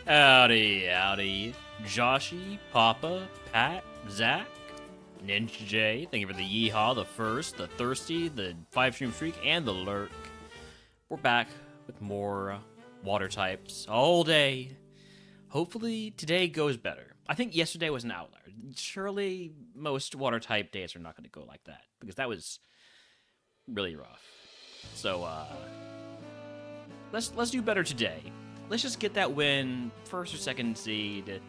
Howdy, howdy. Joshy, Papa, Pat, Zach, Ninja J, thank you for the yeehaw, the first, the thirsty, the 5-stream streak, and the lurk. We're back with more water types all day. Hopefully today goes better. I think yesterday was an outlier. Surely most water type days are not going to go like that, because that was really rough. So, let's do better today. Let's just get that win, first or second seed.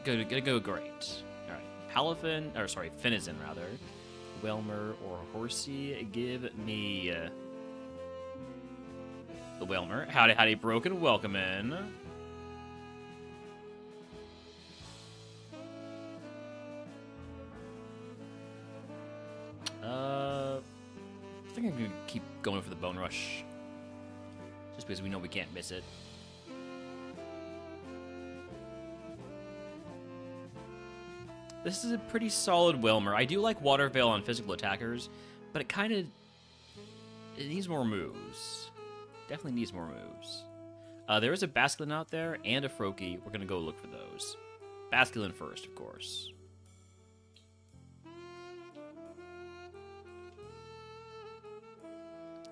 Gonna go great. All right, Palafin, or sorry, Finizen rather. Whelmer or Horsey, give me the Whelmer. Howdy, broken. Welcome in. I think I'm gonna keep going for the Bone Rush, just because we know we can't miss it. This is a pretty solid Whelmer. I do like Water Veil on physical attackers, but it needs more moves. Definitely needs more moves. There is a Basculin out there and a Froakie. We're going to go look for those. Basculin first, of course.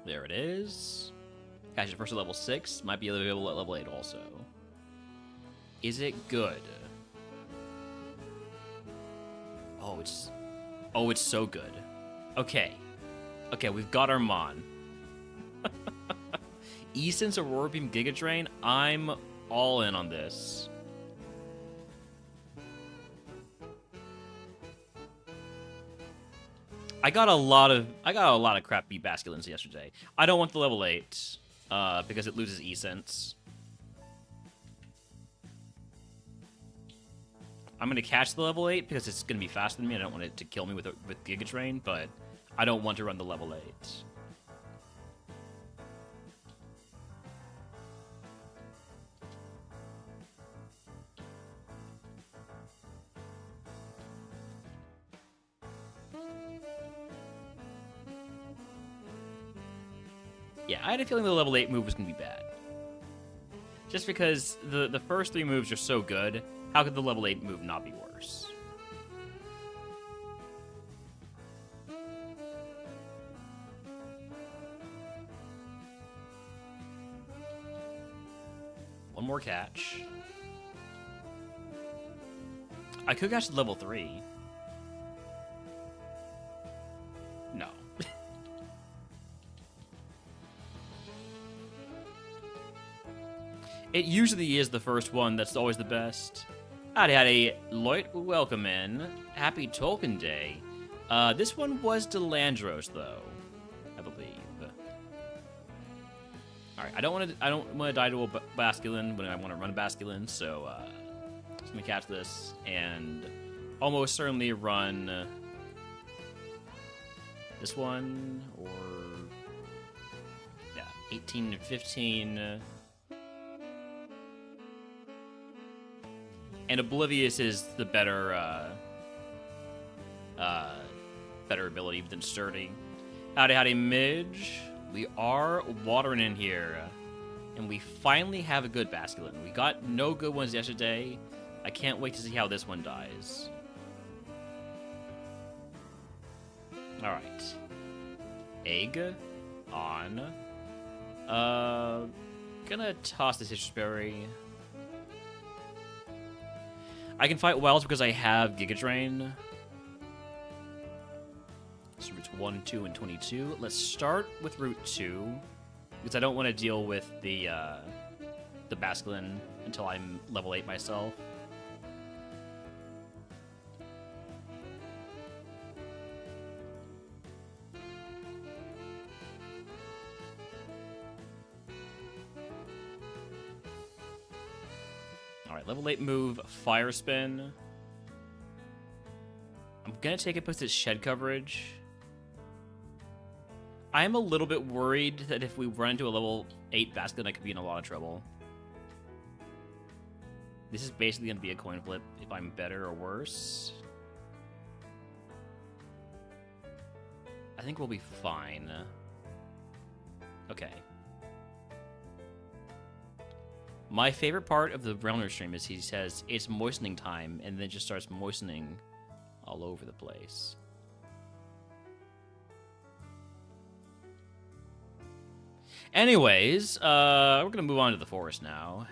There it is. Catch it first at level 6. Might be available at level 8 also. Is it good? Oh, it's so good. Okay, we've got our Mon. Eason's Aurora Beam Giga Drain. I'm all in on this. I got a lot of crappy Basculins yesterday. I don't want the level 8 because it loses E-Sense. I'm going to catch the level 8 because it's going to be faster than me. I don't want it to kill me with Giga Drain, but I don't want to run the level 8. Yeah, I had a feeling the level 8 move was going to be bad. Just because the first 3 moves are so good, how could the level 8 move not be worse? One more catch. I could catch the level 3. No. It usually is the first one that's always the best. Howdy, Lloyd, welcome in. Happy Tolkien Day. This one was Delandros, though, I believe. All right, I don't want to die to a Basculin when I want to run a Basculin, so just gonna catch this and almost certainly run this one or 18 to 15. And Oblivious is the better ability than Sturdy. Howdy, Midge. We are watering in here. And we finally have a good Basculin. We got no good ones yesterday. I can't wait to see how this one dies. Alright. Egg on. Gonna toss the Citrus Berry. I can fight Wilds because I have Giga Drain. So routes 1, 2, and 22. Let's start with Route 2, because I don't want to deal with the Basculin until I'm level 8 myself. Alright, level 8 move, Fire Spin. I'm gonna take it plus its shed coverage. I am a little bit worried that if we run into a level 8 Basculin, I could be in a lot of trouble. This is basically gonna be a coin flip if I'm better or worse. I think we'll be fine. Okay. My favorite part of the Realmer stream is he says it's moistening time and then just starts moistening all over the place. Anyways, we're gonna move on to the forest now.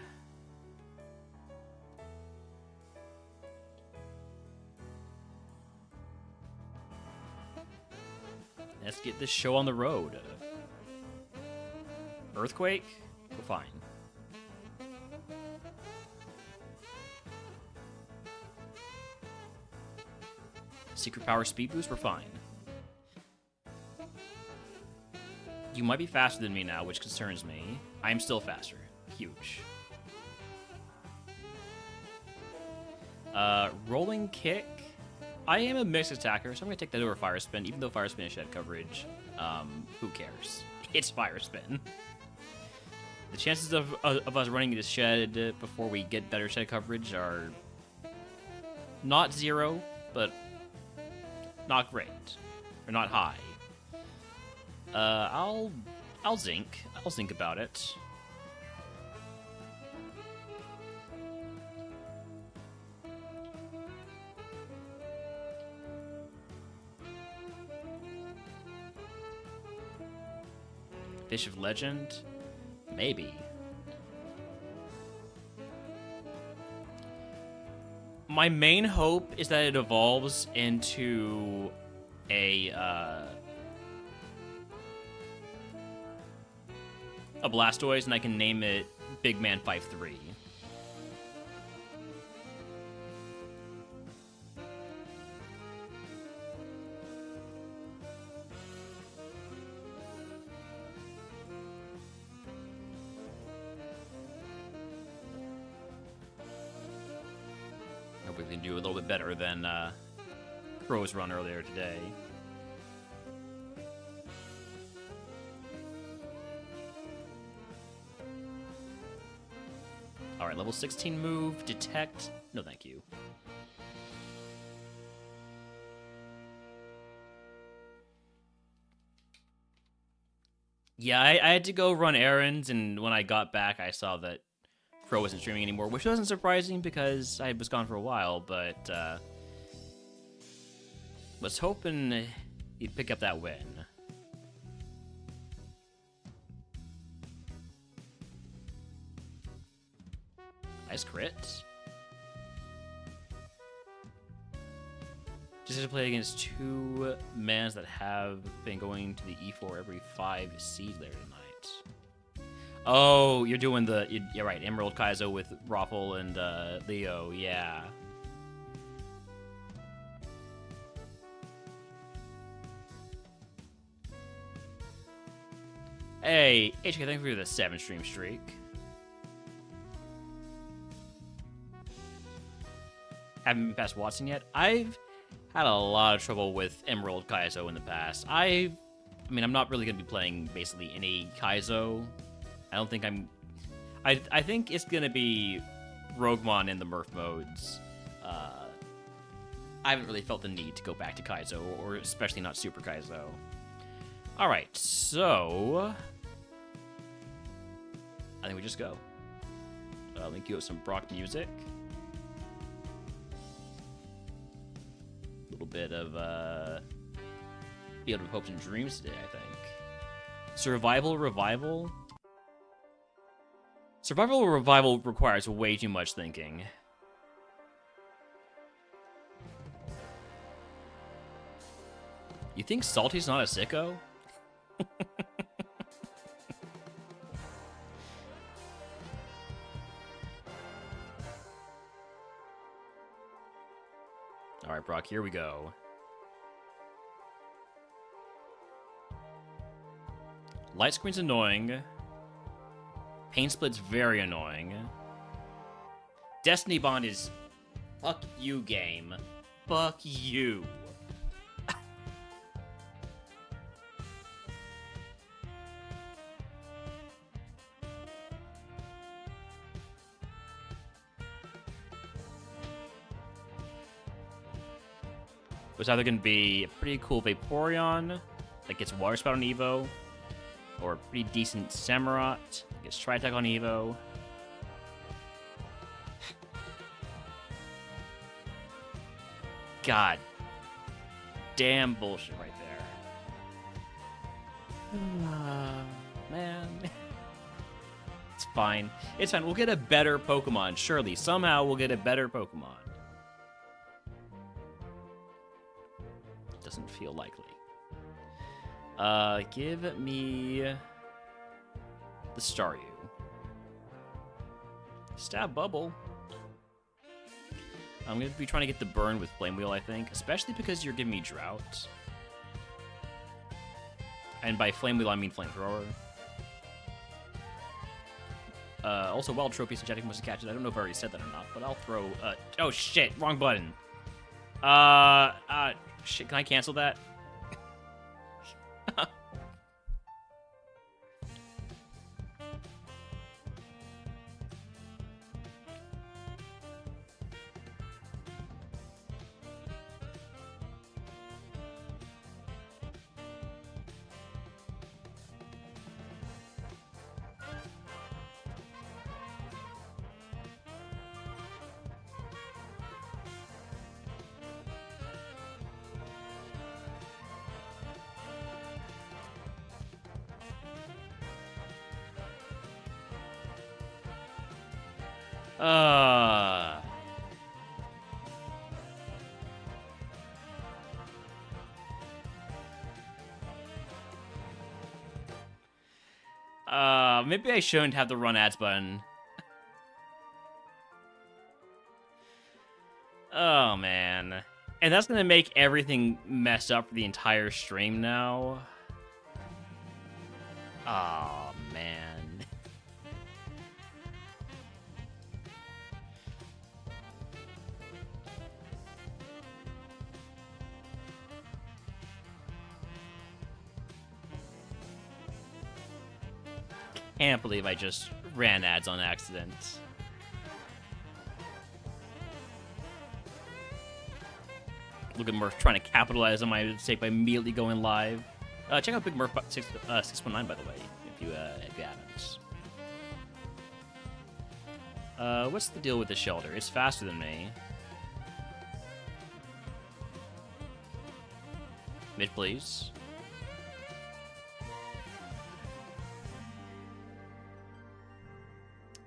Let's get this show on the road. Earthquake? We're fine. Secret power speed boost? We're fine. You might be faster than me now, which concerns me. I am still faster. Huge. Rolling kick. I am a mixed attacker, so I'm going to take that over Fire Spin, even though Fire Spin is shed coverage. Who cares? It's Fire Spin. The chances of us running into shed before we get better shed coverage are not 0, but not great. Or not high. I'll zinc. I'll zinc about it. Fish of Legend? Maybe. My main hope is that it evolves into a Blastoise, and I can name it Big Man 5-3. Hope we can do a little bit better than Crow's run earlier today. Alright, level 16 move, detect. No, thank you. Yeah, I had to go run errands, and when I got back, I saw that Crow wasn't streaming anymore, which wasn't surprising because I was gone for a while, but was hoping he'd pick up that win. Nice crit. Just have to play against 2 mans that have been going to the E4 every 5 seeds later tonight. Oh, you're doing the... You're right, Emerald Kaizo with Raffle and Leo, yeah. Hey, HK, thank you for the 7-stream streak. Haven't been past Watson yet. I've had a lot of trouble with Emerald Kaizo in the past. I mean, I'm not really going to be playing basically any Kaizo. I don't think I'm... I think it's going to be RogueMon in the Murph modes. I haven't really felt the need to go back to Kaizo, or especially not Super Kaizo. Alright, so... I think we just go. Link you with some Brock music. Little bit of Field of Hopes and Dreams today, I think. Survival Revival? Survival Revival requires way too much thinking. You think Salty's not a sicko? Alright, Brock, here we go. Light screen's annoying. Pain split's very annoying. Destiny Bond is... Fuck you, game. Fuck you. It's either going to be a pretty cool Vaporeon that gets Water Spout on Evo, or a pretty decent Samurott that gets Tri-Attack on Evo. God damn bullshit right there. Man. It's fine. It's fine. We'll get a better Pokemon. Surely. Somehow we'll get a better Pokemon. Doesn't feel likely. Give me the Staryu. Stab Bubble. I'm going to be trying to get the burn with Flame Wheel, I think. Especially because you're giving me Drought. And by Flame Wheel, I mean Flamethrower. Also, Wild Tropius and Jetting must catch it. I don't know if I already said that or not, but I'll throw... oh, shit. Wrong button. Shit. Can I cancel that? Maybe I shouldn't have the run ads button. Oh, man. And that's gonna make everything messed up for the entire stream now. Oh, man. Can't believe I just ran ads on accident. Look at Murph trying to capitalize on my mistake by immediately going live. Check out Big Murph 619, by the way, if you haven't. What's the deal with the shelter? It's faster than me. Mid, please.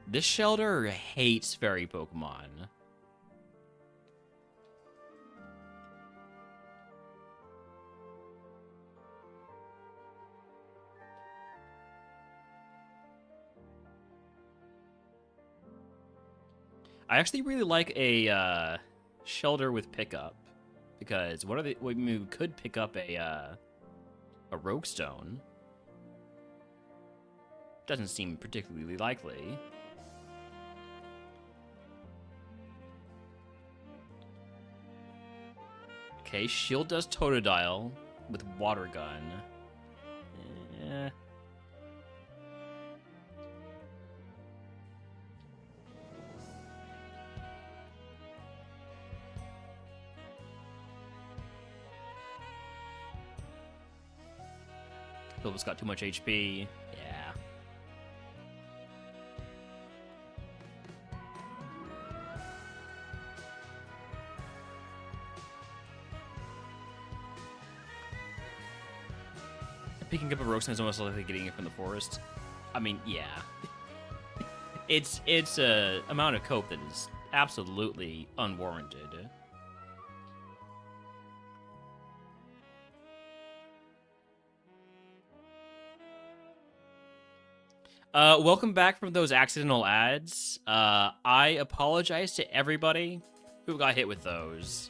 This shelter hates fairy Pokemon. I actually really like a shelter with pickup, because what we could pick up a Rogue Stone. Doesn't seem particularly likely. Okay, Shield does Totodile with Water Gun. Yeah. Philip's got too much HP. Yeah. Picking up a Rogue Stone is almost like getting it from the forest. I mean, yeah. It's a amount of cope that is absolutely unwarranted. Welcome back from those accidental ads. I apologize to everybody who got hit with those.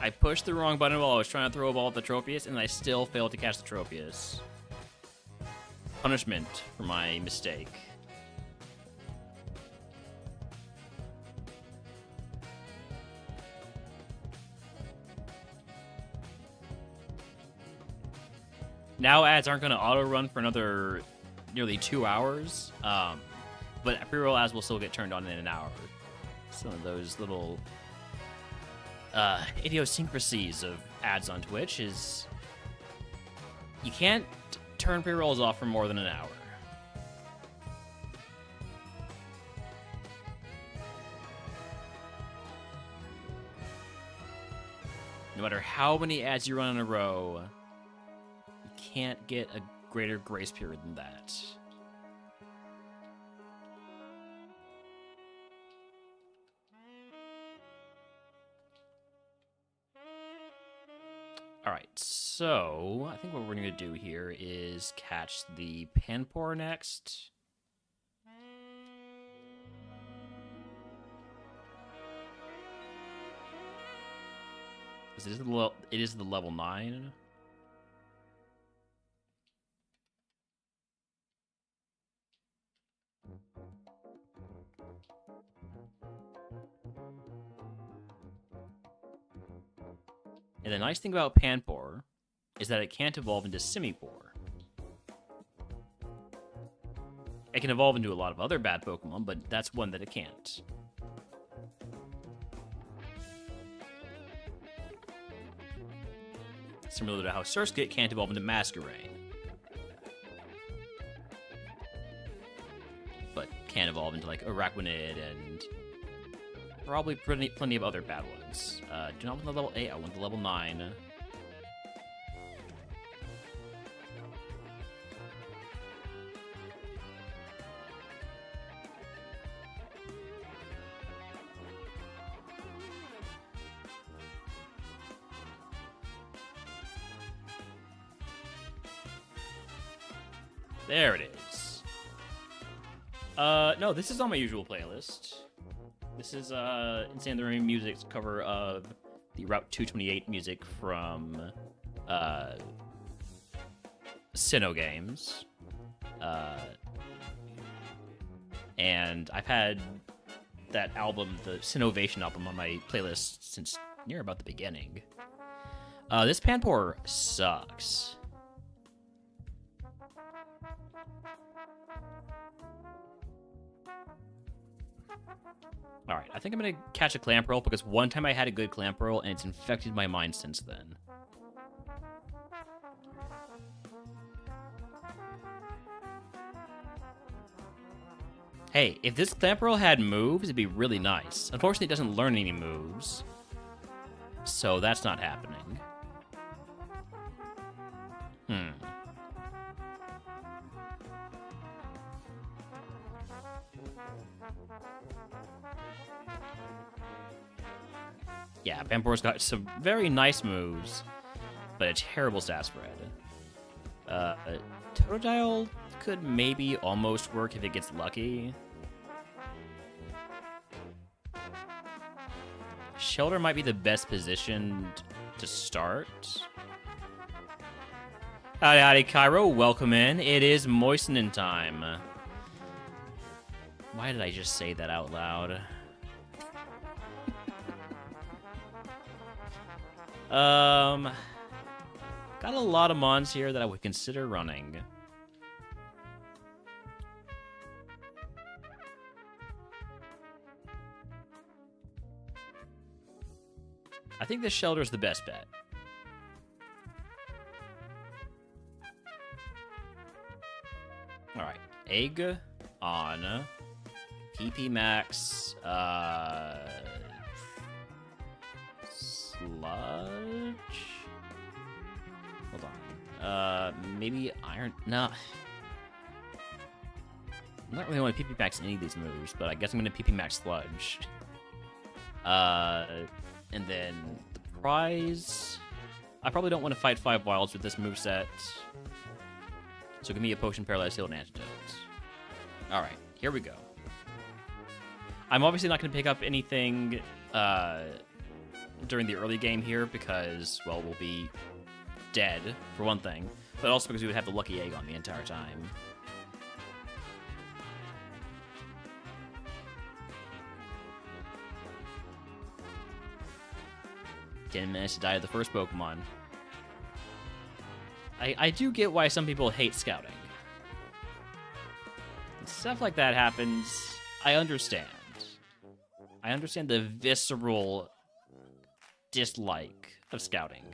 I pushed the wrong button while I was trying to throw a ball at the Tropius, and I still failed to catch the Tropius. Punishment for my mistake. Now ads aren't going to auto-run for another nearly 2 hours, but pre-roll ads will still get turned on in an hour. Some of those little idiosyncrasies of ads on Twitch is you can't turn pre-rolls off for more than an hour. No matter how many ads you run in a row, you can't get a greater grace period than that. Alright, so I think what we're going to do here is catch the Panpour next. It is the level 9. And the nice thing about Panpour is that it can't evolve into Simipour. It can evolve into a lot of other bad Pokemon, but that's one that it can't. Similar to how Surskit can't evolve into Masquerain. But can evolve into, like, Araquanid and probably plenty of other bad ones. Do not want the level 8, I want the level 9. There it is. No, this is on my usual playlist. This is insaneintherainmusic's cover of the Route 228 music from Sinnoh games. And I've had that album, the Sinnovation album, on my playlist since near about the beginning. This Panpour sucks. Alright, I think I'm going to catch a Clamperl because one time I had a good Clamperl and it's infected my mind since then. Hey, if this Clamperl had moves, it'd be really nice. Unfortunately, it doesn't learn any moves, so that's not happening. Yeah, Panpour's got some very nice moves, but a terrible stat spread. Totodile could maybe almost work if it gets lucky. Shelter might be the best positioned to start. Howdy, Cairo. Welcome in. It is moistening time. Why did I just say that out loud? Got a lot of mons here that I would consider running. I think this Shelter's the best bet. Alright, Egg on PP Max, Sludge? Hold on. Maybe Iron... No. I'm not really want to PP Max any of these moves, but I guess I'm going to PP Max Sludge. And then the prize... I probably don't want to fight 5 wilds with this moveset. So give me a Potion, Paralyzed Heal, and Antidote. Alright, here we go. I'm obviously not going to pick up anything during the early game here because, well, we'll be dead, for one thing. But also because we would have the Lucky Egg on the entire time. Didn't manage to die to the first Pokemon. I do get why some people hate scouting. When stuff like that happens, I understand. I understand the visceral dislike of scouting.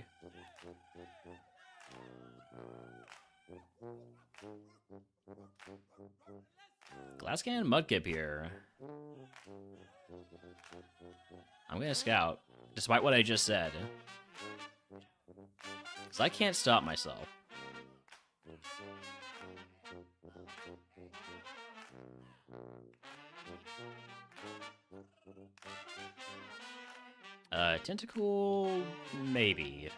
Glasscan and Mudkip here. I'm gonna scout, despite what I just said. So I can't stop myself. Tentacle, maybe.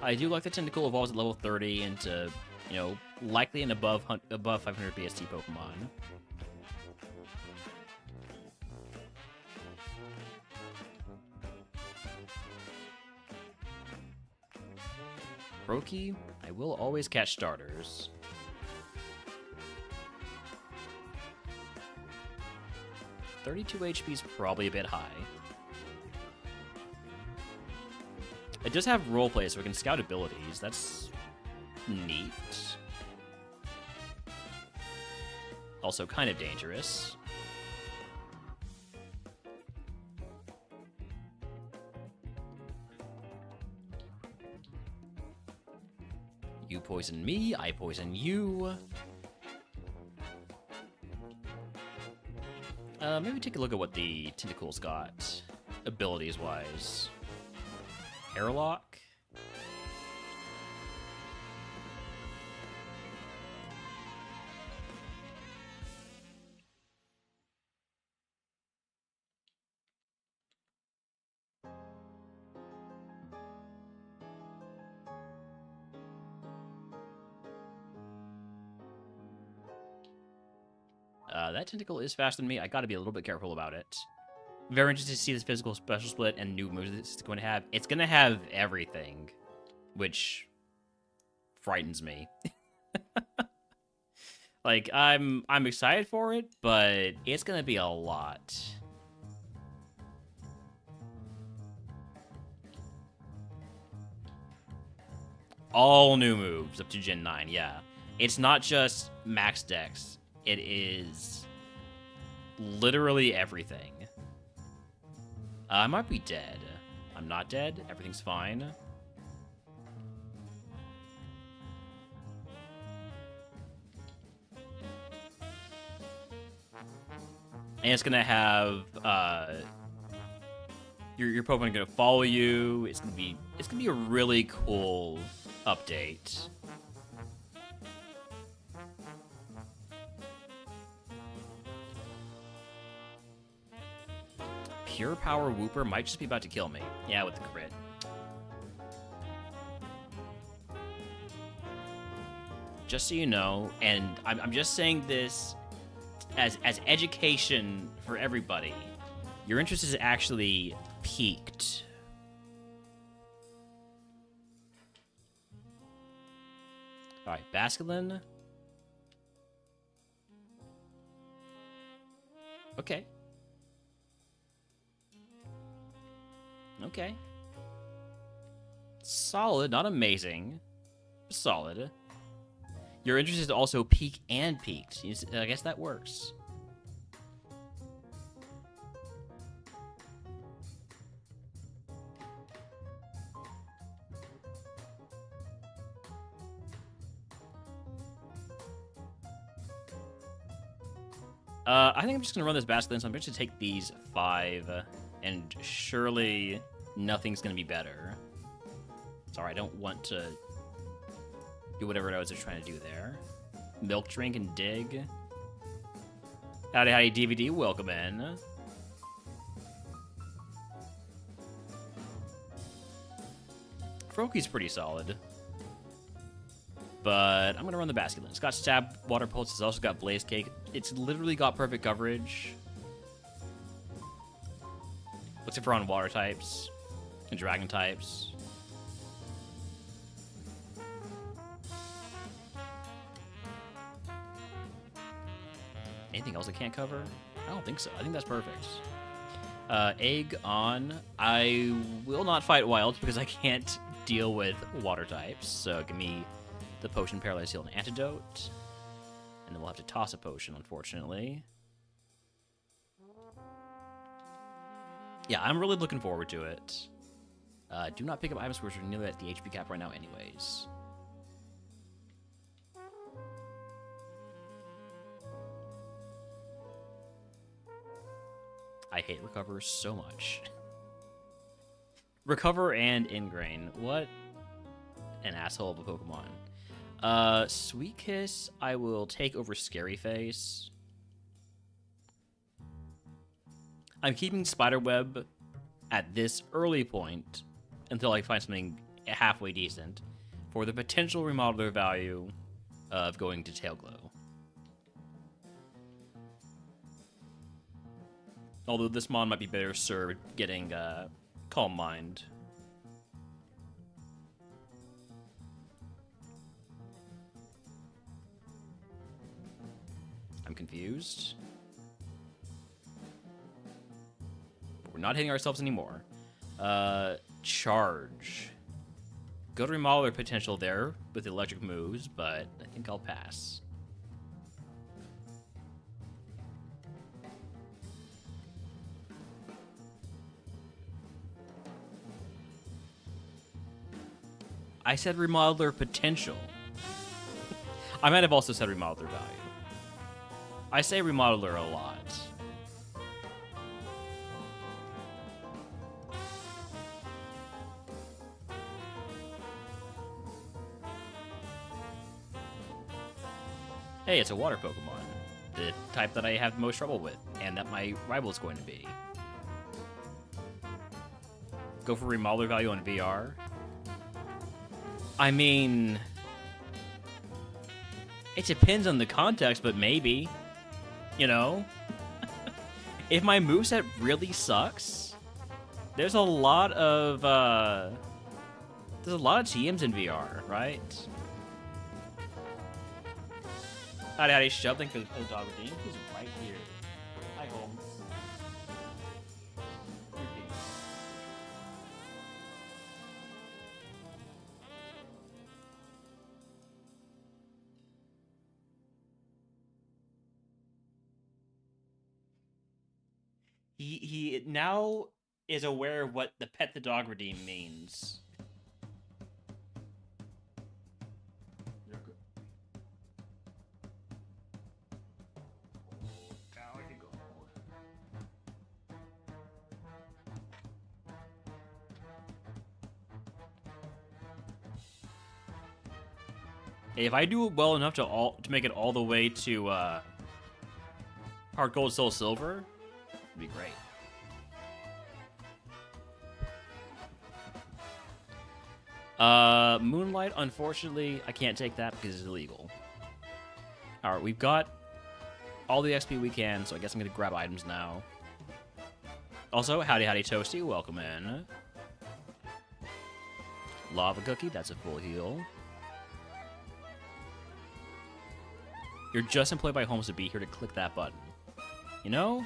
I do like the Tentacle evolves at level 30 into, you know, likely an above 500 BST Pokemon. Brokey, I will always catch starters. $32 HP is probably a bit high. It does have roleplay, so we can scout abilities. That's neat. Also kind of dangerous. You poison me, I poison you. Maybe take a look at what the Tentacle's got, abilities-wise. Airlock. That Tentacle is faster than me. I gotta be a little bit careful about it. Very interested to see this physical special split and new moves it's going to have. It's going to have everything, which frightens me. Like, I'm excited for it, but it's going to be a lot. All new moves up to Gen 9, yeah. It's not just max dex. It is literally everything. I might be dead. I'm not dead. Everything's fine. And it's gonna have your Pokemon gonna follow you. It's gonna be a really cool update. Pure Power Wooper might just be about to kill me. Yeah, with the crit. Just so you know, and I'm just saying this as education for everybody, your interest is actually peaked. All right, Basculin. Okay. Okay. Solid, not amazing. Solid. Your interest is also peak and peaked. I guess that works. I think I'm just gonna run this Basculin, so I'm going to take these 5, and surely nothing's gonna be better. Sorry, I don't want to do whatever it was they're trying to do there. Milk drink and dig. Howdy, howdy, DVD, welcome in. Froaky's pretty solid. But I'm gonna run the Basculin. It's got Stab, Water Pulse, it's also got Blaze Cake. It's literally got perfect coverage. Looks like we're on water types and dragon types. Anything else I can't cover? I don't think so. I think that's perfect. Egg on. I will not fight wild because I can't deal with water types. So give me the potion, Paralyze Heal, and Antidote. And then we'll have to toss a potion, unfortunately. Yeah, I'm really looking forward to it. Do not pick up items which are nearly at the HP cap right now anyways. I hate recover so much. Recover and Ingrain. What an asshole of a Pokemon. Sweet Kiss, I will take over Scary Face. I'm keeping Spiderweb at this early point until I find something halfway decent for the potential remodeler value of going to Tailglow. Although this mon might be better served getting Calm Mind. I'm confused. But we're not hitting ourselves anymore. Charge. Good remodeler potential there with electric moves, but I think I'll pass. I said remodeler potential. I might have also said remodeler value. I say remodeler a lot. Hey, it's a water Pokemon. The type that I have the most trouble with, and that my rival is going to be. Go for remodeler value on VR. I mean, it depends on the context, but maybe, you know? If my moveset really sucks, there's a lot of TMs in VR, right? Howdy, Shub. Thank you for the dog redeem. He's right here. Hi, Holmes. He now is aware of what the pet the dog redeem means. If I do well enough to make it all the way to Heart Gold, Soul Silver, it'd be great. Moonlight, unfortunately, I can't take that because it's illegal. Alright, we've got all the XP we can, so I guess I'm going to grab items now. Also, howdy Toasty, welcome in. Lava Cookie, that's a full heal. You're just employed by Holmes to be here to click that button. You know,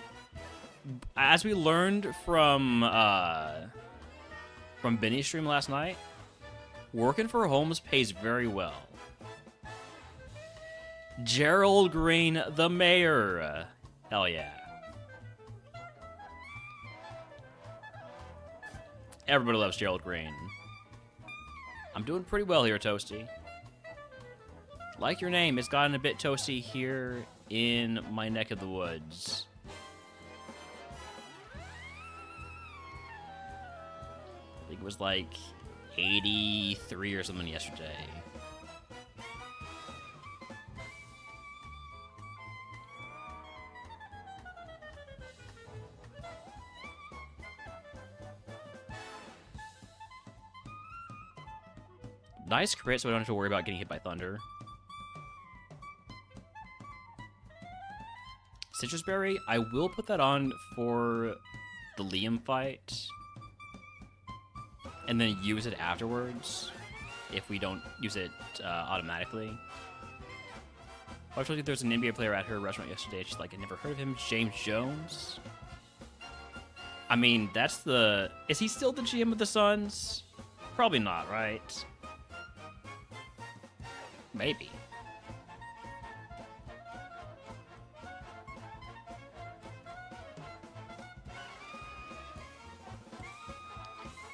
as we learned from Benny's stream last night, working for Holmes pays very well. Gerald Green, the mayor. Hell yeah. Everybody loves Gerald Green. I'm doing pretty well here, Toasty. Like your name, it's gotten a bit toasty here in my neck of the woods. I think it was like 83 or something yesterday. Nice crit, so I don't have to worry about getting hit by thunder. Citrus Berry, I will put that on for the Liam fight. And then use it afterwards, if we don't use it automatically. I told you there's an NBA player at her restaurant yesterday. She's like, I never heard of him. James Jones? I mean, that's the... Is he still the GM of the Suns? Probably not, right? Maybe.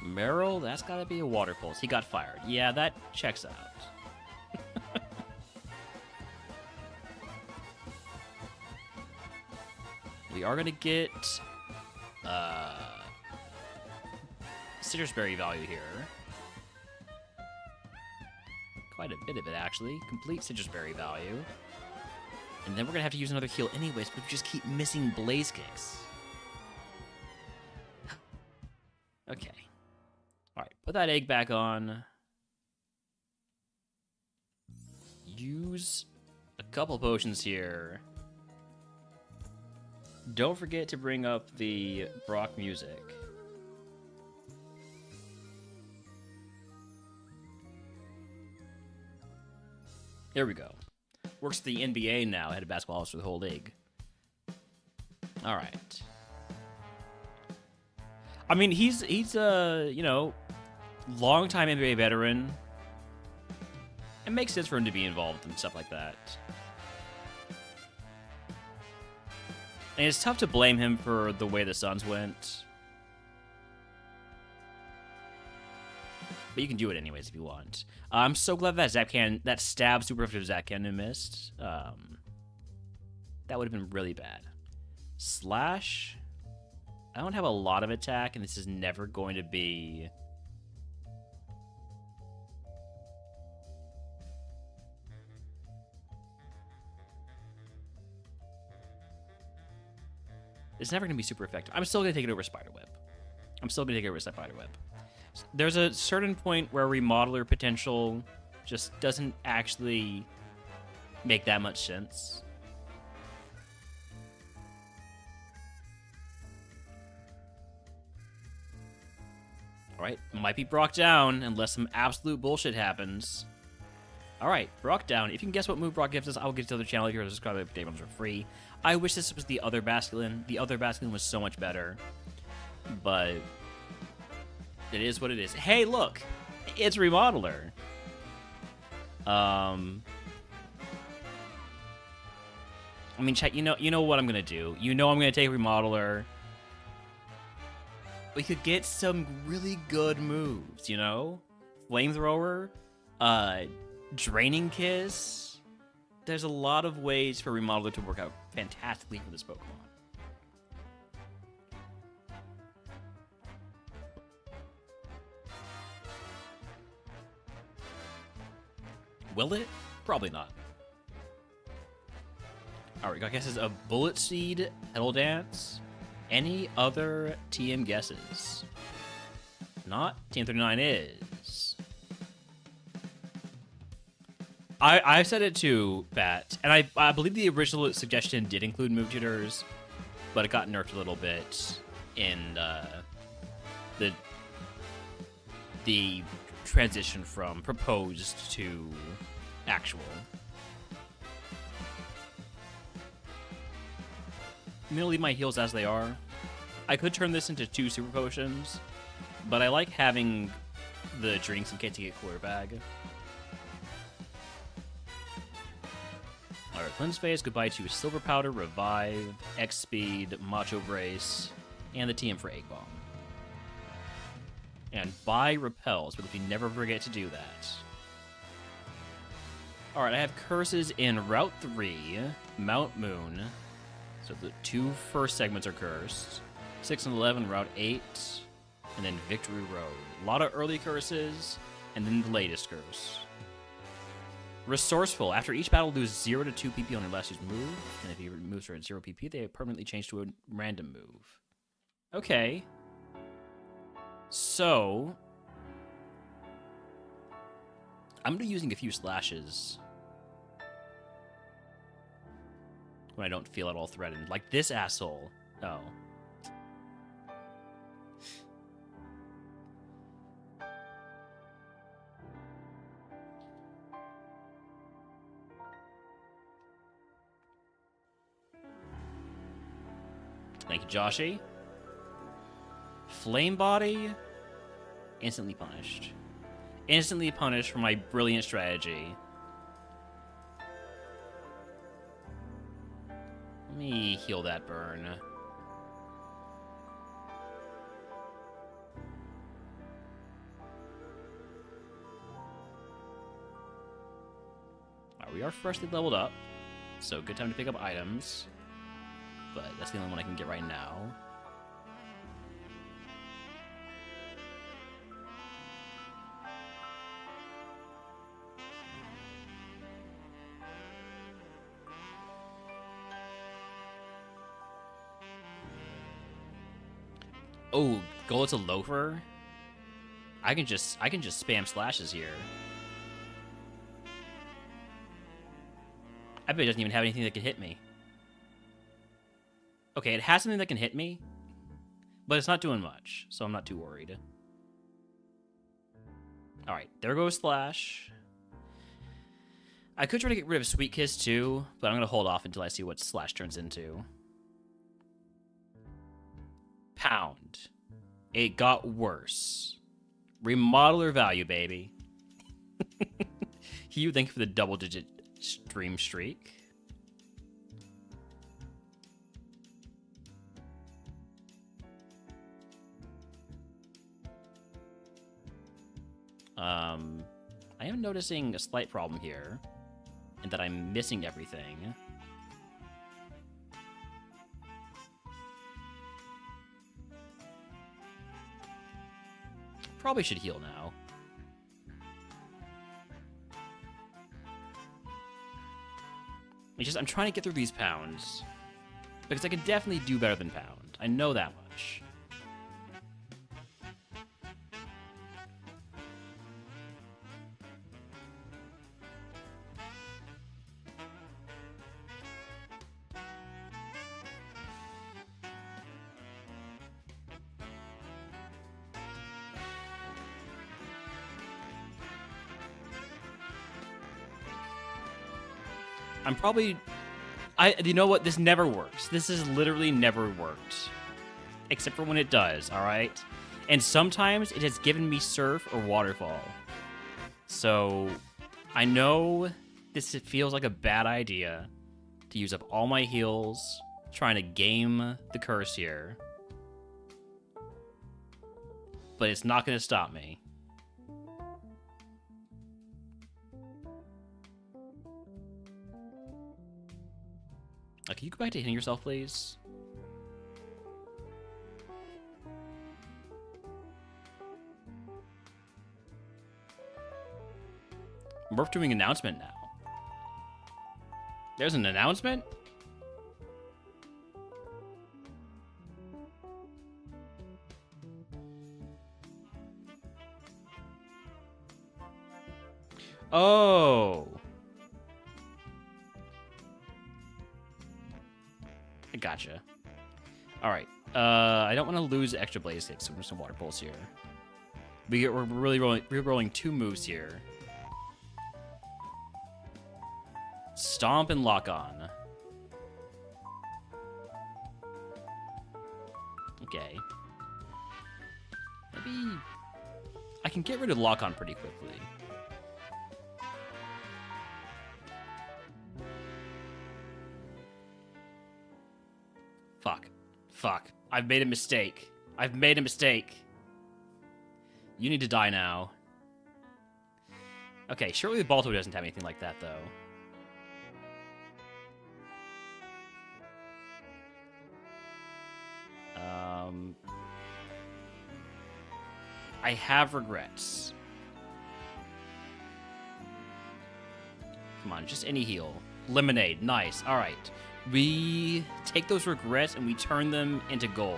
Meryl, that's gotta be a water pulse. He got fired. Yeah, that checks out. citrus berry value here. Quite a bit of it, actually. Complete citrus berry value. And then we're going to have to use another heal anyways, but we just keep missing blaze kicks. Okay. Alright, put that egg back on. Use a couple potions here. Don't forget to bring up the Brock music. There we go. Works at the NBA now. Head of basketball officer for the whole league. All right. I mean, he's a, you know, longtime NBA veteran. It makes sense for him to be involved in stuff like that. And it's tough to blame him for the way the Suns went. But you can do it anyways if you want. I'm so glad that that stab super effective Zap Cannon missed. That would have been really bad. Slash. I don't have a lot of attack, and this is never going to be... It's never going to be super effective. I'm still going to take it over Spiderweb. There's a certain point where remodeler potential just doesn't actually make that much sense. Alright, might be Brock down unless some absolute bullshit happens. Alright, Brock down. If you can guess what move Brock gives us, I'll get to the other channel here. Subscribe to Day Ones for free. I wish this was the other Basculin. The other Basculin was so much better. But it is what it is. Hey, look! It's Remodeler. I mean, chat, you know what I'm gonna do. You know I'm gonna take Remodeler. We could get some really good moves, you know? Flamethrower, Draining Kiss. There's a lot of ways for Remodeler to work out fantastically for this Pokemon. Will it? Probably not. Alright, got guesses of Bullet Seed, Petal Dance. Any other TM guesses? Not. TM39 is. I said it too, Bat, and I believe the original suggestion did include move tutors, but it got nerfed a little bit in the transition from proposed to actual. I'm gonna leave my heals as they are. I could turn this into 2 super potions, but I like having the drinks in case you get cooler bag. Alright, Cleanse Phase, goodbye to Silver Powder, Revive, X Speed, Macho Brace, and the TM for Egg Bomb. And buy Repels, but if you never forget to do that. Alright, I have curses in Route 3, Mount Moon. So the 2 first segments are cursed. 6 and 11, Route 8, and then Victory Road. A lot of early curses, and then the latest curse. Resourceful. After each battle, lose 0 to 2 PP on your last used move, and if your moves are at 0 PP, they permanently change to a random move. Okay. So I'm gonna be using a few slashes when I don't feel at all threatened. Like this asshole. Oh. Thank you, Joshy. Flame Body. Instantly punished. Instantly punished for my brilliant strategy. Let me heal that burn. Alright, we are freshly leveled up, so good time to pick up items. But that's the only one I can get right now. Oh, Golet's a loafer? I can just spam slashes here. I bet it doesn't even have anything that can hit me. Okay, it has something that can hit me, but it's not doing much, so I'm not too worried. Alright, there goes Slash. I could try to get rid of Sweet Kiss too, but I'm going to hold off until I see what Slash turns into. Pound. It got worse. Remodeler value, baby. You thank you for the double-digit stream streak. I am noticing a slight problem here, and that I'm missing everything. Probably should heal now. I'm trying to get through these pounds, because I can definitely do better than pound. I know that much. I'm probably... You know what? This never works. This has literally never worked. Except for when it does, alright? And sometimes it has given me Surf or Waterfall. So, I know this feels like a bad idea to use up all my heals trying to game the curse here. But it's not going to stop me. Can you go back to hitting yourself, please? We're doing an announcement now. There's an announcement? Oh. I gotcha. Alright. I don't want to lose extra blaze hits, so I'm just gonna water pulse here. We're really rolling two moves here. Stomp and lock on. Okay. Maybe I can get rid of lock on pretty quickly. Fuck. I've made a mistake. You need to die now. Okay, surely the Balto doesn't have anything like that, though. I have regrets. Come on, just any heal. Lemonade, nice. All right. We take those regrets and we turn them into gold.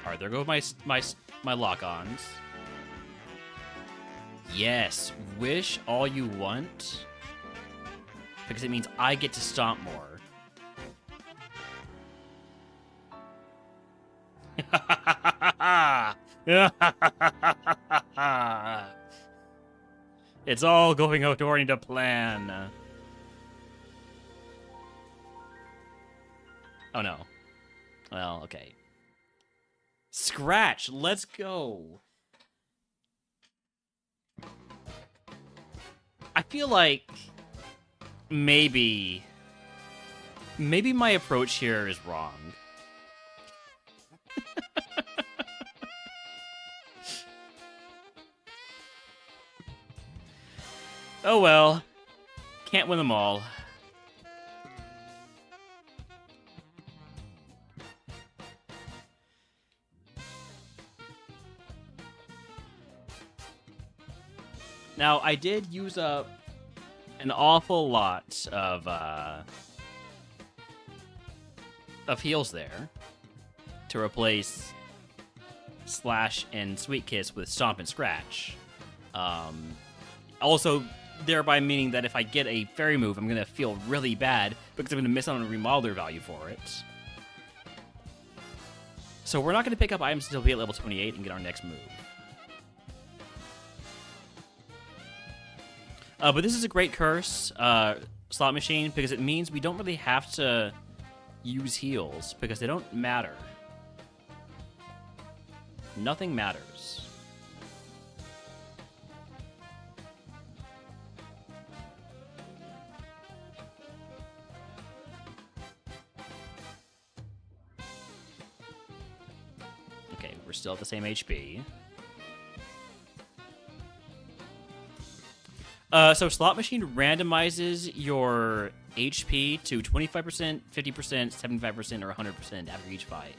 All right, there go my lock-ons. Yes, wish all you want, because it means I get to stomp more. It's all going according to plan. Oh no. Well, okay. Scratch, let's go. I feel like maybe my approach here is wrong. Oh well. Can't win them all. Now, I did use up an awful lot of heals there to replace Slash and Sweet Kiss with Stomp and Scratch. Also, thereby meaning that if I get a fairy move, I'm going to feel really bad because I'm going to miss out on a remodeler value for it. So we're not going to pick up items until we hit level 28 and get our next move. But this is a great curse, slot machine, because it means we don't really have to use heals because they don't matter. Nothing matters. Okay, we're still at the same HP. So Slot Machine randomizes your HP to 25%, 50%, 75%, or 100% after each fight.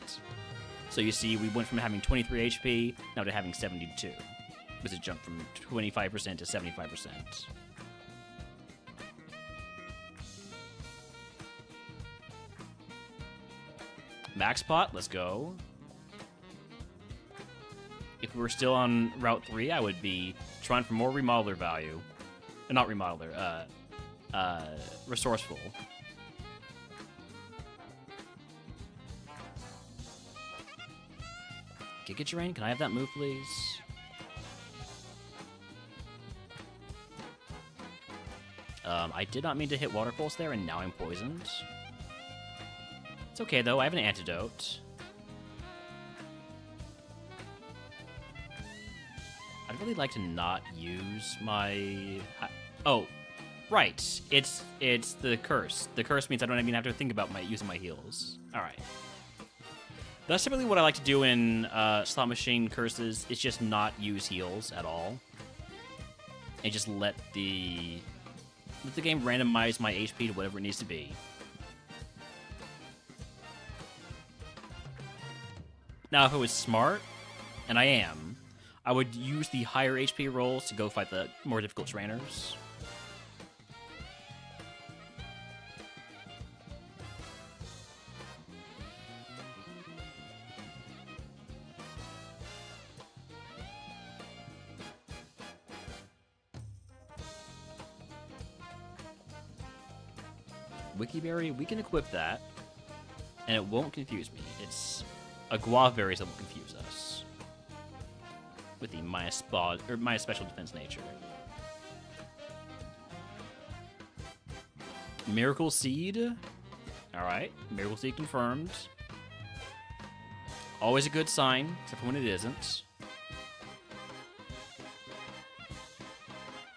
So you see, we went from having 23 HP now to having 72. It was a jump from 25% to 75%. Max pot, let's go. If we were still on Route 3, I would be trying for more remodeler value. Not remodeler, resourceful. Giga-Drain, can I have that move, please? I did not mean to hit Water Pulse there, and now I'm poisoned. It's okay, though. I have an antidote. I'd really like to not use my... Oh, right. It's the curse. The curse means I don't even have to think about using my heals. All right. That's typically what I like to do in slot machine curses. Is just not use heals at all, and just let the game randomize my HP to whatever it needs to be. Now, if it was smart, and I am, I would use the higher HP rolls to go fight the more difficult trainers. Wikiberry, we can equip that, and it won't confuse me. It's a guava berries that will confuse us with the minus special defense nature. Miracle Seed. All right, Miracle Seed confirmed. Always a good sign, except for when it isn't.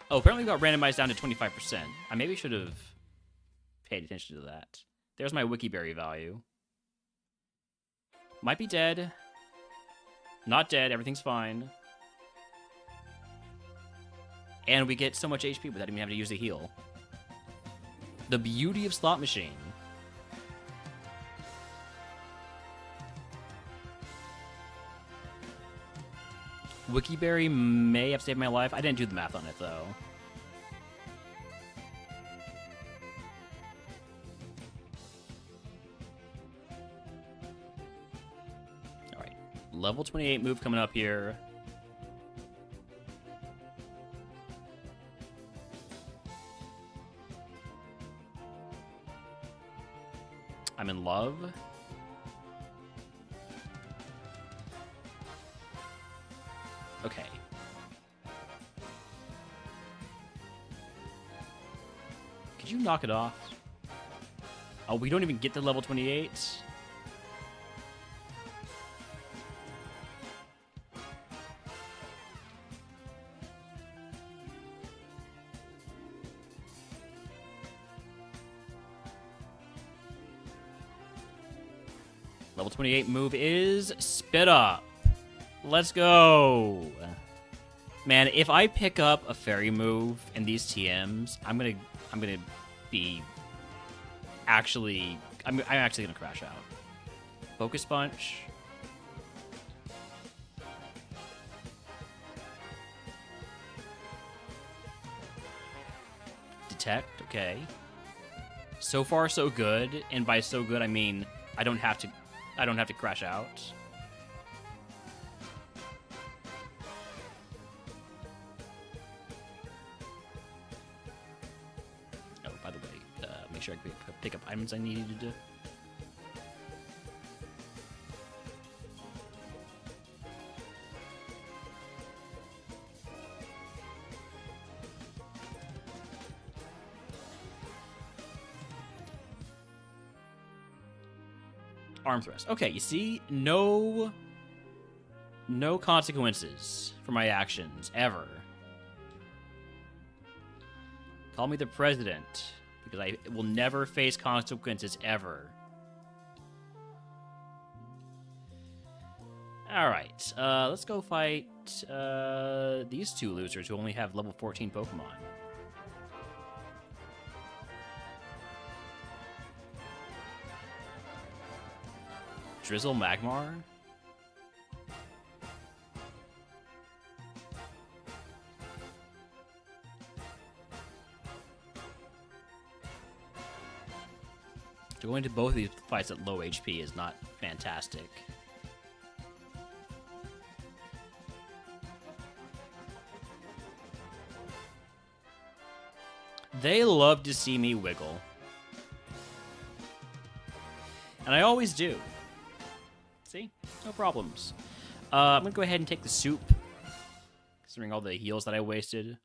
Oh, apparently we got randomized down to 25%. I maybe should have paid attention to that. There's my Wikiberry value. Might be dead. Not dead, everything's fine. And we get so much HP without even having to use a heal. The beauty of Slot Machine. Wikiberry may have saved my life. I didn't do the math on it, though. Level 28 move coming up here. I'm in love. Okay. Could you knock it off? Oh, we don't even get to level 28. Level 28 move is Spit Up. Let's go. Man, if I pick up a fairy move in these TMs, I'm gonna be actually I'm actually gonna crash out. Focus Punch. detect. Okay. So far, so good. And by so good, I mean I don't have to crash out. Oh, by the way, make sure I pick up items I needed to. Arm thrust. Okay, you see, no consequences for my actions ever. Call me the president because I will never face consequences ever. All right, let's go fight these two losers who only have level 14 Pokemon. Drizzle Magmar? Going to both of these fights at low HP is not fantastic. They love to see me wiggle. And I always do. See? No problems. I'm going to go ahead and take the soup, considering all the heals that I wasted.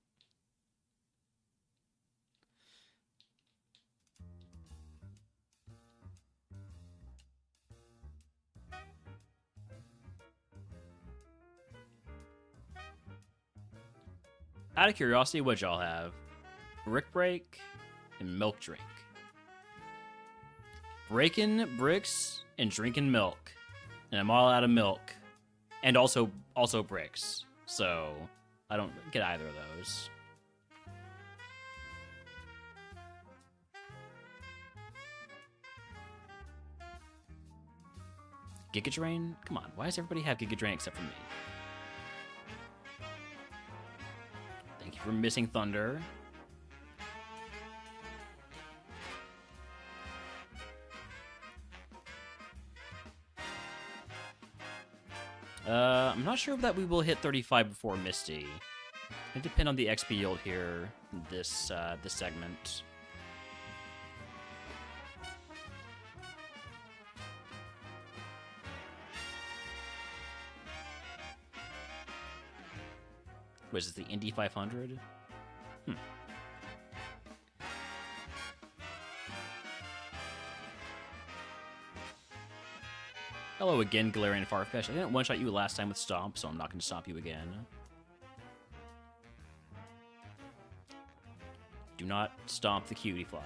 Out of curiosity, what y'all have? Brick Break and Milk Drink. Breaking bricks and drinking milk. And I'm all out of milk. And also bricks. So I don't get either of those. Giga Drain? Come on, why does everybody have Giga Drain except for me? Thank you for missing Thunder. I'm not sure that we will hit 35 before Misty. It depends on the XP yield here, this segment. Was it the Indy 500? Hello again, Galarian Farfetch'd. I didn't one-shot you last time with Stomp, so I'm not going to stomp you again. Do not stomp the cutie fly.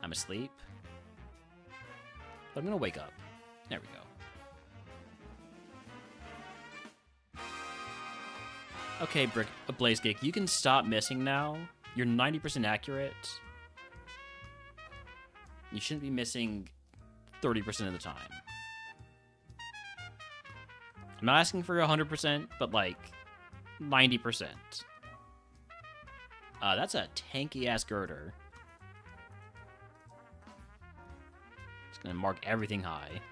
I'm asleep. But I'm going to wake up. There we go. Okay, Blazekick, you can stop missing now. You're 90% accurate. You shouldn't be missing 30% of the time. I'm not asking for 100%, but like 90%. That's a tanky-ass girder. It's gonna mark everything high.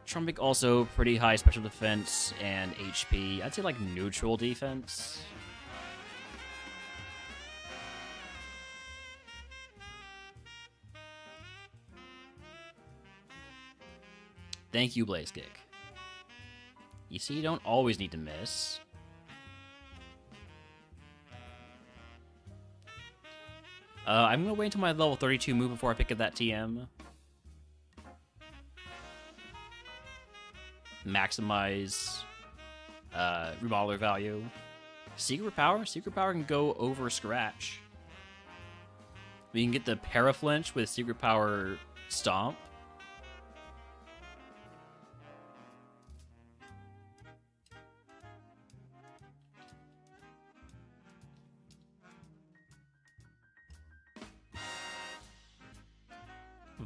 Trumpic also pretty high special defense and HP. I'd say like neutral defense. Thank you, Blazekick. You see, you don't always need to miss. I'm gonna wait until my level 32 move before I pick up that TM. Maximize remodeler value. Secret Power? Secret Power can go over Scratch. We can get the Paraflinch with Secret Power Stomp.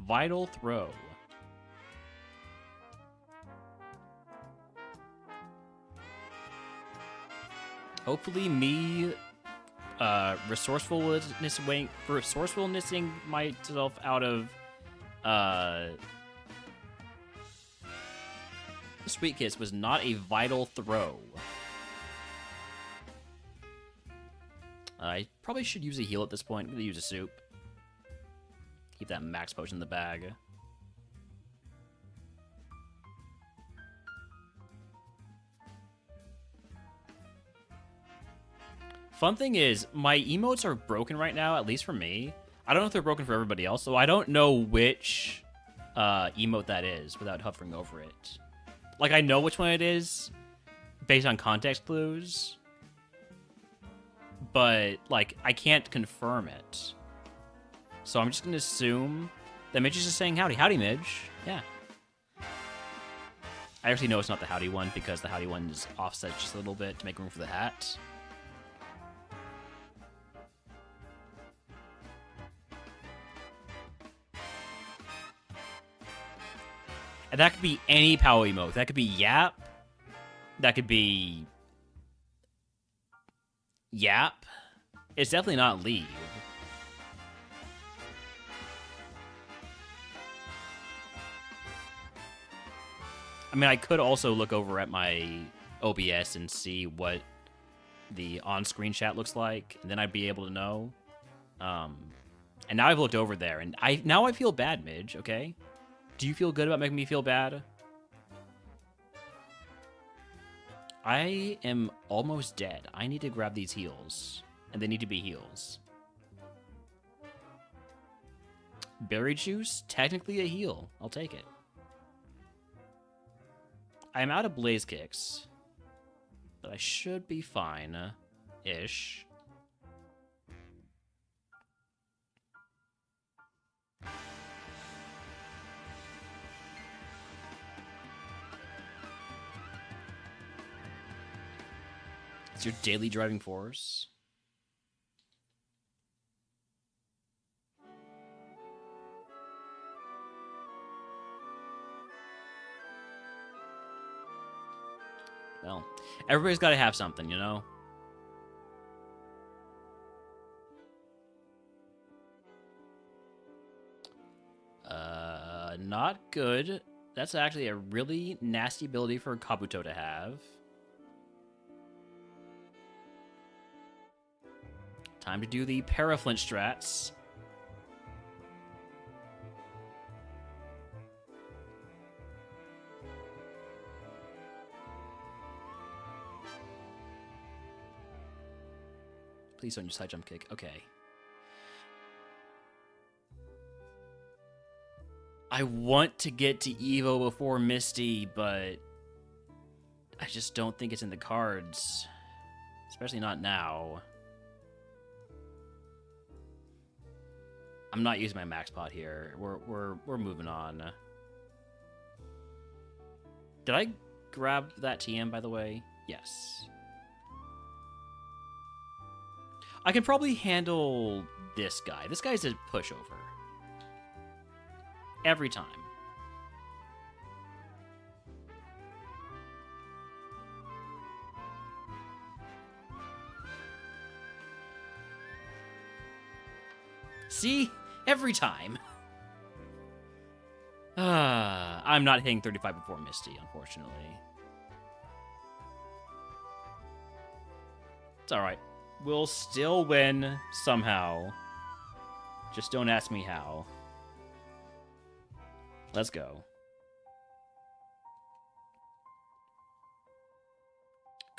Vital Throw. Hopefully me resourcefulnessing myself out of Sweet Kiss was not a vital throw. I probably should use a heal at this point. I'm gonna use a soup. Keep that max potion in the bag. Fun thing is, my emotes are broken right now, at least for me. I don't know if they're broken for everybody else, so I don't know which emote that is without hovering over it. Like, I know which one it is based on context clues, but, like, I can't confirm it. So I'm just going to assume that Midge is just saying howdy. Howdy, Midge. Yeah. I actually know it's not the howdy one because the howdy one is offset just a little bit to make room for the hat. And that could be any power emote. That could be Yap. That could be Yap. It's definitely not Leave. I mean, I could also look over at my OBS and see what the on-screen chat looks like, and then I'd be able to know. And now I've looked over there, and now I feel bad, Midge, okay? Do you feel good about making me feel bad? I am almost dead. I need to grab these heals, and they need to be heals. Berry juice? Technically a heal. I'll take it. I'm out of blaze kicks, but I should be fine-ish. It's your daily driving force. Well, everybody's got to have something, you know? Not good. That's actually a really nasty ability for Kabuto to have. Time to do the Paraflint strats. Please don't use side jump kick. Okay. I want to get to Evo before Misty, but I just don't think it's in the cards. Especially not now. I'm not using my max pot here. We're moving on. Did I grab that TM, by the way? Yes. I can probably handle this guy. This guy's a pushover. Every time. See? Every time. I'm not hitting 35 before Misty, unfortunately. It's alright. We'll still win somehow. Just don't ask me how. Let's go.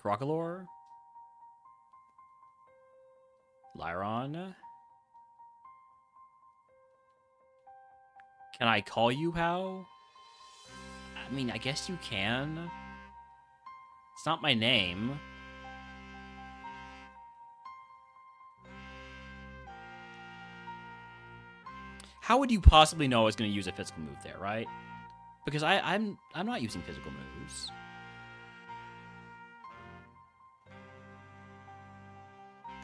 Crocolore? Lyron? Can I call you How? I mean, I guess you can. It's not my name. How would you possibly know I was going to use a physical move there, right? Because I'm not using physical moves.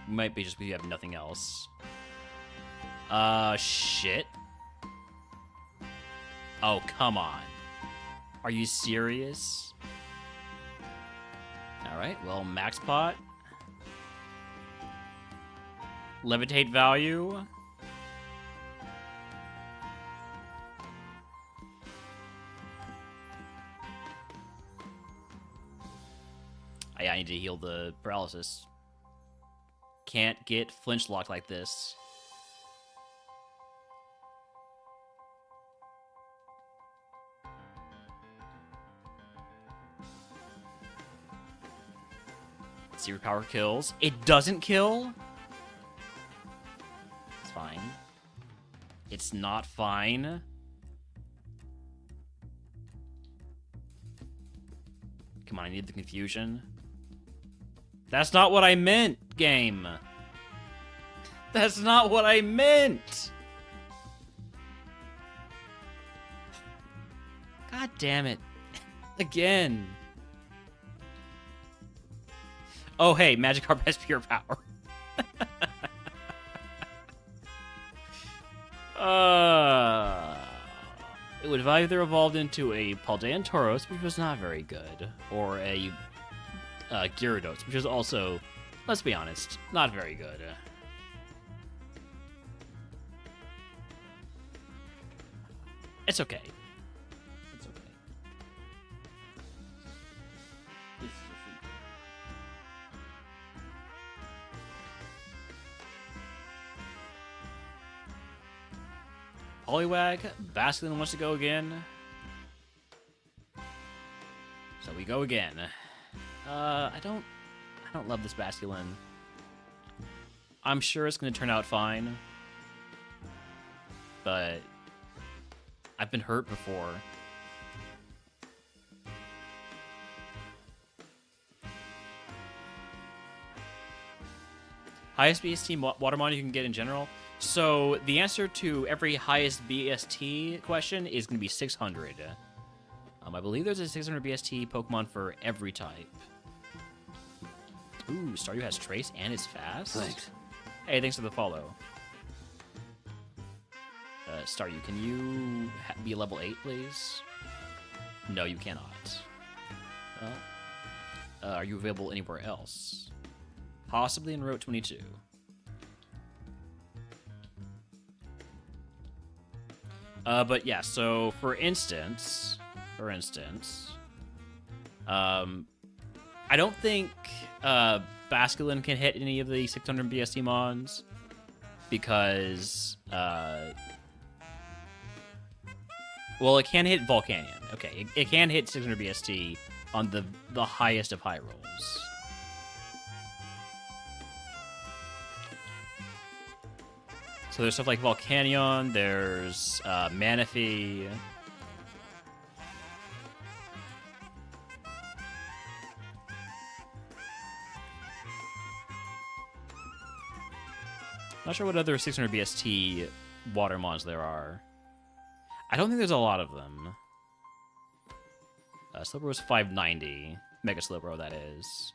Might be just because you have nothing else. Shit. Oh, come on. Are you serious? Alright, well, max pot. Levitate value. I need to heal the paralysis. Can't get flinch locked like this. Zero power kills. It doesn't kill? It's fine. It's not fine. Come on, I need the confusion. That's not what I meant, game. That's not what I meant. God damn it. Again. Oh, hey, Magikarp has pure power. It would have either evolved into a Paldean Tauros, which was not very good, or a Gyarados, which is also, let's be honest, not very good. It's okay. It's okay. This is a free. Poliwag, Basculin wants to go again. So we go again. I don't love this Basculin. I'm sure it's going to turn out fine. But I've been hurt before. Highest BST Watermon you can get in general? So the answer to every highest BST question is going to be 600. I believe there's a 600 BST Pokemon for every type. Ooh, Staryu has Trace and it's fast? Thanks. Hey, thanks for the follow. Staryu, can you be level 8, please? No, you cannot. Are you available anywhere else? Possibly in Route 22. But yeah, so for instance, I don't think Basculin can hit any of the 600 BST mons because well, it can hit Volcanion. Okay, it can hit 600 BST on the highest of high rolls. So there's stuff like Volcanion, there's Manaphy. Not sure what other 600 BST Watermons there are. I don't think there's a lot of them. Slowbro's 590. Mega Slowbro, that is.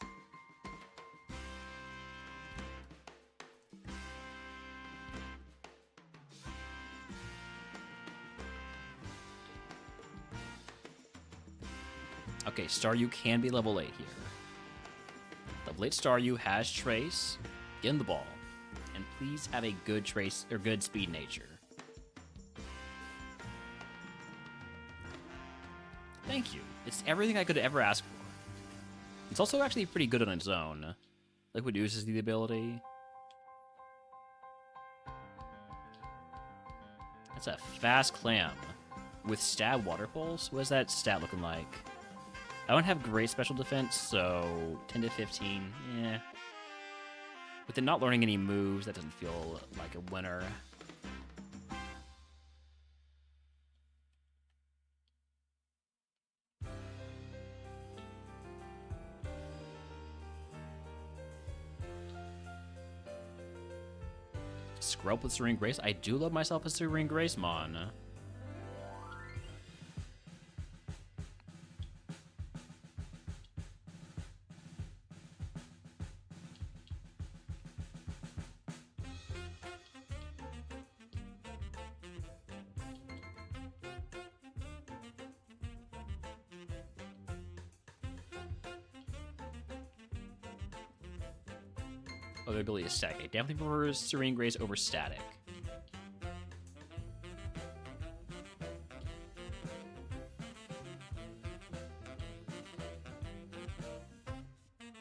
Okay, Staryu can be level 8 here. Level 8 Staryu has Trace. Get in the ball. And please have a good Trace, or good Speed Nature. Thank you. It's everything I could ever ask for. It's also actually pretty good on its own. Liquid uses the ability. That's a fast Clam. With Stab Water Pulse? What is that stat looking like? I don't have great special defense, so 10 to 15, yeah. With it not learning any moves, that doesn't feel like a winner. Scrub with Serene Grace. I do love myself a Serene Grace Mon. other ability is static. It definitely prefers Serene Grace over static.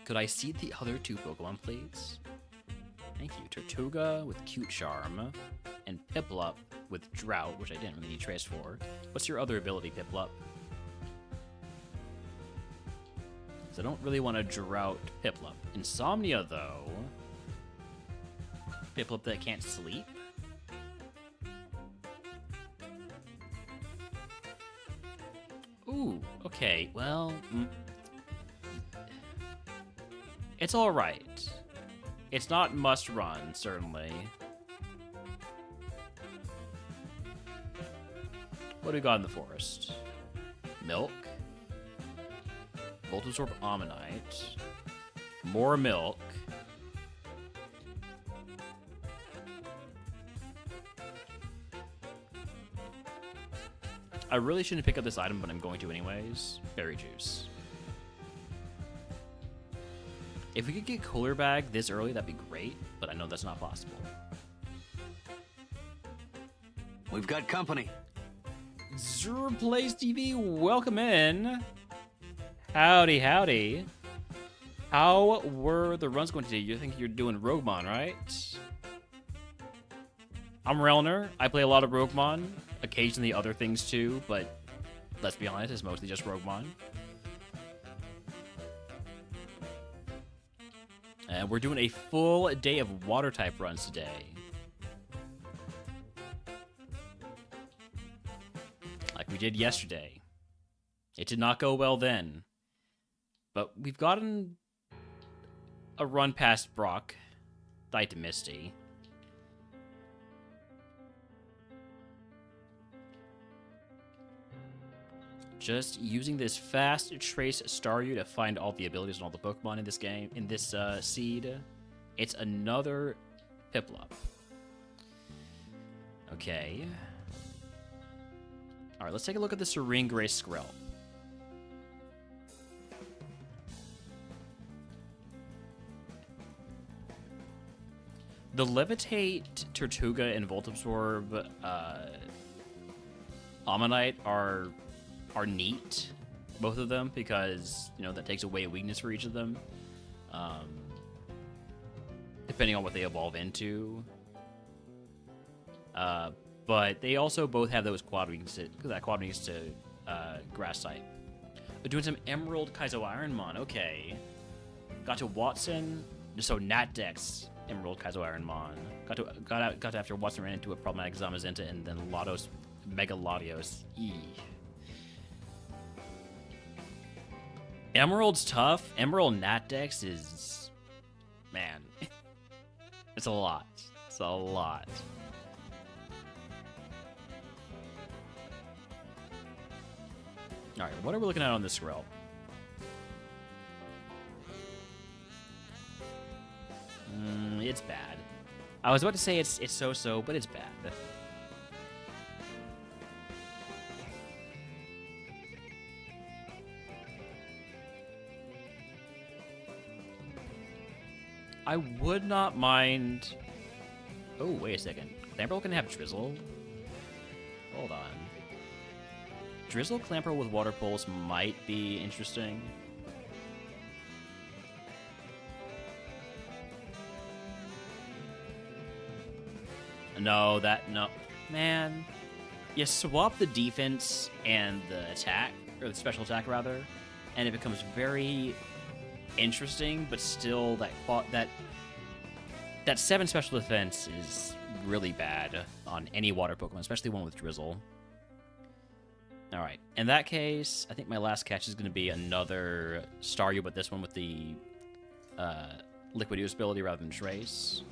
Could I see the other two Pokemon, please? Thank you. Tortuga with Cute Charm, and Piplup with Drought, which I didn't really need Trace for. What's your other ability, Piplup? Because I don't really want to Drought Piplup. Insomnia, though. Piplup that can't sleep? Ooh, okay, well... It's alright. It's not must run, certainly. What do we got in the forest? Milk. Volt Absorb Ammonite. More milk. I really shouldn't pick up this item, but I'm going to anyways. Berry Juice. If we could get Cooler Bag this early, that'd be great, but I know that's not possible. We've got company. Zero Plays TV, welcome in. Howdy, howdy. How were the runs going today? You think you're doing RogueMon, right? I'm Relner. I play a lot of RogueMon, occasionally other things too, but let's be honest, it's mostly just RogueMon. And we're doing a full day of water type runs today. Like we did yesterday. It did not go well then. But we've gotten a run past Brock, died to Misty. Just using this fast trace Staryu to find all the abilities and all the Pokemon in this game, in this seed. It's another Piplup. Okay. Alright, let's take a look at the Serene Grace Skrelp. The Levitate, Tortuga, and Volt Absorb Ammonite are neat, both of them, because, you know, that takes away a weakness for each of them, depending on what they evolve into. But they also both have those quad weaknesses, to grass type. We're doing some Emerald Kaizo Ironmon, okay. Got to Watson, so Natdex Emerald Kaizo Ironmon. Got to after Watson ran into a problematic Zamazenta, and then Lados, Mega Latios. Emerald's tough. Emerald Natdex is... Man. It's a lot. It's a lot. Alright, what are we looking at on this Skrelp? It's bad. I was about to say it's so-so, but it's bad. I would not mind... Oh, wait a second. Clamperl can have Drizzle? Hold on. Drizzle Clamperl with Water Pulse might be interesting. No, no. Man. You swap the defense and the attack, or the special attack rather, and it becomes very interesting, but still that 7 special defense is really bad on any water Pokemon, especially one with Drizzle. Alright, in that case, I think my last catch is going to be another Staryu, but this one with the Liquid Use ability rather than Trace.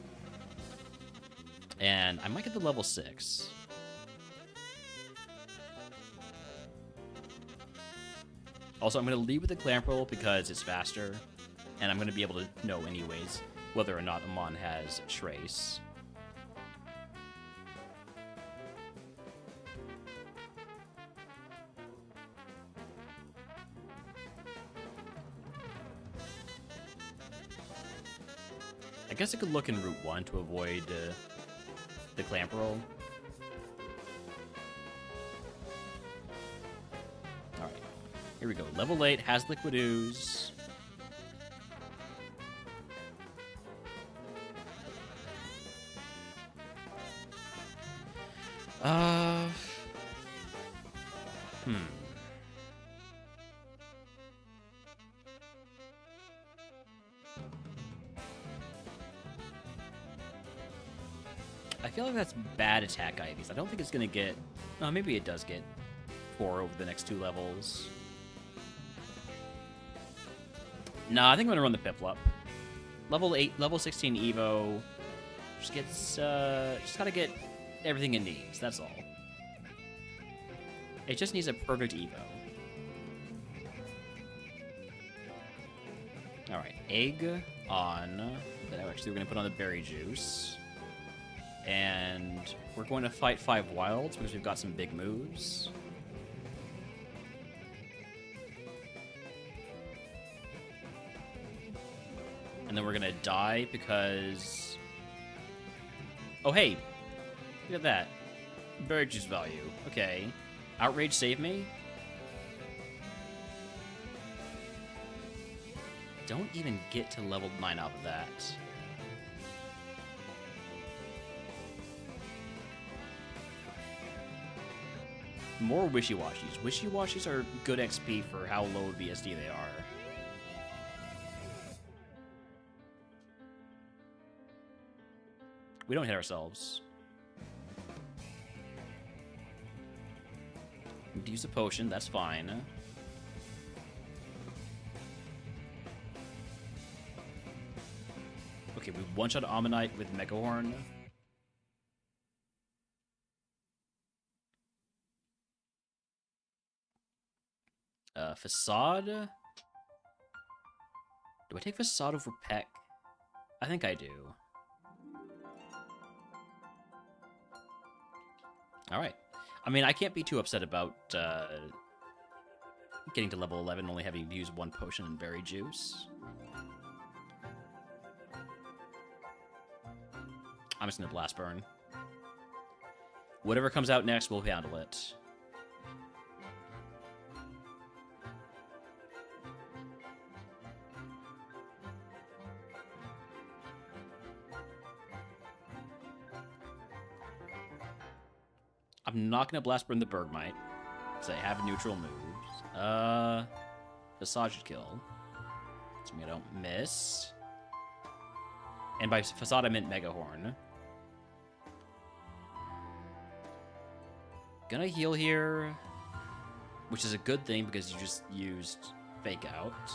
And I might get the level 6. Also, I'm going to lead with the Clamperl because it's faster, and I'm going to be able to know anyways whether or not Amon has Trace. I guess I could look in Route 1 to avoid the clamp roll. Alright, here we go. Level 8 has Liquid Ooze. I feel like that's bad attack IVs. I don't think it's gonna get... Oh, maybe it does get 4 over the next 2 levels. Nah, I think I'm gonna run the Piplup. Level 8, level 16 Evo. Just gotta get everything it needs, that's all. It just needs a perfect Evo. Alright, egg on. But actually we're gonna put on the berry juice. And we're going to fight 5 wilds because we've got some big moves. And then we're gonna die because... Oh, hey! Look at that. Berry juice value. Okay. Outrage save me? Don't even get to level 9 out of that. More Wishy-Washis. Wishy-Washis are good XP for how low BSD they are. We don't hit ourselves. We need to use a potion, that's fine. Okay, we one-shot Ammonite with Megahorn. Facade? Do I take Facade over Peck? I think I do. Alright. I mean, I can't be too upset about getting to level 11 only having used 1 potion and berry juice. I'm just gonna Blast Burn. Whatever comes out next, we'll handle it. I'm not gonna Blast Burn the Bergmite, because I have neutral moves. Facade should kill. So I don't miss. And by Facade, I meant Megahorn. Gonna heal here, which is a good thing because you just used Fake Out.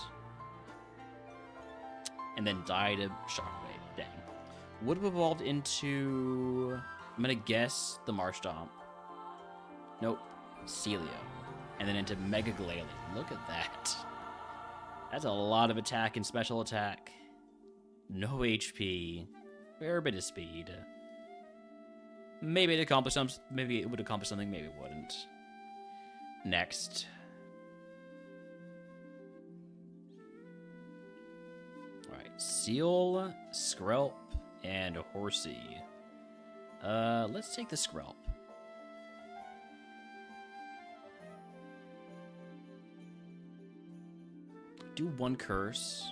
And then die to Shockwave. Dang. Would have evolved into... I'm gonna guess the Marshtomp. Nope. Celio. And then into Mega Glalie. Look at that. That's a lot of attack and special attack. No HP. Fair bit of speed. Maybe it accomplished something. Maybe it would accomplish something. Maybe it wouldn't. Next. Alright. Seal, Skrelp, and Horsey. Let's take the Skrelp. Do 1 curse.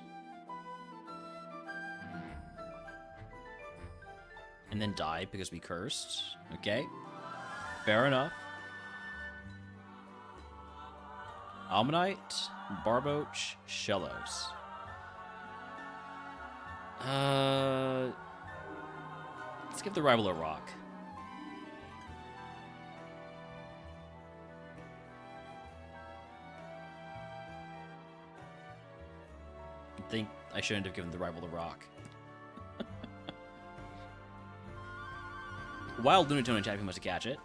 And then die because we cursed. Okay. Fair enough. Ammonite, Barboach, Shellos. Let's give the rival a rock. I think I shouldn't have given the rival the rock. Wild Lunatone attack, we must catch it.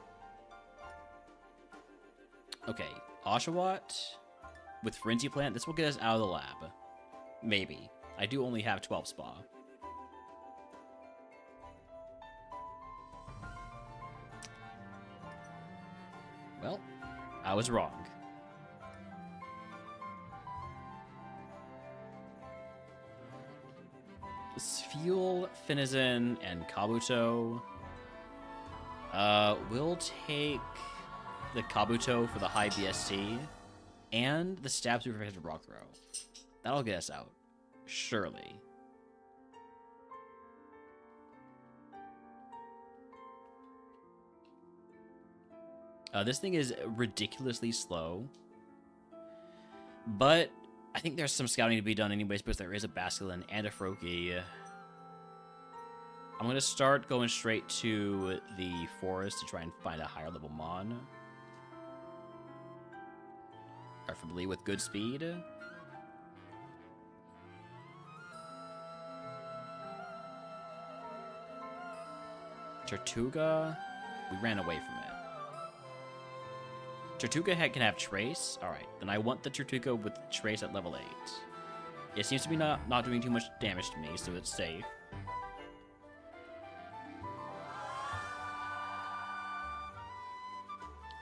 Okay, Oshawott with Frenzy Plant. This will get us out of the lab. Maybe. I do only have 12 spa. Well, I was wrong. Sfuel, Finizen, and Kabuto. We'll take the Kabuto for the high BST and the Stab Super Effective Rock Throw. That'll get us out. Surely. This thing is ridiculously slow. But I think there's some scouting to be done anyways because there is a Basculin and a Froakie. I'm going to start going straight to the forest to try and find a higher level Mon. Preferably with good speed. Tortuga, we ran away from it. Tortuga can have Trace. Alright, then I want the Tortuga with Trace at level 8. It seems to be not doing too much damage to me, so it's safe.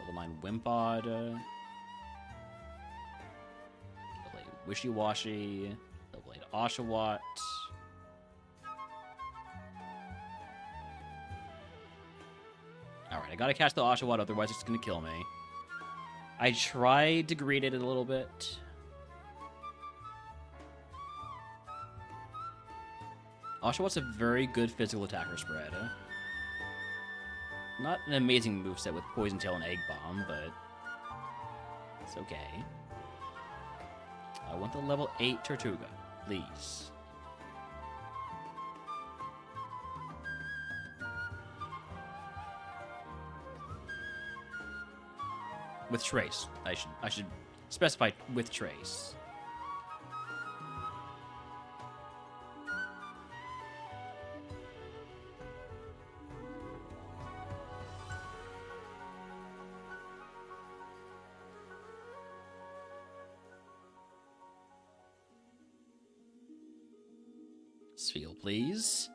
Level 9 Wimpod. Level 8 Wishy-Washy. Level 8 Oshawott. Alright, I gotta catch the Oshawott, otherwise it's gonna kill me. I tried to greet it a little bit. Oshawott's a very good physical attacker spread. Not an amazing moveset with Poison Tail and Egg Bomb, but it's okay. I want the level 8 Tortuga, please. With Trace. I should specify with Trace. Sfeel, please.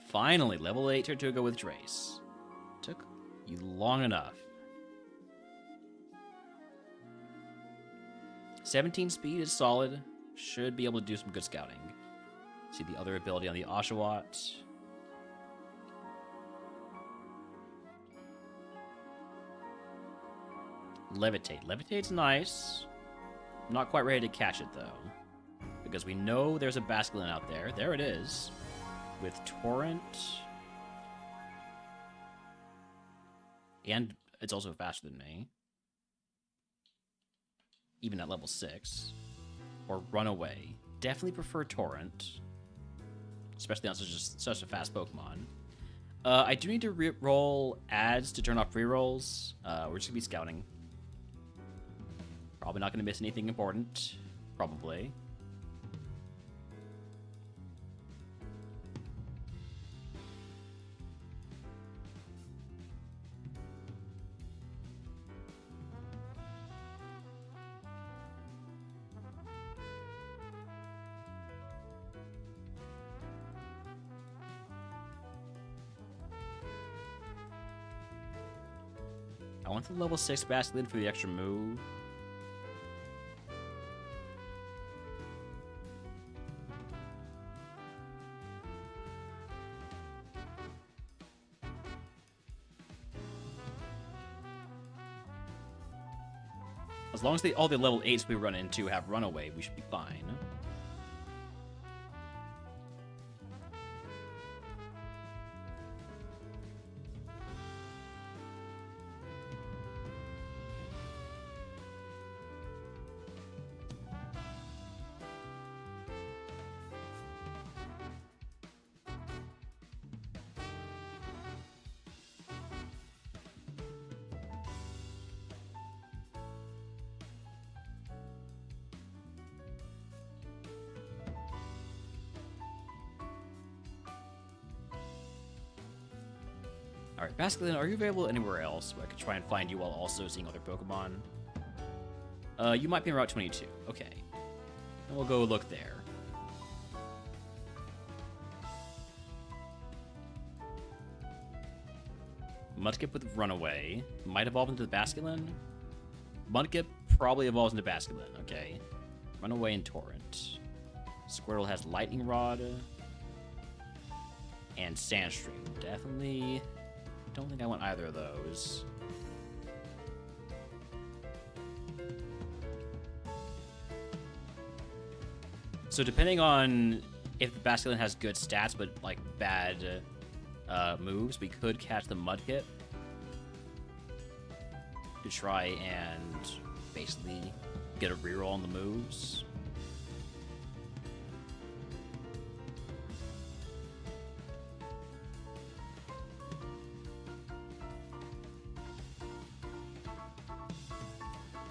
Finally, level 8 Tortuga with Trace. Took you long enough. 17 speed is solid. Should be able to do some good scouting. See the other ability on the Oshawott. Levitate. Levitate's nice. I'm not quite ready to catch it, though. Because we know there's a Basculin out there. There it is. With Torrent. And it's also faster than me. Even at level 6. Or Runaway. Definitely prefer Torrent. Especially on such a fast Pokemon. I do need to re-roll ads to turn off rerolls. We're just going to be scouting. Probably not going to miss anything important. Probably. I want the level 6 Basculin for the extra move. As long as all the level 8s we run into have Runaway, we should be fine. Alright, Basculin, are you available anywhere else where I could try and find you while also seeing other Pokemon? You might be in Route 22. Okay. Then we'll go look there. Mudkip with Runaway. Might evolve into the Basculin. Mudkip probably evolves into Basculin, okay. Runaway and Torrent. Squirtle has Lightning Rod. And Sandstream. Definitely don't think I want either of those. So depending on if the Basculin has good stats but like bad moves, we could catch the Mudkip to try and basically get a reroll on the moves.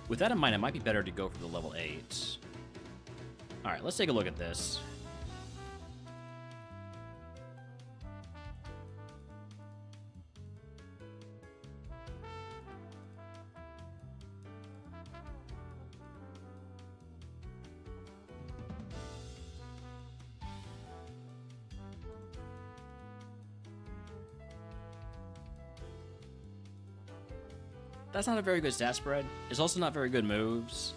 With that in mind, it might be better to go for the level 8. Alright, let's take a look at this. That's not a very good stat spread. It's also not very good moves.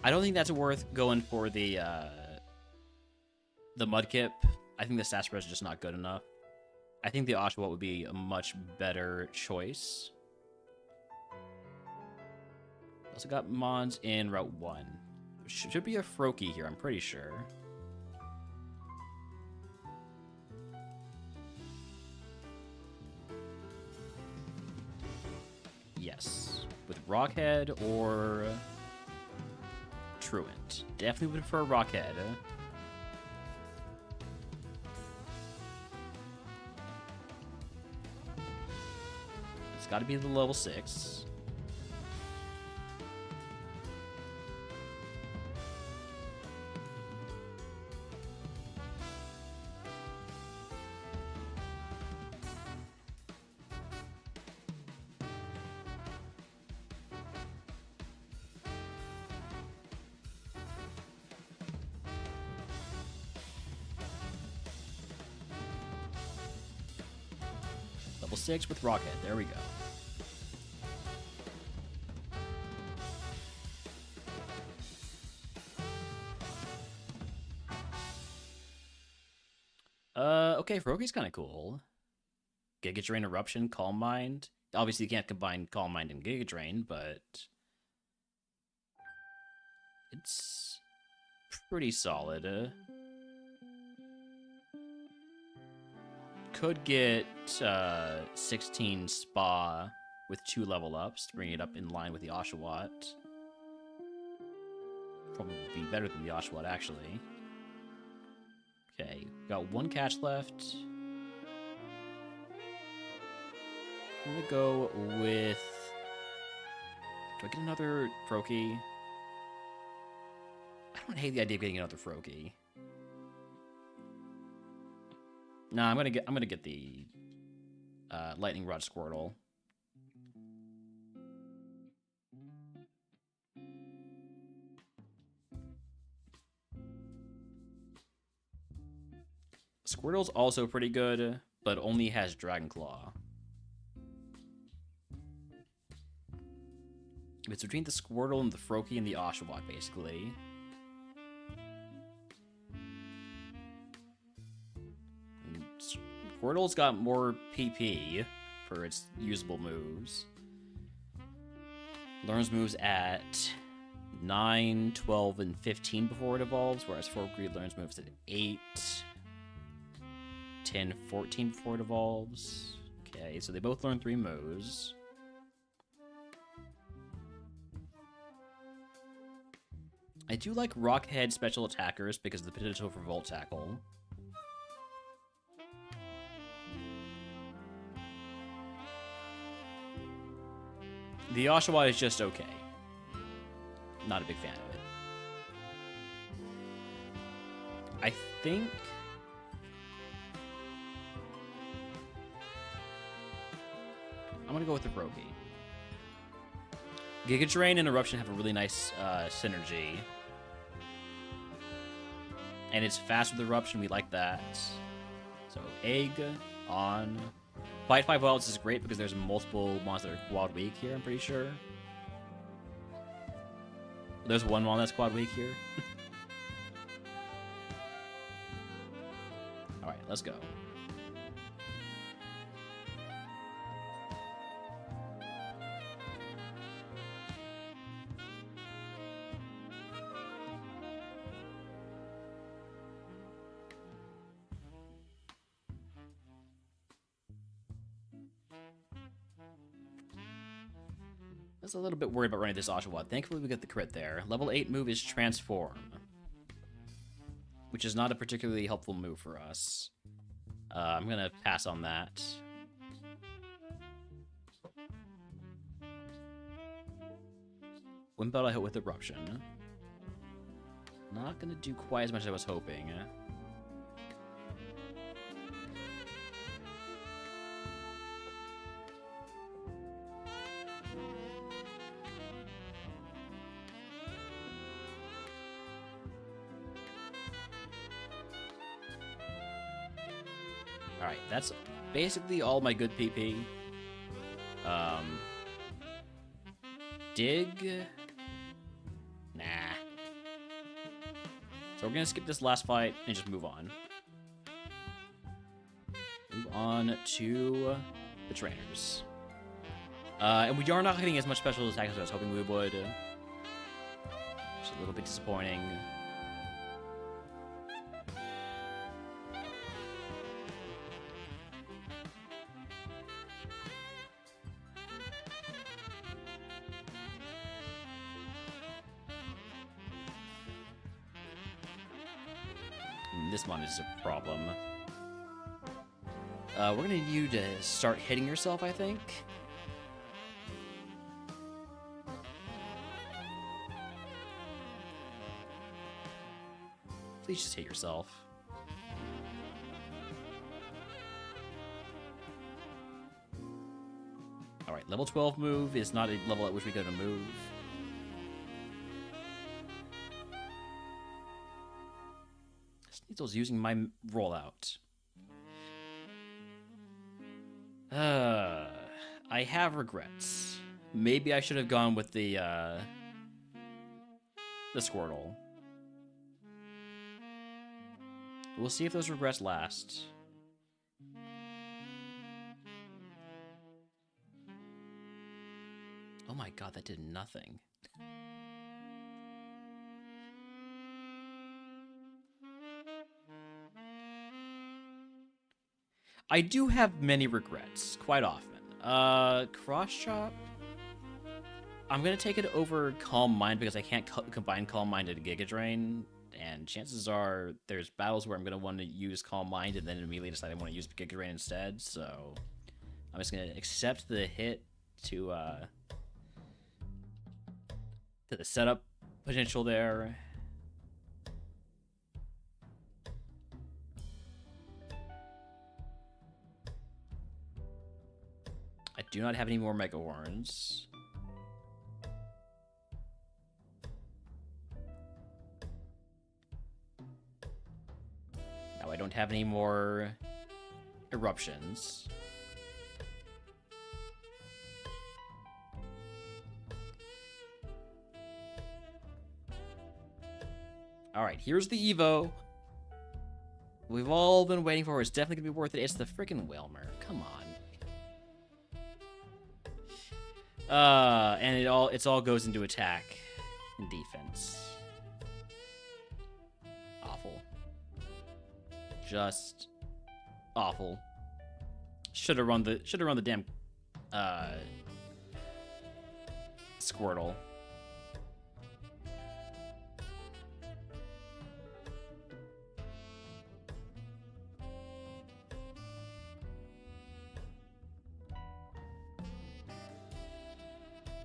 I don't think that's worth going for the Mudkip. I think the stat spread is just not good enough. I think the Oshawott would be a much better choice. Also got Mons in Route 1. Should be a Froakie here, I'm pretty sure. Yes. With Rockhead or Truant. Definitely would prefer Rockhead. It's got to be the level 6. Level 6 with Rockhead. There we go. Okay, Froakie's kind of cool. Giga Drain Eruption, Calm Mind. Obviously, you can't combine Calm Mind and Giga Drain, but it's pretty solid. Could get 16 Spa with 2 level ups to bring it up in line with the Oshawott. Probably be better than the Oshawott, actually. Okay, got 1 catch left. I'm gonna go with... Do I get another Froakie? I don't hate the idea of getting another Froakie. Nah, I'm gonna get the Lightning Rod Squirtle. Squirtle's also pretty good, but only has Dragon Claw. It's between the Squirtle and the Froakie and the Oshawott, basically. And Squirtle's got more PP for its usable moves. Learns moves at 9, 12, and 15 before it evolves, whereas Froakie learns moves at 8, 10, 14 before it evolves. Okay, so they both learn 3 moves. I do like Rockhead special attackers because of the potential for Volt Tackle. The Oshawott is just okay. Not a big fan of it. I think... I'm gonna go with the Froakie. Giga Drain and Eruption have a really nice synergy. And it's fast with Eruption, we like that. So, Egg on... Fight 5 Wilds is great because there's multiple monsters that are Wild Weak here, I'm pretty sure. There's one on that squad week here. All right, let's go. I was a little bit worried about running this Oshawott. Thankfully, we got the crit there. Level 8 move is Transform, which is not a particularly helpful move for us. I'm going to pass on that. Wind Belt I hit with Eruption. Not going to do quite as much as I was hoping. Alright, that's basically all my good PP. Dig? Nah. So we're gonna skip this last fight and just move on. Move on to the trainers. And we are not getting as much special attacks as I was hoping we would. Just a little bit disappointing. This one is a problem. We're gonna need you to start hitting yourself, I think. Please just hit yourself. Alright, level 12 move is not a level at which we go to move. Sneasel's using my rollout. I have regrets. Maybe I should have gone with the Squirtle. We'll see if those regrets last. Oh my god, that did nothing. I do have many regrets, quite often. Cross Chop. I'm gonna take it over Calm Mind because I can't combine Calm Mind and Giga Drain, and chances are there's battles where I'm gonna want to use Calm Mind and then immediately decide I want to use Giga Drain instead. So I'm just gonna accept the hit to the setup potential there. I do not have any more Mega Horns. Now I don't have any more Eruptions. Alright, here's the Evo. We've all been waiting for it. It's definitely gonna be worth it. It's the freaking Wilmer. Come on. And it all goes into attack and defense. Awful. Just awful. Should have run the damn Squirtle.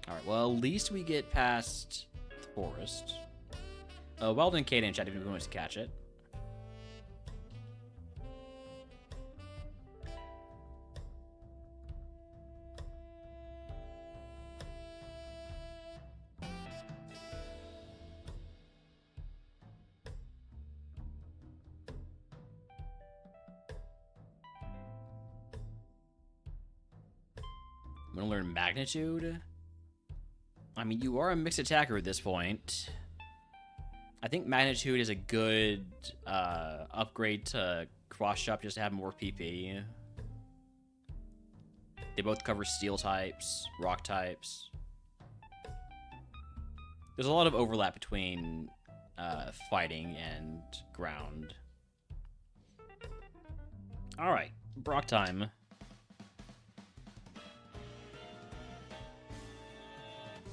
Alright, well, at least we get past the forest. Well done, Kate and chat if you want to catch it. I'm gonna learn Magnitude. I mean, you are a mixed attacker at this point. I think Magnitude is a good upgrade to Cross Chop just to have more PP. They both cover steel types, rock types. There's a lot of overlap between fighting and ground. Alright, Brock time.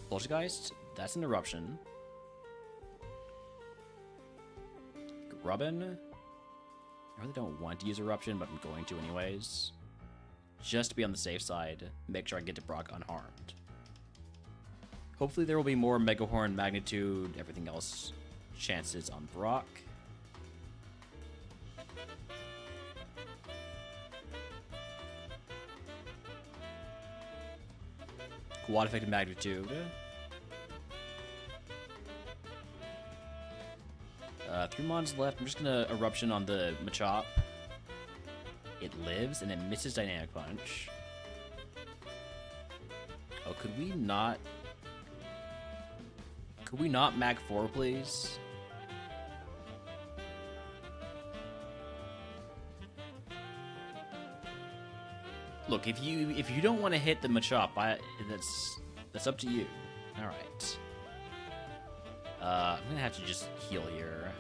Poltergeist, that's an eruption. Grubbin. I really don't want to use eruption, but I'm going to anyways. Just to be on the safe side, make sure I get to Brock unharmed. Hopefully there will be more Mega Horn, Magnitude, everything else chances on Brock. Quad effective Magnitude. 3 mons left. I'm just gonna Eruption on the Machop. It lives and it misses Dynamic Punch. Oh, could we not Mag 4, please? Look, if you don't want to hit the Machop, that's up to you. All right. I'm gonna have to just heal here.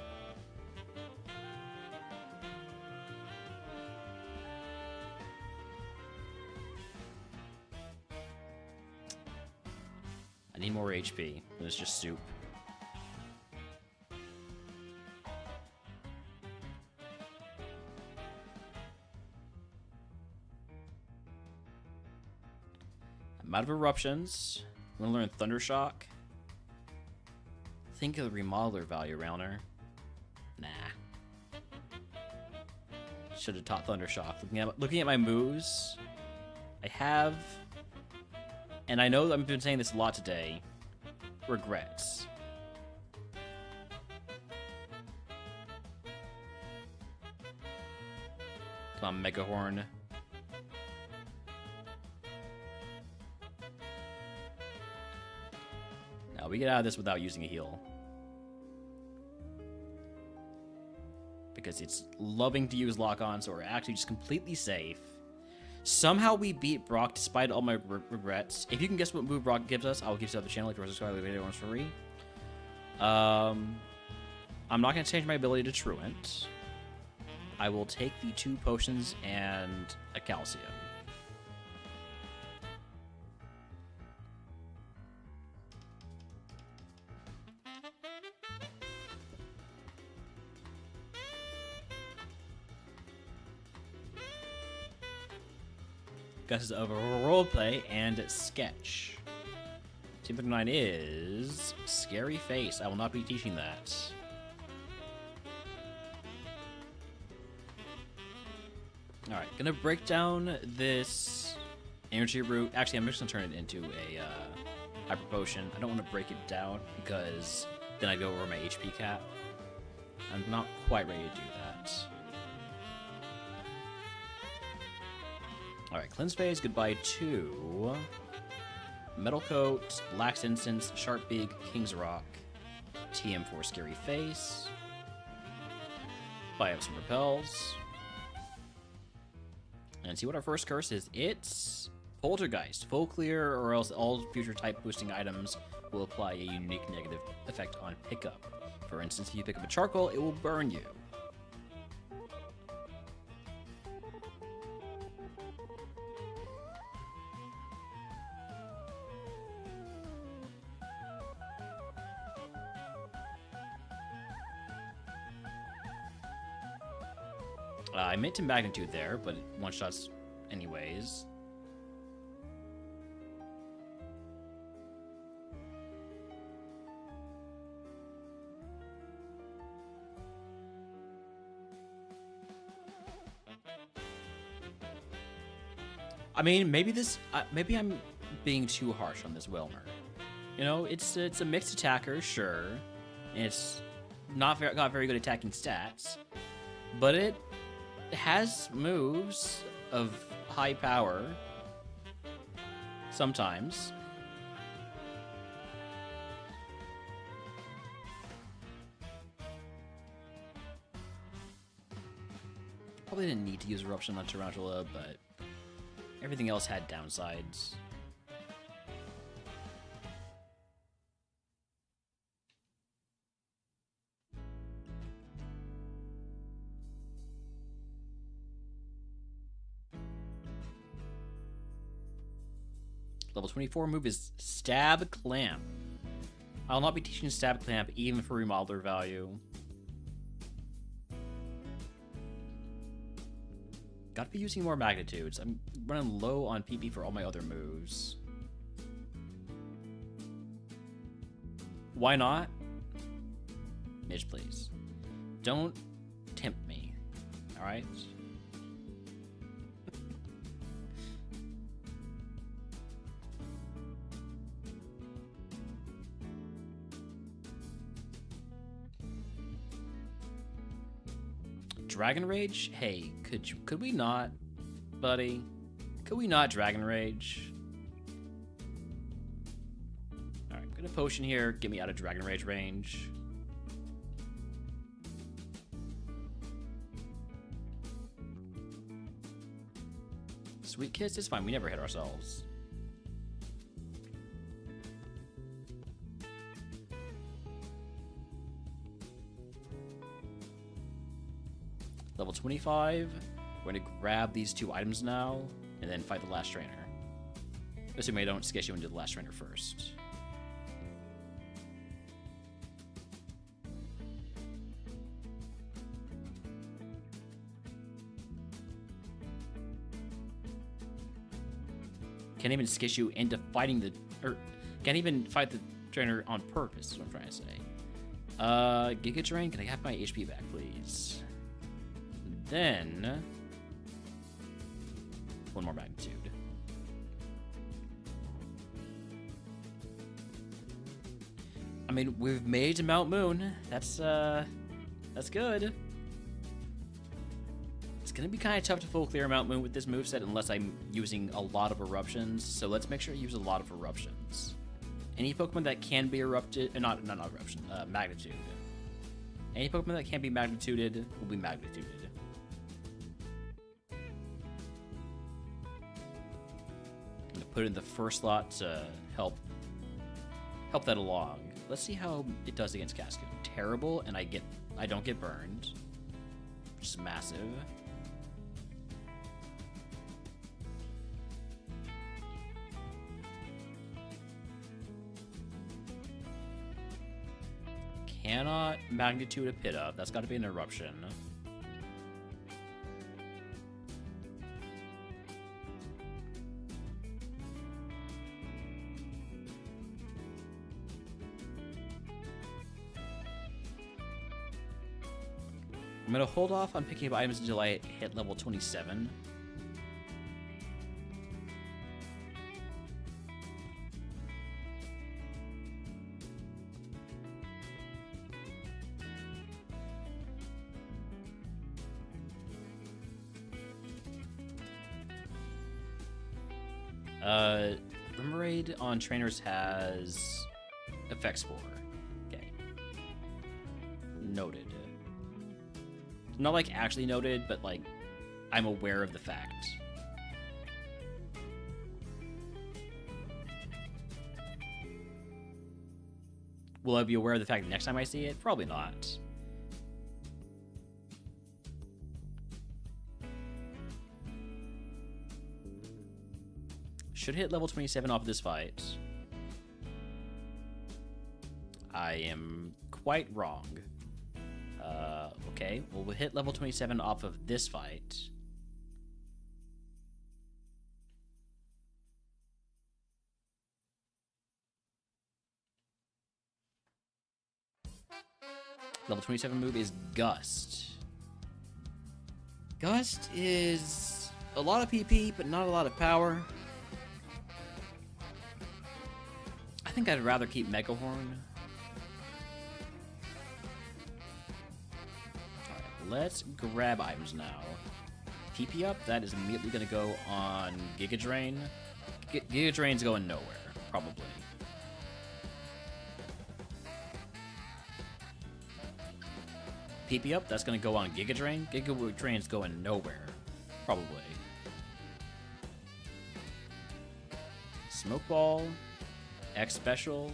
I need more HP. It's just soup. I'm out of eruptions. I'm gonna learn Thundershock. Think of the remodeler value around her. Nah. Should have taught Thundershock. Looking at my moves, I have, and I know I've been saying this a lot today, regrets. Come on, Mega Horn. Now we get out of this without using a heal. Because it's loving to use lock-on, so we're actually just completely safe. Somehow we beat Brock despite all my regrets. If you can guess what move Brock gives us, I'll give you the channel if you're subscribed to the video for free. I'm not going to change my ability to Truant. I will take the 2 potions and a calcium. Guesses of roleplay and sketch. Team 59 is Scary Face. I will not be teaching that. Alright, gonna break down this energy root. Actually, I'm just gonna turn it into a hyper potion. I don't want to break it down because then I go over my HP cap. I'm not quite ready to do that. Alright, Cleanse Phase, goodbye to Metal Coat, Lax Instance, Sharp Beak, King's Rock, TM4 Scary Face, buy up some Repels, and see what our first curse is. It's Poltergeist. Full clear or else all future type boosting items will apply a unique negative effect on pickup. For instance, if you pick up a charcoal, it will burn you. I meant to Magnitude there, but it one-shots anyways. I mean, maybe maybe I'm being too harsh on this Wilmer. You know, it's a mixed attacker, sure. It's got very good attacking stats, but it has moves of high power sometimes. Probably didn't need to use Eruption on Tarantula, but everything else had downsides. Level 24 move is Stab Clamp. I will not be teaching Stab Clamp even for remodeler value. Gotta be using more magnitudes. I'm running low on PP for all my other moves. Why not? Midge, please. Don't tempt me. Alright? Dragon Rage? Hey, could we not, buddy? Could we not Dragon Rage? Alright, get a potion here, get me out of Dragon Rage range. Sweet Kiss, it's fine, we never hit ourselves. Level 25. We're going to grab these 2 items now, and then fight the last trainer. Assuming I don't sketch you into the last trainer first. Can't even sketch you into fighting the... Or, can't even fight the trainer on purpose, is what I'm trying to say. Giga Drain, can I have my HP back, please? Then, one more magnitude. I mean, we've made Mount Moon. That's good. It's gonna be kind of tough to full clear Mount Moon with this moveset unless I'm using a lot of eruptions. So let's make sure I use a lot of eruptions. Any Pokemon that can be erupted, not eruption, magnitude. Any Pokemon that can be magnituded will be magnituded. Put in the first slot to help that along. Let's see how it does against Cascade. Terrible, and I don't get burned, which is massive. Cannot magnitude a pit up. That's got to be an eruption. I'm going to hold off on picking up items until I hit level 27. Remoraid on trainers has effect spore. Okay. Noted. Not like actually noted, but like I'm aware of the fact. Will I be aware of the fact next time I see it? Probably not. Should hit level 27 off this fight. I am quite wrong. Okay, well, we'll hit level 27 off of this fight. Level 27 move is Gust. Gust is a lot of PP, but not a lot of power. I think I'd rather keep Megahorn. Let's grab items now. TP up, that is immediately going to go on Giga Drain. Giga Drain's going nowhere, probably. PP up, that's gonna go on Giga Drain. Giga Drain's going nowhere. Probably. Smoke Ball. X Special.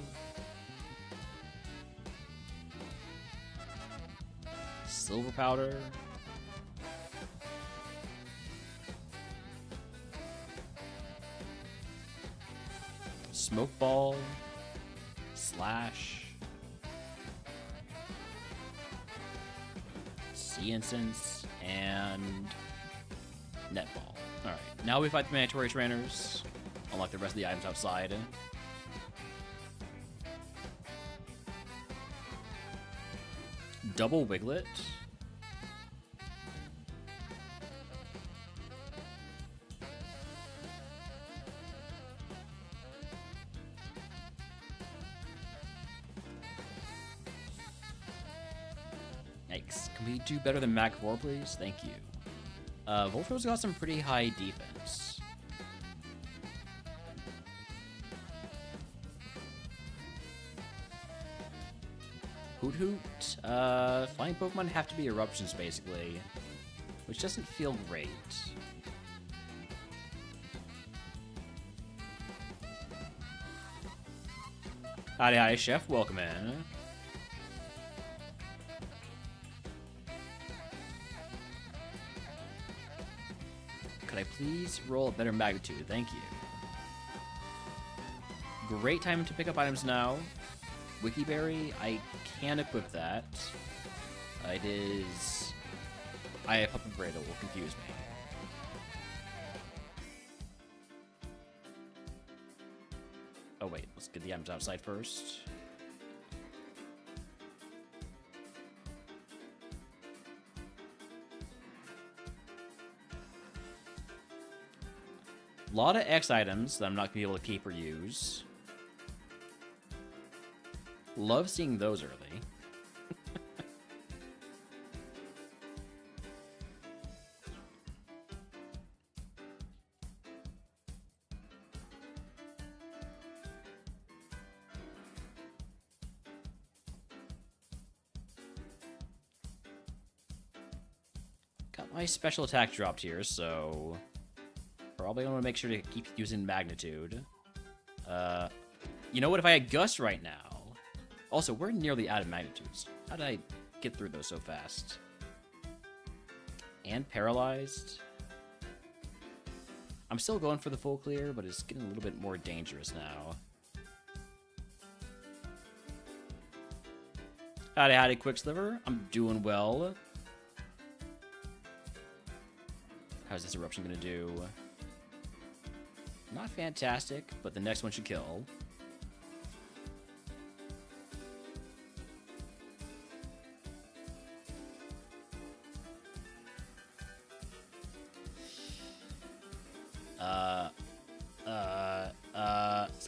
Silver Powder. Smoke Ball. Slash. Sea Incense. And Netball. Alright, now we fight the mandatory trainers. Unlock the rest of the items outside. Double Wiglet. Yikes. Can we do better than Mac 4, please? Thank you. Voltro's got some pretty high defense. Hoot Hoot. Flying Pokemon have to be eruptions, basically. Which doesn't feel great. Howdy, howdy, Chef. Welcome in. Could I please roll a better magnitude? Thank you. Great time to pick up items now. Wikiberry, I can equip that. It is... I have Puppet Braid, it will confuse me. Oh wait, let's get the items outside first. A lot of X items that I'm not going to be able to keep or use. Love seeing those early. Got my special attack dropped here, so probably want to make sure to keep using magnitude. You know what? If I had Gust right now. Also, we're nearly out of magnitudes. How did I get through those so fast? And paralyzed. I'm still going for the full clear, but it's getting a little bit more dangerous now. Howdy, howdy, Quicksliver. I'm doing well. How's this eruption gonna do? Not fantastic, but the next one should kill.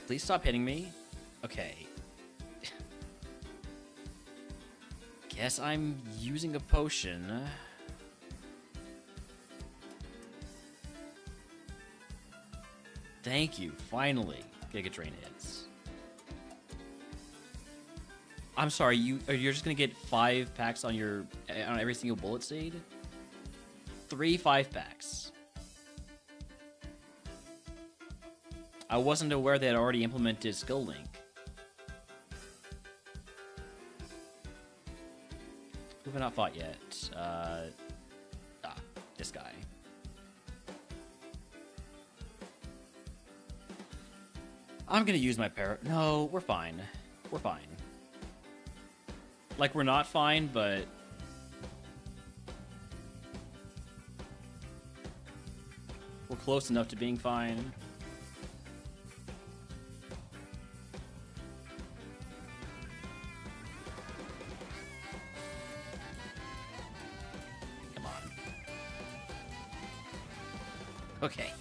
Please stop hitting me. Okay. Guess I'm using a potion. Thank you. Finally, Giga Drain hits. I'm sorry. You're just gonna get 5 packs on every single bullet seed. 3 5-packs. I wasn't aware they had already implemented Skill Link. Who have I not fought yet? This guy. I'm gonna use my parrot. No, we're fine. We're fine. Like, we're not fine, but... we're close enough to being fine. Okay.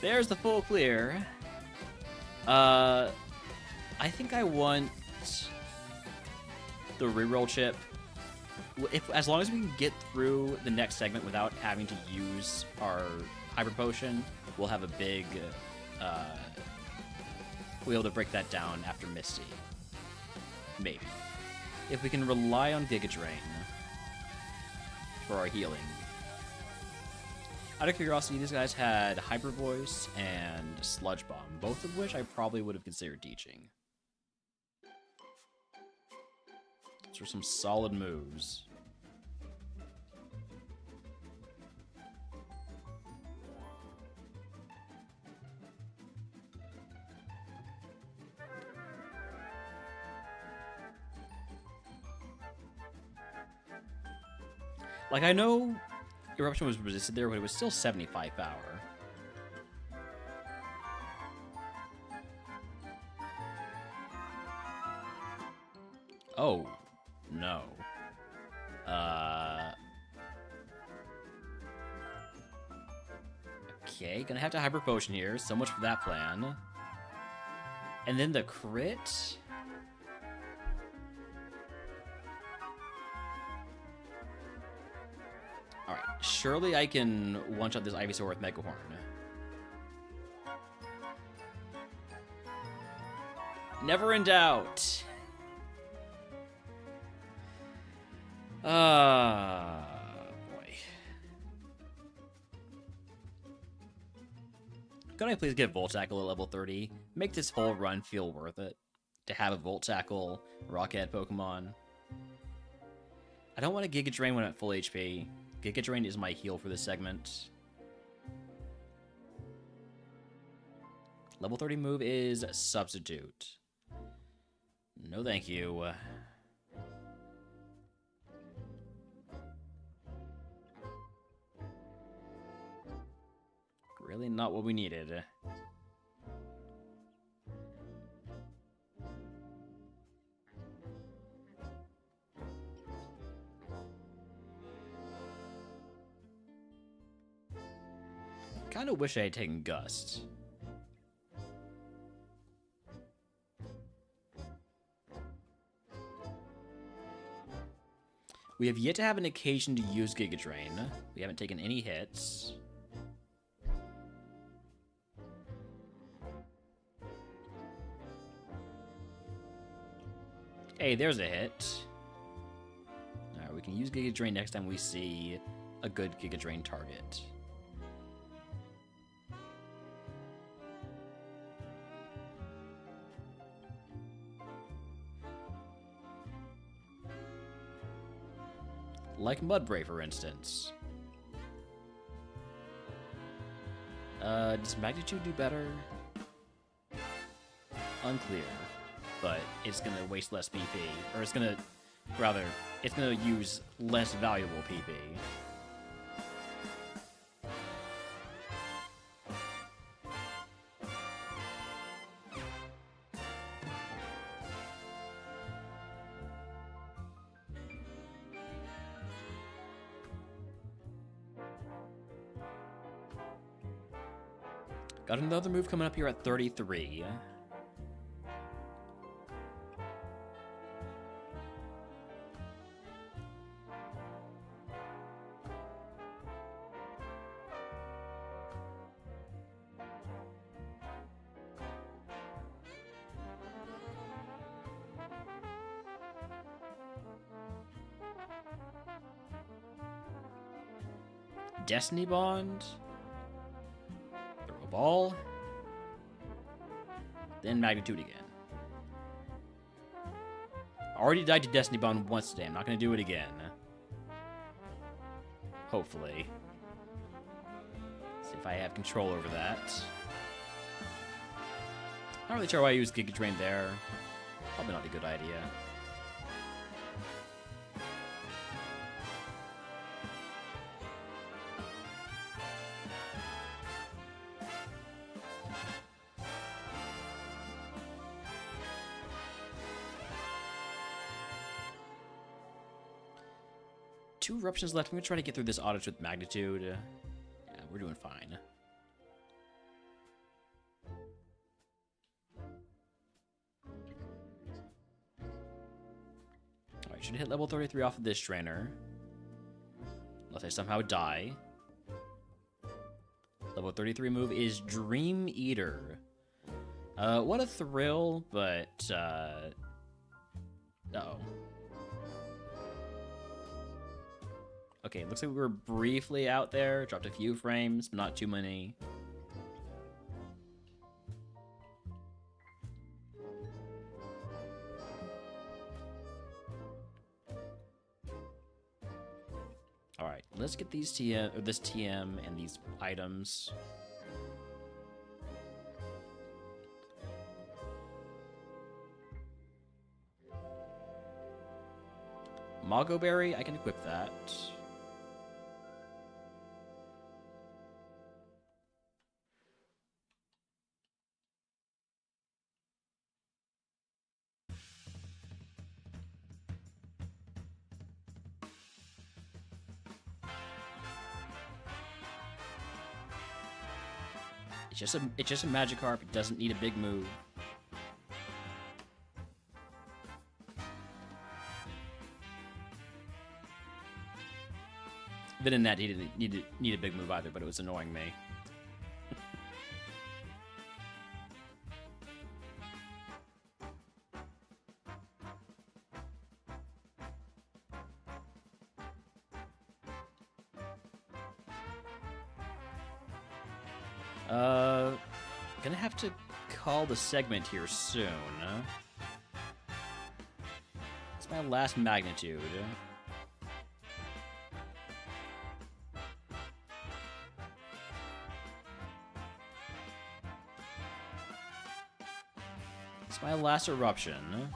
There's the full clear. I think I want the reroll chip. As long as we can get through the next segment without having to use our Hyper Potion, we'll have a big... we'll be able to break that down after Misty. Maybe. if we can rely on Giga Drain for our healing. Out of curiosity, these guys had Hyper Voice and Sludge Bomb, both of which I probably would have considered teaching. Those are some solid moves. Like, I know Eruption was resisted there, but it was still 75 power. Oh, no. Okay, gonna have to Hyper Potion here. So much for that plan. And then the crit? Alright, surely I can one-shot this Ivysaur with Mega Horn. Never in doubt. Boy. Could I please get Volt Tackle at level 30? Make this whole run feel worth it. To have a Volt Tackle Rockhead Pokemon. I don't want to Giga Drain when I'm at full HP. Giga Drain is my heal for this segment. Level 30 move is Substitute. No thank you. Really not what we needed. Kinda wish I had taken Gust. We have yet to have an occasion to use Giga Drain. We haven't taken any hits. Hey, there's a hit. Alright, we can use Giga Drain next time we see a good Giga Drain target. Like Mudbray, for instance. Does Magnitude do better? Unclear. But it's gonna waste less PP. Or it's gonna... Rather, it's gonna use less valuable PP. Got another move coming up here at 33. Destiny Bond. Throw a ball. Then Magnitude again. Already died to Destiny Bond once today. I'm not going to do it again. Hopefully. See if I have control over that. Not really sure why I use Giga Drain there. Probably not a good idea. Two eruptions left. I'm gonna try to get through this Audits with Magnitude. Yeah, we're doing fine. Alright, should hit level 33 off of this trainer. Unless I somehow die. Level 33 move is Dream Eater. What a thrill, but, uh-oh. Okay, looks like we were briefly out there. Dropped a few frames, but not too many. All right, let's get these TM, or this TM and these items. Mago Berry, I can equip that. It's just a Magikarp. It doesn't need a big move. Didn't that need a big move either, but it was annoying me. Gonna have to call the segment here soon. It's my last magnitude. It's my last eruption.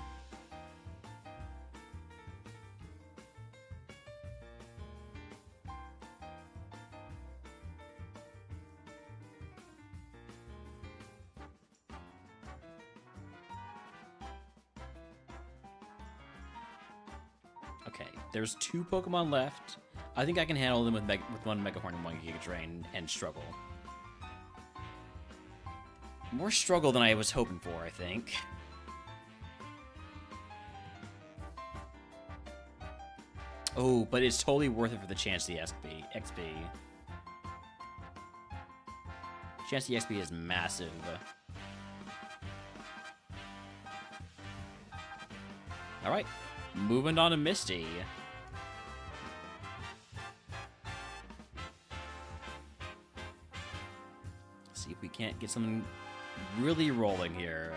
Okay, there's 2 Pokemon left. I think I can handle them with one Mega Horn and 1 Giga Drain and struggle. More struggle than I was hoping for, I think. Oh, but it's totally worth it for the Chansey XP. Chansey XP is massive. Alright, moving on to Misty. See if we can't get something really rolling here.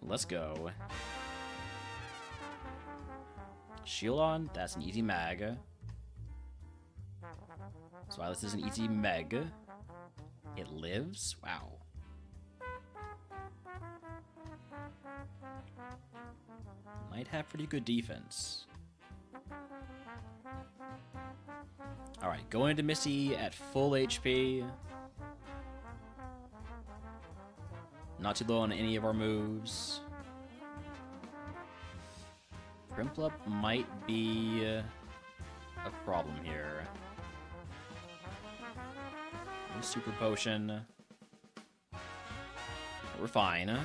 Let's go. Shieldon, that's an easy mag. So this is an easy meg. It lives? Wow. Might have pretty good defense. Alright, going into Misty at full HP. Not too low on any of our moves. Prinplup might be a problem here. No Super Potion. We're fine.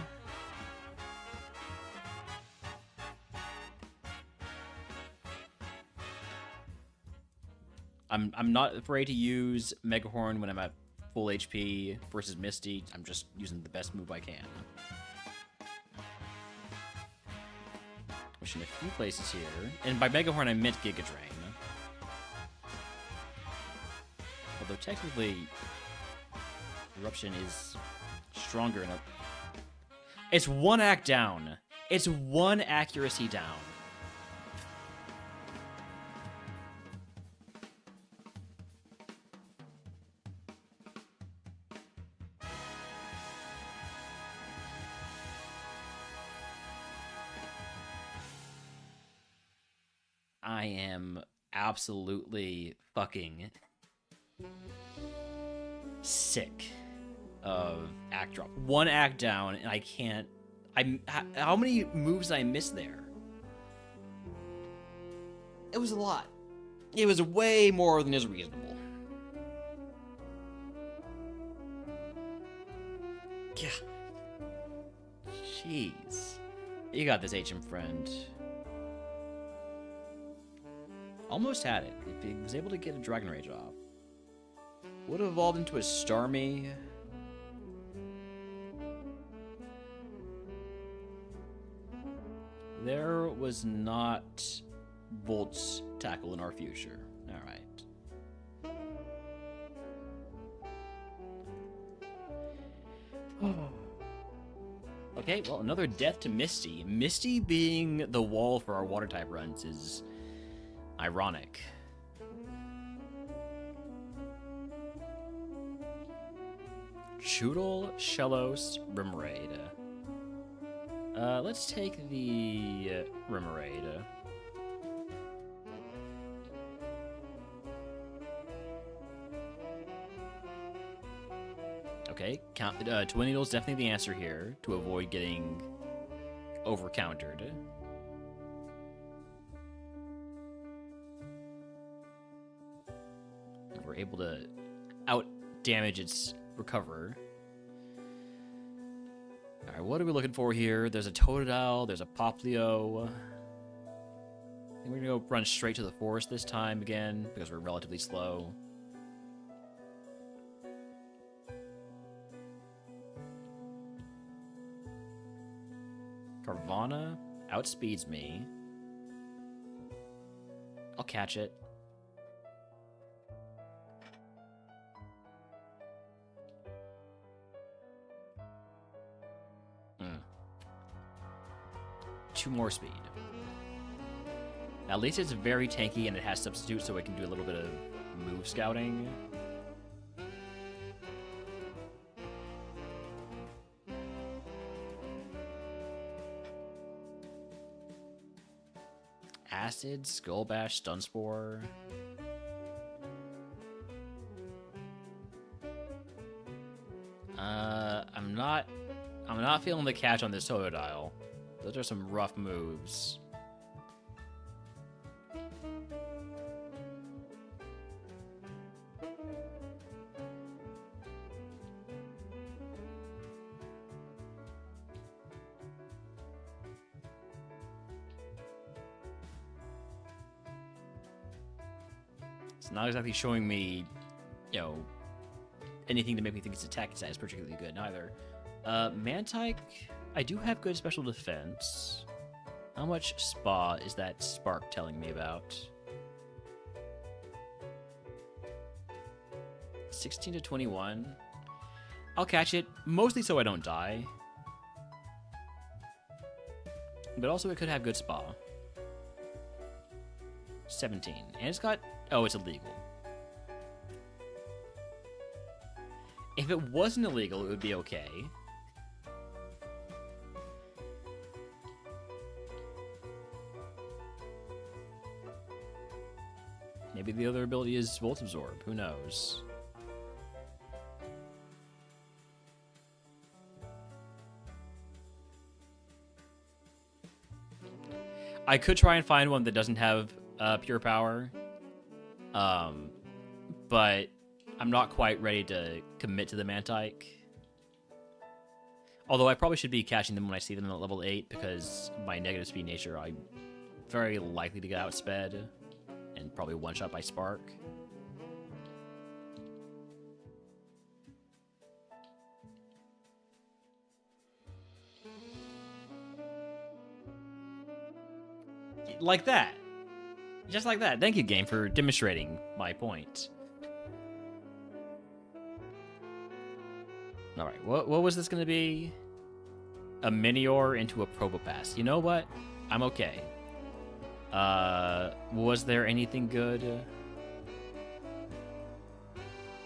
I'm not afraid to use Mega Horn when I'm at full HP versus Misty. I'm just using the best move I can. Pushing a few places here. And by Mega Horn, I meant Giga Drain. Although technically, Eruption is stronger enough. It's 1 act down. It's 1 accuracy down. I am absolutely fucking sick of act drop. 1 act down, and I can't. How many moves did I miss there? It was a lot. It was way more than is reasonable. Yeah. Jeez. You got this, HM friend. Almost had it. If he was able to get a Dragon Rage off. Would have evolved into a Starmie. There was not Volt's tackle in our future. Alright. Okay, well, another death to Misty. Misty being the wall for our water type runs is ironic. Choodle, Shellos, Remoraid. Let's take the Remoraid. Okay, Twin Needle's definitely the answer here to avoid getting over-countered. We're able to out-damage its recover. Alright, what are we looking for here? There's a Totodile, there's a Poplio. I think we're gonna go run straight to the forest this time again, because we're relatively slow. Carvana outspeeds me. I'll catch it. Two more speed. At least it's very tanky and it has substitute, so it can do a little bit of move scouting. Acid, Skull Bash, Stun Spore. I'm not feeling the catch on this Totodile. Those are some rough moves. It's not exactly showing me, you know, anything to make me think its attack stat is particularly good, neither. Mantike, I do have good special defense. How much spa is that spark telling me about? 16 to 21. I'll catch it, mostly so I don't die. But also it could have good spa. 17. And it's got... Oh, it's illegal. If it wasn't illegal, it would be okay. Maybe the other ability is Volt Absorb. Who knows? I could try and find one that doesn't have pure power. But I'm not quite ready to commit to the Mantike. Although I probably should be catching them when I see them at level 8, because my negative speed nature, I'm very likely to get outsped and probably one-shot by Spark. Like that. Just like that. Thank you, game, for demonstrating my point. Alright, what was this going to be? A Minior into a Probopass. You know what? I'm okay. Was there anything good?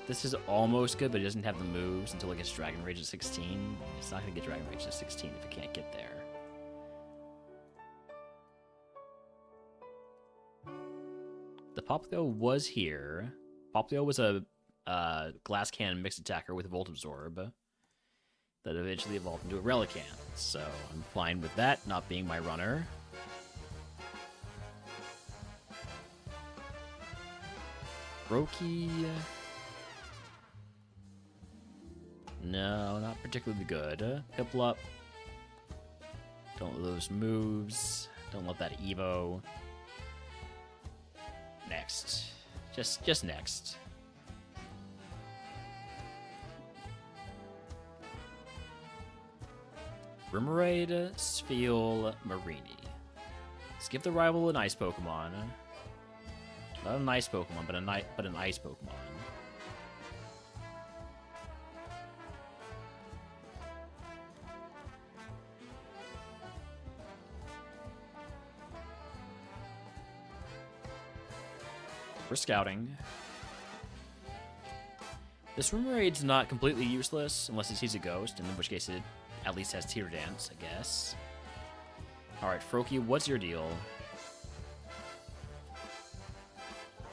This is almost good, but it doesn't have the moves until it gets Dragon Rage at 16. It's not going to get Dragon Rage at 16 if it can't get there. The Poplio was here. Poplio was a glass cannon mixed attacker with Volt Absorb that eventually evolved into a Relicanth. So I'm fine with that not being my runner. Roki. No, not particularly good. Piplup. Don't love those moves. Don't love that Evo. Next. Just next. Remoraid, Spheal, Marini. Let's give the rival an ice Pokemon. Not a nice Pokemon, but an ice Pokemon. We're scouting. This Rumor Raid's not completely useless unless it sees a ghost, in which case it at least has Tear Dance, I guess. Alright, Froakie, what's your deal?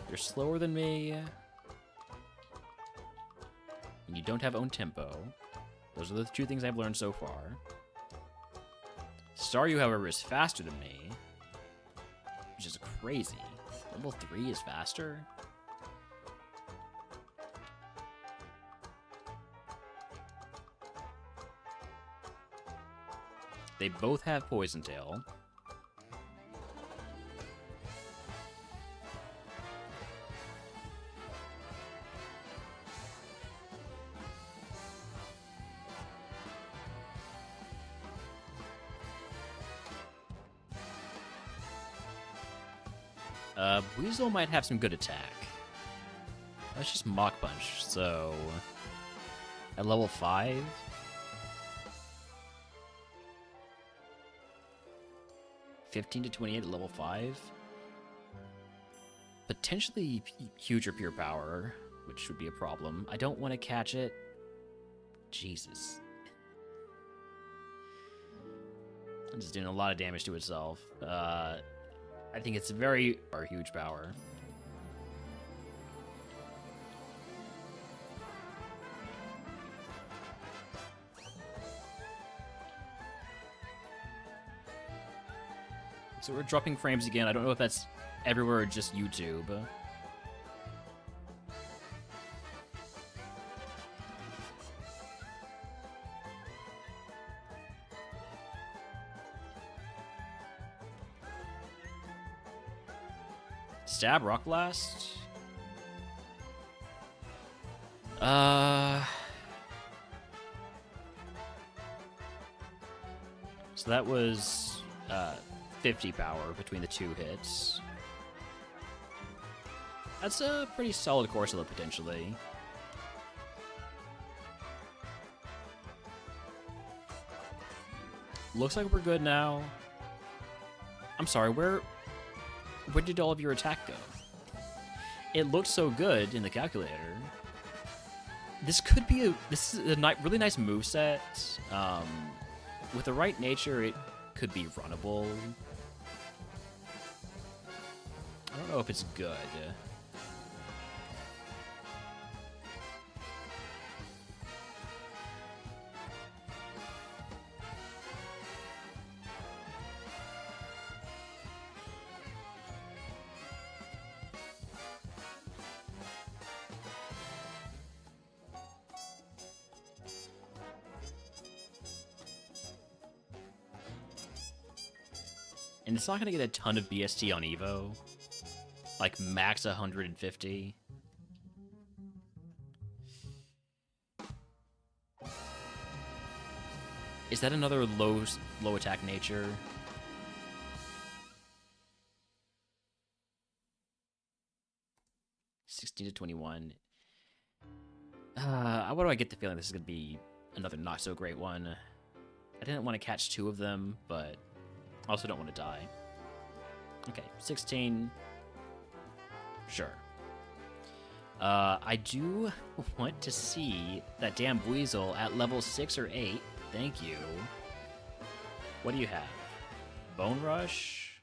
You're slower than me. And you don't have own tempo. Those are the two things I've learned so far. Staryu, however, is faster than me, which is crazy. Level 3 is faster? They both have Poison Tail. Weasel might have some good attack. That's just Mach Punch, so... At level 5? (15 to 28 at level 5? Potentially huge or pure power, which would be a problem. I don't want to catch it. Jesus. I'm just doing a lot of damage to itself. I think it's very huge power. So we're dropping frames again. I don't know if that's everywhere or just YouTube. Stab, Rock Blast. So that was 50 power between the two hits. That's a pretty solid Corsola, potentially. Looks like we're good now. I'm sorry, where did all of your attack go? It looks so good in the calculator. This is a really nice moveset. With the right nature, it could be runnable. I don't know if it's good. And it's not going to get a ton of BST on Evo. Like, max 150. Is that another low attack nature? (16 to 21). What do I get the feeling this is going to be another not so great one? I didn't want to catch two of them, but I also don't want to die. Okay, 16. Sure. I do want to see that damn Weasel at level 6 or 8. Thank you. What do you have? Bone Rush?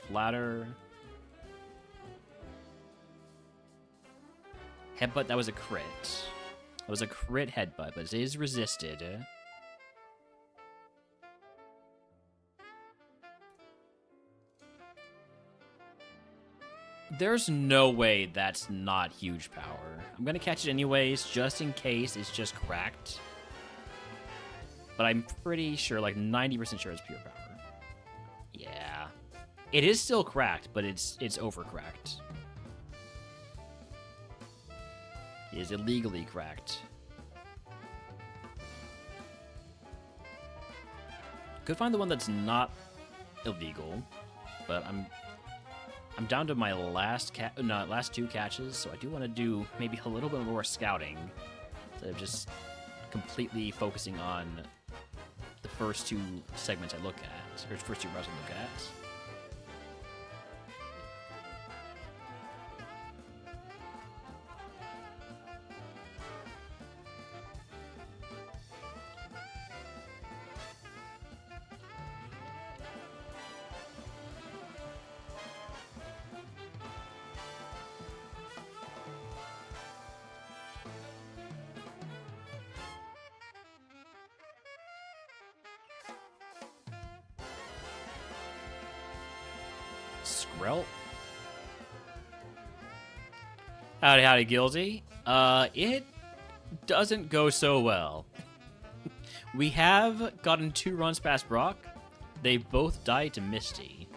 Flatter? Headbutt, that was a crit. That was a crit headbutt, but it is resisted. There's no way that's not huge power. I'm gonna catch it anyways, just in case it's just cracked. But I'm pretty sure, like 90% sure it's pure power. Yeah. It is still cracked, but it's over-cracked. It is illegally cracked. Could find the one that's not illegal. but I'm down to my last two catches, so I do want to do maybe a little bit more scouting instead of just completely focusing on the first two segments I look at, or first two routes I look at. Skrill. Howdy, Guilty. It doesn't go so well. We have gotten 2 runs past Brock. They both died to Misty.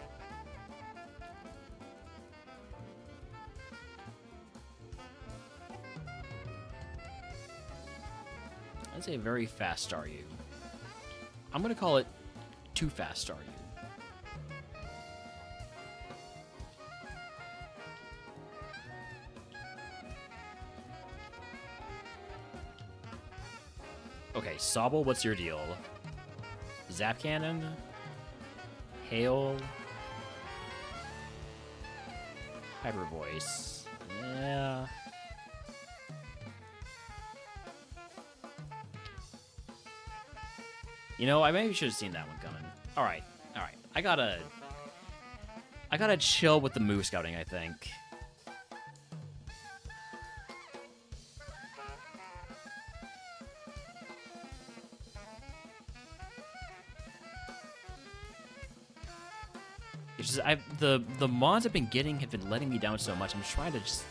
That's a very fast star you. I'm gonna call it too fast star you. Okay, Sobble, what's your deal? Zap Cannon? Hail? Hyper Voice? Yeah. You know, I maybe should have seen that one coming. Alright, alright. I gotta chill with the move scouting, I think. It's just, the mods I've been getting have been letting me down so much. I'm trying to just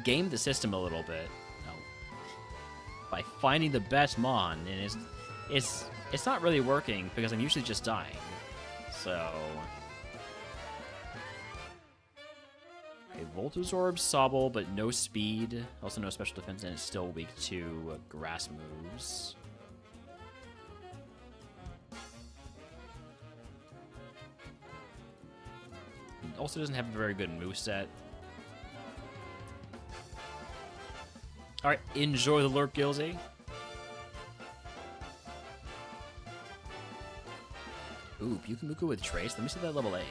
game the system a little bit, by finding the best mon, and it's not really working because I'm usually just dying. So, okay, Voltazorb, Sobble, but no speed, also no special defense, and it's still weak to grass moves. Also doesn't have a very good moveset. Alright, enjoy the lurk, Gilzy. Ooh, Pyukumuku with Trace. Let me see that at level 8.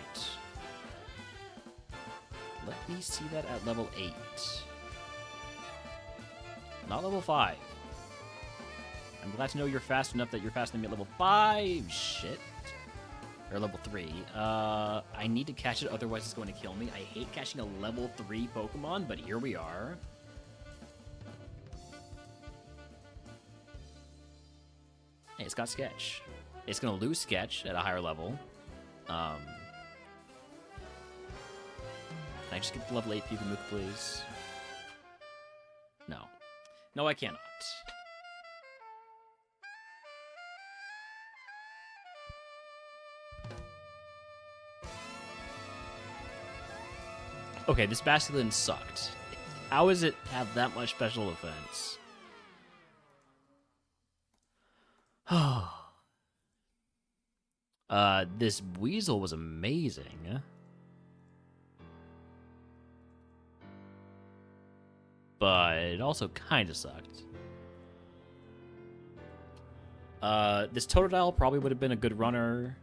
Let me see that at level 8. Not level 5. I'm glad to know you're fast enough that you're faster than me at level 5. Shit. Or level 3. I need to catch it, otherwise it's going to kill me. I hate catching a level 3 Pokemon, but here we are. Hey, it's got Sketch. It's going to lose Sketch at a higher level. Can I just get the level 8 Pyukumuku, please? No. No, I cannot. Okay, this Basculin sucked. How does it have that much special defense? This Weasel was amazing. But it also kind of sucked. This Totodile probably would have been a good runner.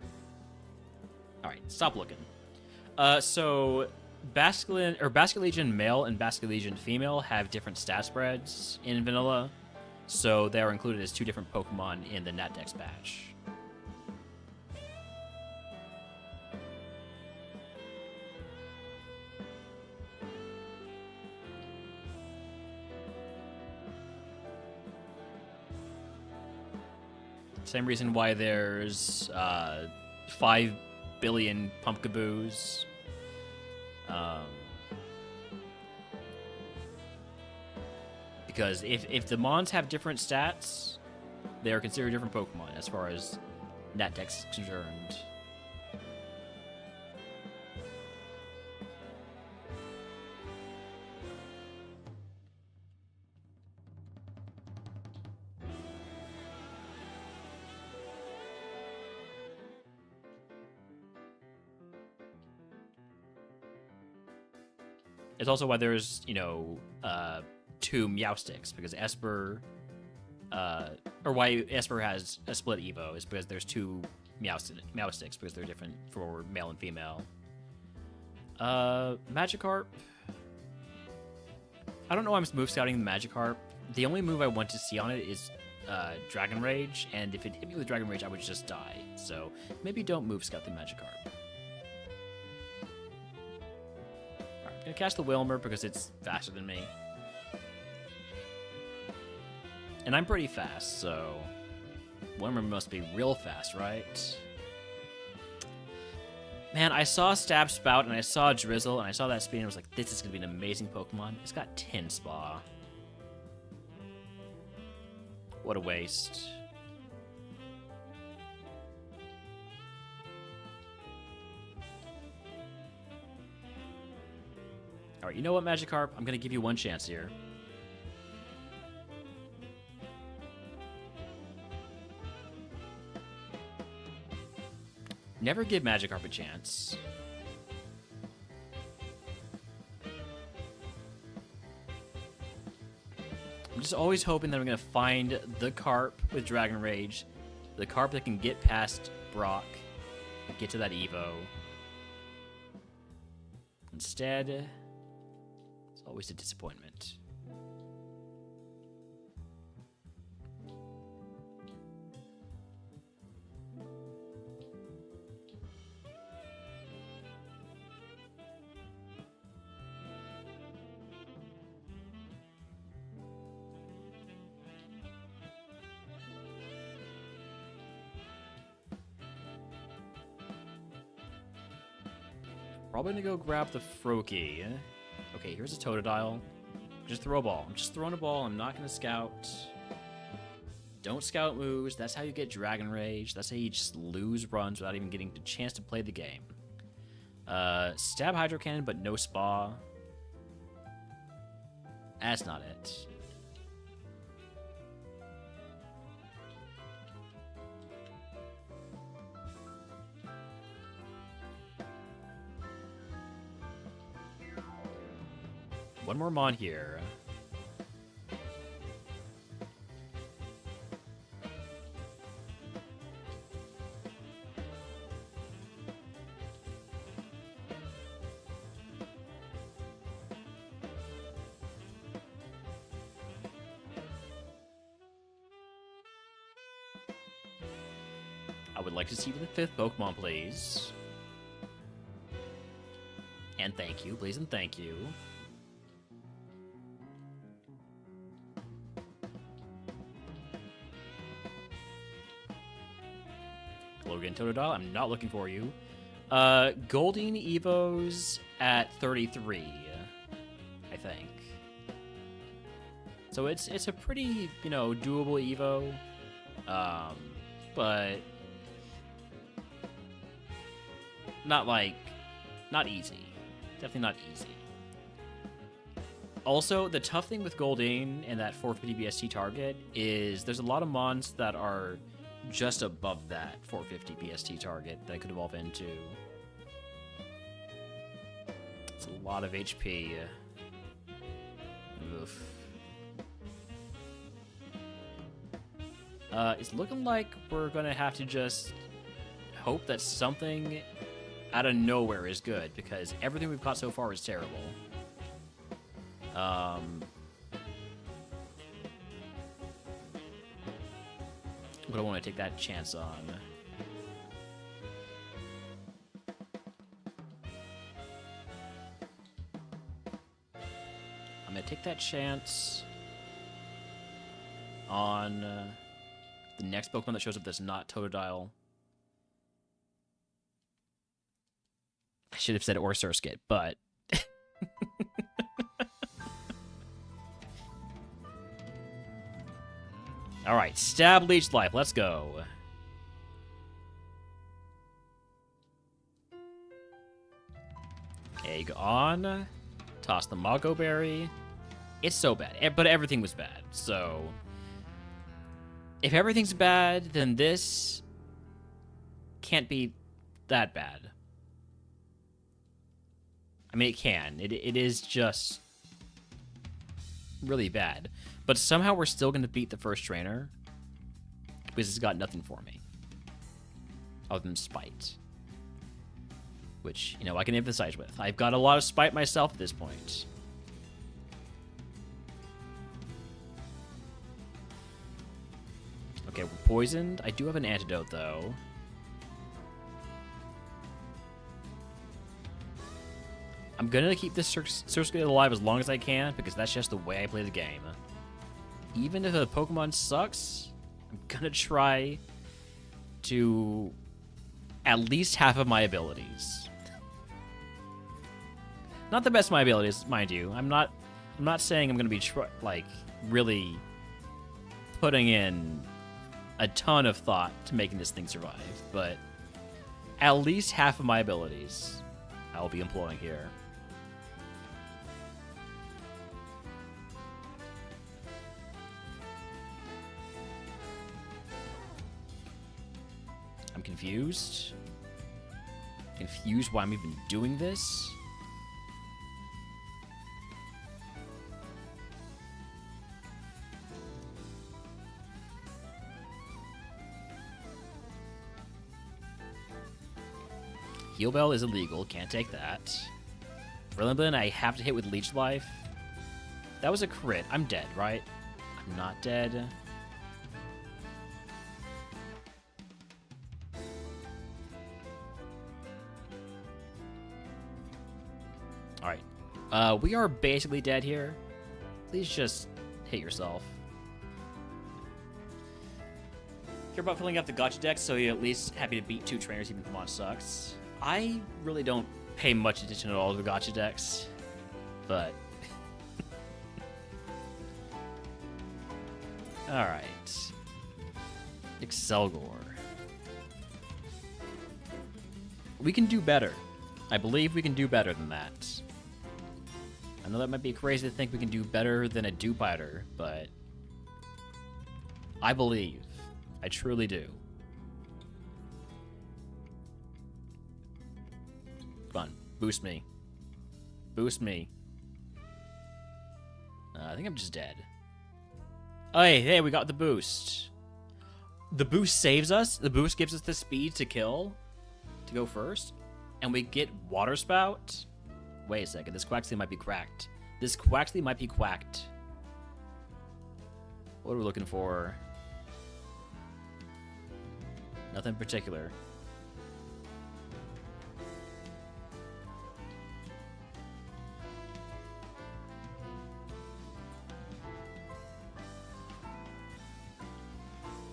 Alright, stop looking. So Basculegion male and Basculegion female have different stat spreads in vanilla, so they are included as 2 different Pokemon in the NatDex patch. Same reason why there's 5 billion Pumpkaboos. Because if the Mons have different stats, they are considered different Pokemon as far as NatDex is concerned. It's also why there's, two Meowsticks, because Esper, or why Esper has a split Evo is because there's two Meowsticks, because they're different for male and female. Magikarp. I don't know why I'm move scouting the Magikarp. The only move I want to see on it is Dragon Rage, and if it hit me with Dragon Rage, I would just die. So maybe don't move scout the Magikarp. Alright, I'm gonna cast the Wilmer because it's faster than me. And I'm pretty fast, so Wilmer must be real fast, right? Man, I saw Stab Spout, and I saw Drizzle, and I saw that speed, and I was like, this is going to be an amazing Pokemon. It's got Tin Spa. What a waste. Alright, you know what, Magikarp? I'm going to give you one chance here. Never give Magikarp a chance. I'm just always hoping that I'm going to find the Carp with Dragon Rage. The Carp that can get past Brock and get to that Evo. Instead, it's always a disappointment. Probably gonna go grab the Froakie. Okay, here's a Totodile. Just throw a ball. I'm just throwing a ball. I'm not gonna scout. Don't scout moves. That's how you get Dragon Rage. That's how you just lose runs without even getting the chance to play the game. Stab Hydro Cannon, but no Spa. That's not it. One more Mon here. I would like to see the fifth Pokemon, please. And thank you, please, and thank you. Logan Totodile, I'm not looking for you. Goldeen Evos at 33, I think. So it's a pretty, doable Evo. But not easy. Definitely not easy. Also, the tough thing with Goldeen and that 450 BST target is there's a lot of mons that are just above that 450 BST target that I could evolve into. It's a lot of HP. Oof. It's looking like we're gonna have to just hope that something out of nowhere is good, because everything we've caught so far is terrible. But I want to take that chance on. I'm going to take that chance on the next Pokemon that shows up that's not Totodile. I should have said or Surskit, but... Alright, Stab Leech Life, let's go. Egg on. Toss the Mago Berry. It's so bad, but everything was bad, so... If everything's bad, then this can't be that bad. I mean, it can. It is just really bad. But somehow we're still going to beat the first trainer because it's got nothing for me other than spite. Which, you know, I can emphasize with. I've got a lot of spite myself at this point. Okay, we're poisoned. I do have an antidote, though. I'm gonna keep this Circuit alive as long as I can, because that's just the way I play the game. Even if a Pokemon sucks, I'm gonna try to at least half of my abilities. Not the best of my abilities, mind you. I'm not saying I'm gonna be really putting in a ton of thought to making this thing survive, but at least half of my abilities I'll be employing here. I'm confused. Confused why I'm even doing this. Heal Bell is illegal. Can't take that. Brilliant, I have to hit with Leech Life. That was a crit. I'm dead, right? I'm not dead. Alright. We are basically dead here. Please just hit yourself. Care about filling up the gotcha deck, so you're at least happy to beat 2 trainers even if the mon sucks. I really don't pay much attention at all to the gotcha decks, but... Alright. Excelgor. We can do better. I believe we can do better than that. I know that might be crazy to think we can do better than a Dewpider, but... I believe. I truly do. Come on, boost me. Boost me. I think I'm just dead. Oh, hey, we got the boost. The boost saves us. The boost gives us the speed to kill, to go first. And we get Water Spout. Wait a second, this Quaxley might be cracked. This Quaxley might be quacked. What are we looking for? Nothing in particular.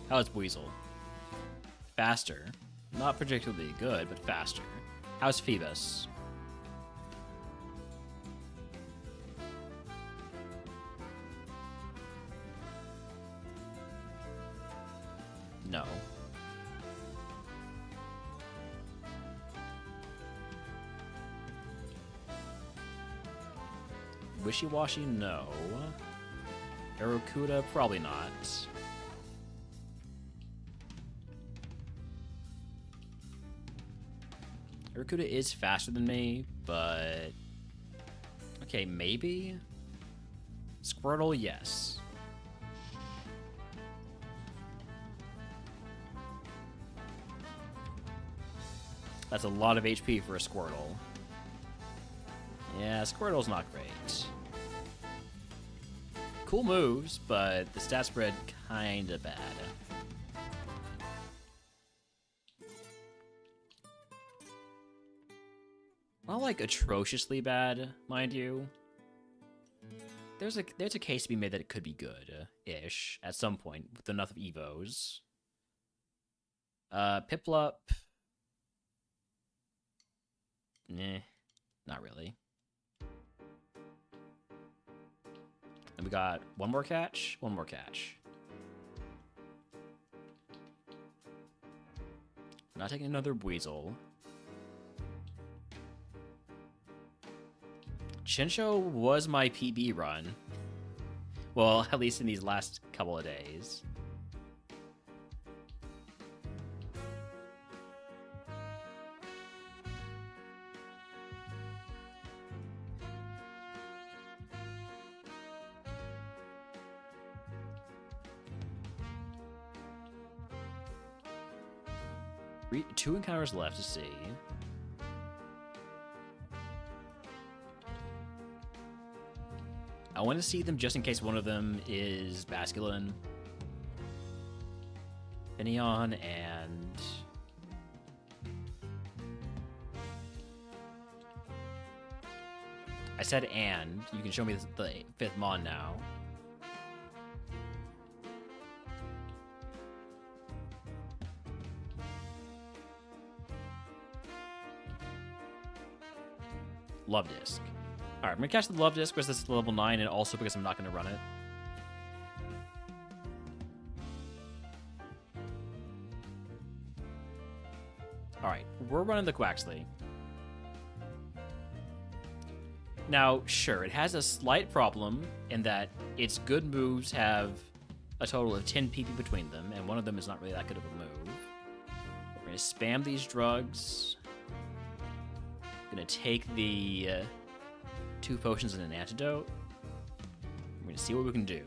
How is Weasel? Faster. Not particularly good, but faster. How's Phoebus? No. Wishy-washy? No. Aracuda? Probably not. Aracuda is faster than me, but... Okay, maybe? Squirtle, yes. That's a lot of HP for a Squirtle. Yeah, Squirtle's not great. Cool moves, but the stat spread kinda bad. Not like atrociously bad, mind you. There's a case to be made that it could be good-ish at some point with enough Evos. Piplup. Nah, not really. And we got one more catch, one more catch. Not taking another Weasel. Chinchou was my PB run. Well, at least in these last couple of days. Two encounters left to see. I want to see them just in case one of them is masculine. Finion and... I said and. You can show me the fifth Mon now. Love Disc. Alright, I'm gonna catch the Love Disc because this is level 9 and also because I'm not gonna run it. Alright, we're running the Quaxley. Now, sure, it has a slight problem in that its good moves have a total of 10 PP between them, and one of them is not really that good of a move. We're gonna spam these drugs. Gonna take the 2 potions and an antidote. We're gonna see what we can do.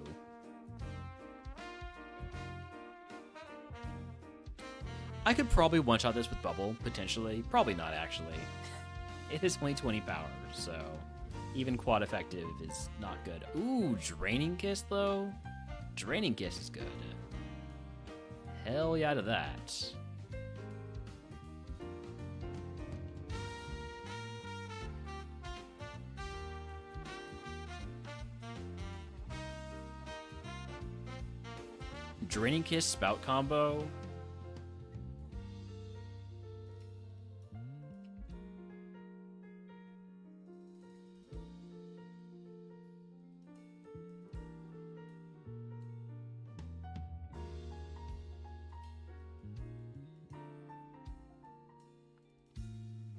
I could probably one-shot this with Bubble, potentially. Probably not, actually. It is only 20 power, so even quad effective is not good. Ooh, Draining Kiss, though? Draining Kiss is good. Hell yeah to that. Draining Kiss Spout combo.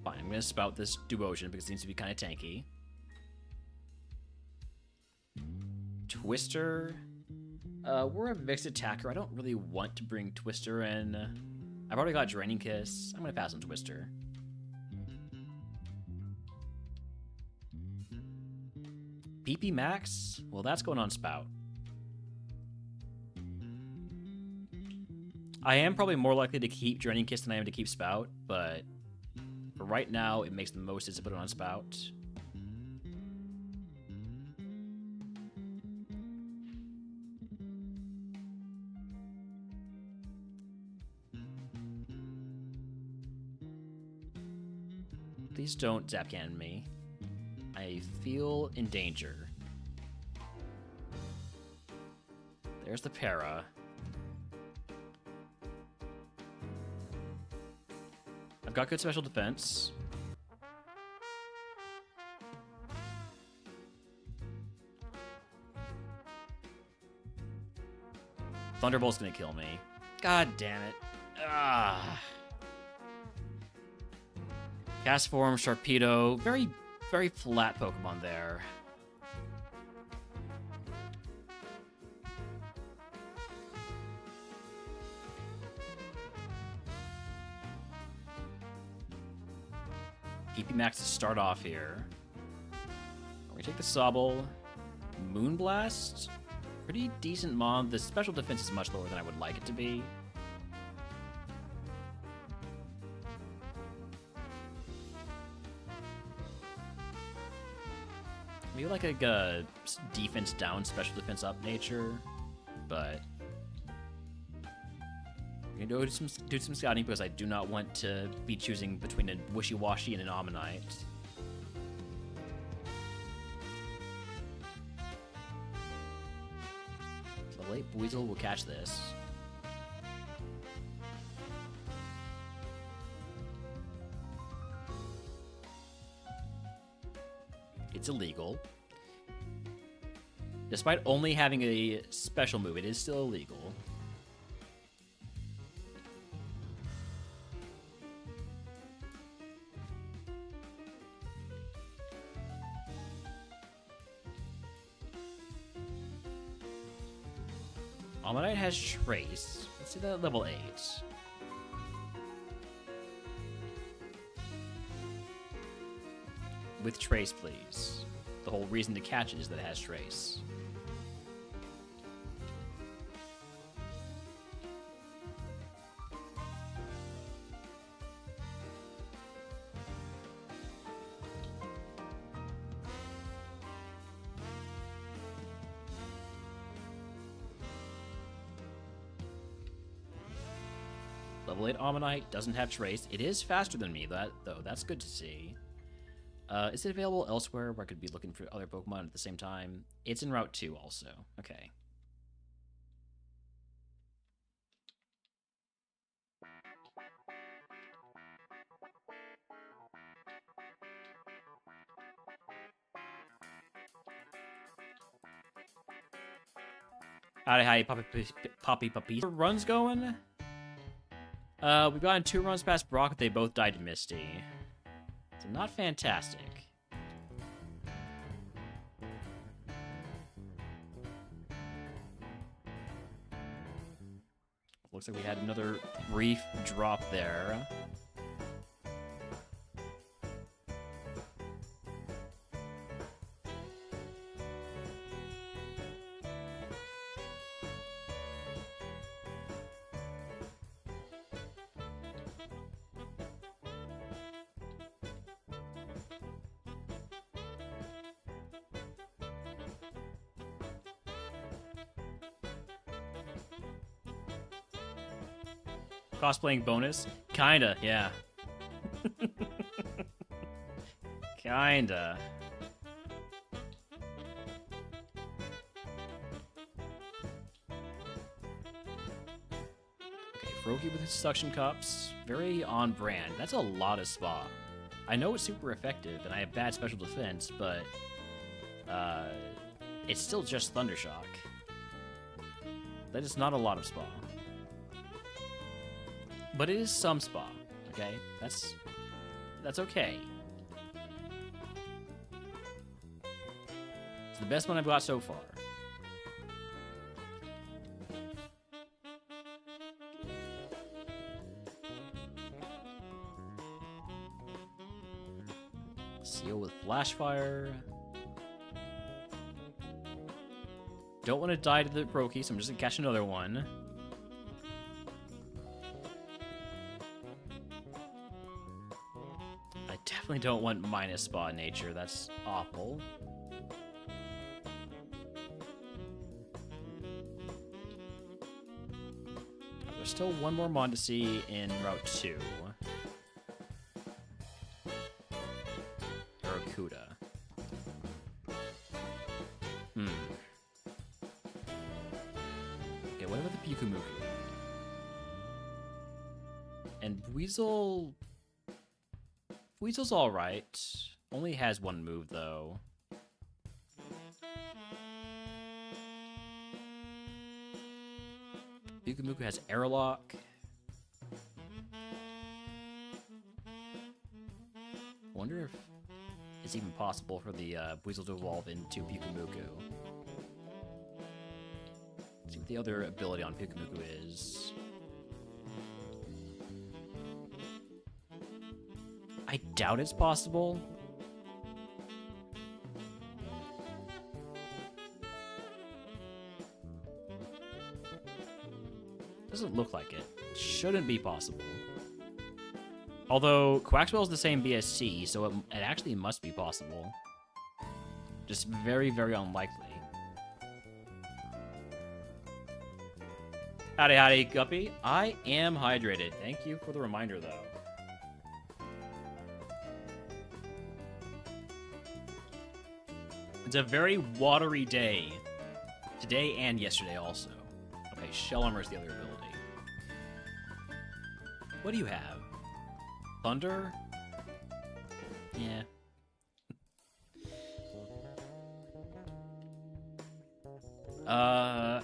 Fine, I'm gonna spout this Duosion because it seems to be kind of tanky. Twister. We're a mixed attacker. I don't really want to bring Twister in. I've already got Draining Kiss. I'm gonna pass on Twister. PP Max? Well, that's going on Spout. I am probably more likely to keep Draining Kiss than I am to keep Spout, but for right now, it makes the most sense to put it on Spout. Please don't zap cannon me. I feel in danger. There's the para. I've got good special defense. Thunderbolt's gonna kill me. God damn it. Ah. Cast Form, Sharpedo. Very, very flat Pokemon there. PP Max to start off here. We're gonna take the Sobble. Moonblast. Pretty decent Mon. The special defense is much lower than I would like it to be. Maybe like a defense down, special defense up nature, but I'm gonna do some scouting because I do not want to be choosing between a Wishy-Washy and an Ammonite. The late Weasel will catch this. It's illegal. Despite only having a special move, it is still illegal. Ammonite has Trace. Let's see that at level 8. With Trace, please. The whole reason to catch it is that it has Trace. Level 8 Ammonite doesn't have Trace. It is faster than me, though. That's good to see. Is it available elsewhere where I could be looking for other Pokemon at the same time? It's in Route 2 also. Okay. Howdy, Poppy Puppies. Runs going? We've gotten 2 runs past Brock, they both died to Misty. So not fantastic. Looks like we had another brief drop there. Cosplaying bonus? Kinda, yeah. Kinda. Okay, Froakie with his suction cups. Very on brand. That's a lot of spa. I know it's super effective, and I have bad special defense, but it's still just Thundershock. That is not a lot of spa. But it is some spa, okay? That's okay. It's the best one I've got so far. Seal with Flashfire. Don't want to die to the Brokey, so I'm just gonna catch another one. Definitely don't want minus spa nature. That's awful. There's still one more Mon to see in Route 2. Barracuda. Okay, what about the Pyukumuku? And Weasel's alright. Only has one move, though. Pyukumuku has Airlock. Wonder if it's even possible for the Weasel to evolve into Pyukumuku. Let's see what the other ability on Pyukumuku is. I doubt it's possible. Doesn't look like it. Shouldn't be possible. Although, Quaxwell is the same BSC, so it actually must be possible. Just very, very unlikely. Howdy, Guppy. I am hydrated. Thank you for the reminder, though. It's a very watery day. Today and yesterday also. Okay, Shell Armor is the other ability. What do you have? Thunder? Yeah. I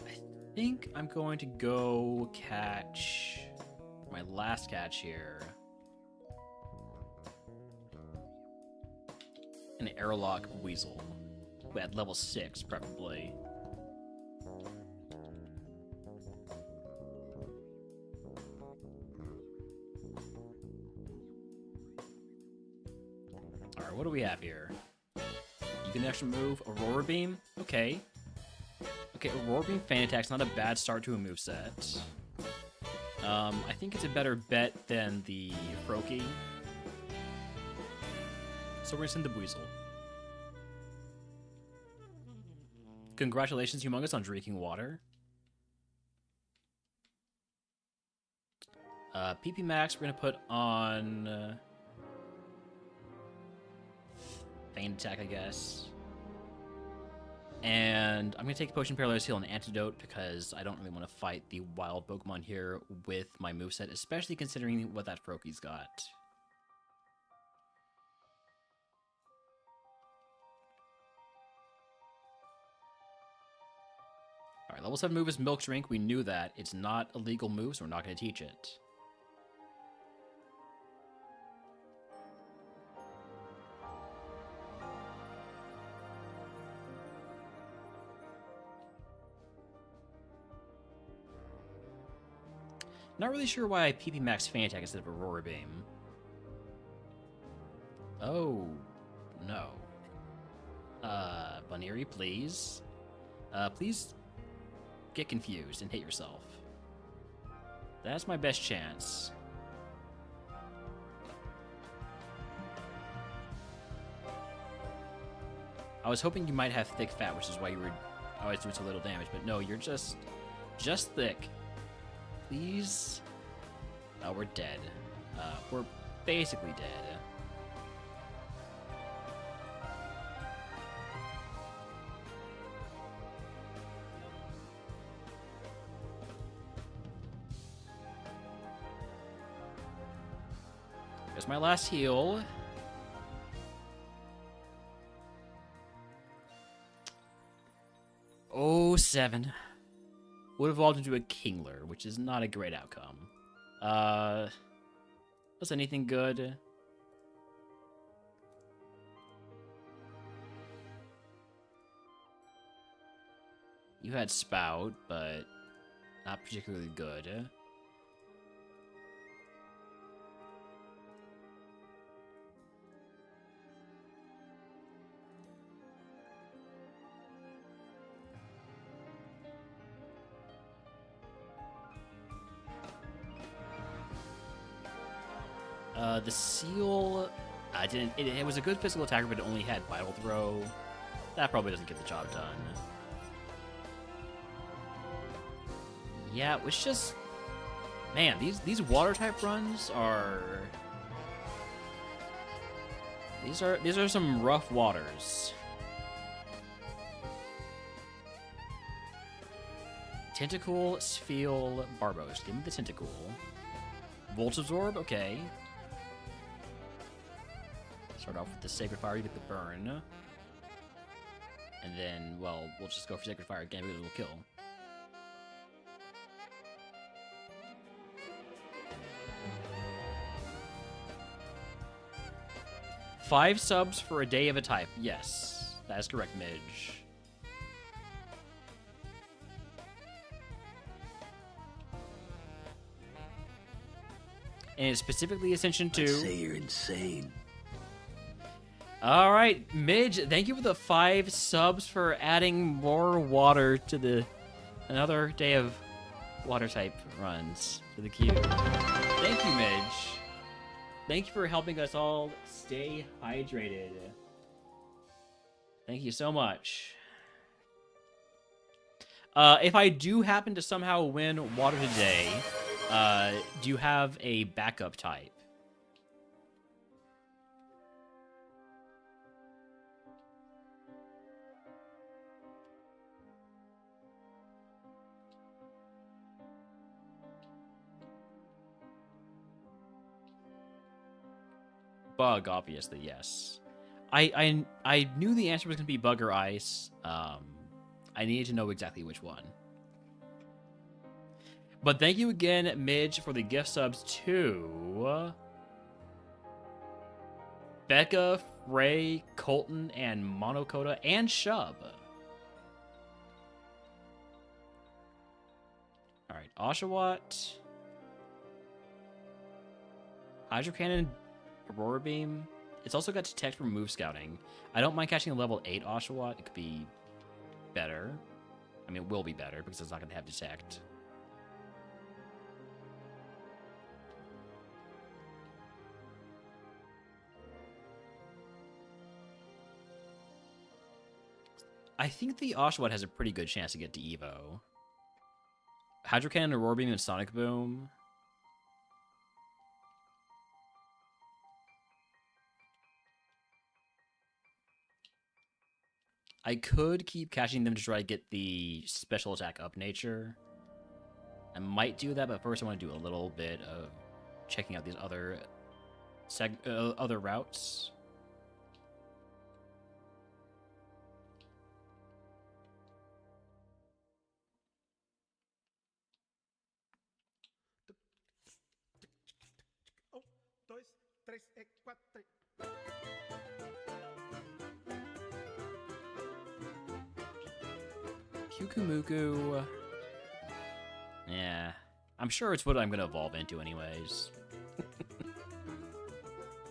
think I'm going to go catch my last catch here. An Airlock Weasel. At level 6, preferably. Alright, what do we have here? You can extra move Aurora Beam. Okay. Okay, Aurora Beam Fan Attack's not a bad start to a moveset. I think it's a better bet than the Froakie. So we're gonna send the Weasel. Congratulations, Humongous, on drinking water. PP Max, we're gonna put on Feint Attack, I guess. And I'm gonna take Potion Paralyzed Heal and Antidote because I don't really want to fight the wild Pokemon here with my moveset, especially considering what that Froakie's got. Alright, level 7 move is Milk Drink. We knew that. It's not a legal move, so we're not going to teach it. Not really sure why I PP Max Feint Attack instead of Aurora Beam. Oh, no. Bunnery, please. Please get confused and hit yourself. That's my best chance. I was hoping you might have thick fat, which is why you were always doing so little damage, but no, you're just thick. Please? Oh, we're dead. We're basically dead. There's my last heal. Oh, 7. Would have evolved into a Kingler, which is not a great outcome. Was anything good? You had Spout, but not particularly good. The Seal, I didn't. It was a good physical attacker, but it only had Vital Throw. That probably doesn't get the job done. Yeah, it was just, man, these water type runs are. These are some rough waters. Tentacool, Spheal, Barbos. Give me the Tentacool. Volt Absorb, okay. Start off with the Sacred Fire to get the burn. And then, well, we'll just go for Sacred Fire again because it'll kill. Five subs for a day of a type. Yes, that is correct, Midge. And it's specifically Ascension 2. I'd say you're insane. All right, Midge, thank you for the 5 subs for adding more water to another day of water type runs to the queue. Thank you, Midge. Thank you for helping us all stay hydrated. Thank you so much. If I do happen to somehow win water today, do you have a backup type? Bug, obviously, yes. I knew the answer was going to be bug or ice. I needed to know exactly which one. But thank you again, Midge, for the gift subs to Becca, Frey, Colton, and Monokota, and Shub. Alright, Oshawott, Hydro Cannon, Aurora Beam. It's also got Detect for move scouting. I don't mind catching a level 8 Oshawott. It could be better. I mean, it will be better because it's not going to have Detect. I think the Oshawott has a pretty good chance to get to Evo. Hydro Cannon, Aurora Beam, and Sonic Boom. I could keep catching them to try to get the special attack up nature. I might do that, but first I want to do a little bit of checking out these other other routes. Pyukumuku. Yeah, I'm sure it's what I'm gonna evolve into anyways.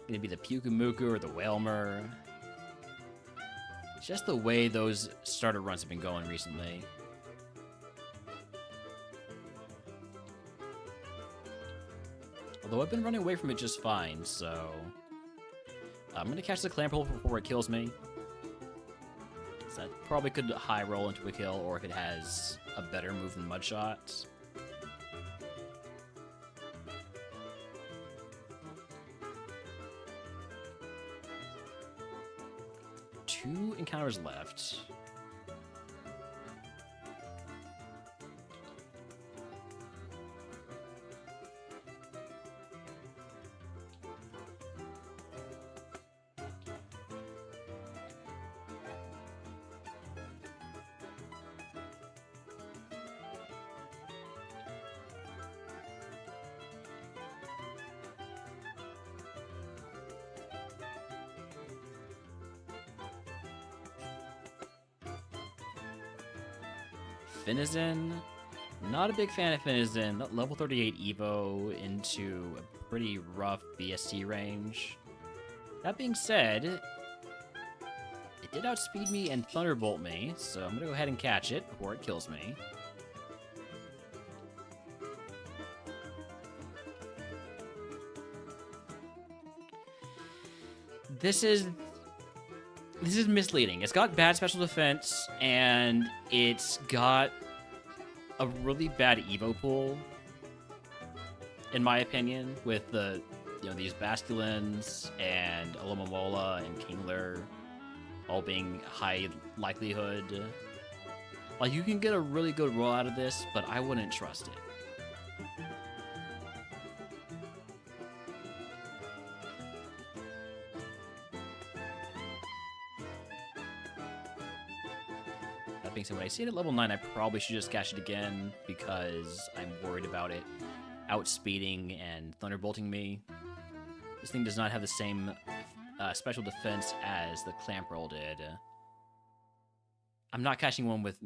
Gonna be the Pyukumuku or the Whalmer. It's just the way those starter runs have been going recently. Although I've been running away from it just fine, so I'm gonna catch the Clamperl before it kills me. So that probably could high roll into a kill, or if it has a better move than Mudshot. Two encounters left. Finizen. Not a big fan of Finizen. That level 38 Evo into a pretty rough BST range. That being said, it did outspeed me and Thunderbolt me, so I'm gonna go ahead and catch it before it kills me. This is misleading. It's got bad special defense, and it's got a really bad Evo pool, in my opinion, with the, these Basculins and Alomomola and Kingler all being high likelihood. Like, you can get a really good roll out of this, but I wouldn't trust it. So when I see it at level 9, I probably should just catch it again because I'm worried about it outspeeding and thunderbolting me. This thing does not have the same special defense as the Clamperl did. I'm not catching one with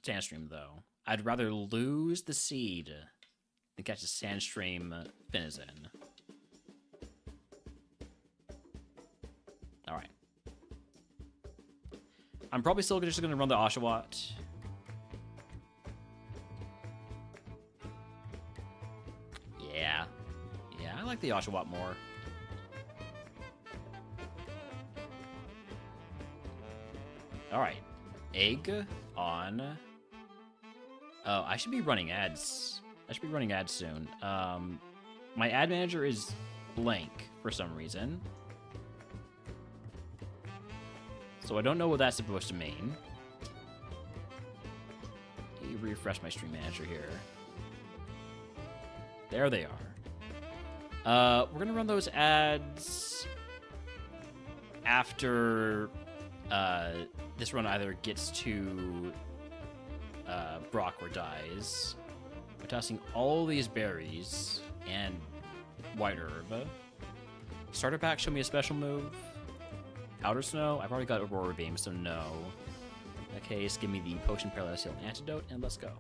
Sandstream, though. I'd rather lose the Seed than catch a Sandstream Finizen. Alright. I'm probably still just going to run the Oshawott. Yeah, I like the Oshawott more. Alright. Egg on... Oh, I should be running ads. I should be running ads soon. My ad manager is blank for some reason. So I don't know what that's supposed to mean. Let me refresh my stream manager here. There they are. We're gonna run those ads after this run either gets to Brock or dies. We're tossing all these berries and white herb. Starter pack, show me a special move. Outer Snow, I've already got Aurora Beam, so no. In that case, give me the Potion Paralysis Heal Antidote, and let's go.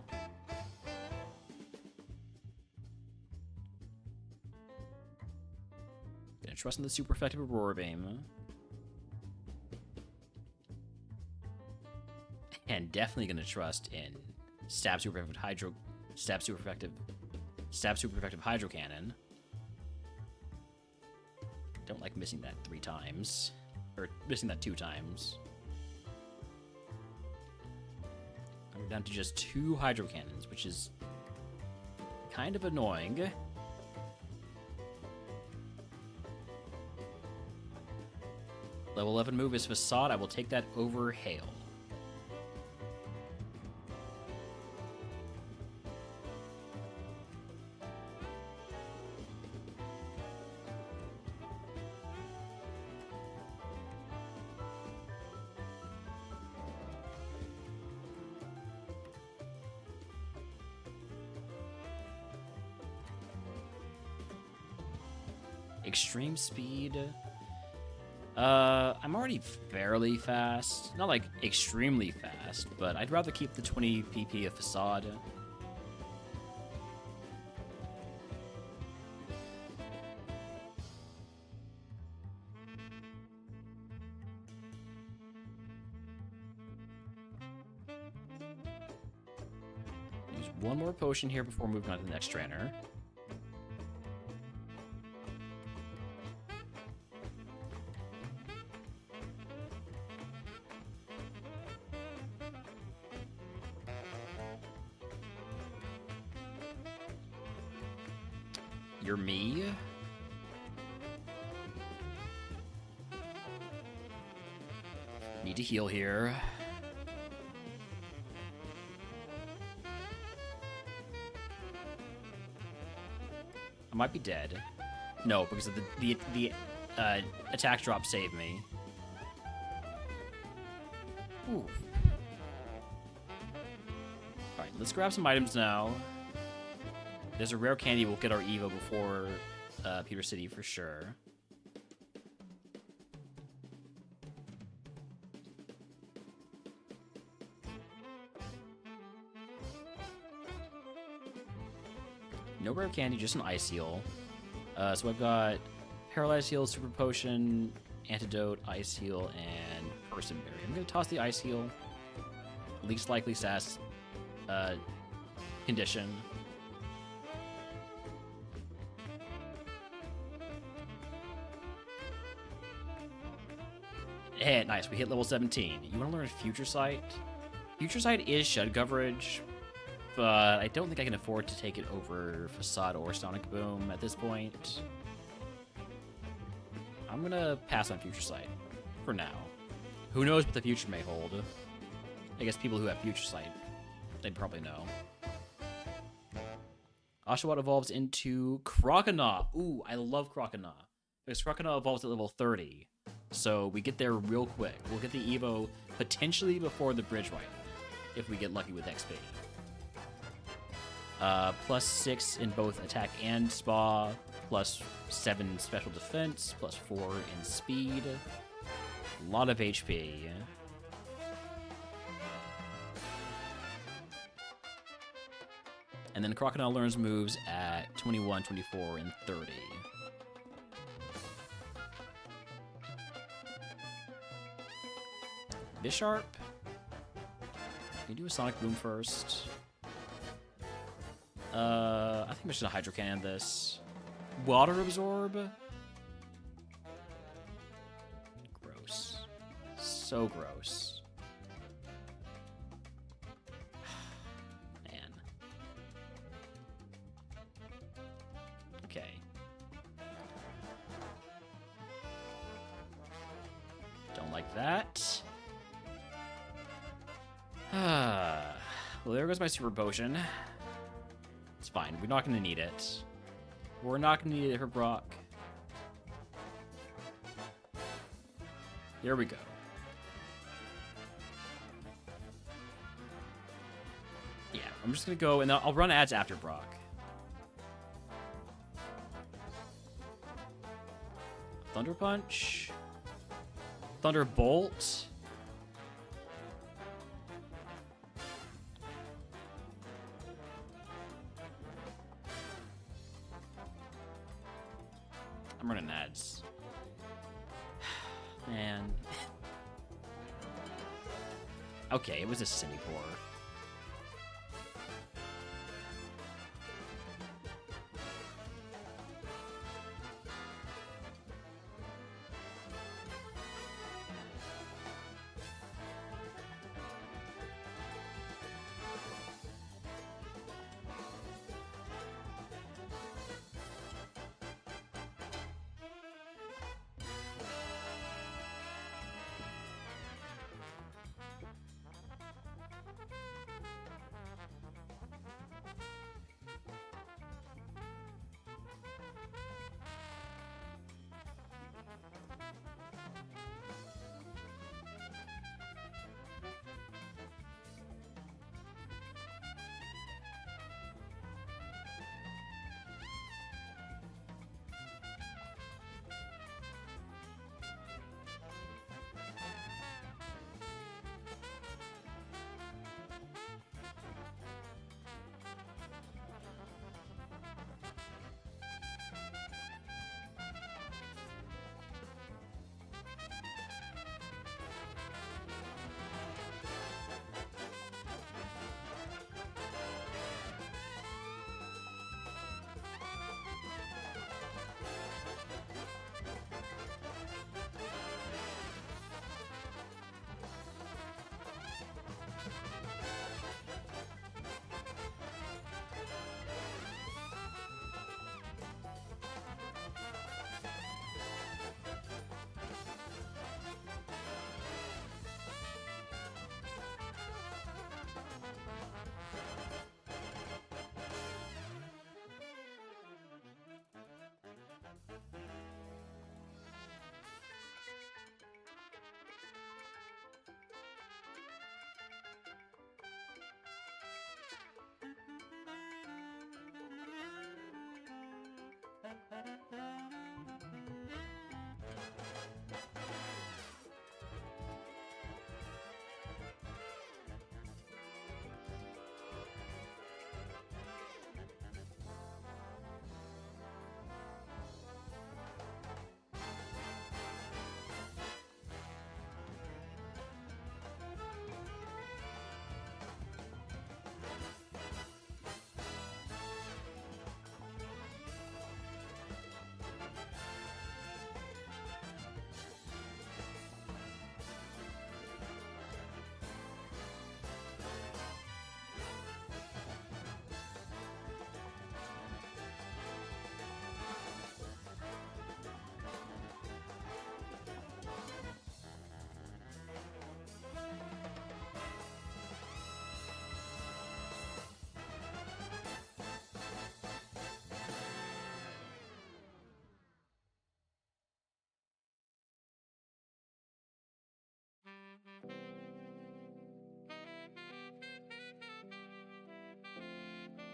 Gonna trust in the super effective Aurora Beam. And definitely gonna trust in Stab Super Effective Hydro Cannon. Don't like missing that 3 times. Or missing that 2 times. And we're down to just 2 Hydro Cannons, which is kind of annoying. Level 11 move is Facade. I will take that over Hail. Extreme speed. I'm already fairly fast. Not like extremely fast, but I'd rather keep the 20 PP of facade. Use one more potion here before moving on to the next trainer. You're me. Need to heal here. I might be dead. No, because of the attack drop saved me. Ooh. Alright, let's grab some items now. There's a rare candy. We'll get our Evo before Pewter City for sure. No rare candy, just an ice heal. So I've got Paralyzed Heal, Super Potion, Antidote, Ice Heal, and Person Berry. I'm going to toss the Ice Heal. Least likely SAS condition. Hey, nice. We hit level 17. You want to learn Future Sight? Future Sight is Shed coverage, but I don't think I can afford to take it over Facade or Sonic Boom at this point. I'm going to pass on Future Sight for now. Who knows what the future may hold? I guess people who have Future Sight, they'd probably know. Oshawott evolves into Croconaw. Ooh, I love Croconaw. Because Croconaw evolves at level 30. So we get there real quick. We'll get the Evo potentially before the Bridge Ride, if we get lucky with XP. Plus 6 in both attack and spa, plus 7 special defense, plus 4 in speed. A lot of HP. And then Crocodile learns moves at 21, 24, and 30. Bisharp. Can you do a Sonic Boom first? I think I'm just gonna Hydro Cannon this. Water Absorb? Gross. So gross. Man. Okay. Don't like that. Well, there goes my Super Potion. It's fine. We're not going to need it. We're not going to need it for Brock. There we go. Yeah, I'm just going to go, and I'll run ads after Brock. Thunder Punch. Thunderbolt. I'm running ads. Man. Okay, it was a Simipour.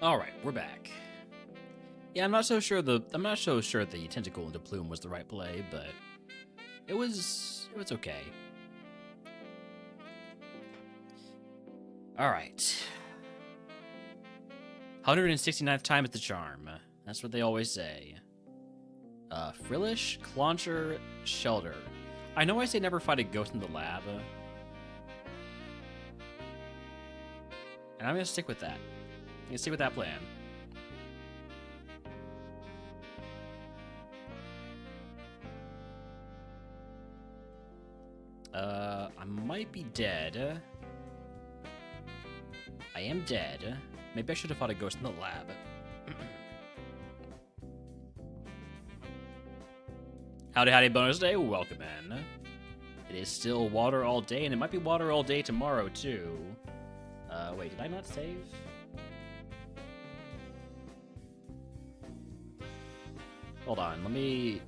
All right, we're back. Yeah, I'm not so sure the tentacle into plume was the right play, but it was okay. All right. 169th time is the charm. That's what they always say. Frillish, Clauncher, Shelter. I know I say never fight a ghost in the lab. And I'm gonna stick with that. I'm gonna stick with that plan. I might be dead. I am dead. Maybe I should have fought a ghost in the lab. Howdy bonus day, welcome in. It is still water all day, and it might be water all day tomorrow, too. Wait, did I not save? Hold on, let me...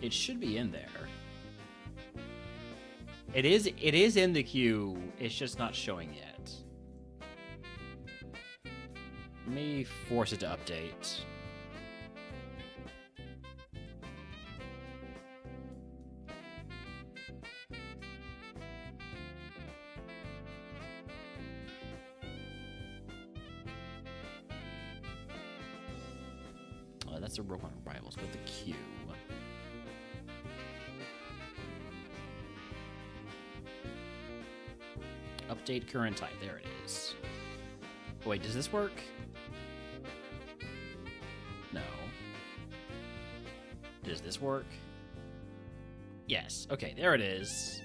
It should be in there. It is in the queue. It's just not showing yet. Let me force it to update. That's a RogueMon Rivals with the queue. Update current type. There it is. Wait, does this work? No. Does this work? Yes. Okay, there it is.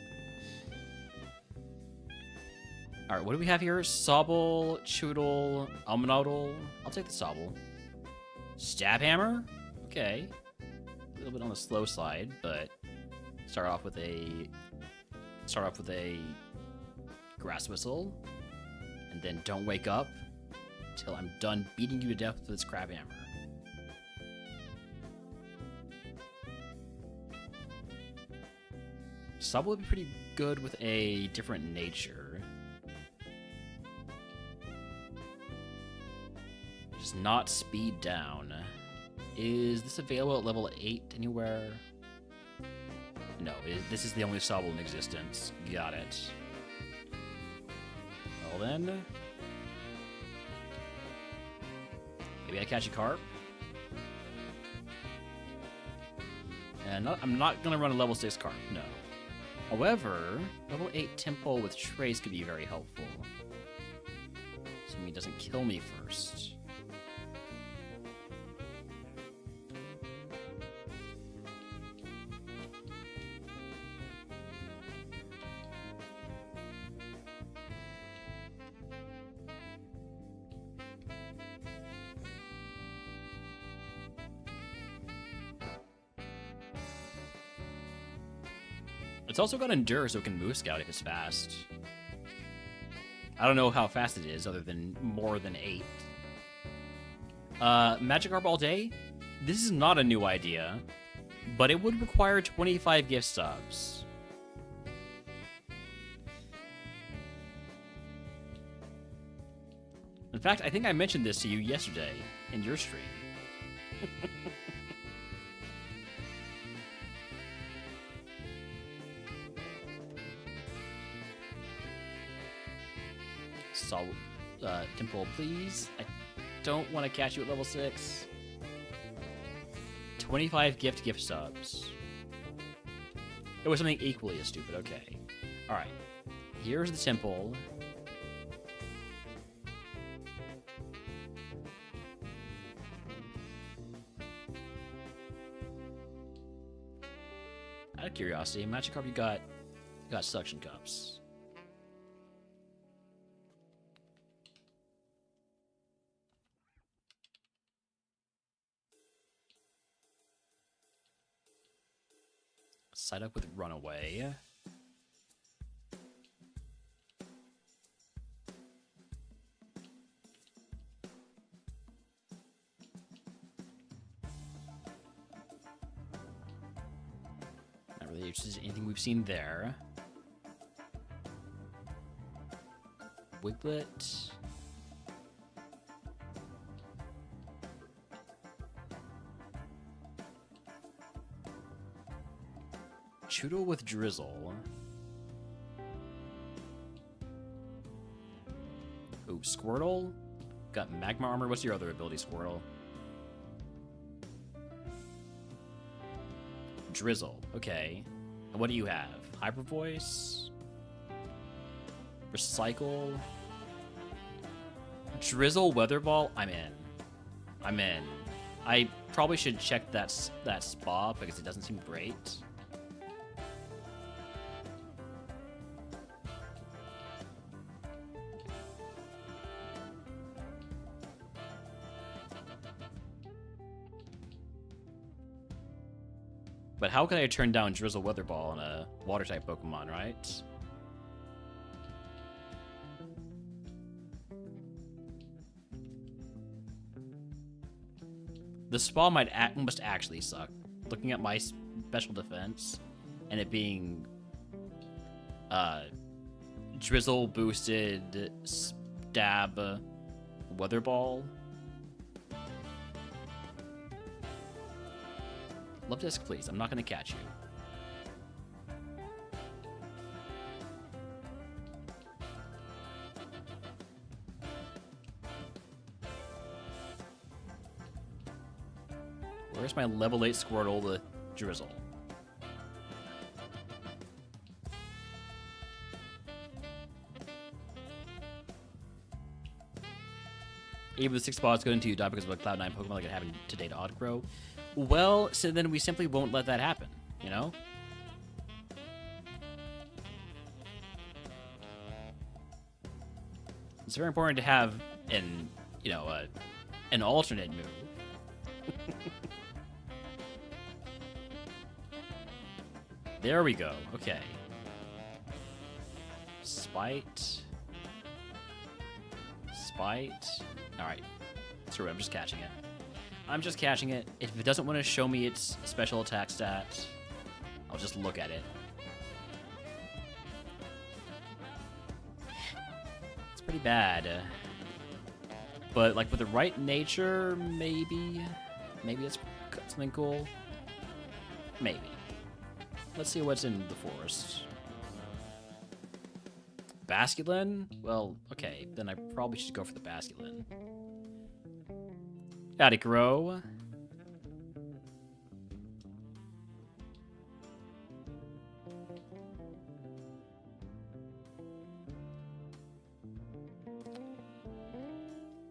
Alright, what do we have here? Sobble, Choodle, Almanodle. I'll take the Sobble. Stab Hammer? Okay. A little bit on the slow side, but start off with a Grass Whistle, and then don't wake up until I'm done beating you to death with this Crab Hammer. Sub would be pretty good with a different nature. Just not speed down. Is this available at level 8 anywhere? No, this is the only Sobble in existence. Got it. Well then, maybe I catch a carp. And I'm not gonna run a level 6 carp, no. However, level 8 Tempo with Trace could be very helpful. Assuming he doesn't kill me first. It's also got Endure, so it can move Scout if it's fast. I don't know how fast it is, other than more than 8. Magikarp all day? This is not a new idea, but it would require 25 gift subs. In fact, I think I mentioned this to you yesterday in your stream. Temple, please. I don't want to catch you at level 6. 25 gift subs. It was something equally as stupid. Okay. Alright. Here's the temple. Out of curiosity, Magikarp, you got suction cups. Side up with Runaway. really interested in anything we've seen there. Wiglet. Choodle with Drizzle. Ooh, Squirtle. Got Magma Armor. What's your other ability, Squirtle? Drizzle. Okay. And what do you have? Hyper Voice? Recycle? Drizzle Weather Ball? I'm in. I'm in. I probably should check that spot because it doesn't seem great. But how can I turn down Drizzle Weather Ball on a Water-type Pokemon, right? The Spa must actually suck. Looking at my special defense and it being Drizzle boosted Stab Weather Ball. Love Disc, please. I'm not going to catch you. Where's my level 8 Squirtle with Drizzle? Even the 6 spots go into you die because of a Cloud 9 Pokemon like it happened today to Oddgrow. Well, so then we simply won't let that happen, you know? It's very important to have an, you know, an alternate move. There we go. Okay. Spite. Alright. Screw it, I'm just catching it. I'm just catching it. If it doesn't want to show me its special attack stat, I'll just look at it. It's pretty bad. But, like, with the right nature, maybe it's something cool. Maybe. Let's see what's in the forest. Basculin? Well, okay, then I probably should go for the Basculin. Howdy, Grow.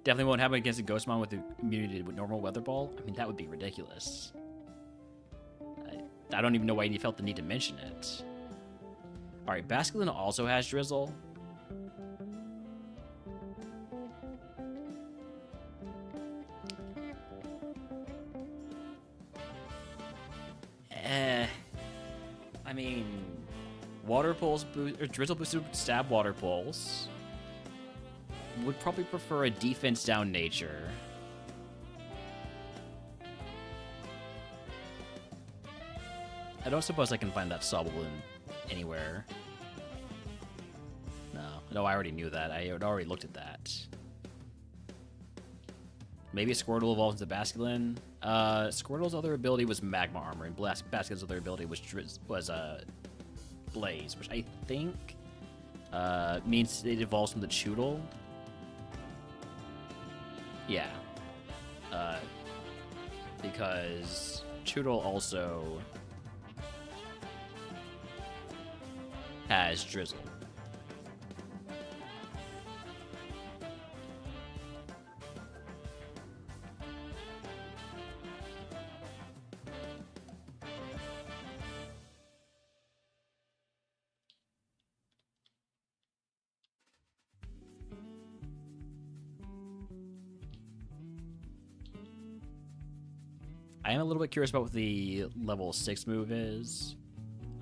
Definitely won't happen against a Ghostmon with the immunity with normal Weather Ball. I mean, that would be ridiculous. I don't even know why you felt the need to mention it. Alright, Basculin also has Drizzle. I mean, Water Pulse boost or Drizzle boosted Stab Water Pulse. Would probably prefer a defense down nature. I don't suppose I can find that Sobblein anywhere. No, I already knew that. I had already looked at that. Maybe Squirtle evolves into Basculin. Squirtle's other ability was Magma Armor, and Basculin's other ability was Blaze, which I think means it evolves from the Choodle. Yeah. Because Choodle also has Drizzle. I am a little bit curious about what the level 6 move is.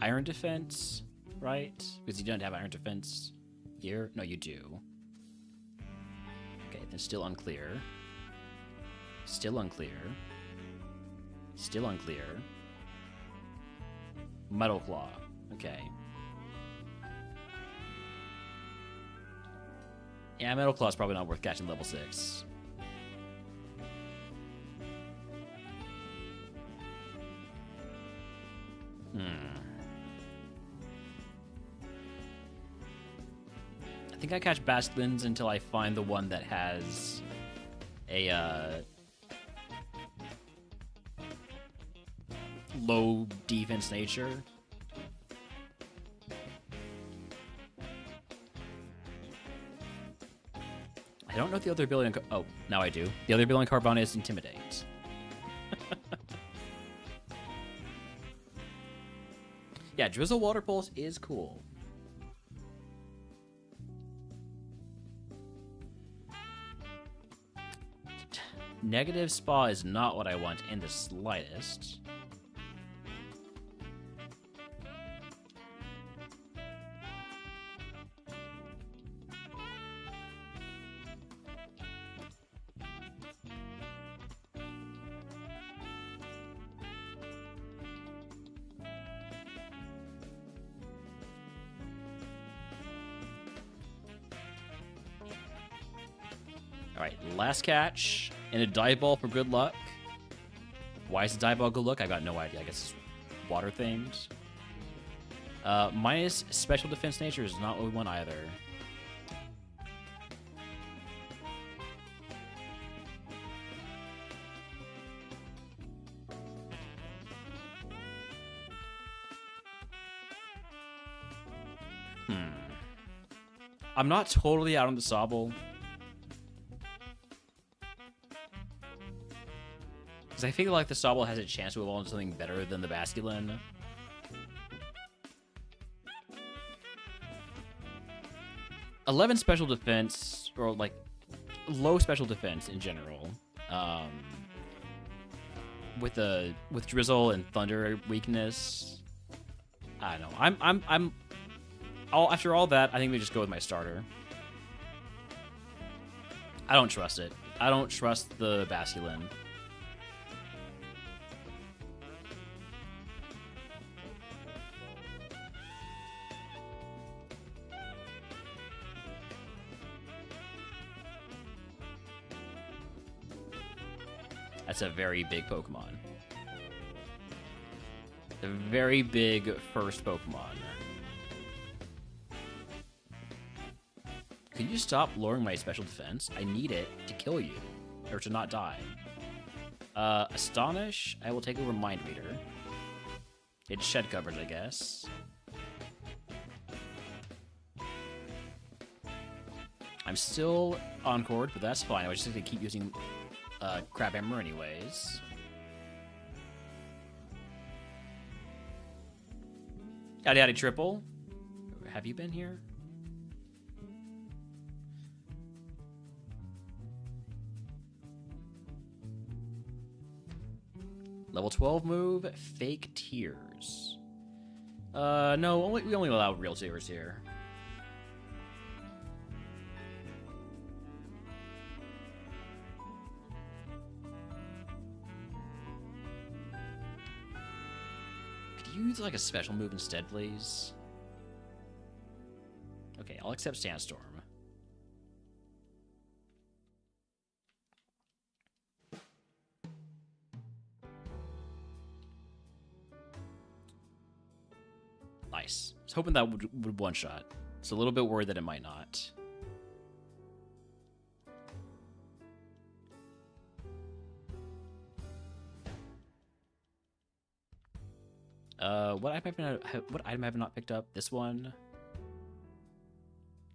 Iron Defense, right? Because you don't have Iron Defense here. No, you do. Okay, then still unclear. Still unclear. Still unclear. Metal Claw. Okay. Yeah, Metal Claw's probably not worth catching level 6. I think I catch Basculins until I find the one that has a low defense nature. I don't know the other ability. Oh, now I do. The other ability on Carbon is Intimidate. Yeah, Drizzle Water Pulse is cool. Negative Spa is not what I want in the slightest. Alright, last catch. And a dive ball for good luck. Why is the dive ball good luck? I got no idea. I guess it's water themed. Minus special defense nature is not what we want either. I'm not totally out on the Sobble. Because I feel like the Sobble has a chance to evolve into something better than the Basculin. $11 special defense, or like low special defense in general, with Drizzle and Thunder weakness. I don't know. After all that, I think we just go with my starter. I don't trust it. I don't trust the Basculin. That's a very big Pokemon. A very big first Pokemon. Could you stop lowering my special defense? I need it to kill you, or to not die. Astonish, I will take over Mind Reader. It's shed coverage, I guess. I'm still Encored, but that's fine. I was just going to keep using Crab Hammer anyways. Yada Yada Triple. Have you been here? Level 12 move, Fake Tears. No, we only allow real tears here. Could you use like a special move instead, please? Okay, I'll accept Sandstorm. Nice. I was hoping that would one-shot. It's a little bit worried that it might not. What item have I not picked up? This one.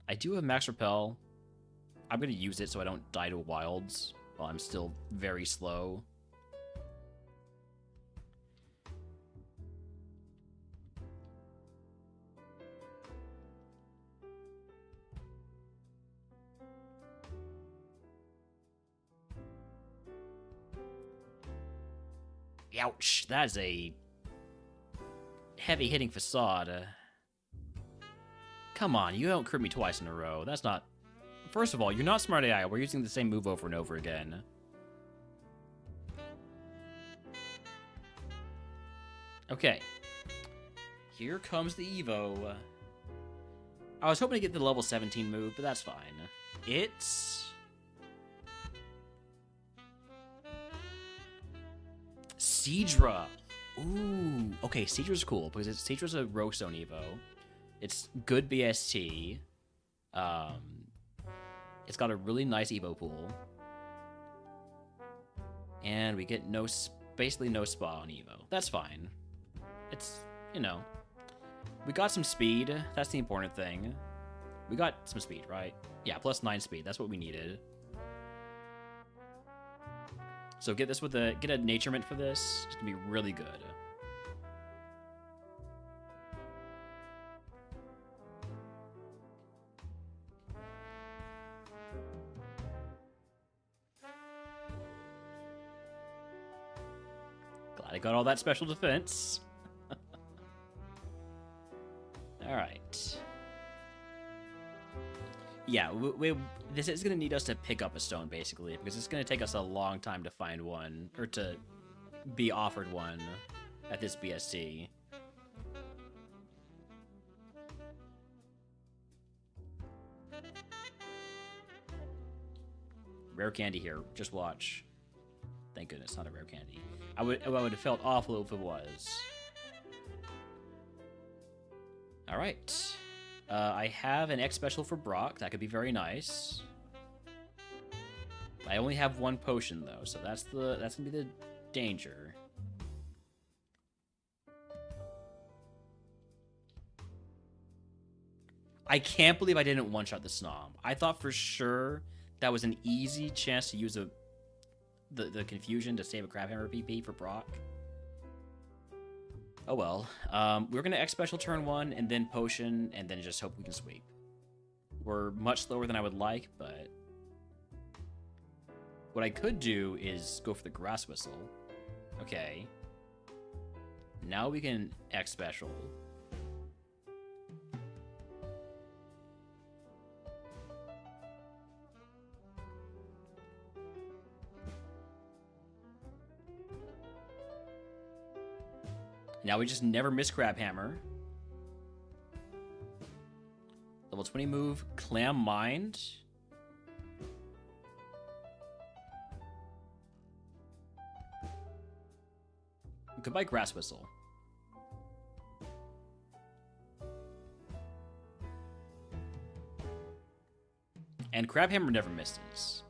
I do have Max Repel. I'm going to use it so I don't die to wilds while I'm still very slow. Ouch, that is a heavy-hitting facade. Come on, you don't crit me twice in a row. That's not... First of all, you're not smart AI. We're using the same move over and over again. Okay. Here comes the Evo. I was hoping to get the level 17 move, but that's fine. It's... Seadra. Ooh. Okay, Seadra's cool, because Seadra's a Roguestone Evo. It's good BST. It's got a really nice Evo pool. And we get basically no spa on Evo. That's fine. It's, you know... We got some speed. That's the important thing. We got some speed, right? Yeah, plus 9 speed. That's what we needed. So get a naturement for this. It's gonna be really good. Glad I got all that special defense. Alright. Yeah, this is going to need us to pick up a stone, basically, because it's going to take us a long time to find one, or to be offered one at this BST. Rare candy here. Just watch. Thank goodness, not a rare candy. I would have felt awful if it was. Alright. I have an X special for Brock. That could be very nice. I only have one potion, though, so that's gonna be the danger. I can't believe I didn't one-shot the Snom. I thought for sure that was an easy chance to use the confusion to save a Crabhammer PP for Brock. Oh well. We're going to X Special turn 1, and then Potion, and then just hope we can sweep. We're much slower than I would like, but... What I could do is go for the Grass Whistle. Okay. Now we can X Special. Now we just never miss Crabhammer. Level 20 move, Clam Mind. Goodbye, Grass Whistle. And Crabhammer never misses.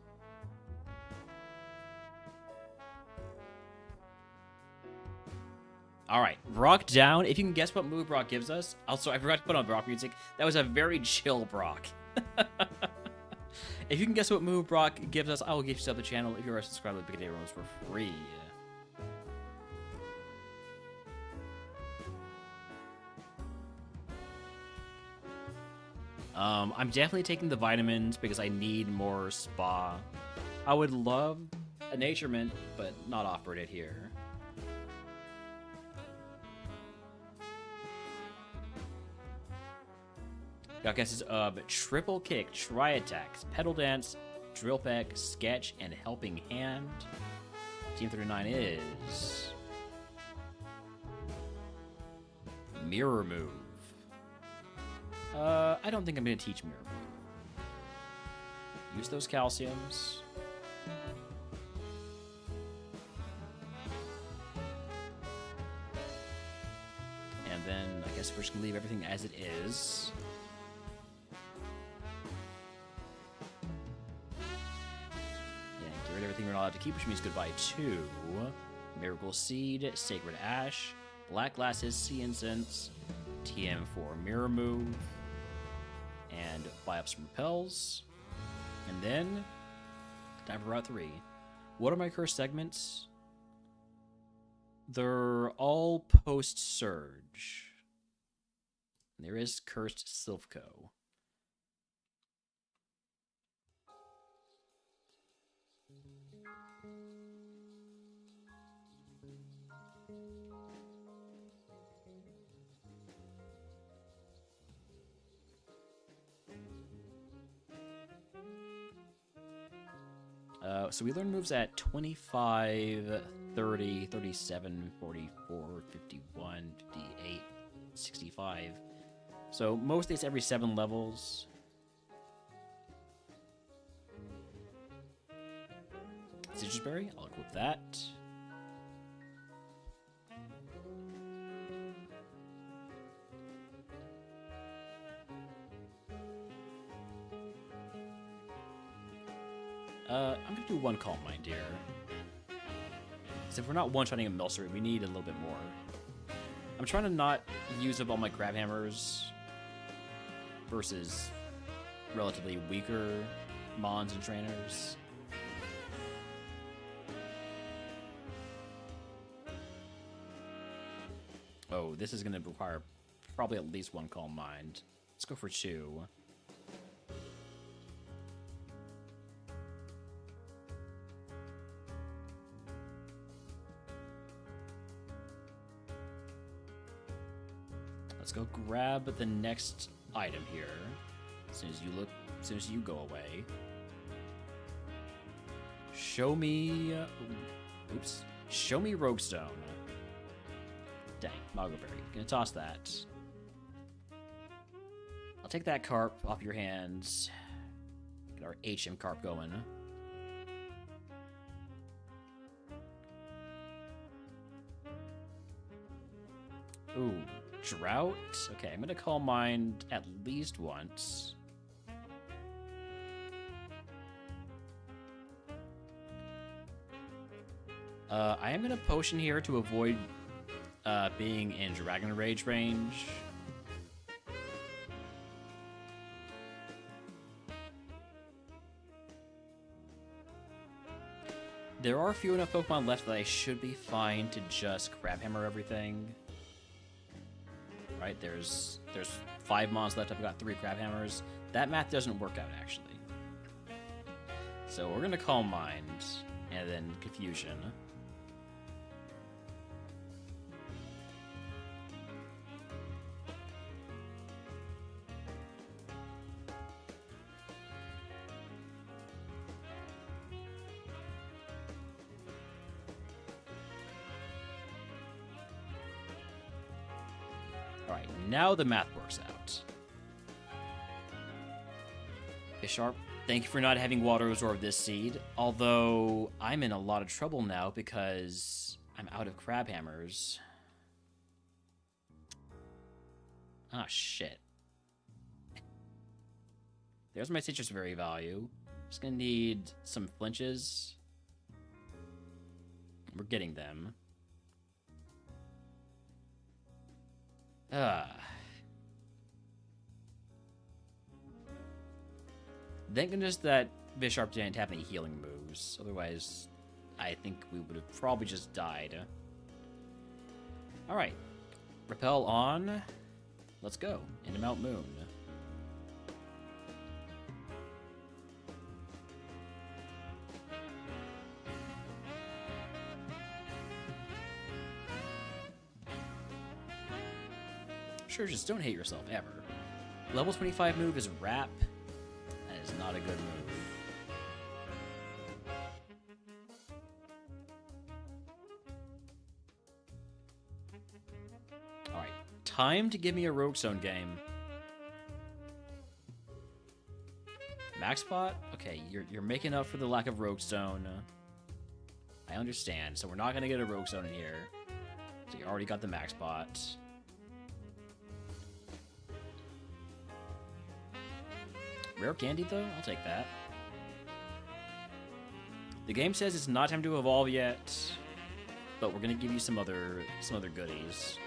Alright, Brock down. If you can guess what move Brock gives us. Also, I forgot to put on Brock music. That was a very chill Brock. If you can guess what move Brock gives us, I will give you sub the channel if you're a subscriber to Big Day Rooms for free. I'm definitely taking the vitamins because I need more spa. I would love a naturement, but not offered it here. Got guesses of Triple Kick, Tri Attacks, Pedal Dance, Drill Peck, Sketch, and Helping Hand. Team 39 is... Mirror Move. I don't think I'm going to teach Mirror Move. Use those calciums. And then I guess we're just going to leave everything as it is. Everything we're not allowed to keep, which means goodbye to Miracle Seed, Sacred Ash, Black Glasses, Sea Incense, TM for Mirror Move, and Buy-Ups and Repels. And then, time for Route 3. What are my cursed segments? They're all post-Surge. There is Cursed Silphco. So we learn moves at 25, 30, 37, 44, 51, 58. 65. So most days every 7 levels. Citrus berry, I'll equip that. I'm gonna do 1 Calm Mind here. Because if we're not one-shotting a Milcery, we need a little bit more. I'm trying to not use up all my Crab Hammers versus relatively weaker Mons and Trainers. Oh, this is going to require probably at least 1 Calm Mind. Let's go for 2. Let's go grab the next item here. As soon as you go away. Show me... oops. Show me Roguestone. Dang, Mogleberry. Gonna toss that. I'll take that carp off your hands. Get our HM carp going. Ooh, Drought? Okay, I'm gonna Calm Mind at least once. I am gonna Potion here to avoid being in Dragon Rage range. There are few enough Pokemon left that I should be fine to just Crab Hammer everything. Right, there's 5 Mons left. I've got 3 Crab Hammers. That math doesn't work out, actually. So we're gonna Calm Mind, and then Confusion. Alright, now the math works out. Bisharp, thank you for not having Water Absorb this seed, although I'm in a lot of trouble now because I'm out of Crab Hammers. Ah, shit. There's my Citrus Berry value. Just gonna need some flinches. We're getting them. Thank goodness that Bisharp didn't have any healing moves. Otherwise, I think we would have probably just died. Alright. Repel on. Let's go. Into Mount Moon. Sure, just don't hate yourself, ever. Level 25 move is Wrap. That is not a good move. Alright, time to give me a Roguestone game. Max Pot? Okay, you're making up for the lack of Roguestone. I understand, so we're not going to get a Roguestone in here. So you already got the Max Pot. Rare candy, though? I'll take that. The game says it's not time to evolve yet, but we're gonna give you some other goodies.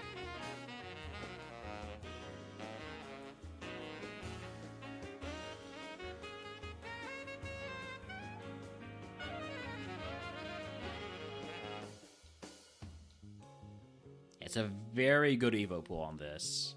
It's a very good Evo pool on this.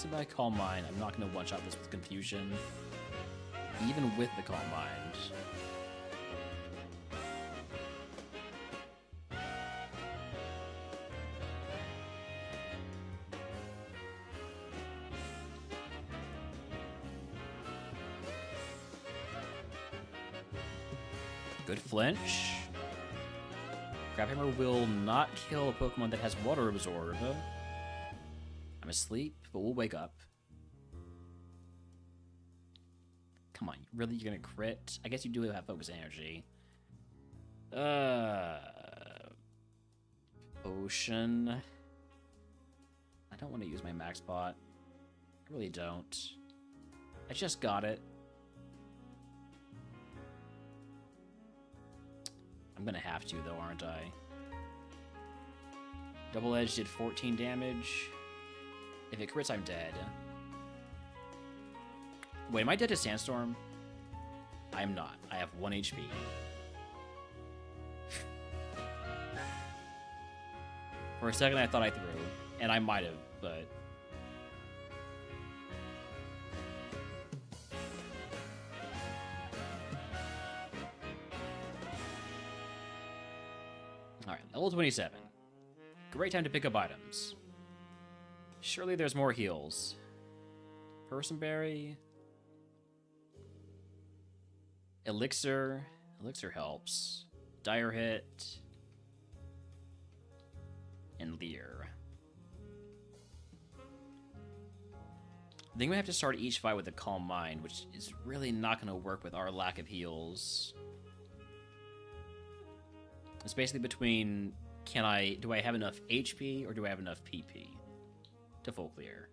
If I Calm Mind, I'm not going to one-shot this with Confusion, even with the Calm Mind. Good flinch. Crabhammer will not kill a Pokemon that has Water Absorb. I'm asleep, but we'll wake up. Come on, really? You're gonna crit? I guess you do have Focus Energy. Ocean. I don't want to use my max spot. I really don't. I just got it. I'm gonna have to, though, aren't I? Double Edge did 14 damage. If it crits, I'm dead. Wait, am I dead to Sandstorm? I'm not. I have 1 HP. For a second, I thought I threw, and I might have, but... Alright, level 27. Great time to pick up items. Surely there's more heals. Personberry. Elixir. Elixir helps. Dire Hit. And Leer. I think we have to start each fight with a Calm Mind, which is really not going to work with our lack of heals. It's basically between, do I have enough HP or do I have enough PP to full clear?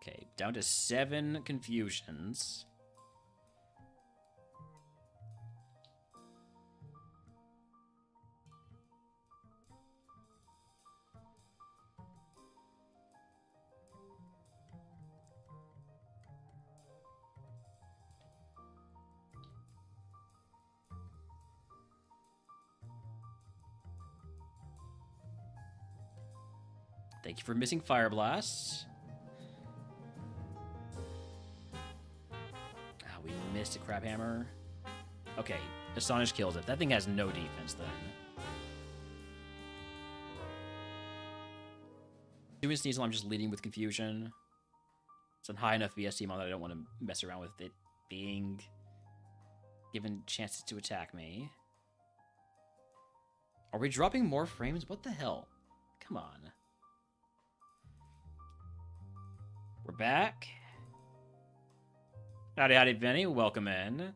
Okay, down to 7 confusions. Thank you for missing Fire Blast. We missed a Crabhammer. Okay, Astonish kills it. That thing has no defense then. Doing Sneasel, I'm just leading with Confusion. It's a high enough VST mod that I don't want to mess around with it being given chances to attack me. Are we dropping more frames? What the hell? Come on. We're back. Howdy, howdy, Benny. Welcome in.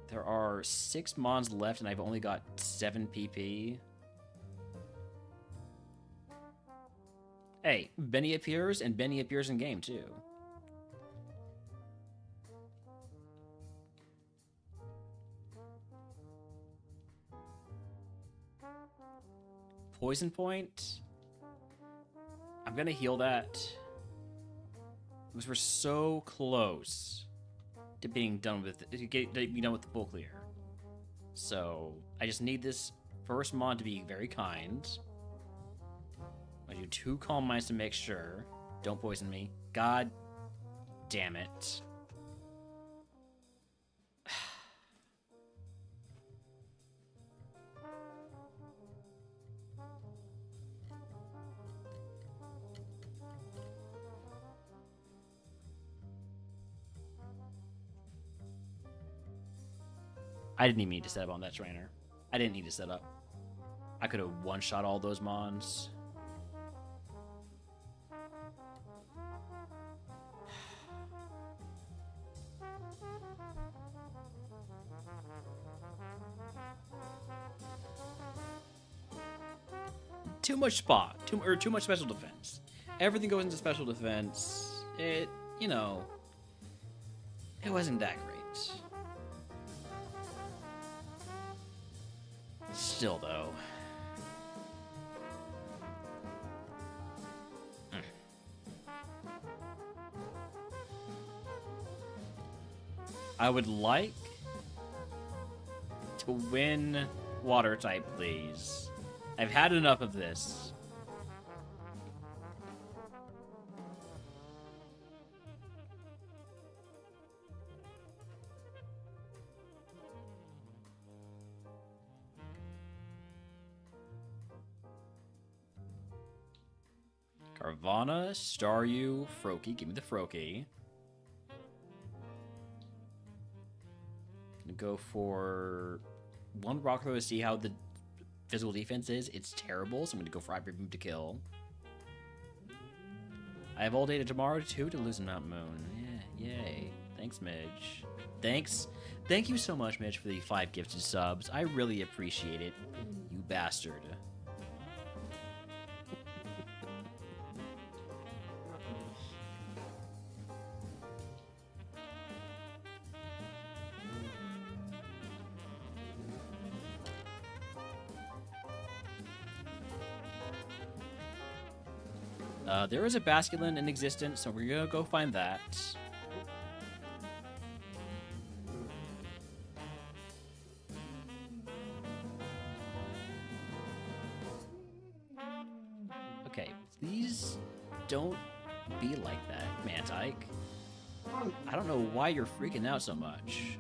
There are 6 Mons left, and I've only got 7 PP. Hey, Benny appears, and Benny appears in game, too. Poison Point. I'm gonna heal that. Because we're so close to being done with the full clear. So I just need this first Mon to be very kind. I do 2 Calm Minds to make sure. Don't poison me. God damn it. I didn't even need to set up on that trainer. I didn't need to set up. I could have one-shot all those Mons. Too much spot. Too much special defense. Everything goes into special defense. It wasn't that great. Still, though. I would like to win water type, please. I've had enough of this. Carvana, Staryu, Froakie. Give me the Froakie. Gonna go for one rock throw to see how the physical defense is. It's terrible, so I'm gonna go for Hyper Beam to kill. I have all day tomorrow too to lose a Mount Moon. Yeah, yay. Thanks, Midge. Thank you so much, Midge, for the 5 gifted subs. I really appreciate it, you bastard. There is a Basculin in existence, so we're gonna go find that. Okay, please don't be like that, Mantike. I don't know why you're freaking out so much.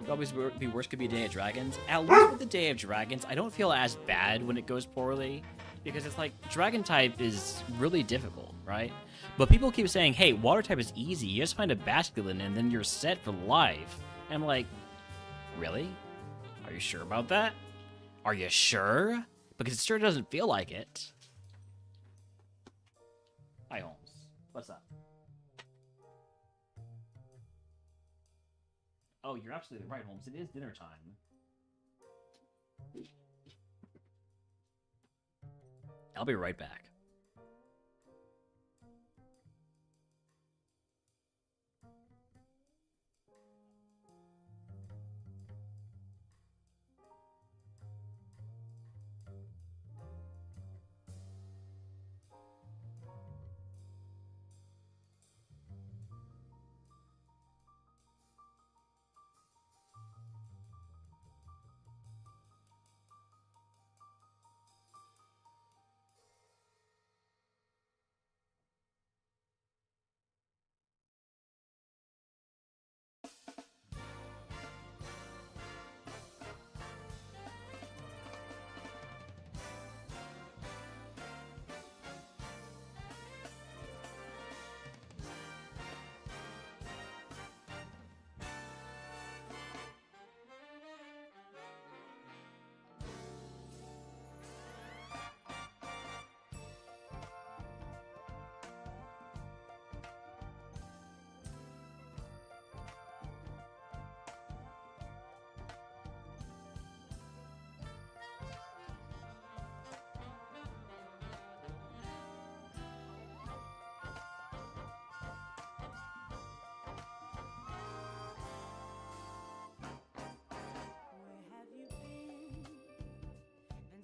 Could always be worse, could be a Day of Dragons. At least with the Day of Dragons, I don't feel as bad when it goes poorly, because it's like, Dragon type is really difficult, right? But people keep saying, hey, Water type is easy, you just find a Basculin and then you're set for life. And I'm like, really? Are you sure about that? Are you sure? Because it sure doesn't feel like it. Hi, Holmes. What's up? Oh, you're absolutely right, Holmes. It is dinner time. I'll be right back.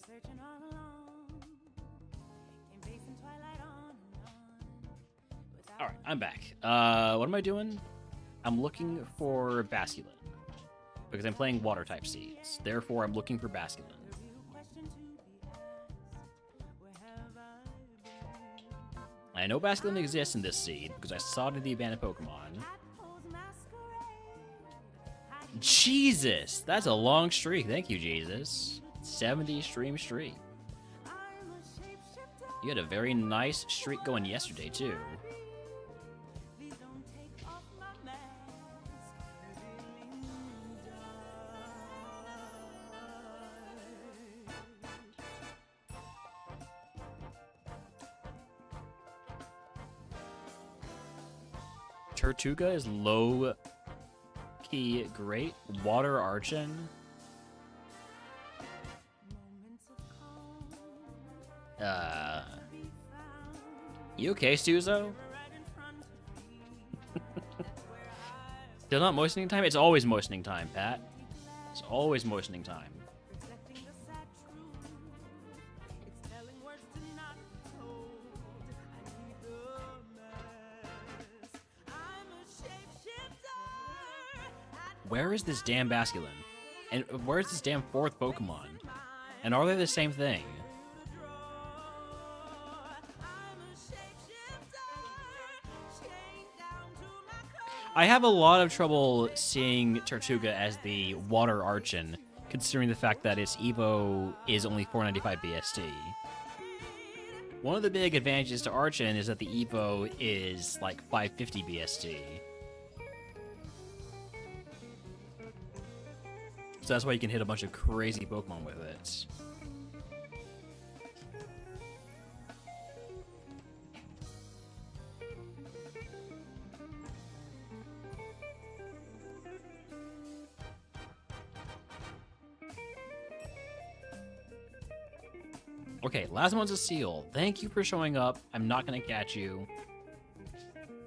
Searching all along, embracing twilight on and on. Alright, I'm back. What am I doing? I'm looking for Basculin. Because I'm playing Water type seeds. Therefore, I'm looking for Basculin. I know Basculin exists in this seed because I saw it in the abandoned Pokemon. Jesus! That's a long streak. Thank you, Jesus. 70 stream streak. You had a very nice streak going yesterday, too. Tortuga is low key great. Water Archon. You okay, Stuzo? Still not moistening time? It's always moistening time, Pat. It's always moistening time. Where is this damn Basculin? And where's this damn fourth Pokemon? And are they the same thing? I have a lot of trouble seeing Tortuga as the Water Archon, considering the fact that its Evo is only 495 BST. One of the big advantages to Archon is that the Evo is like 550 BST. So that's why you can hit a bunch of crazy Pokemon with it. Okay, last one's a seal. Thank you for showing up. I'm not gonna catch you.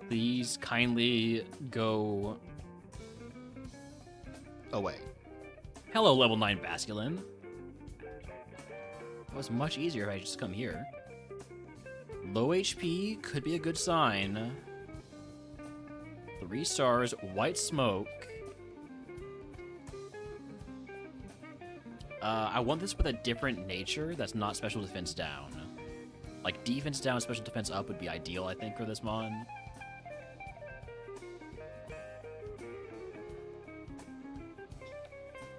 Please kindly go away. Hello, level 9 Basculin. It was much easier if I just come here. Low HP could be a good sign. 3 stars, white smoke. I want this with a different nature that's not special defense down. Like, defense down, special defense up would be ideal, I think, for this mon.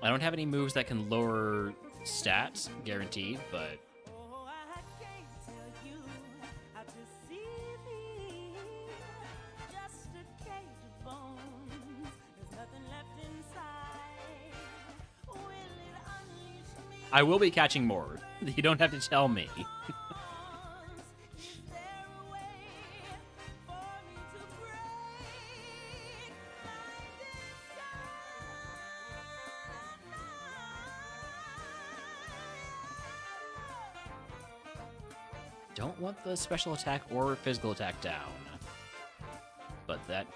I don't have any moves that can lower stats, guaranteed, but... Oh, I can't tell you how to see me. Just a cage of bones. There's nothing left inside. Will it unleash me? I will be catching more. You don't have to tell me. Is there a way for me to break Don't want the special attack or physical attack down. But that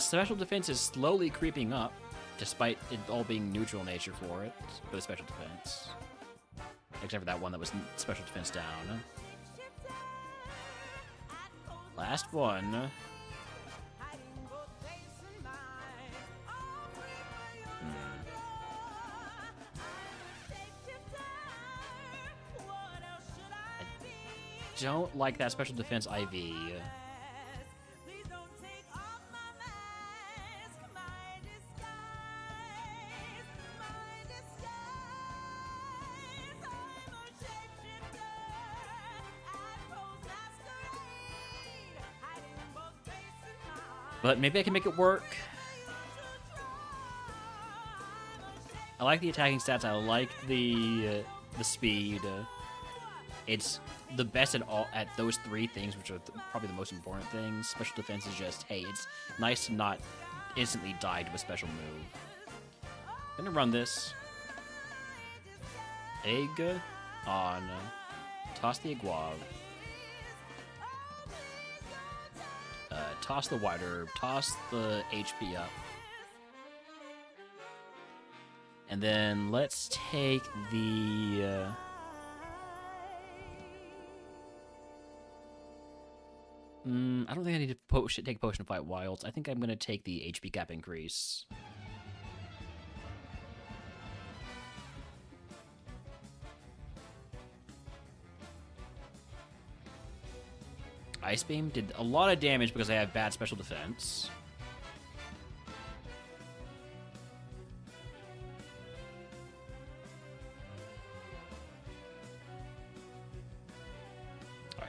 special defense is slowly creeping up, despite it all being neutral nature for it, for the special defense. Except for that one that was special defense down. Last one. Don't like that special defense IV. Please don't take off my mask, my disguise, my disguise. I'm a shapeshifter, I pose masquerade, hiding both face and mind. But maybe I can make it work. I like the attacking stats. I like the speed. It's the best at those 3 things, which are probably the most important things. Special defense is just, hey, it's nice to not instantly die to a special move. I'm gonna run this. Egg on. Toss the Aguav. Toss the White Herb. Toss the HP up. And then let's take the... I don't think I need to take a potion to fight wilds. I think I'm going to take the HP cap increase. Ice Beam did a lot of damage because I have bad special defense.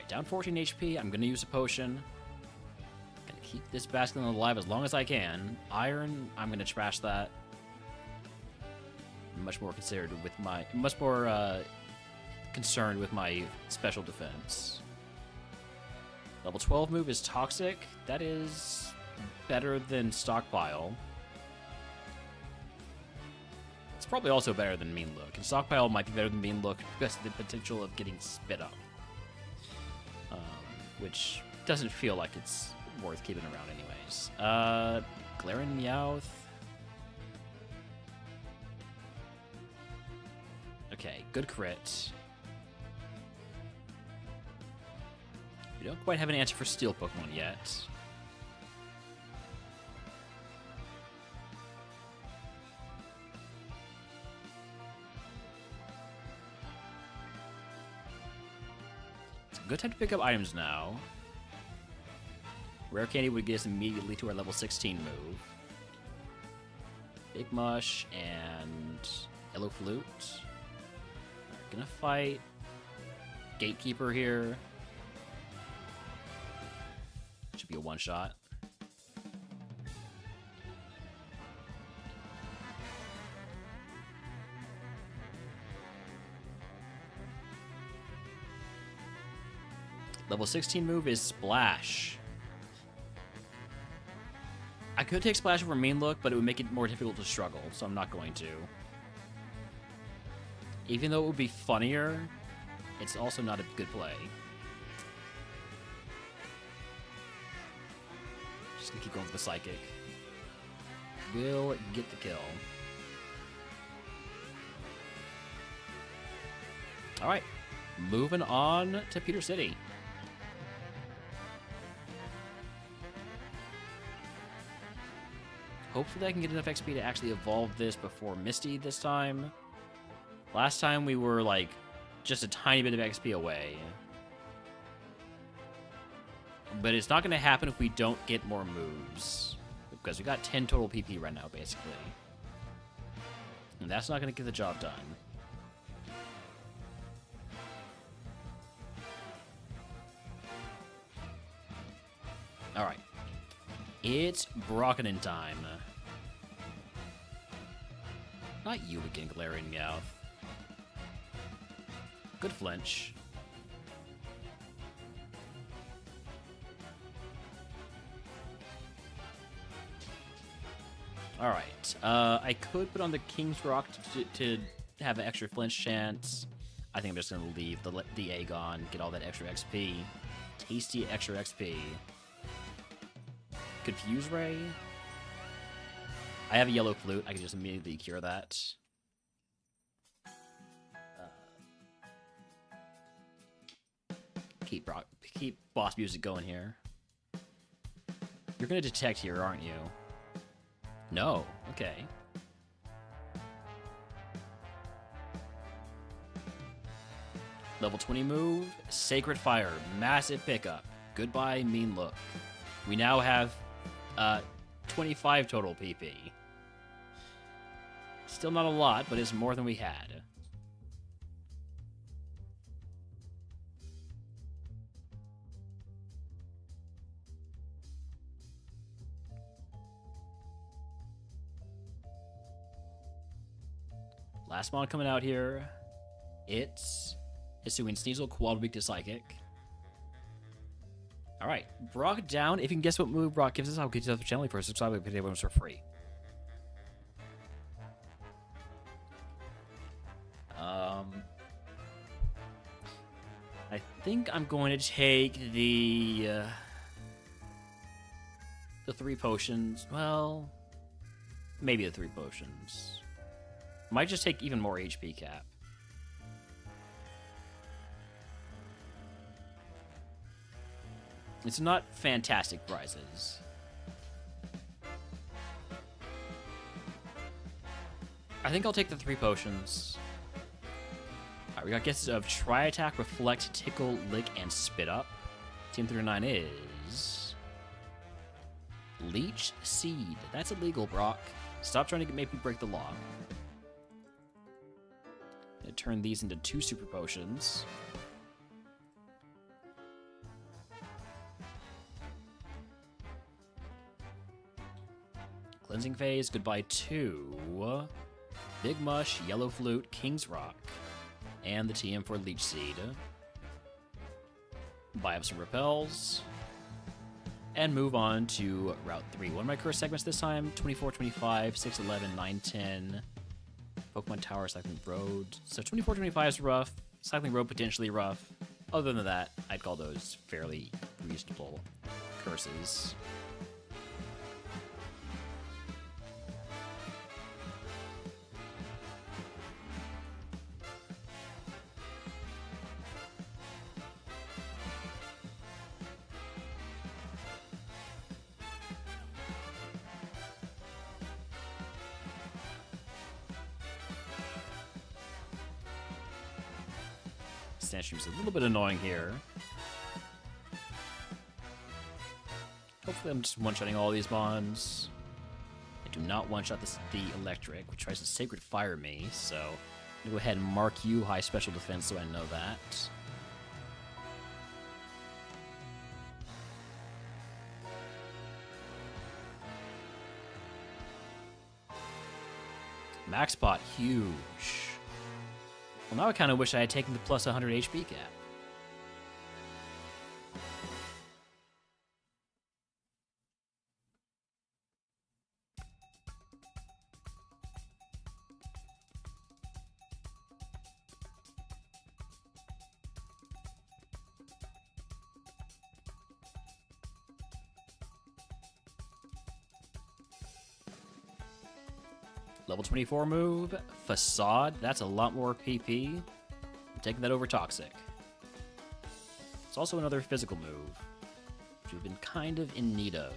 Down 14 HP, I'm going to use a potion. Gonna keep this Basculin alive as long as I can. Iron, I'm going to trash that. Much more concerned with my special defense. Level 12 move is Toxic. That is better than Stockpile. It's probably also better than Mean Look. And Stockpile might be better than Mean Look because of the potential of getting spit up. Which doesn't feel like it's worth keeping around anyways. Glaring Meowth. Okay, good crit. We don't quite have an answer for Steel Pokemon yet. Good time to pick up items now. Rare Candy would get us immediately to our level 16 move. Big Mush and Yellow Flute. We're gonna fight Gatekeeper here. Should be a one-shot. Level 16 move is Splash. I could take Splash over Mean Look, but it would make it more difficult to struggle, so I'm not going to. Even though it would be funnier, it's also not a good play. Just gonna keep going with the Psychic. Will get the kill. Alright, moving on to Peter City. Hopefully I can get enough XP to actually evolve this before Misty this time. Last time we were like just a tiny bit of XP away. But it's not going to happen if we don't get more moves. Because we got 10 total PP right now, basically. And that's not going to get the job done. Alright. It's Brockhanen time. Not you again, Galarian Meowth. Good flinch. Alright. I could put on the King's Rock to have an extra flinch chance. I think I'm just going to leave the Aegon, get all that extra XP. Tasty extra XP. Confuse Ray. I have a Yellow Flute. I can just immediately cure that. Keep boss music going here. You're gonna detect here, aren't you? No. Okay. Level 20 move. Sacred Fire. Massive pickup. Goodbye, Mean Look. We now have 25 total PP. Still not a lot, but it's more than we had. Last mon coming out here. It's Hisuian Sneasel, Quad Weak to Psychic. Alright, Brock down. If you can guess what move Brock gives us, I'll get you the channel for subscribe to the for free. I think I'm going to take the 3 potions. Well, maybe the 3 potions. Might just take even more HP cap. It's not fantastic prizes. I think I'll take the 3 potions. Alright, we got guesses of Try Attack, Reflect, Tickle, Lick, and Spit Up. Team 39 is Leech Seed. That's illegal, Brock. Stop trying to make me break the law. Gonna turn these into 2 super potions. Cleansing Phase, goodbye to Big Mush, Yellow Flute, King's Rock, and the TM for Leech Seed. Buy up some repels, and move on to Route 3. One of my curse segments this time, 24, 25, 6, 11, 9, 10. Pokemon Tower, Cycling Road. So 24, 25 is rough. Cycling Road potentially rough. Other than that, I'd call those fairly reasonable curses. Ascension is a little bit annoying here. Hopefully I'm just one-shotting all these bonds. I do not one-shot the electric, which tries to Sacred Fire me, so I'm gonna go ahead and mark you high special defense so I know that. Max pot, huge. Well, now I kind of wish I had taken the plus 100 HP cap. Level 24 move, Facade. That's a lot more PP. I'm taking that over Toxic. It's also another physical move, which we've been kind of in need of.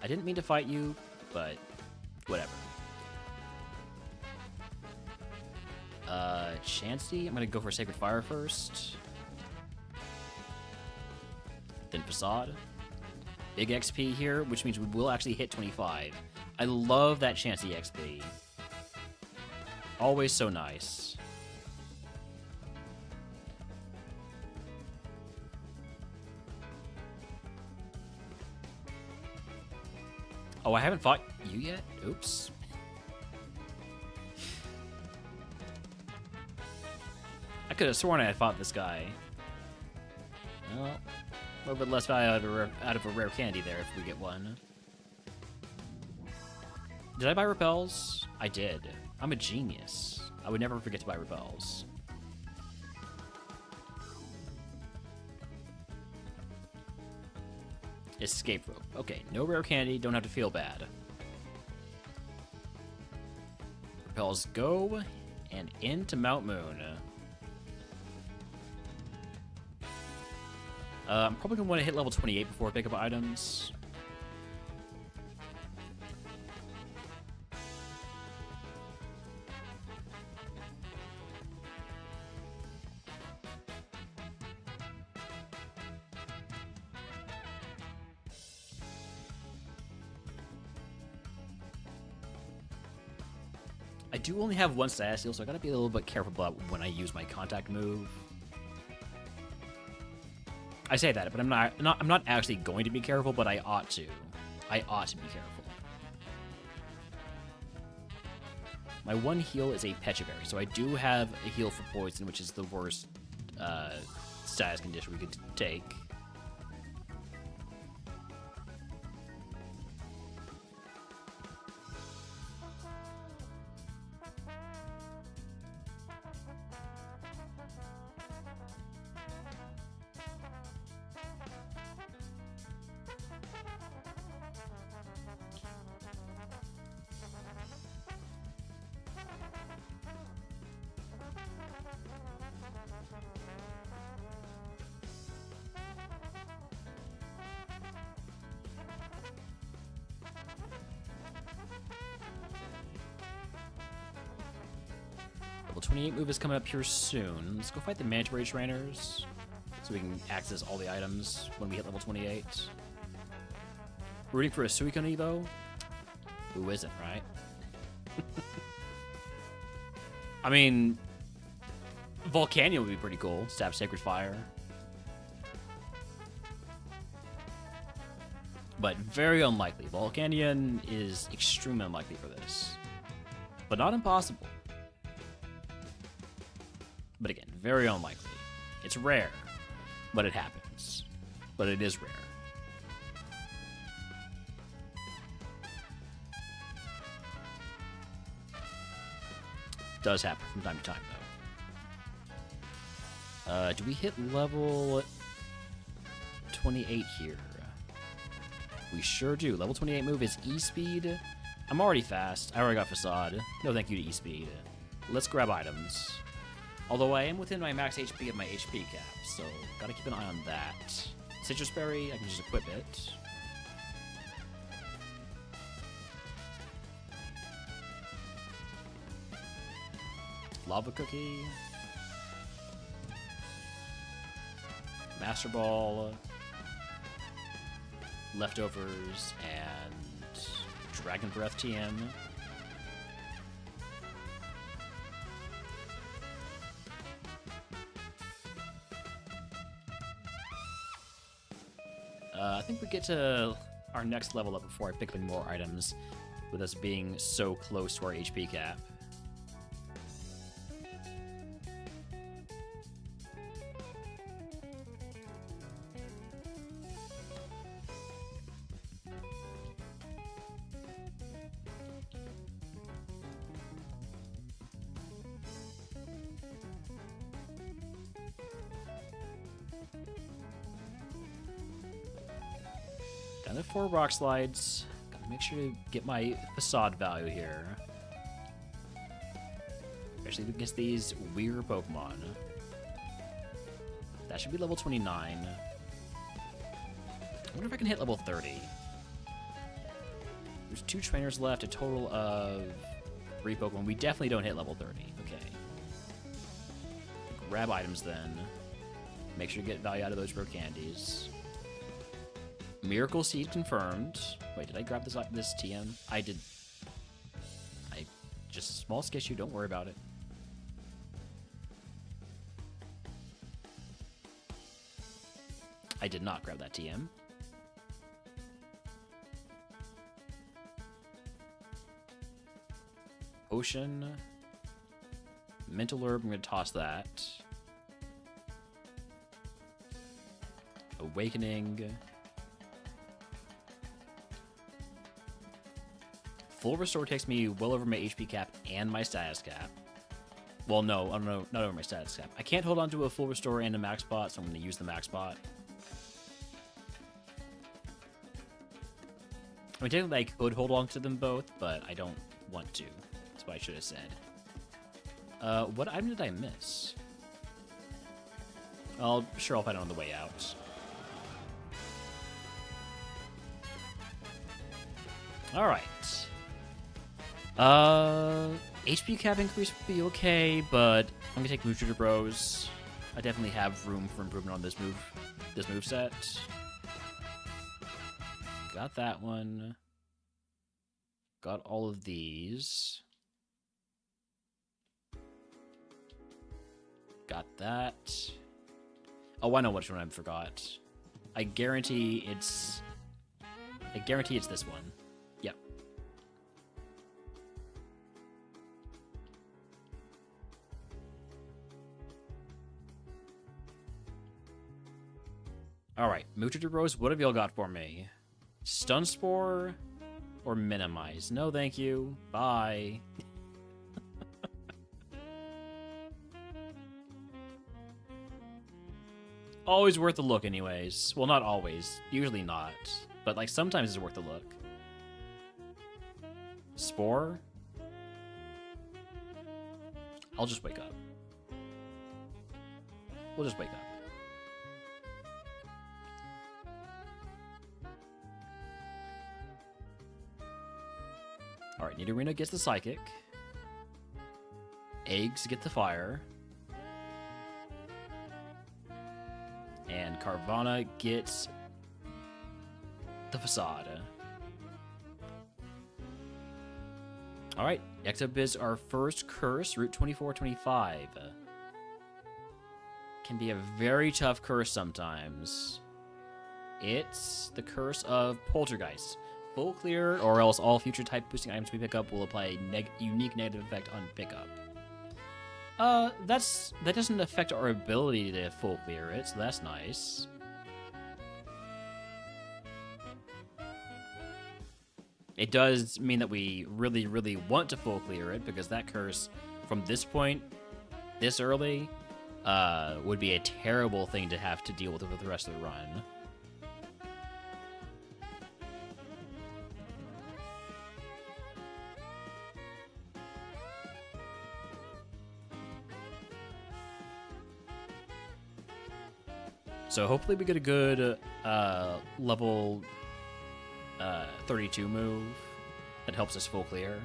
I didn't mean to fight you, but whatever. Chansey, I'm gonna go for Sacred Fire first. Then Facade. Big XP here, which means we will actually hit 25. I love that Chansey XP. Always so nice. Oh, I haven't fought you yet? Oops. I could have sworn I had fought this guy. Well, a little bit less value out of a rare candy there if we get one. Did I buy repels? I did. I'm a genius. I would never forget to buy repels. Escape rope. Okay, no rare candy. Don't have to feel bad. Repels go and into Mount Moon. I'm probably going to want to hit level 28 before I pick up items. I do only have one status seal, so I gotta be a little bit careful about when I use my contact move. I say that, but I'm not actually going to be careful, but I ought to. I ought to be careful. My one heal is a Petriberry, so I do have a heal for poison, which is the worst status condition we could take. Level 28 move is coming up here soon. Let's go fight the Manta trainers so we can access all the items when we hit level 28. Rooting for a Suicune, though? Who isn't, right? I mean, Volcania would be pretty cool. Stab Sacred Fire. But very unlikely. Volcanion is extremely unlikely for this. But not impossible. But again, very unlikely. It's rare, but it happens. But it is rare. Does happen from time to time, though. Do we hit level 28 here? We sure do. Level 28 move is E-Speed. I'm already fast. I already got Facade. No thank you to E-Speed. Let's grab items. Although I am within my max HP of my HP cap, so gotta keep an eye on that. Citrus Berry, I can just equip it. Lava Cookie. Master Ball. Leftovers, and Dragon Breath TM. I think we get to our next level up before I pick up any more items, with us being so close to our HP cap. Down to 4 rock slides. Gotta make sure to get my facade value here. Especially against these weird Pokemon. That should be level 29. I wonder if I can hit level 30. There's 2 trainers left, a total of 3 Pokemon. We definitely don't hit level 30. Okay. Grab items then. Make sure to get value out of those rare candies. Miracle Seed confirmed. Wait, did I grab this TM? I did. Just a small sketch you, don't worry about it. I did not grab that TM. Ocean. Mental Herb, I'm going to toss that. Awakening. Full Restore takes me well over my HP cap and my status cap. Well, no, I don't know, not over my status cap. I can't hold on to a Full Restore and a max spot, so I'm going to use the max spot. I mean, technically I could hold on to them both, but I don't want to. That's what I should have said. What item did I miss? I'll find it on the way out. Alright. HP cap increase would be okay, but I'm gonna take Moocher Bros. I definitely have room for improvement on this move set. Got that one. Got all of these. Got that. Oh, I know which one I forgot. I guarantee it's this one. Yep. Alright, Moocher Rose, what have y'all got for me? Stun Spore or Minimize? No, thank you. Bye. Always worth a look anyways. Well, not always. Usually not. But, like, sometimes it's worth a look. Spore? I'll just wake up. We'll just wake up. Alright, Nidorino gets the Psychic. Eggs get the Fire. And Carvana gets the Facade. Alright, next up is our first curse, Route 2425. Can be a very tough curse sometimes. It's the Curse of Poltergeist. Full clear, or else all future type boosting items we pick up will apply a unique negative effect on pickup. That doesn't affect our ability to full clear it, so that's nice. It does mean that we really, really want to full clear it, because that curse, from this point, this early, would be a terrible thing to have to deal with for the rest of the run. So hopefully we get a good level 32 move that helps us full clear.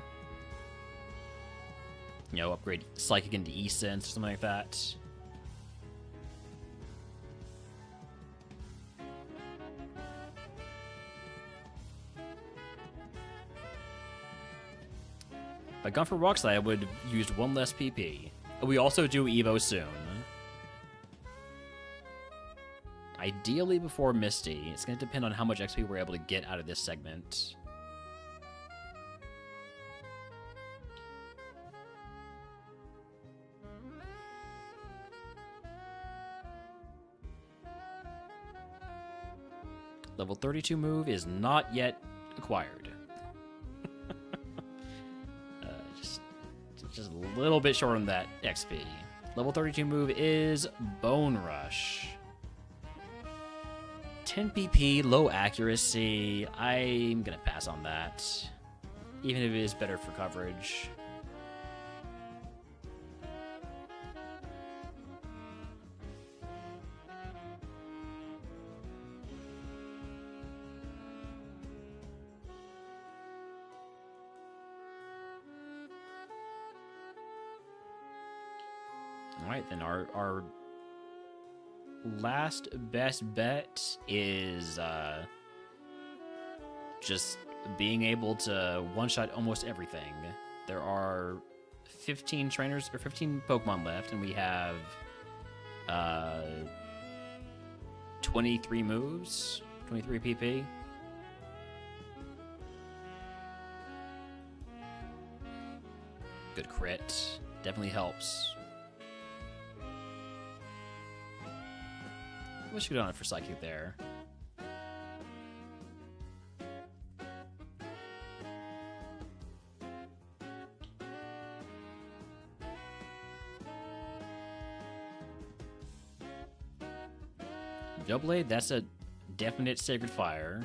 You know, upgrade Psychic into E-Sense or something like that. If I'd gone for Rock Slide, I would have used one less PP. We also do Evo soon. Ideally before Misty. It's going to depend on how much XP we're able to get out of this segment. Level 32 move is not yet acquired. just a little bit short on that XP. Level 32 move is Bone Rush. 10 PP, low accuracy. I'm gonna pass on that. Even if it is better for coverage. Alright, then our last best bet is just being able to one-shot almost everything. There are 15 trainers or 15 Pokemon left, and we have 23 moves, 23 PP. Good crit. Definitely helps. We should go on it for Psychic there. Doublade, that's a definite Sacred Fire.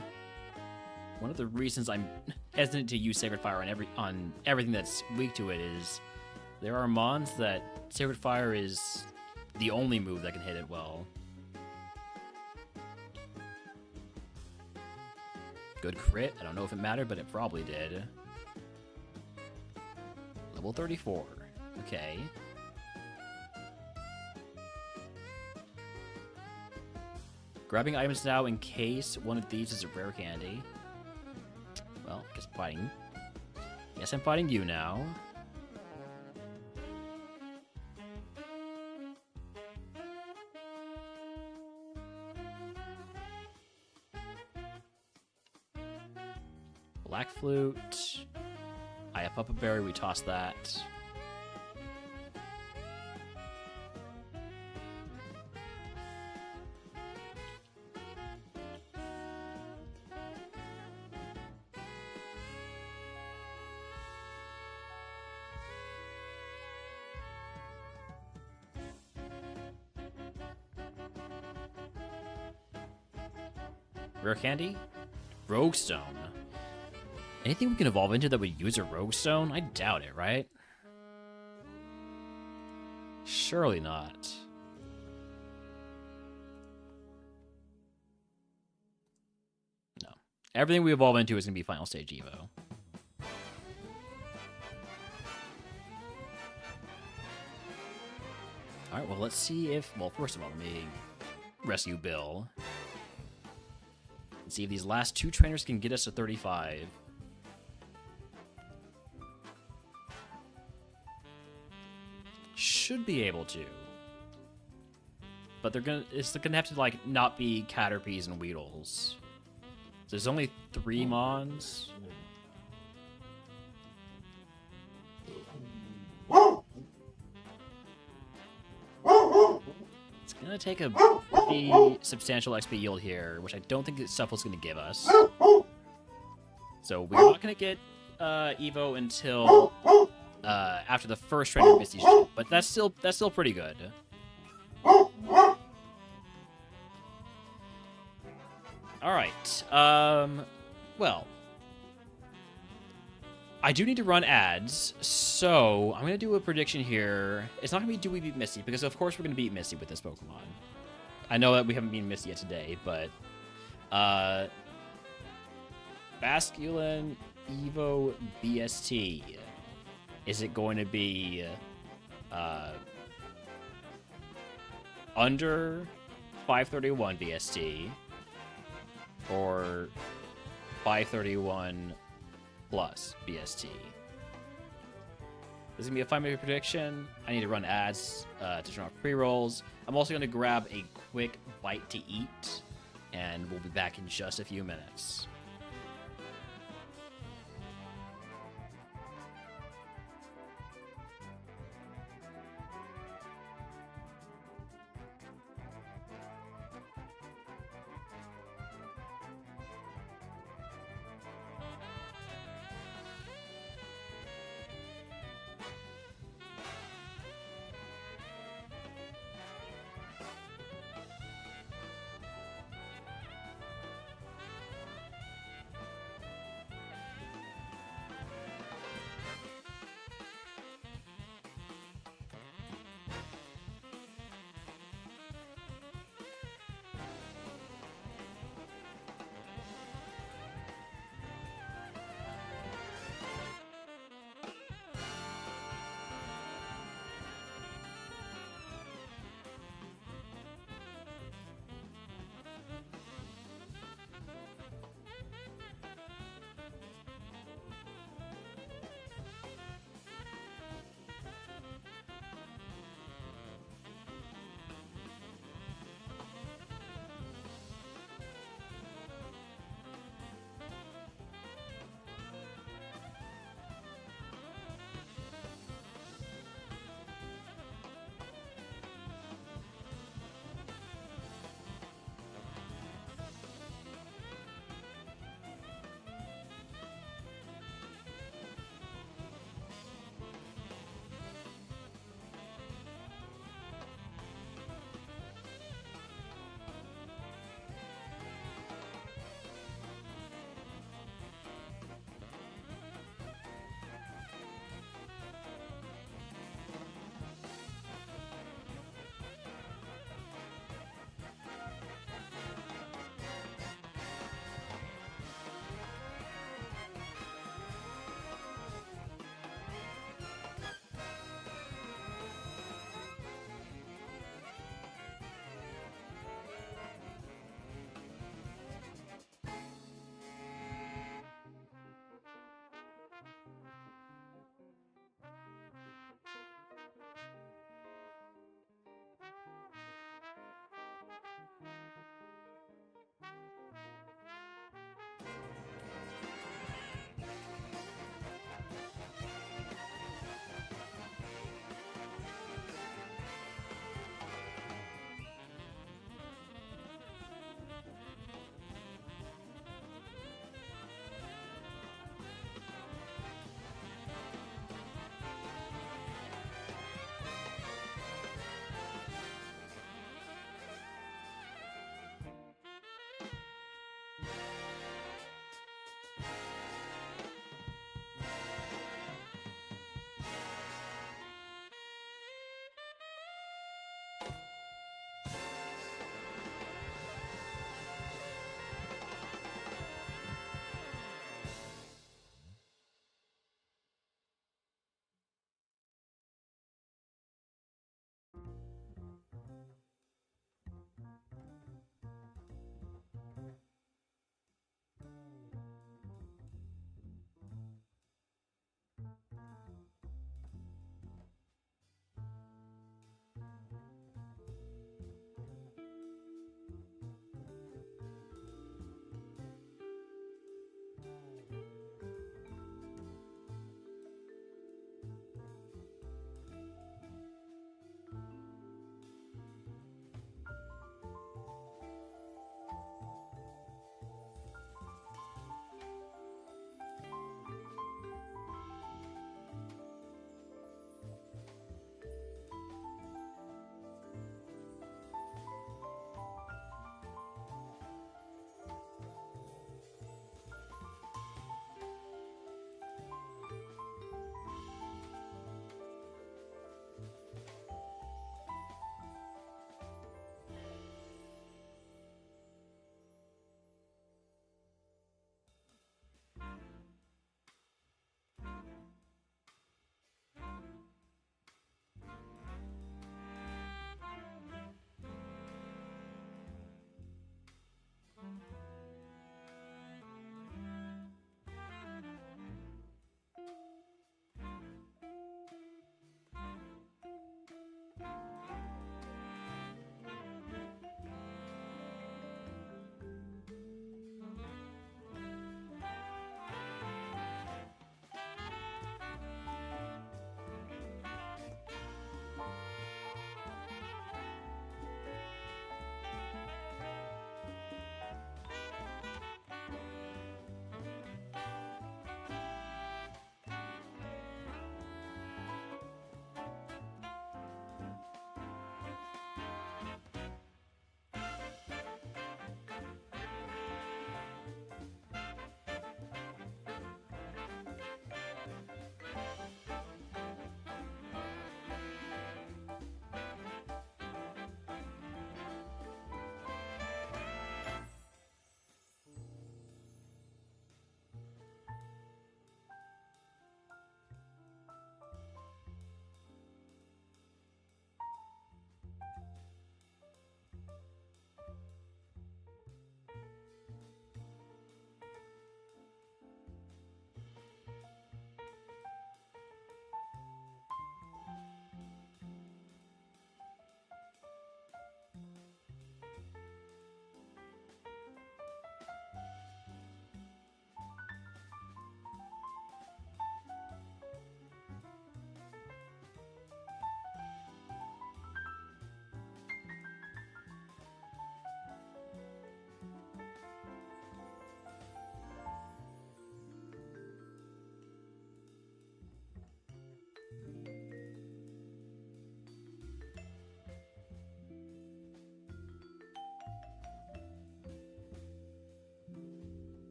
One of the reasons I'm hesitant to use Sacred Fire on everything that's weak to it is there are mons that Sacred Fire is the only move that can hit it well. Good crit. I don't know if it mattered, but it probably did. Level 34. Okay. Grabbing items now in case one of these is a rare candy. Well, I guess I'm fighting. Yes, I'm fighting you now. Black Flute. I have Papa Berry, we toss that. Rare candy? Rogue Stone. Anything we can evolve into that would use a Rogue Stone? I doubt it, right? Surely not. No. Everything we evolve into is going to be Final Stage Evo. Alright, well, let's see if... Well, first of all, let me rescue Bill. And see if these last two trainers can get us to 35. Should be able to, but it's gonna have to like not be Caterpies and Weedles. There's only 3 mons. It's gonna take a pretty substantial XP yield here, which I don't think this Shuffle's gonna give us. So we're not gonna get Evo until after the first trainer Misty Shield, but that's still pretty good. All right. Well, I do need to run ads, so I'm gonna do a prediction here. It's not gonna be do we beat Misty, because of course we're gonna beat Misty with this Pokemon. I know that we haven't beaten Misty yet today, but Basculin Evo BST. Is it going to be under 531 BST or 531 plus BST? This is gonna be a 5-minute prediction. I need to run ads to turn off pre-rolls. I'm also gonna grab a quick bite to eat, and we'll be back in just a few minutes.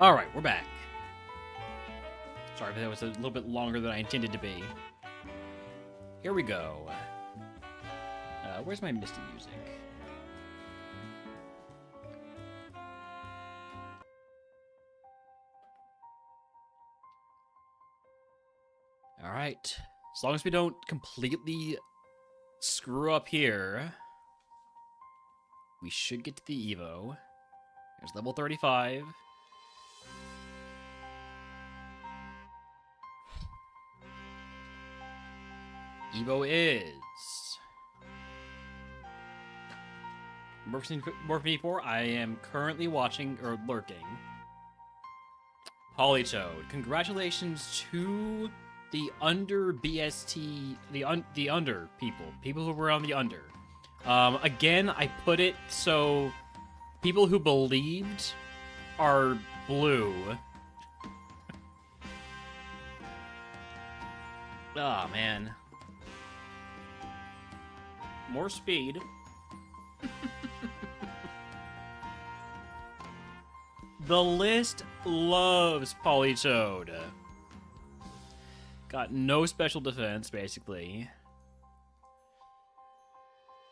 All right, we're back. Sorry, but that was a little bit longer than I intended to be. Here we go. Where's my Misty music? All right. As long as we don't completely screw up here, we should get to the Evo. There's level 35. Evo is Morphin 4. I am currently watching or lurking. Polytoad. Congratulations to the under BST, the under people who were on the under. Again, I put it so people who believed are blue. Ah, man. More speed. The list loves Polytoad. Got no special defense, basically.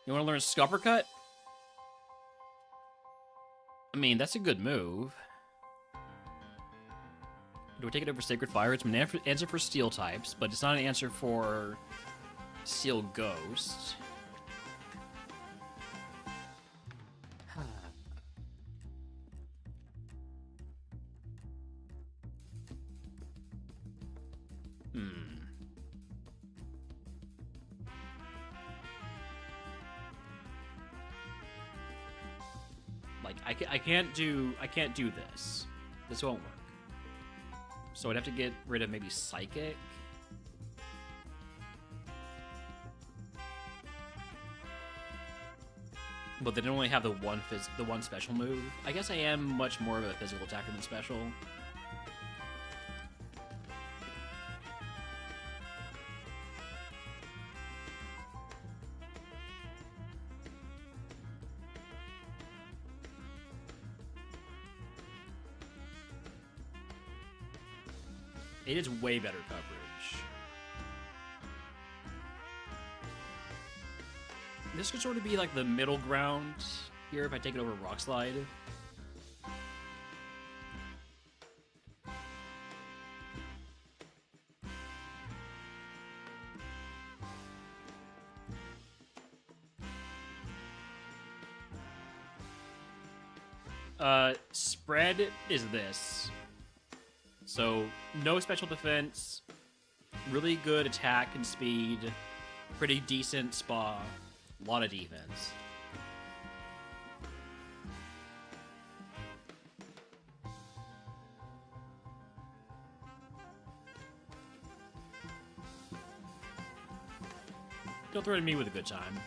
You want to learn Scupper Cut? I mean, that's a good move. Do I take it over Sacred Fire? It's an answer for Steel types, but it's not an answer for Steel Ghost. Like, I can't do this. This won't work. So I'd have to get rid of maybe Psychic. But they don't only have the one special move. I guess I am much more of a physical attacker than special. It is way better coverage. This could sort of be like the middle ground here if I take it over Rock Slide. Spread is this. So, no special defense, really good attack and speed, pretty decent spa, a lot of defense. Don't threaten me with a good time.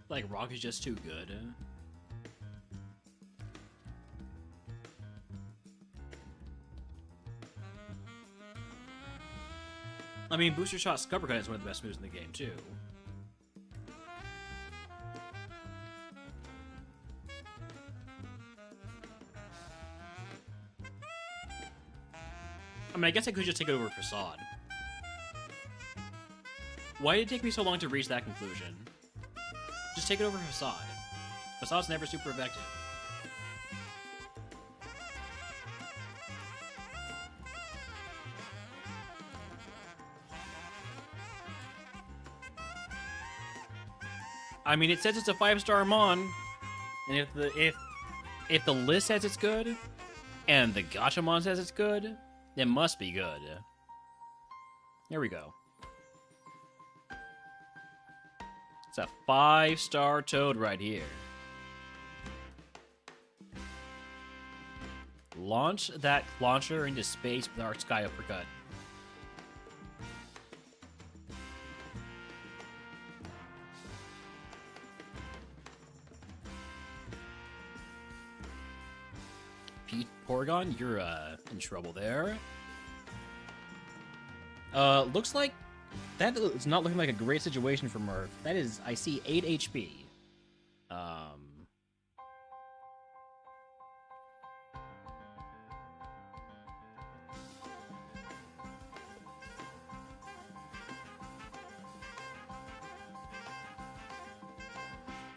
Like, Rock is just too good. I mean, Booster Shot Scupper Cut is one of the best moves in the game, too. I mean, I guess I could just take it over Facade. Why did it take me so long to reach that conclusion? Just take it over Facade. Facade's never super effective. I mean, it says it's a 5-star Mon, and if the list says it's good, and the Gachamon says it's good, it must be good. Here we go. It's a 5-star Toad right here. Launch that launcher into space with our Sky Uppercut. Pete Porygon, you're in trouble there. Looks like that is not looking like a great situation for Murph. That is, I see 8 HP.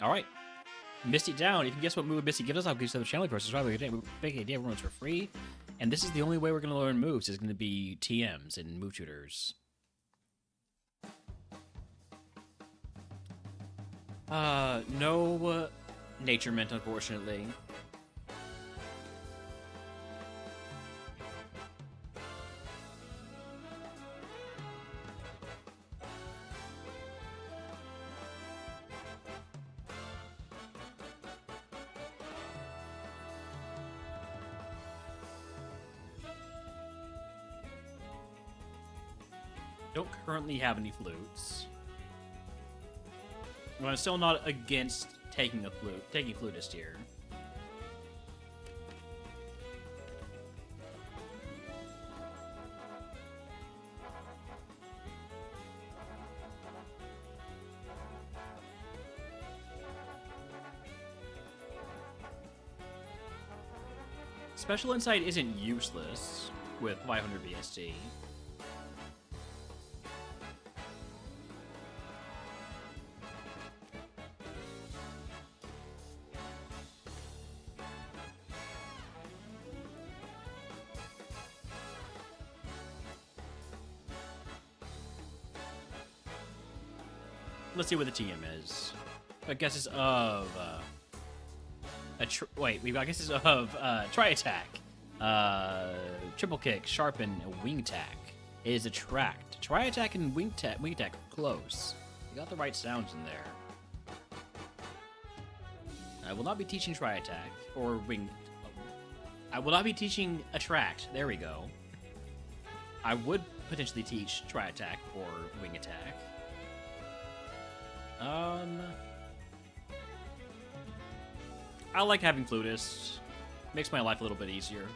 All right. Misty down. If you guess what move Misty gives us, I'll give you some channel process. Rather, big idea. Everyone's for free. And this is the only way we're going to learn moves. Is going to be TMs and move tutors. No nature mint, unfortunately. Don't currently have any flutes. But I'm still not against taking flutist here. Special Insight isn't useless with 500 VST. Let's see what the TM is. Guesses of we've got guesses of Tri Attack, Triple Kick, Sharpen, and Wing Attack. It is Attract. Tri Attack and Wing Attack are close. You got the right sounds in there. I will not be teaching Tri Attack or Wing. I will not be teaching Attract. There we go. I would potentially teach Tri Attack or Wing Attack. I like having flutist. Makes my life a little bit easier.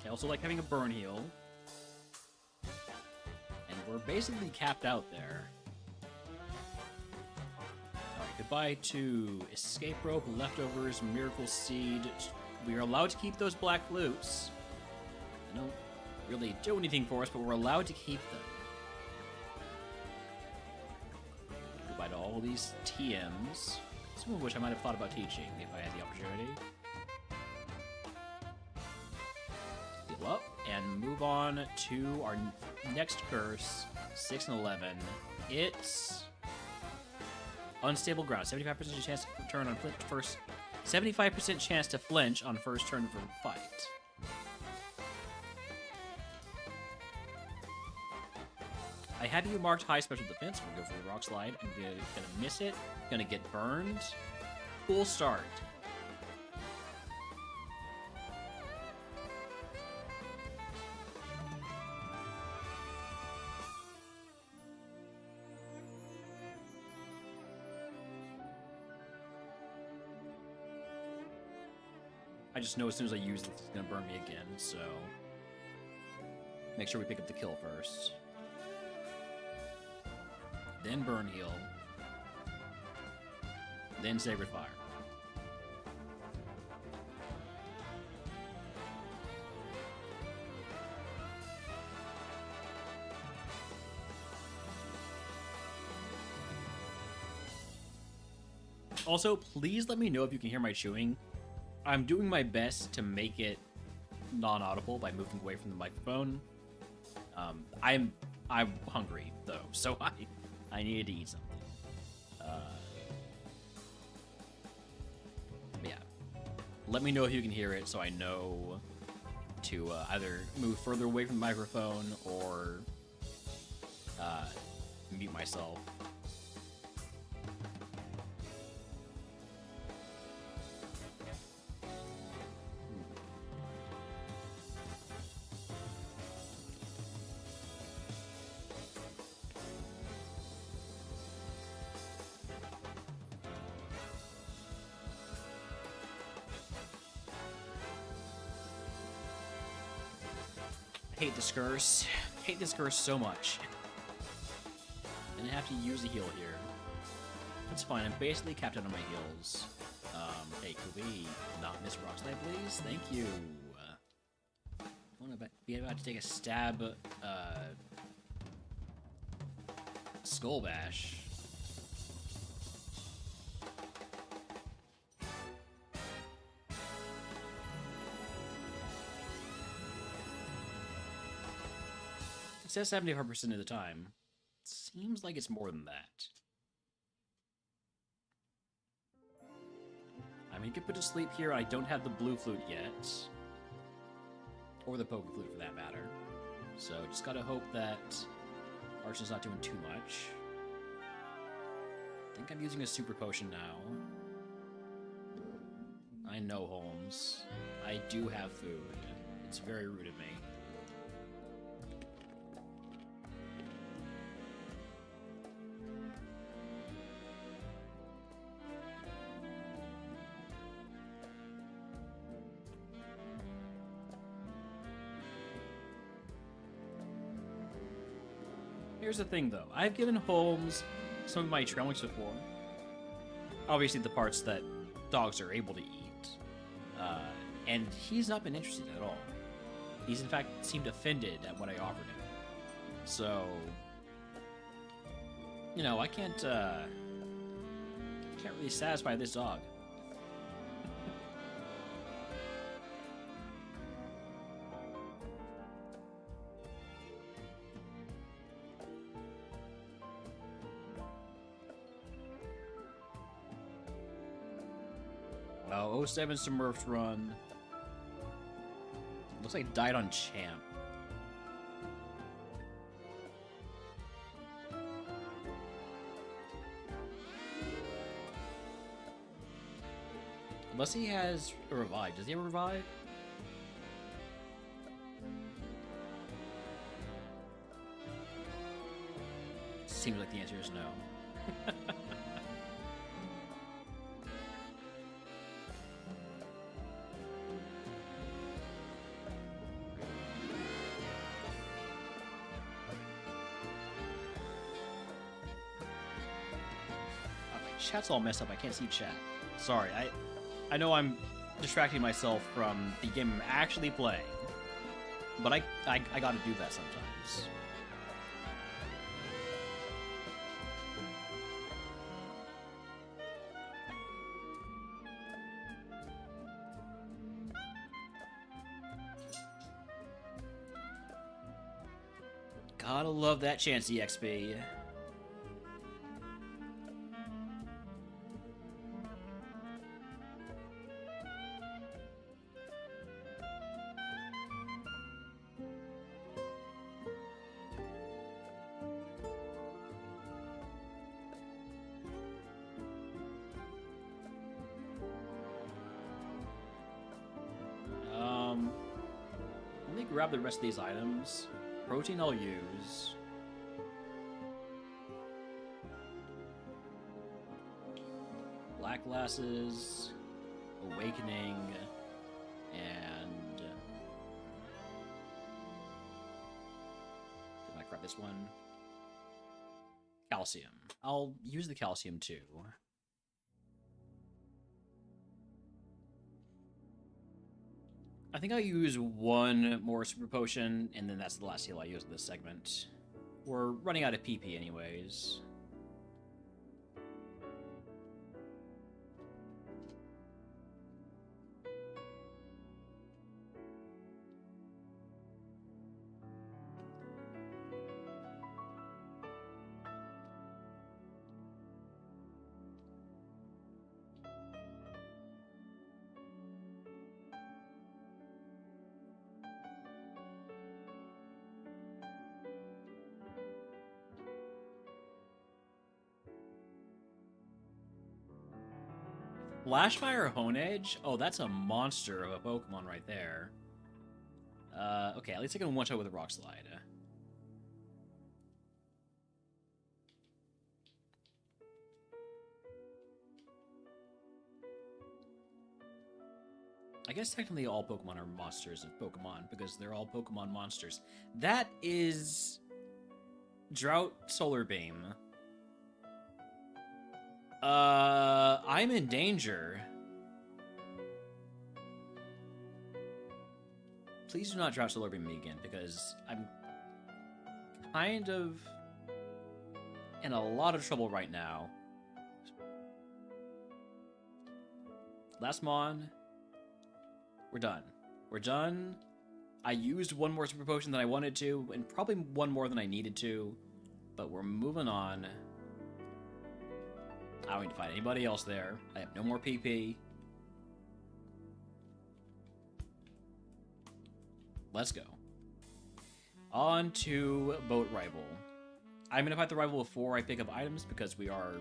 I also like having a burn heal. And we're basically capped out there. Goodbye to Escape Rope, Leftovers, Miracle Seed. We are allowed to keep those black flutes. They don't really do anything for us, but we're allowed to keep them. Goodbye to all these TMs, some of which I might have thought about teaching if I had the opportunity. Heal up and move on to our next curse, 6 and 11. It's Unstable Ground. 75% chance to turn on flinch first. 75% chance to flinch on first turn of a fight. I have you marked high special defense. I'm gonna go for the rock slide. I'm gonna miss it. Gonna get burned. Cool start. I just know as soon as I use it, it's gonna burn me again, so make sure we pick up the kill first. Then burn heal. Then Sacred Fire. Also, please let me know if you can hear my chewing. I'm doing my best to make it non-audible by moving away from the microphone. I'm hungry though, so I needed to eat something. Yeah, let me know if you can hear it, so I know to either move further away from the microphone or mute myself. hate this curse. Hate this curse so much. And I have to use a heal here. That's fine, I'm basically capped out on my heals. Hey, could we not miss Rock Slide, please? Thank you. I want to be about to take a stab, Skull Bash. It says 75% of the time. Seems like it's more than that. I mean, you could put to sleep here. I don't have the blue flute yet. Or the poker flute, for that matter. So, just gotta hope that Archon's not doing too much. I think I'm using a super potion now. I know, Holmes. I do have food. It's very rude of me. Here's the thing, though. I've given Holmes some of my trail mix before. Obviously, the parts that dogs are able to eat. And he's not been interested at all. He's, in fact, seemed offended at what I offered him. So, you know, I can't really satisfy this dog. Oh, 07 Smurfs run. Looks like died on champ. Unless he has a revive. Does he have a revive? Seems like the answer is no. Chat's all messed up. I can't see chat. Sorry. I know I'm distracting myself from the game I'm actually playing, but I gotta do that sometimes. Gotta love that Chansey XP. Grab the rest of these items. Protein I'll use. Black glasses, awakening, and did I grab this one? Calcium. I'll use the calcium too. I think I'll use one more super potion, and then that's the last heal I use in this segment. We're running out of PP anyways. Flashfire Honedge? Oh, that's a monster of a Pokemon right there. Okay, at least I can one-shot with a Rock Slide. I guess technically all Pokemon are monsters of Pokemon because they're all Pokemon monsters. That is Drought Solar Beam. I'm in danger. Please do not Drought Solar Beam me again because I'm kind of in a lot of trouble right now. Last Mon. We're done. We're done. I used one more Super Potion than I wanted to, and probably one more than I needed to, but we're moving on. I don't need to find anybody else there. I have no more PP. Let's go. On to Boat Rival. I'm going to fight the rival before I pick up items because we are,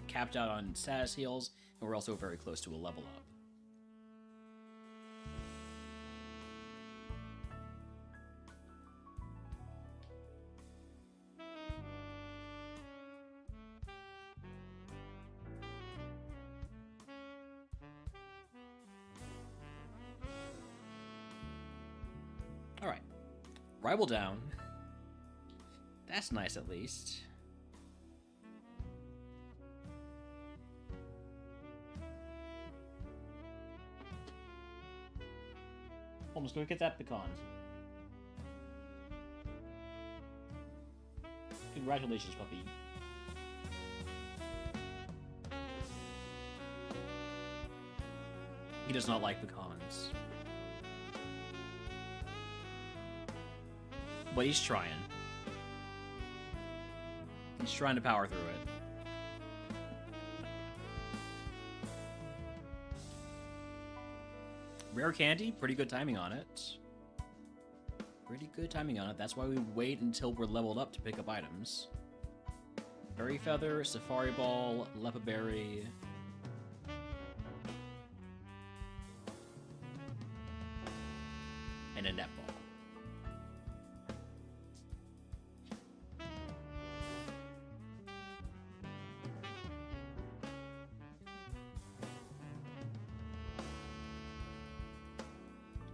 capped out on status heals, and we're also very close to a level up. Alright. Rival down. That's nice, at least. Almost go get that pecan. Congratulations, puppy. He does not like pecans. But he's trying. He's trying to power through it. Rare candy, pretty good timing on it. Pretty good timing on it. That's why we wait until we're leveled up to pick up items. Berry Feather, Safari Ball, Lepa Berry. And a Net Ball.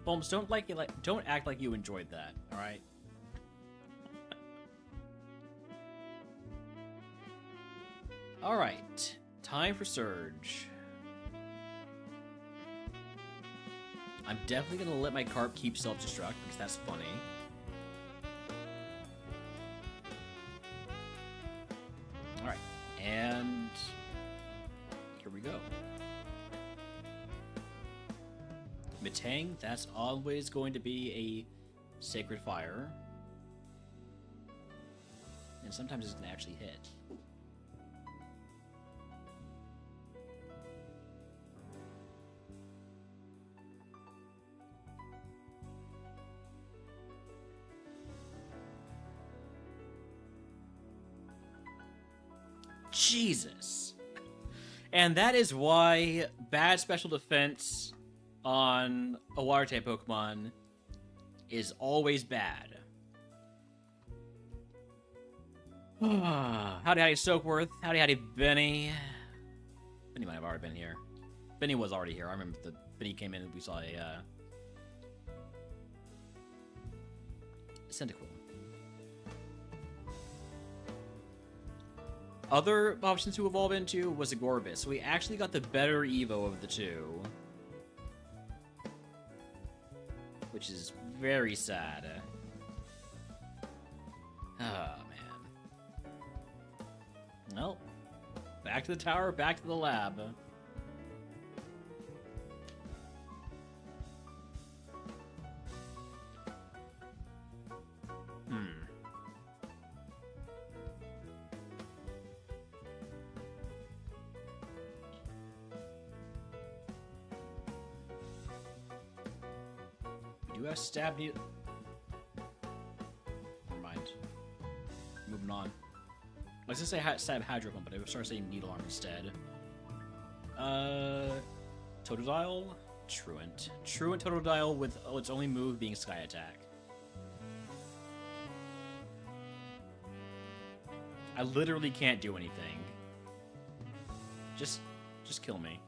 Holmes, don't act like you enjoyed that, alright? Alright. Time for Surge. I'm definitely gonna let my carp keep self-destruct because that's funny. Alright. And here we go. Metang, that's always going to be a Sacred Fire. And sometimes it's going to actually hit. Jesus. And that is why bad special defense on a water type Pokemon is always bad. Howdy, Soakworth. Howdy, Benny. Benny might have already been here. Benny was already here. I remember Benny came in and we saw a Cyndaquil. Other options to evolve into was a Gorbis, so we actually got the better Evo of the two. Which is very sad. Oh, man. Well, back to the tower, back to the lab. Do I stab needle? Never mind. Moving on. I was gonna say stab Hydro Pump, but I started saying Needle Arm instead. Totodile? Truant. Truant Totodile with its only move being Sky Attack. I literally can't do anything. Just kill me.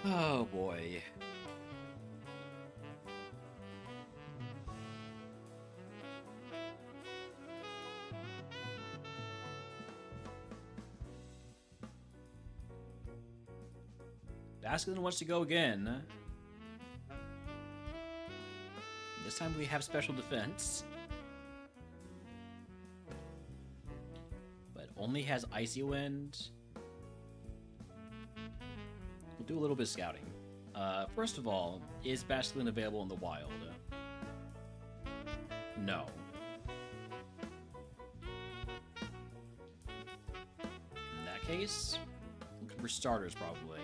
Oh boy. Basculin wants to go again. This time we have special defense. But only has Icy Wind. We'll do a little bit of scouting. First of all, is Basculin available in the wild? No. In that case, looking for starters probably.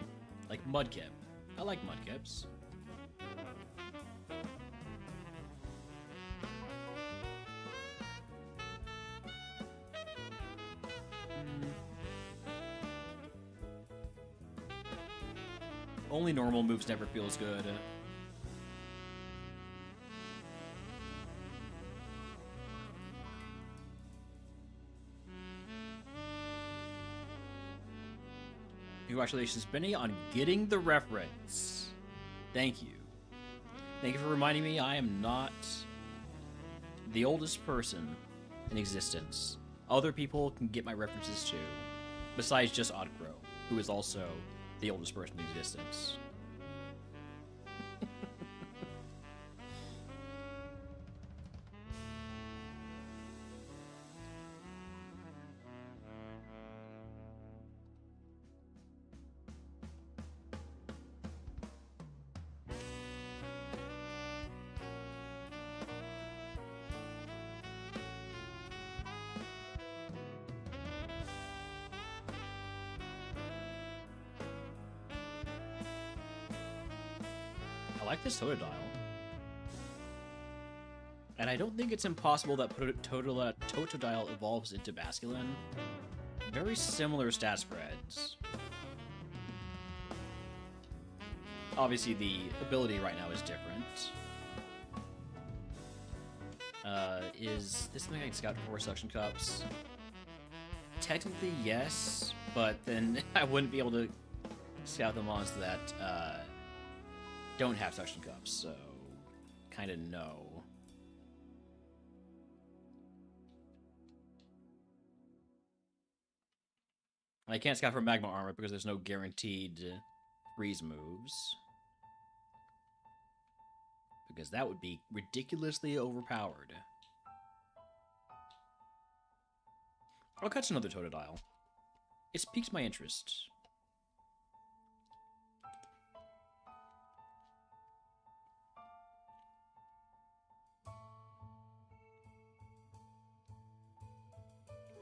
Like Mudkip. I like Mudkips. Only normal moves never feels good. Congratulations, Benny, on getting the reference. Thank you. Thank you for reminding me I am not the oldest person in existence. Other people can get my references too. Besides just Oddcrow, who is also the oldest person in existence. I like this Totodile. And I don't think it's impossible that Totodile evolves into Basculin. Very similar stat spreads. Obviously, the ability right now is different. Is this something I can scout for suction cups? Technically, yes, but then I wouldn't be able to scout the monsters that don't have suction cups, so kind of no. I can't scout for Magma Armor because there's no guaranteed freeze moves. Because that would be ridiculously overpowered. I'll catch another Totodile. It's piqued my interest.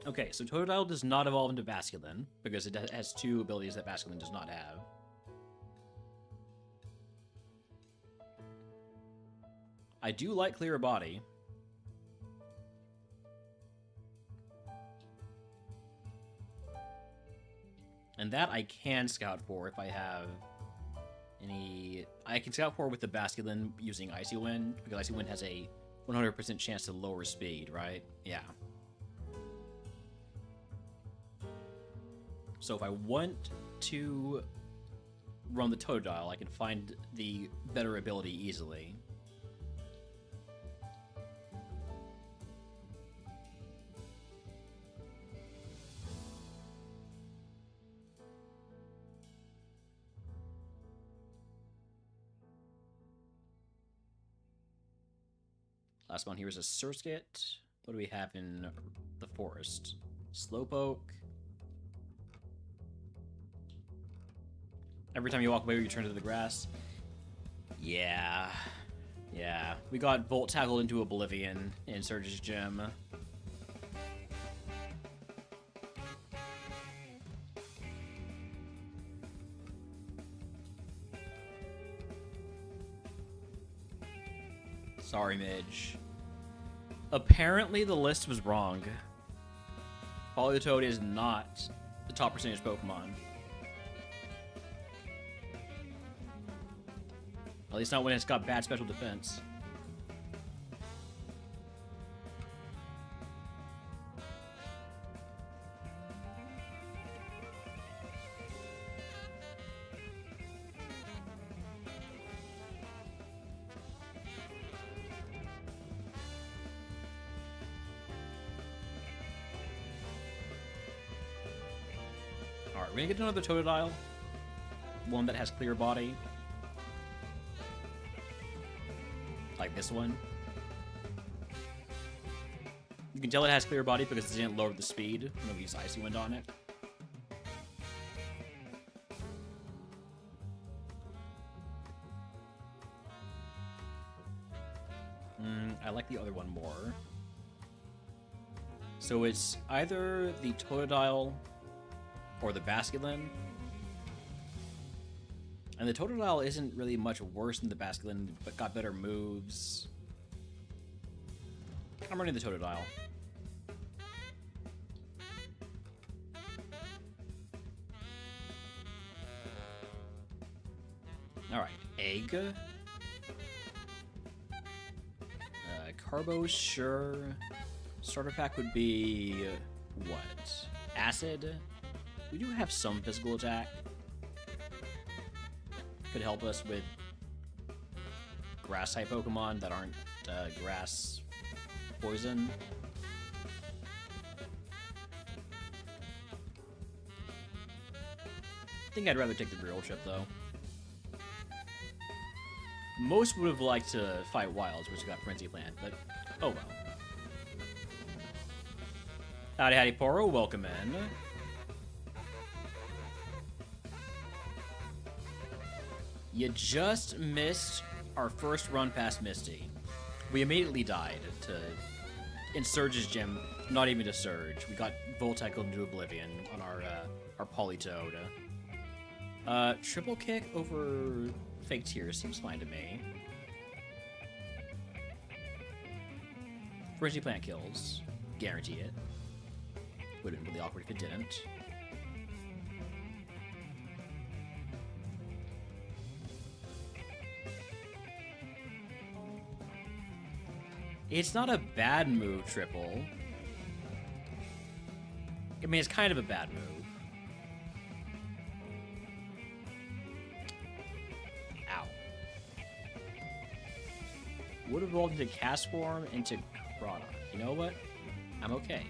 Okay, so Totodile does not evolve into Basculin, because it has two abilities that Basculin does not have. I do like Clear Body. And that I can scout for if I have any... I can scout for with the Basculin using Icy Wind, because Icy Wind has a 100% chance to lower speed, right? Yeah. So if I want to run the Totodile, I can find the better ability easily. Last one here is a Surskit. What do we have in the forest? Slowpoke. Every time you walk away, you turn to the grass. Yeah. Yeah. We got Volt Tackled into oblivion in Surge's Gym. Sorry, Midge. Apparently, the list was wrong. Politoed is not the top percentage Pokemon. At least not when it's got bad special defense. We're gonna get another Totodile. One that has clear body. Like this one. You can tell it has clear body because it didn't lower the speed when we used Icy Wind on it. I like the other one more. So it's either the Totodile or the Basculin. And the Totodile isn't really much worse than the Basculin, but got better moves. I'm running the Totodile. Alright, egg. Carbos, sure. Starter pack would be... what? Acid? We do have some physical attack. Could help us with grass-type Pokemon that aren't grass poison. I think I'd rather take the Burial Chip, though. Most would have liked to fight Wilds, which got Frenzy Plant, but oh well. Howdy, howdy, Poro. Welcome in. You just missed our first run past Misty. We immediately died to... in Surge's gym, not even to Surge. We got Volteckled into Oblivion on our Politoed. Triple kick over Fake Tears seems fine to me. Frenzy Plant kills. Guarantee it. Would have been really awkward if it didn't. It's not a bad move, Triple. I mean, it's kind of a bad move. Ow. Would have rolled into Cast Form into Crawdon. You know what? I'm okay.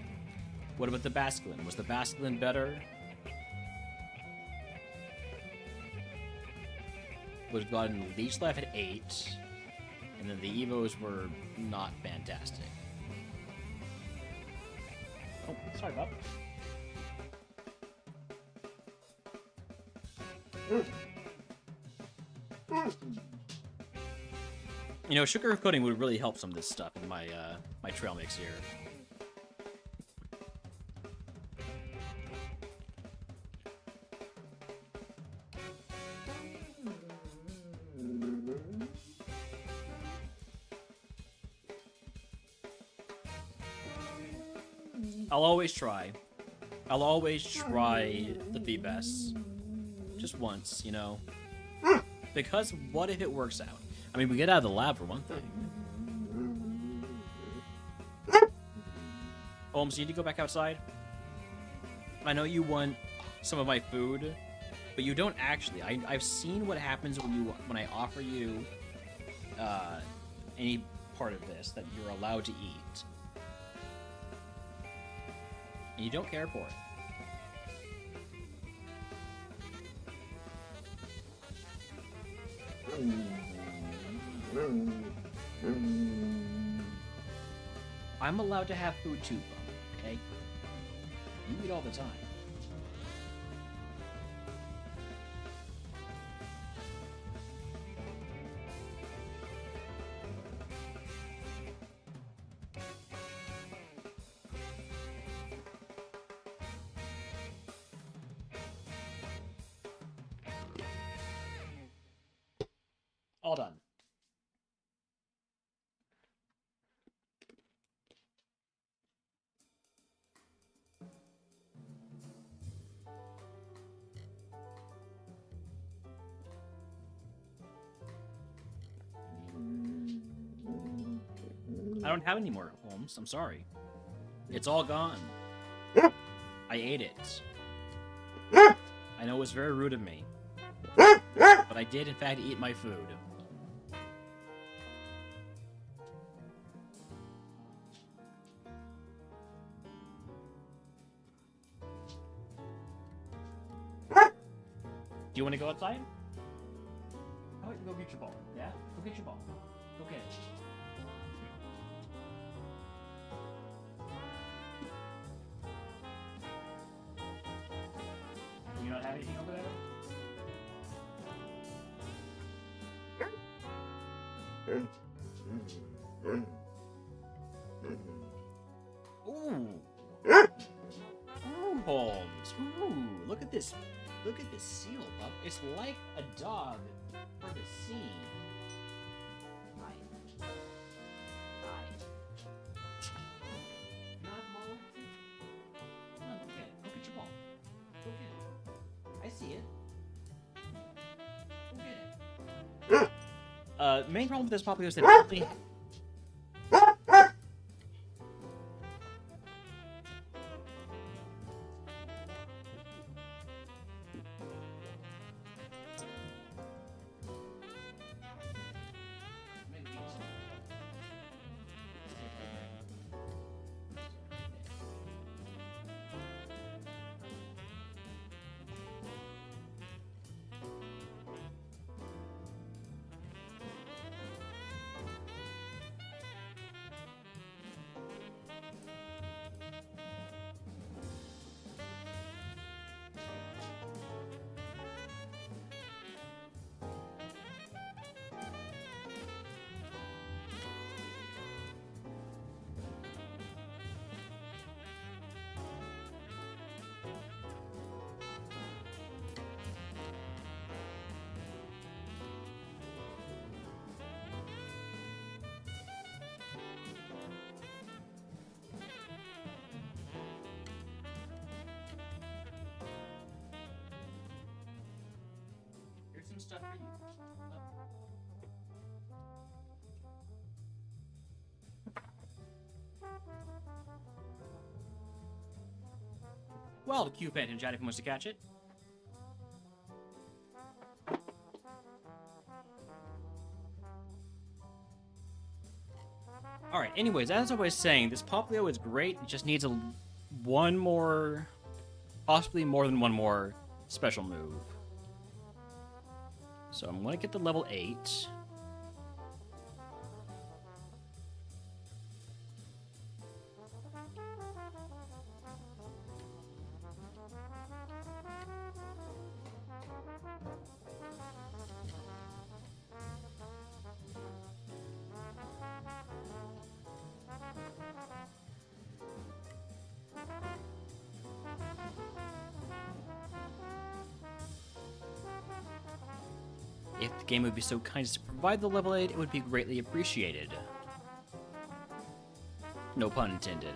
What about the Basculin? Was the Basculin better? Would have gotten Leech Life at 8. And then the Evos were not fantastic. Oh, sorry, Bob. You know, sugar coating would really help some of this stuff in my my trail mix here. I'll always try. I'll always try the best. Just once, you know? Because what if it works out? I mean, we get out of the lab for one thing. Holmes, you need to go back outside? I know you want some of my food, but you don't actually. I've seen what happens when I offer you any part of this that you're allowed to eat. And you don't care for it. I'm allowed to have food too, Bub, okay? You eat all the time. All done. I don't have any more, Holmes. I'm sorry. It's all gone. I ate it. I know it was very rude of me. But I did, in fact, eat my food. you want to go outside? How about you go get your ball? Yeah? Go get your ball. Go get it. You not have anything over there? Ooh. Ooh, Holmes. Ooh, look at this. Look at this seal, pup. It's like a dog for the sea. Hi. Hi. You want a ball? No, go get it. Go get your ball. Go get it. I see it. Go get it. Main problem with this Poplio is that probably... Here's some stuff for you. Well, the Q penned in chat if he wants to catch it. Alright, anyways, as I was saying, this Poplio is great. It just needs one more, possibly more than one more special move. So I'm going to get to level 8. If the game would be so kind as to provide the level 8, it would be greatly appreciated. No pun intended.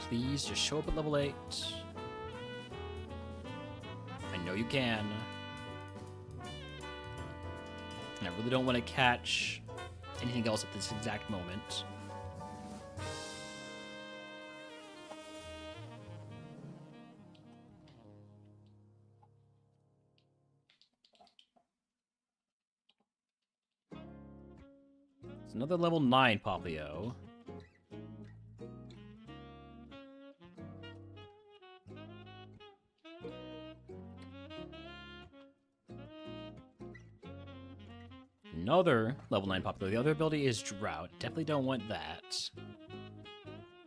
Please just show up at level 8. I know you can. And I really don't want to catch anything else at this exact moment. It's another level 9 Poplio. Another level 9 Poplio. The other ability is Drought. Definitely don't want that. So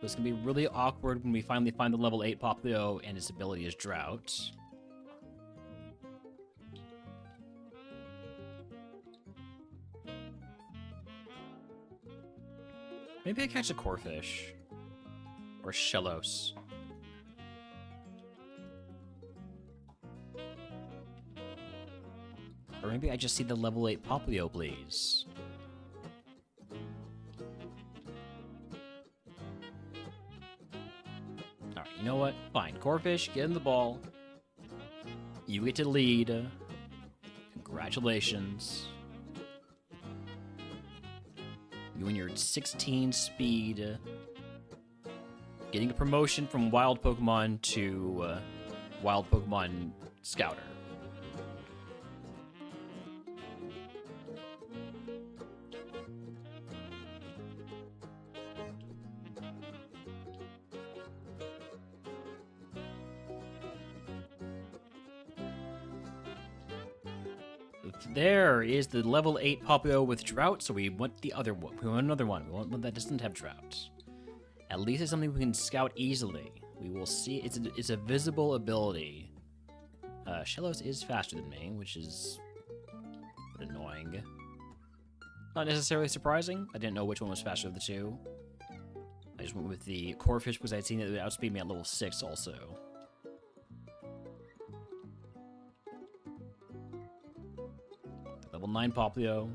it's going to be really awkward when we finally find the level 8 Poplio and its ability is Drought. Maybe I catch a Corefish. Or Shellos. Or maybe I just see the level 8 Poplio, please. Alright, you know what? Fine. Corefish, get in the ball. You get to lead. Congratulations. You and your 16 speed. Getting a promotion from Wild Pokemon to Wild Pokemon Scouter. There is the level 8 Popplio with Drought, so we want the other one. We want another one. We want one that doesn't have Drought. At least it's something we can scout easily. We will see. It's a visible ability. Shellos is faster than me, which is annoying. Not necessarily surprising. I didn't know which one was faster of the two. I just went with the Corphish because I'd seen it would outspeed me at level 6 also. Level 9 Popplio.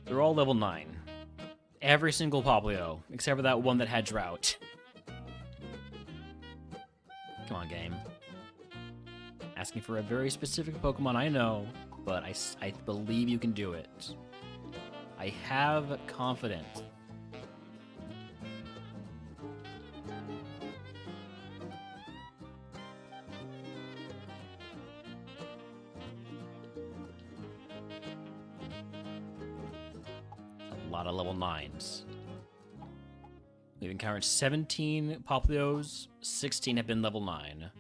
They're all level 9. Every single Popplio, except for that one that had Drought. Come on, game. Asking for a very specific Pokemon, I know, but I believe you can do it. I have confidence. A lot of level 9s. We've encountered 17 Popplios, 16 have been level 9.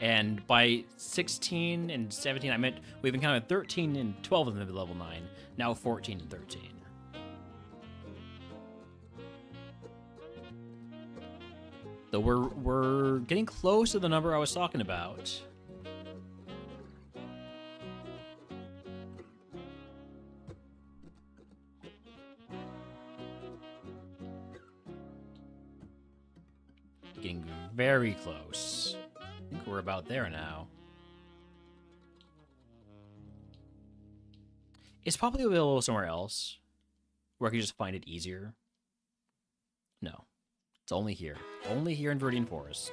And by 16 and 17, I meant we've encountered 13 and 12 of them at level 9. Now 14 and 13. Though we're getting close to the number I was talking about. Getting very close. I think we're about there now. Is Popplio available somewhere else? Where I can just find it easier? No. It's only here. Only here in Viridian Forest.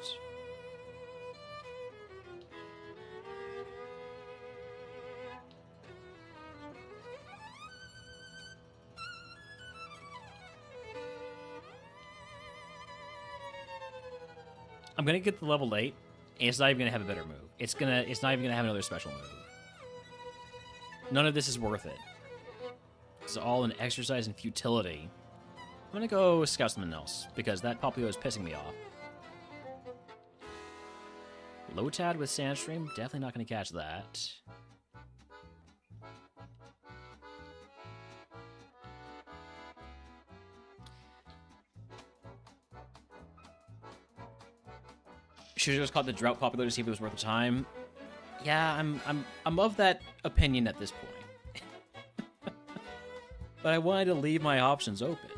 I'm gonna get the level 8. And it's not even gonna have a better move. It's not even gonna have another special move. None of this is worth it. It's all an exercise in futility. I'm gonna go scout something else, because that Popplio is pissing me off. Lotad with Sandstream, definitely not gonna catch that. Should have just caught the Drought Popplio to see if it was worth the time. Yeah, I'm of that opinion at this point. But I wanted to leave my options open.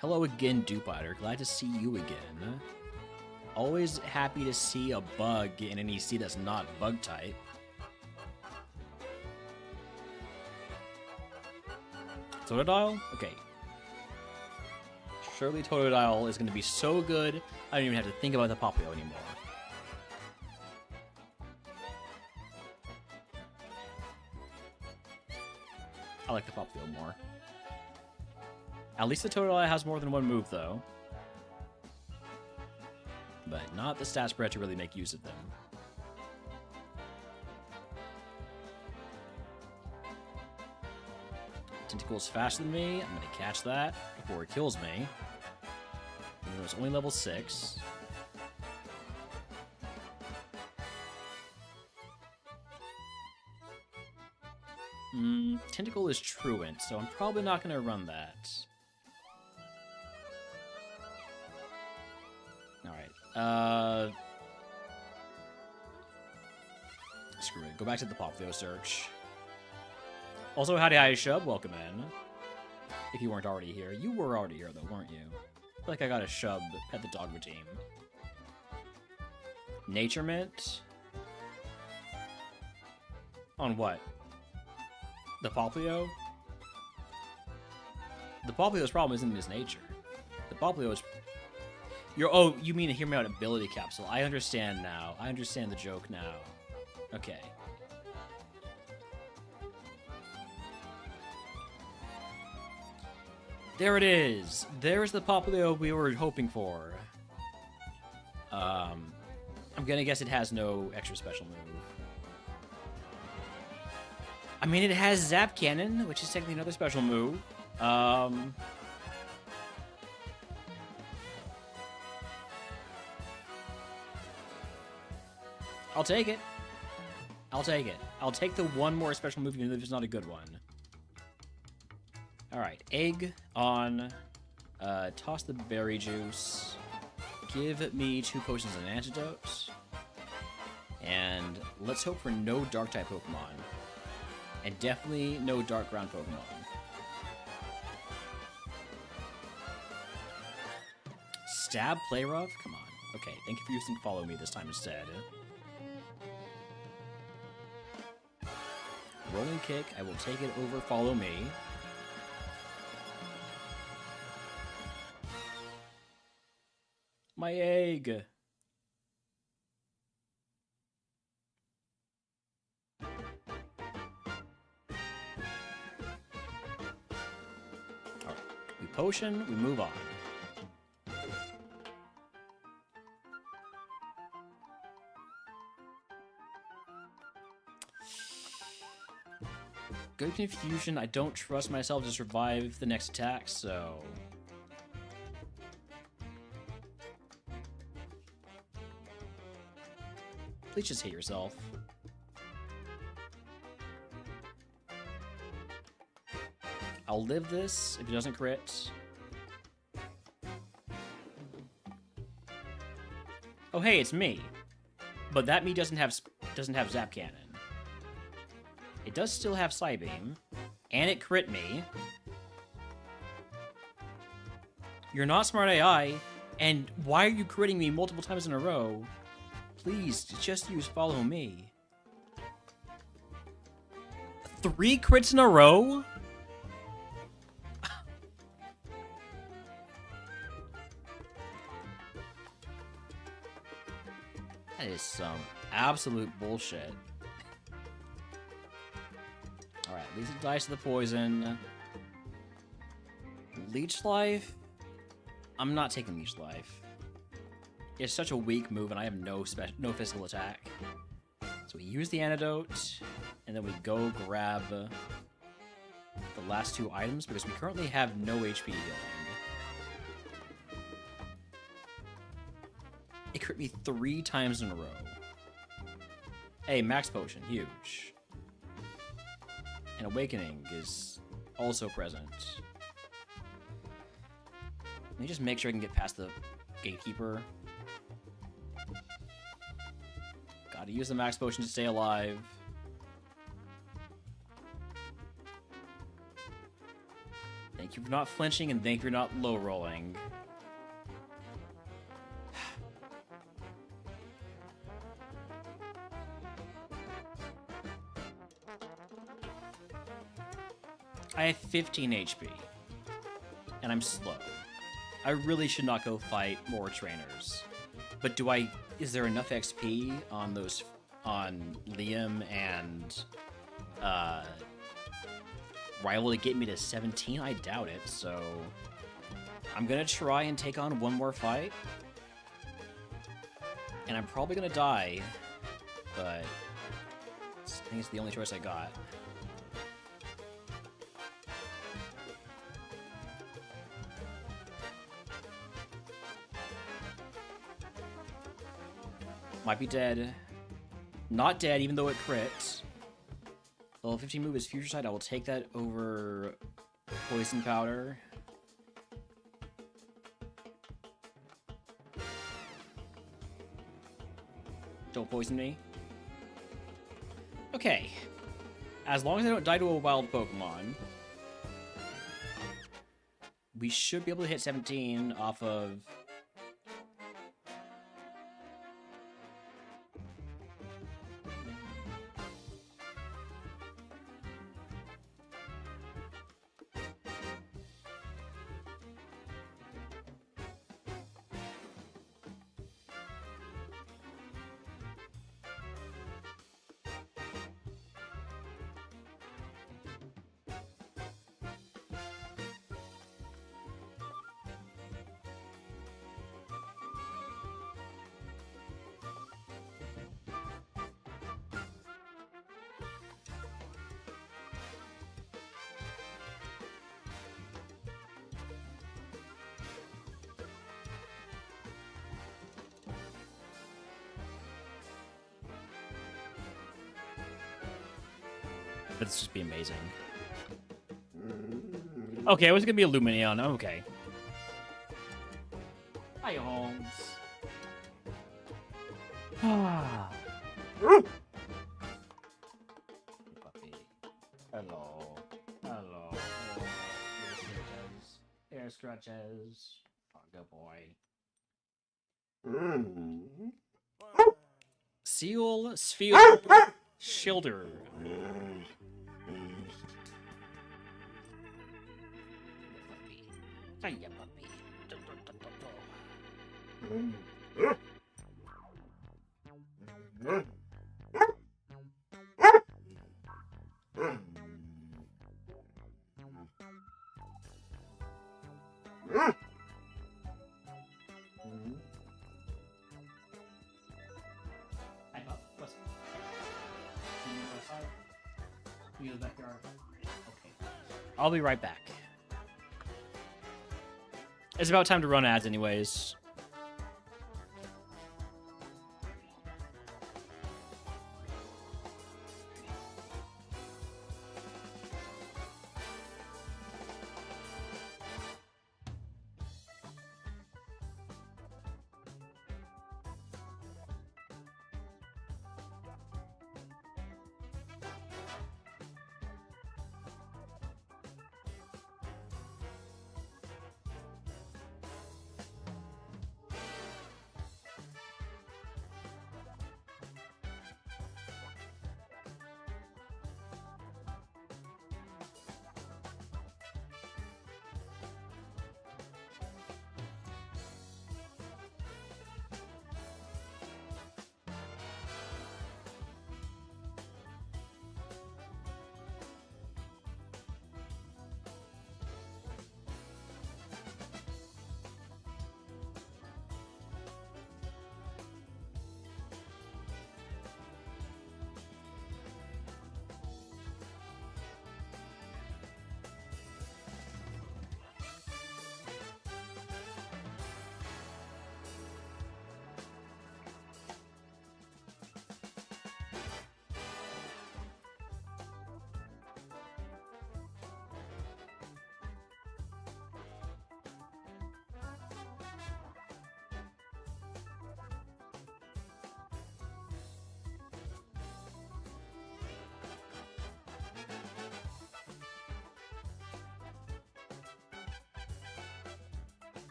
Hello again, Dupiter. Glad to see you again. Always happy to see a bug in an EC that's not bug type. Totodile? Okay. Surely Totodile is going to be so good, I don't even have to think about the Popplio anymore. I like the Popplio more. At least the Totodile has more than one move, though. But not the stat spread to really make use of them. Tentacle's faster than me. I'm going to catch that before it kills me. Even though it's only level 6. Tentacle is truant, so I'm probably not going to run that. Alright, screw it. Go back to the Popplio search. Also, howdy hi, Shub. Welcome in. If you weren't already here. You were already here, though, weren't you? I feel like I got a Shub at the Dogma team. Nature Mint? On what? The Popplio? The Popplio's problem isn't his nature. The Popplio's... Oh, you mean a Hear Me Out ability capsule. I understand now. I understand the joke now. Okay. There it is. There's the Popplio we were hoping for. I'm gonna guess it has no extra special move. I mean, it has Zap Cannon, which is technically another special move. I'll take it. I'll take it. I'll take the one more special move, even if it's not a good one. Alright, egg on. Toss the berry juice. Give me 2 potions and an antidote. And let's hope for no dark-type Pokemon. And definitely no dark ground Pokemon. Stab Play Rough? Come on. Okay, thank you for using Follow Me this time instead. Rolling Kick, I will take it over Follow Me. My egg! Alright, we potion, we move on. Good Confusion, I don't trust myself to survive the next attack, so... Please just hit yourself. I'll live this if it doesn't crit. Oh hey, it's me. But that me doesn't have Zap Cannon. It does still have Psybeam, and it crit me. You're not smart AI, and why are you critting me multiple times in a row? Please, just use Follow Me. 3 crits in a row? That is some absolute bullshit. Alright, at least it dies to the poison. Leech Life? I'm not taking Leech Life. It's such a weak move, and I have no physical attack. So we use the antidote, and then we go grab the last 2 items, because we currently have no HP healing. It crit me 3 times in a row. Hey, Max Potion, huge. And Awakening is also present. Let me just make sure I can get past the Gatekeeper. Gotta use the Max Potion to stay alive. Thank you for not flinching, and thank you for not low rolling. I have 15 HP, and I'm slow. I really should not go fight more trainers. But is there enough XP on Liam and Rival to get me to 17? I doubt it, so I'm gonna try and take on one more fight. And I'm probably gonna die, but I think it's the only choice I got. Might be dead. Not dead, even though it crits. Level 15 move is Future Sight. I will take that over Poison Powder. Don't poison me. Okay. As long as I don't die to a wild Pokemon, we should be able to hit 17 off of... This just be amazing. Okay, it was gonna be a Lumineon. Okay. Hi, Holmes. Ah. Puppy. Hello. Hello. Air scratches. Oh, good boy. Seal, Sphere, Shilder. Hiya, puppy. Hi, pup. What's up? Can you go outside? Can you go to the backyard? Okay. I'll be right back. It's about time to run ads anyways.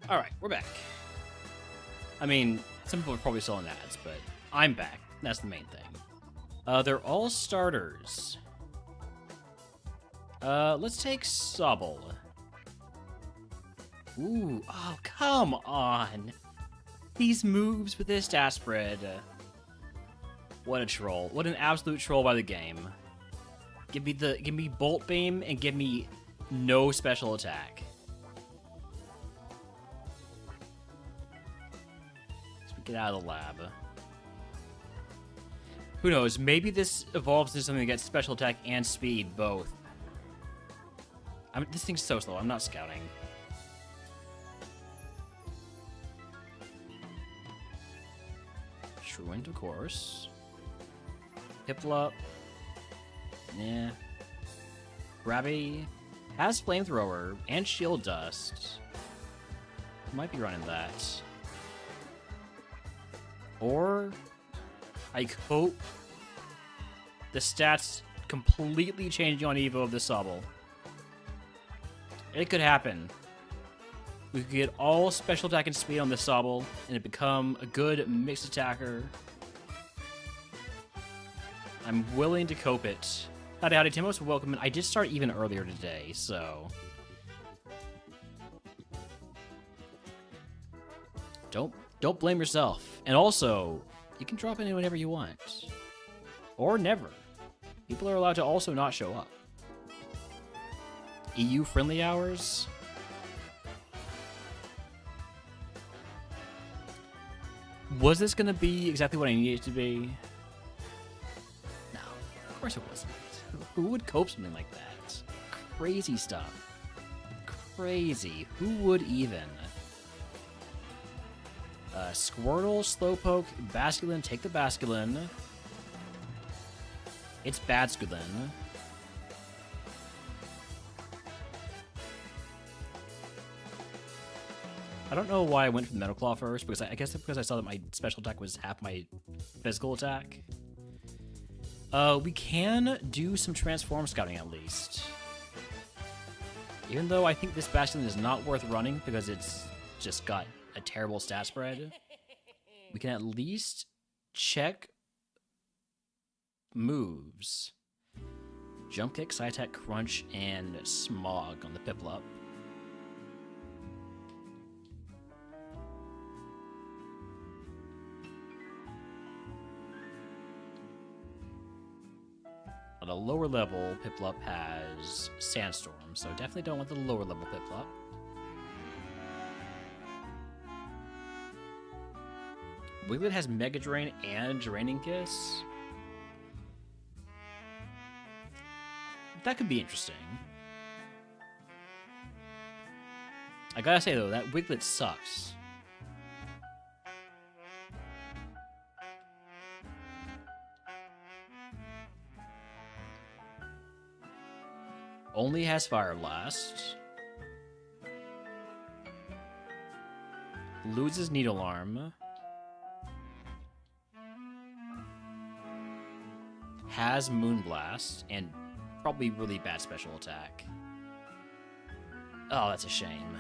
All right, we're back. I mean, some people are probably still in ads, but I'm back. That's the main thing. They're all starters. Let's take Sobble. Ooh, oh, come on. These moves with this stat spread. What a troll. What an absolute troll by the game. Give me Bolt Beam and give me no special attack. So we get out of the lab. Who knows? Maybe this evolves into something that gets special attack and speed both. This thing's so slow. I'm not scouting. Truant, of course. Piplup. Yeah. Grabby has Flamethrower and Shield Dust. Might be running that. Or I hope the stats completely change on Evo of the Sobble. It could happen. We could get all special attack and speed on the Sobble, and it become a good mixed attacker. I'm willing to cope it. Howdy, Timos, welcome. I did start even earlier today, so don't blame yourself. And also, you can drop in whenever you want, or never. People are allowed to also not show up. EU friendly hours. Was this gonna be exactly what I needed it to be? No, of course it wasn't. Who would cope something like that? Crazy stuff. Crazy. Who would even? Squirtle, Slowpoke, Basculin, take the Basculin. It's Badsculin. I don't know why I went for Metal Claw first, because I guess it's because I saw that my special attack was half my physical attack. We can do some transform scouting at least. Even though I think this Bastion is not worth running because it's just got a terrible stat spread, we can at least check moves. Jump Kick, Side Attack, Crunch, and Smog on the Piplup. At a lower level, Piplup has Sandstorm, so definitely don't want the lower level Piplup. Wiglet has Mega Drain and Draining Kiss. That could be interesting. I gotta say though, that Wiglet sucks. Only has Fire Blast. Loses Needle Arm. Has Moonblast, and probably really bad special attack. Oh, that's a shame.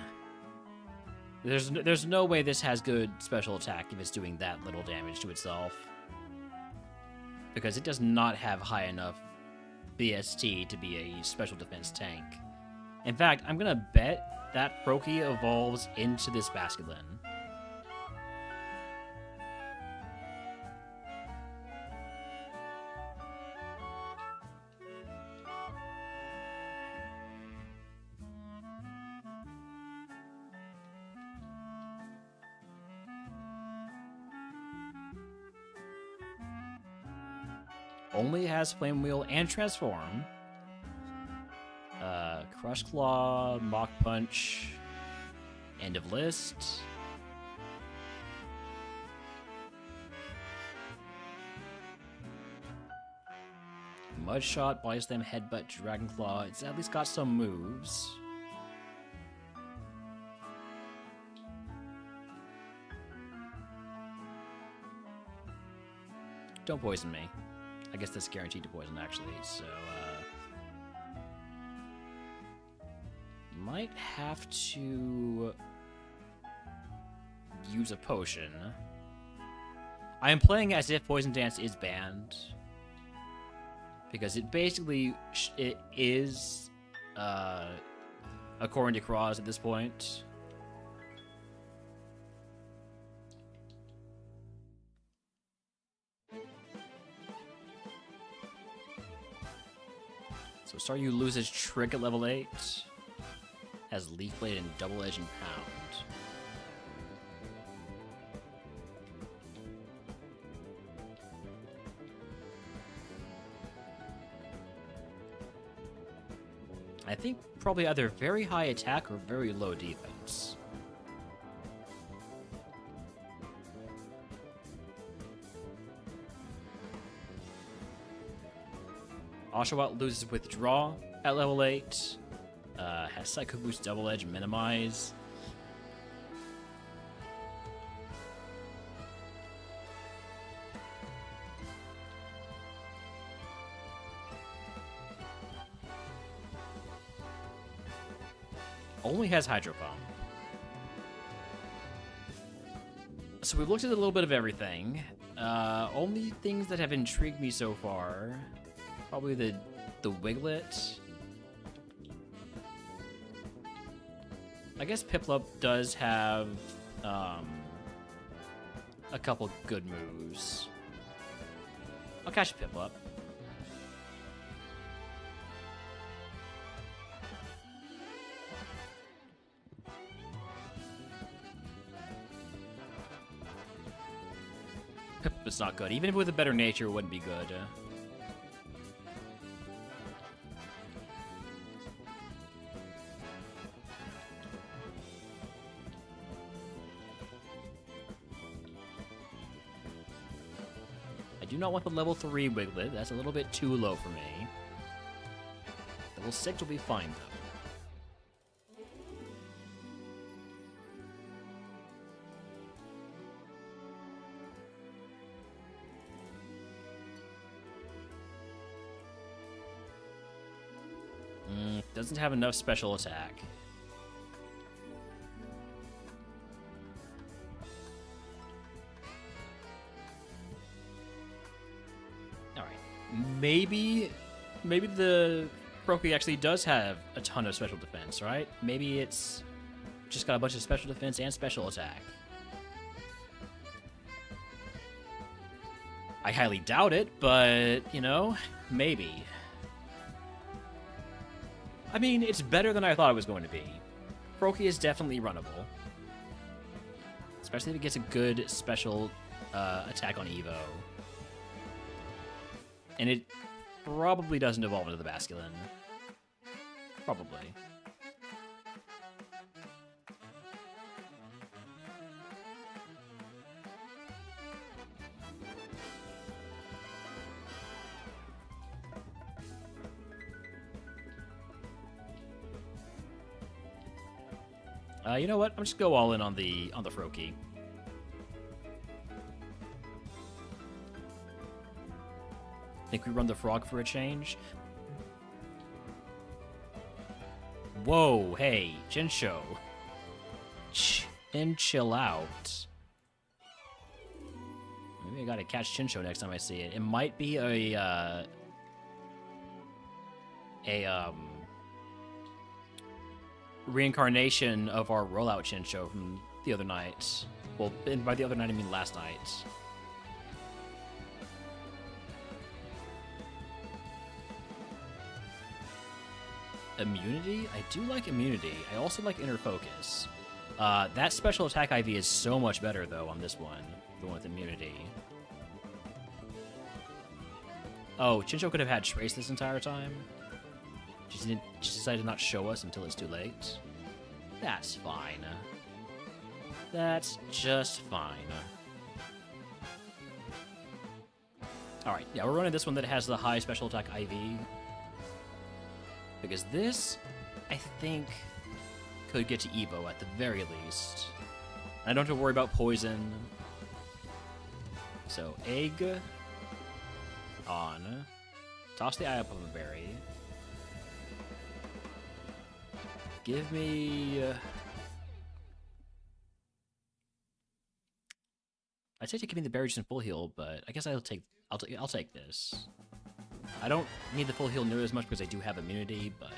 There's no way this has good special attack if it's doing that little damage to itself. Because it does not have high enough BST to be a special defense tank. In fact, I'm gonna bet that Froakie evolves into this Basculin. Only has Flame Wheel and Transform. Crush Claw, Mach Punch, End of List. Mud Shot, Body Slam, Headbutt, Dragon Claw. It's at least got some moves. Don't poison me. I guess that's guaranteed to poison, actually, so, might have to use a potion. I am playing as if Poison Dance is banned. Because it basically it is, according to Cross at this point. So Staryu loses Trick at level 8. Has Leaf Blade and Double Edge and Pound. I think probably either very high attack or very low defense. Oshawott loses Withdraw at level 8. Has Psycho Boost, Double Edge, Minimize. Only has Hydro Pump. So we've looked at a little bit of everything. Only things that have intrigued me so far, probably the Wiglet. I guess Piplup does have a couple good moves. I'll catch Piplup. It's not good. Even with a better nature, it wouldn't be good. I do not want the level 3 Wiglet. That's a little bit too low for me. Level 6 will be fine, though. Doesn't have enough special attack. Alright. Maybe the Froakie actually does have a ton of special defense, right? Maybe it's just got a bunch of special defense and special attack. I highly doubt it, but, you know, maybe. I mean, it's better than I thought it was going to be. Froakie is definitely runnable. Especially if it gets a good special attack on Evo. And it probably doesn't evolve into the Basculin. Probably. You know what? I'm just go all in on the Froakie. Think we run the frog for a change? Whoa, hey, Chinsho. Chill out. Maybe I gotta catch Chinsho next time I see it. It might be a reincarnation of our rollout Chinsho from the other night. Well, and by the other night, I mean last night. Immunity? I do like Immunity. I also like Inner Focus. That special attack IV is so much better, though, on this one. The one with Immunity. Oh, Chinsho could have had Trace this entire time? She decided to not show us until it's too late. That's fine. That's just fine. Alright, yeah, we're running this one that has the high special attack IV. Because this, I think, could get to Evo at the very least. I don't have to worry about poison. So, Egg on. Toss the Eye Up of a Berry. Give me... I'd say to give me the berry juice and full heal, but I guess I'll take this. I don't need the full heal nearly as much because I do have immunity, but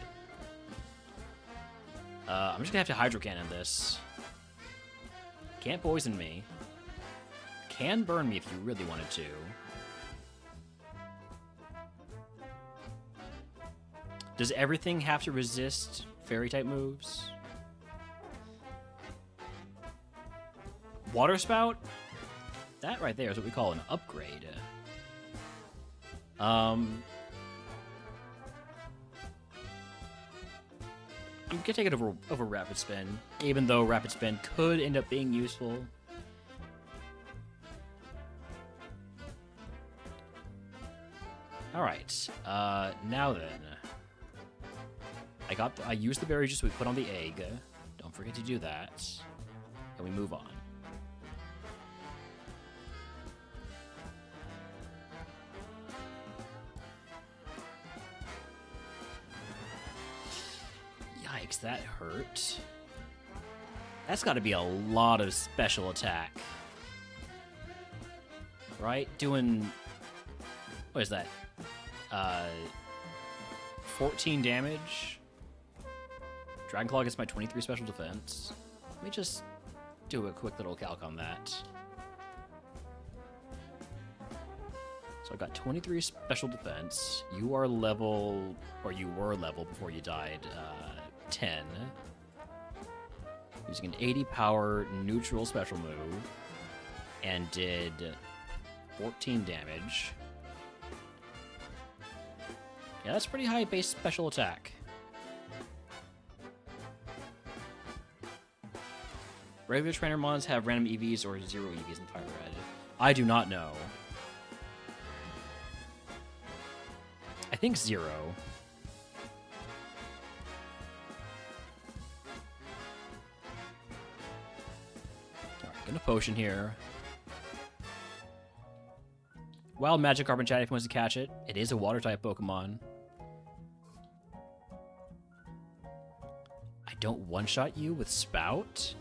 I'm just gonna have to hydro cannon this. Can't poison me. Can burn me if you really wanted to. Does everything have to resist fairy type moves? Water spout? That right there is what we call an upgrade. I'm gonna take it over Rapid Spin, even though Rapid Spin could end up being useful. All right, now then, I used the berry juice we put on the egg. Don't forget to do that, and we move on. Yikes, that hurt. That's got to be a lot of special attack. Right? Doing... What is that? 14 damage. Dragon Claw gets my 23 special defense. Let me just do a quick little calc on that. So I got 23 special defense. You are level, or you were level before you died, 10. Using an 80 power neutral special move. And did 14 damage. Yeah, that's pretty high base special attack. Regular trainer mons have random EVs or 0 EVs in Fire Red. I do not know. I think 0. Alright, get a potion here. Wild Magic Carbon Chat if he wants to catch it. It is a water type Pokemon. I don't one-shot you with Spout?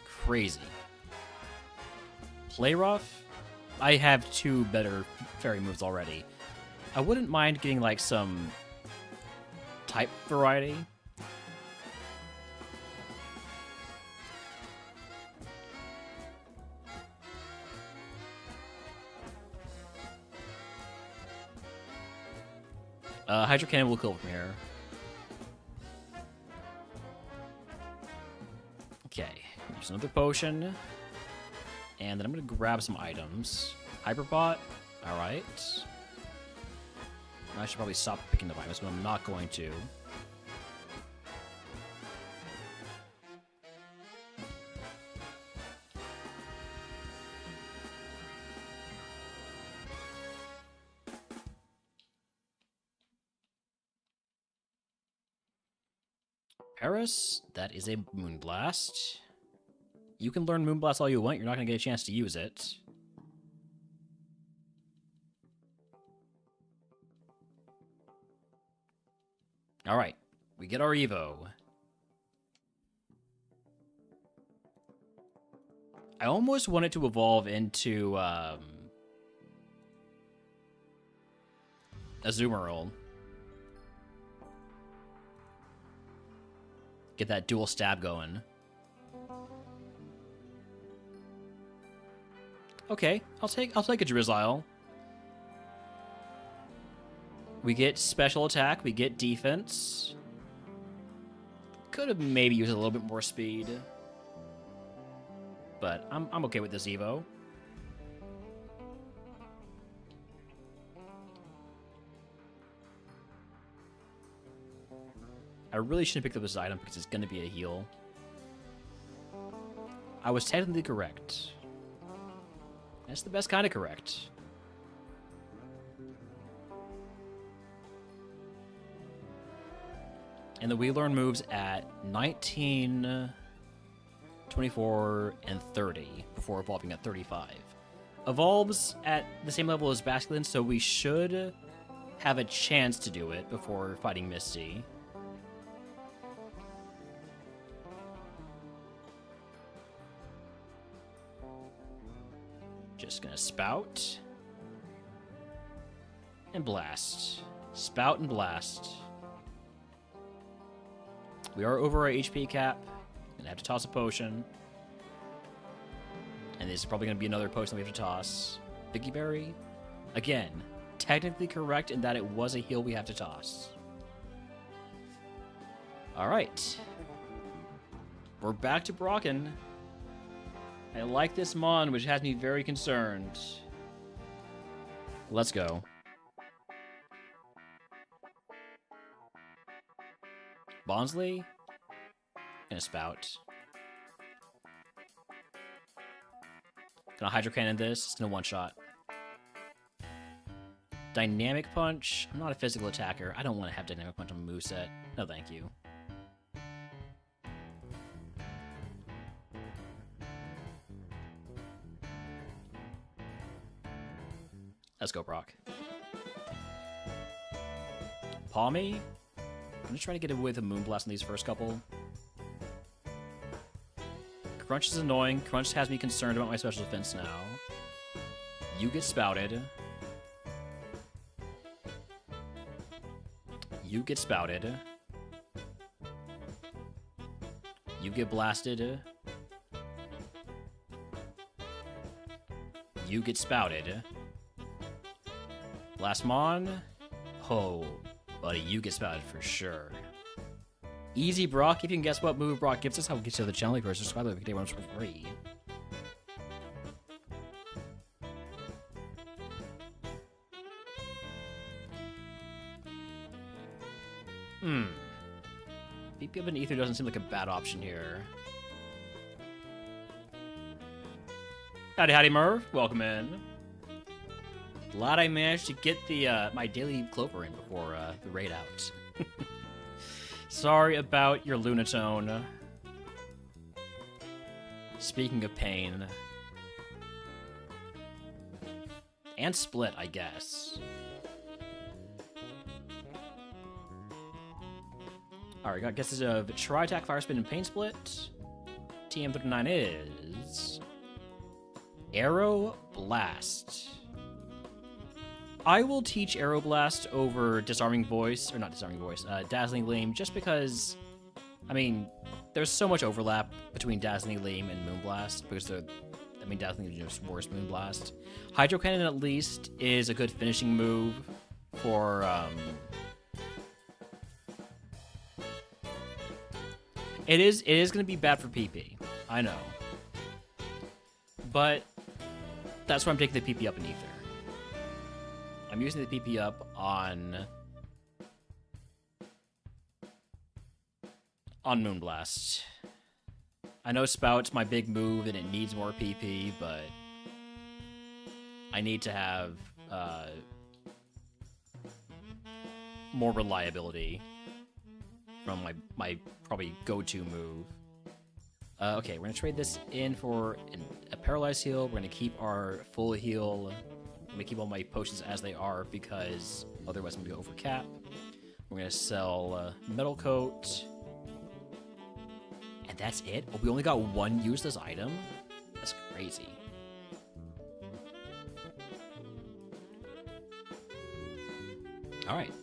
Crazy. Play Rough? I have 2 better fairy moves already. I wouldn't mind getting like some type variety. Hydro Cannon will kill from here. Okay, use another potion. And then I'm going to grab some items. Hyperbot, alright. I should probably stop picking up items, but I'm not going to. Paris, that is a Moonblast. You can learn Moonblast all you want, you're not going to get a chance to use it. Alright, we get our Evo. I almost want it to evolve into Azumarill. Get that dual stab going. Okay, I'll take a Drizzile. We get special attack, we get defense. Could have maybe used a little bit more speed. But I'm okay with this Evo. I really shouldn't pick up this item because it's going to be a heal. I was technically correct. That's the best kind of correct. And then we learn moves at 19, 24, and 30 before evolving at 35. Evolves at the same level as Basculin, so we should have a chance to do it before fighting Misty. Just gonna spout. And blast. Spout and blast. We are over our HP cap. Gonna have to toss a potion. And this is probably gonna be another potion that we have to toss. Biggie Berry. Again, technically correct in that it was a heal we have to toss. Alright. We're back to Brocken. I like this Mon, which has me very concerned. Let's go. Bonsley? Gonna spout. Gonna Hydro Cannon this. It's gonna one-shot. Dynamic Punch. I'm not a physical attacker. I don't want to have Dynamic Punch on my moveset. No, thank you. Let's go, Brock. Palmy. I'm just trying to get away with a Moonblast in these first couple. Crunch is annoying. Crunch has me concerned about my special defense now. You get spouted. You get spouted. You get blasted. You get spouted. Last Mon. Oh, buddy, you get spouted for sure. Easy, Brock. If you can guess what move Brock gives us, how we get to the channel course. Subscribe to the day for free. BP of an Ether doesn't seem like a bad option here. Howdy, howdy, Merv. Welcome in. Glad I managed to get the my daily Clover in before the raid out. Sorry about your Lunatone. Speaking of pain. And Split, I guess. Alright, got guesses of Tri-Attack, Fire Spin, and Pain Split. TM39 is... Arrow Blast. I will teach Arrow Blast over Disarming Voice, or not Disarming Voice, Dazzling Gleam, just because, I mean, there's so much overlap between Dazzling Gleam and Moonblast, because Dazzling Gleam is just worse Moonblast. Hydro Cannon, at least, is a good finishing move for, It is going to be bad for PP, I know. But that's why I'm taking the PP up in Ether. I'm using the PP up on Moonblast. I know Spout's my big move and it needs more PP, but I need to have more reliability from my probably go-to move. Okay, we're gonna trade this in for a paralyzed heal. We're gonna keep our full heal. I'm gonna keep all my potions as they are because otherwise I'm gonna go over cap. We're gonna sell Metal Coat. And that's it? Oh, we only got one useless item? That's crazy. Alright.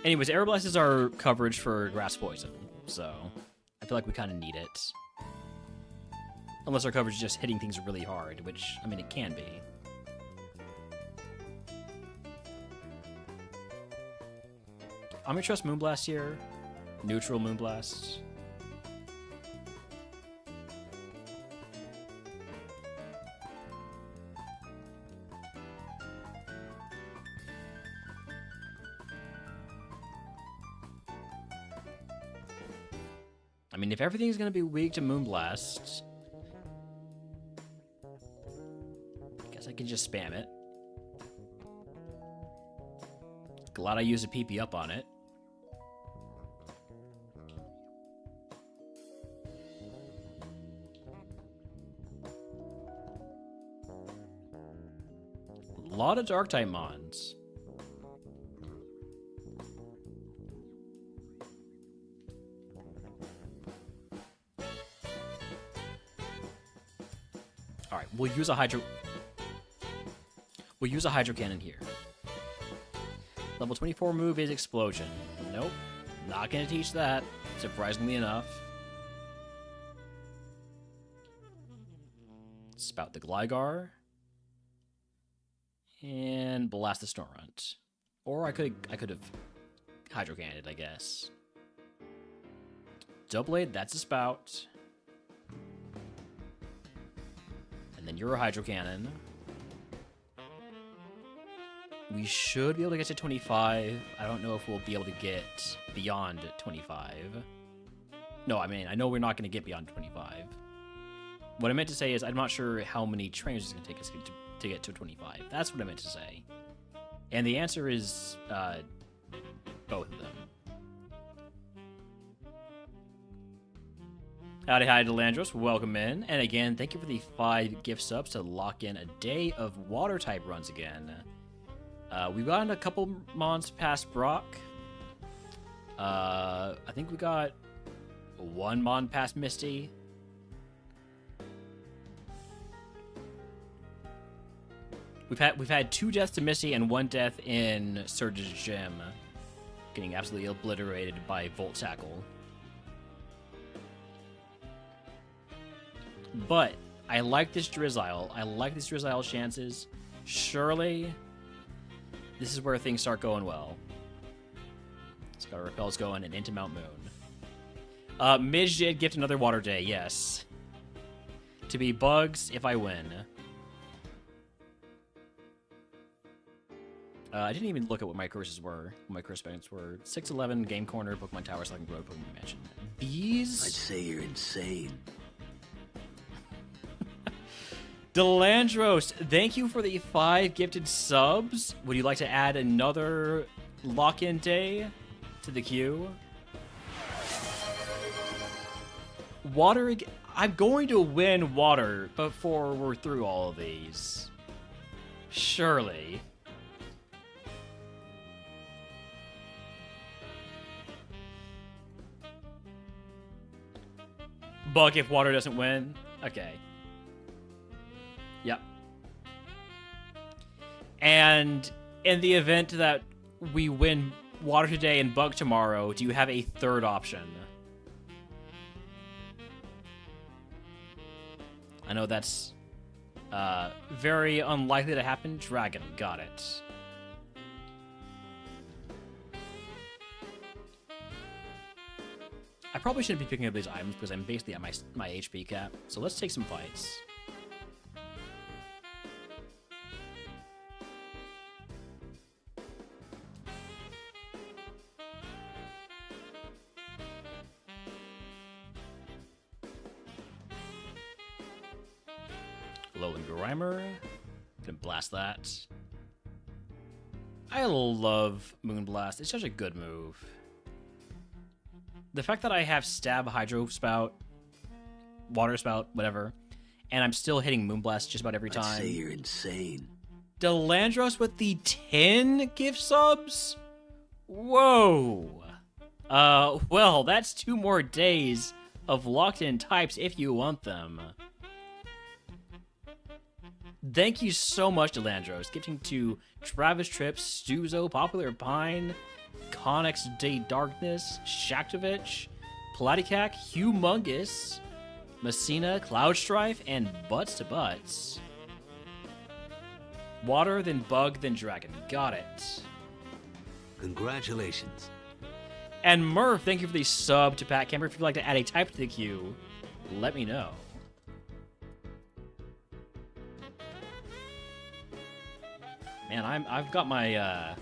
Anyways, Aeroblast is our coverage for Grass Poison, so I feel like we kind of need it. Unless our coverage is just hitting things really hard, which, I mean, it can be. I'm gonna trust Moonblast here. Neutral Moonblast. I mean, if everything's gonna be weak to Moonblast, I guess I can just spam it. Glad I used a PP up on it. A lot of Dark-type Mons. Alright, we'll use a Hydro... We'll use a Hydro Cannon here. Level 24 move is Explosion. Nope. Not gonna teach that, surprisingly enough. Spout the Gligar. And blast the Snorunt. Or I could have Hydro Cannoned, I guess. Doublade, that's a Spout. And then you're a Hydro Cannon. We should be able to get to 25. I don't know if we'll be able to get beyond 25. No, I mean, I know we're not going to get beyond 25. What I meant to say is I'm not sure how many trainers it's going to take us to get to 25. That's what I meant to say. And the answer is both of them. Howdy, hi, Delandros. Welcome in. And again, thank you for the 5 gift subs to lock in a day of water-type runs again. We've gotten a couple mons past Brock. I think we got 1 mon past Misty. We've had 2 deaths to Misty and 1 death in Surge's Gym, getting absolutely obliterated by Volt Tackle. But I like this Drizzile. I like this Drizzile chances. Surely, this is where things start going well. It's got our repels going and into Mount Moon. Midge did gift another Water Day, yes. To be Bugs if I win. I didn't even look at what my curses were, what my curse spends were. 611, Game Corner, Pokemon Tower, Slugging Road, Pokemon Mansion. Bees? I'd say you're insane. Delandros, thank you for the 5 gifted subs. Would you like to add another lock-in day to the queue? Water, I'm going to win water before we're through all of these. Surely. Bug if water doesn't win? Okay. Yep. And in the event that we win water today and bug tomorrow, do you have a third option? I know that's very unlikely to happen. Dragon, got it. I probably shouldn't be picking up these items because I'm basically at my HP cap. So let's take some fights. Lowland Grimer. Gonna blast that. I love Moonblast. It's such a good move. The fact that I have Stab, Hydro Spout, Water Spout, whatever, and I'm still hitting Moonblast just about every time. I'd say you're insane. Delandros with the 10 gift subs? Whoa. Well, that's 2 more days of locked-in types if you want them. Thank you so much, Delandros. Gifting to Travis Trips, Stuzo, Popular Pine, Connex Day Darkness, Shaktovich, Platycac, Humongous, Messina, Cloudstrife, and Butts to Butts. Water, then Bug, then Dragon. Got it. Congratulations. And Murph, thank you for the sub to Pat Camper. If you'd like to add a type to the queue, let me know. Man, I've got my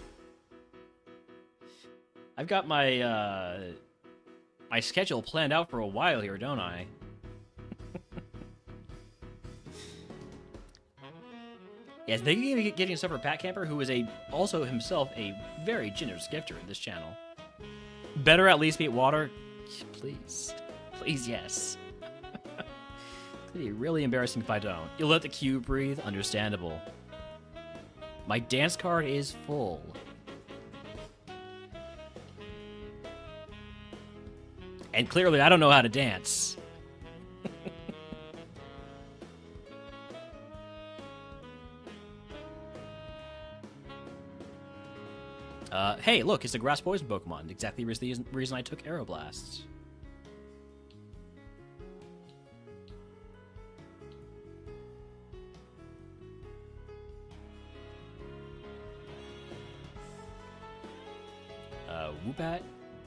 my schedule planned out for a while here, don't I? Yes, thank you for getting stuff for Pat Camper, who is also himself a very generous gifter in this channel. Better at least beat water, please, please, yes. It's gonna be really embarrassing if I don't. You'll let the queue breathe, understandable. My dance card is full. And clearly, I don't know how to dance. Hey, look, it's a grass poison Pokemon. Exactly the reason I took Aeroblast. Woobat,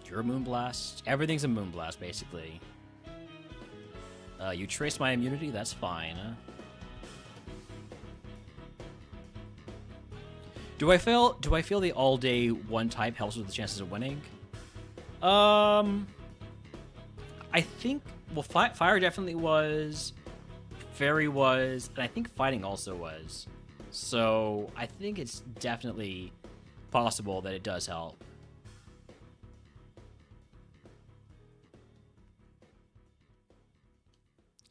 you're a Moonblast. Everything's a Moonblast, basically. You trace my immunity, that's fine. Do I feel the all-day one type helps with the chances of winning? I think, well, fire definitely was, fairy was, and I think fighting also was. So I think it's definitely possible that it does help.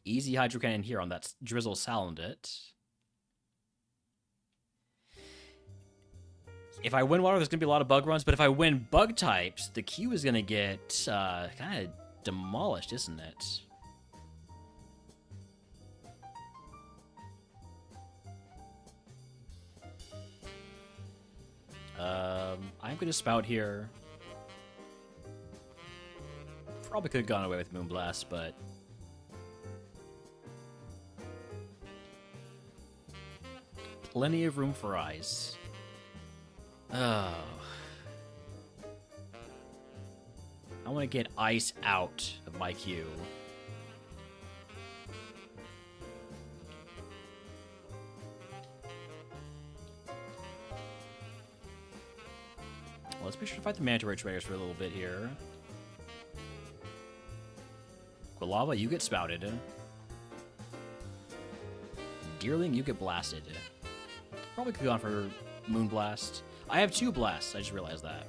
Easy Hydro Cannon here on that Drizzle Salandit. If I win water, there's going to be a lot of bug runs, but if I win bug types, the queue is going to get kind of demolished, isn't it? I'm going to spout here. Probably could have gone away with Moonblast, but... plenty of room for ice. Oh. I want to get ice out of my queue. Well, let's make sure to fight the Manta Ray traders for a little bit here. Quilava, you get spouted. Deerling, you get blasted. Probably could have gone for Moonblast. I have 2 blasts, I just realized that.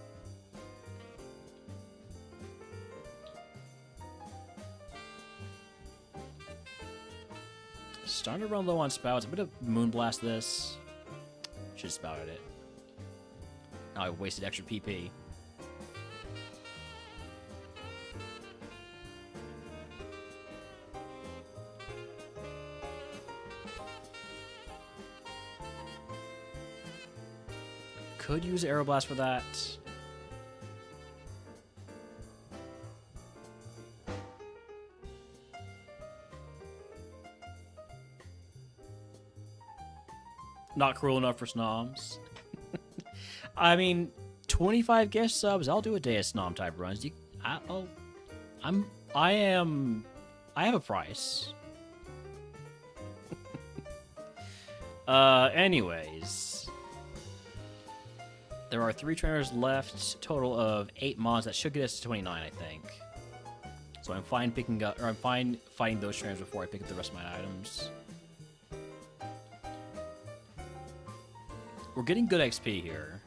Starting to run low on spouts. I'm gonna Moonblast this. Should have spouted it. Now I wasted extra PP. Could use Aeroblast for that. Not cruel enough for Snoms. I mean, 25 guest subs. I'll do a day of Snom type runs. I have a price. Anyways. There are 3 trainers left, total of 8 mons. That should get us to 29, I think. So I'm fine picking up, or I'm fine fighting those trainers before I pick up the rest of my items. We're getting good XP here.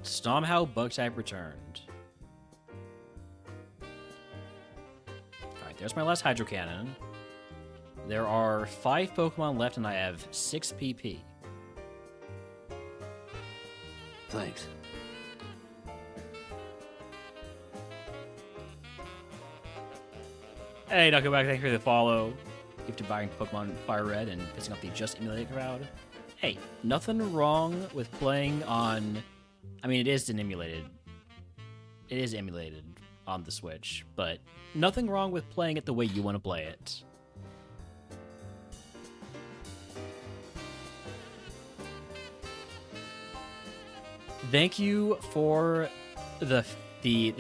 Somehow bug type returned. Alright, there's my last Hydro Cannon. There are 5 Pokemon left and I have 6 PP. Thanks. Hey, Knuckleback, thank you for the follow. Gifted buying Pokemon Fire Red and pissing off the just emulated crowd. Hey, nothing wrong with playing on... I mean, it is emulated. It is emulated on the Switch, but nothing wrong with playing it the way you want to play it. Thank you for the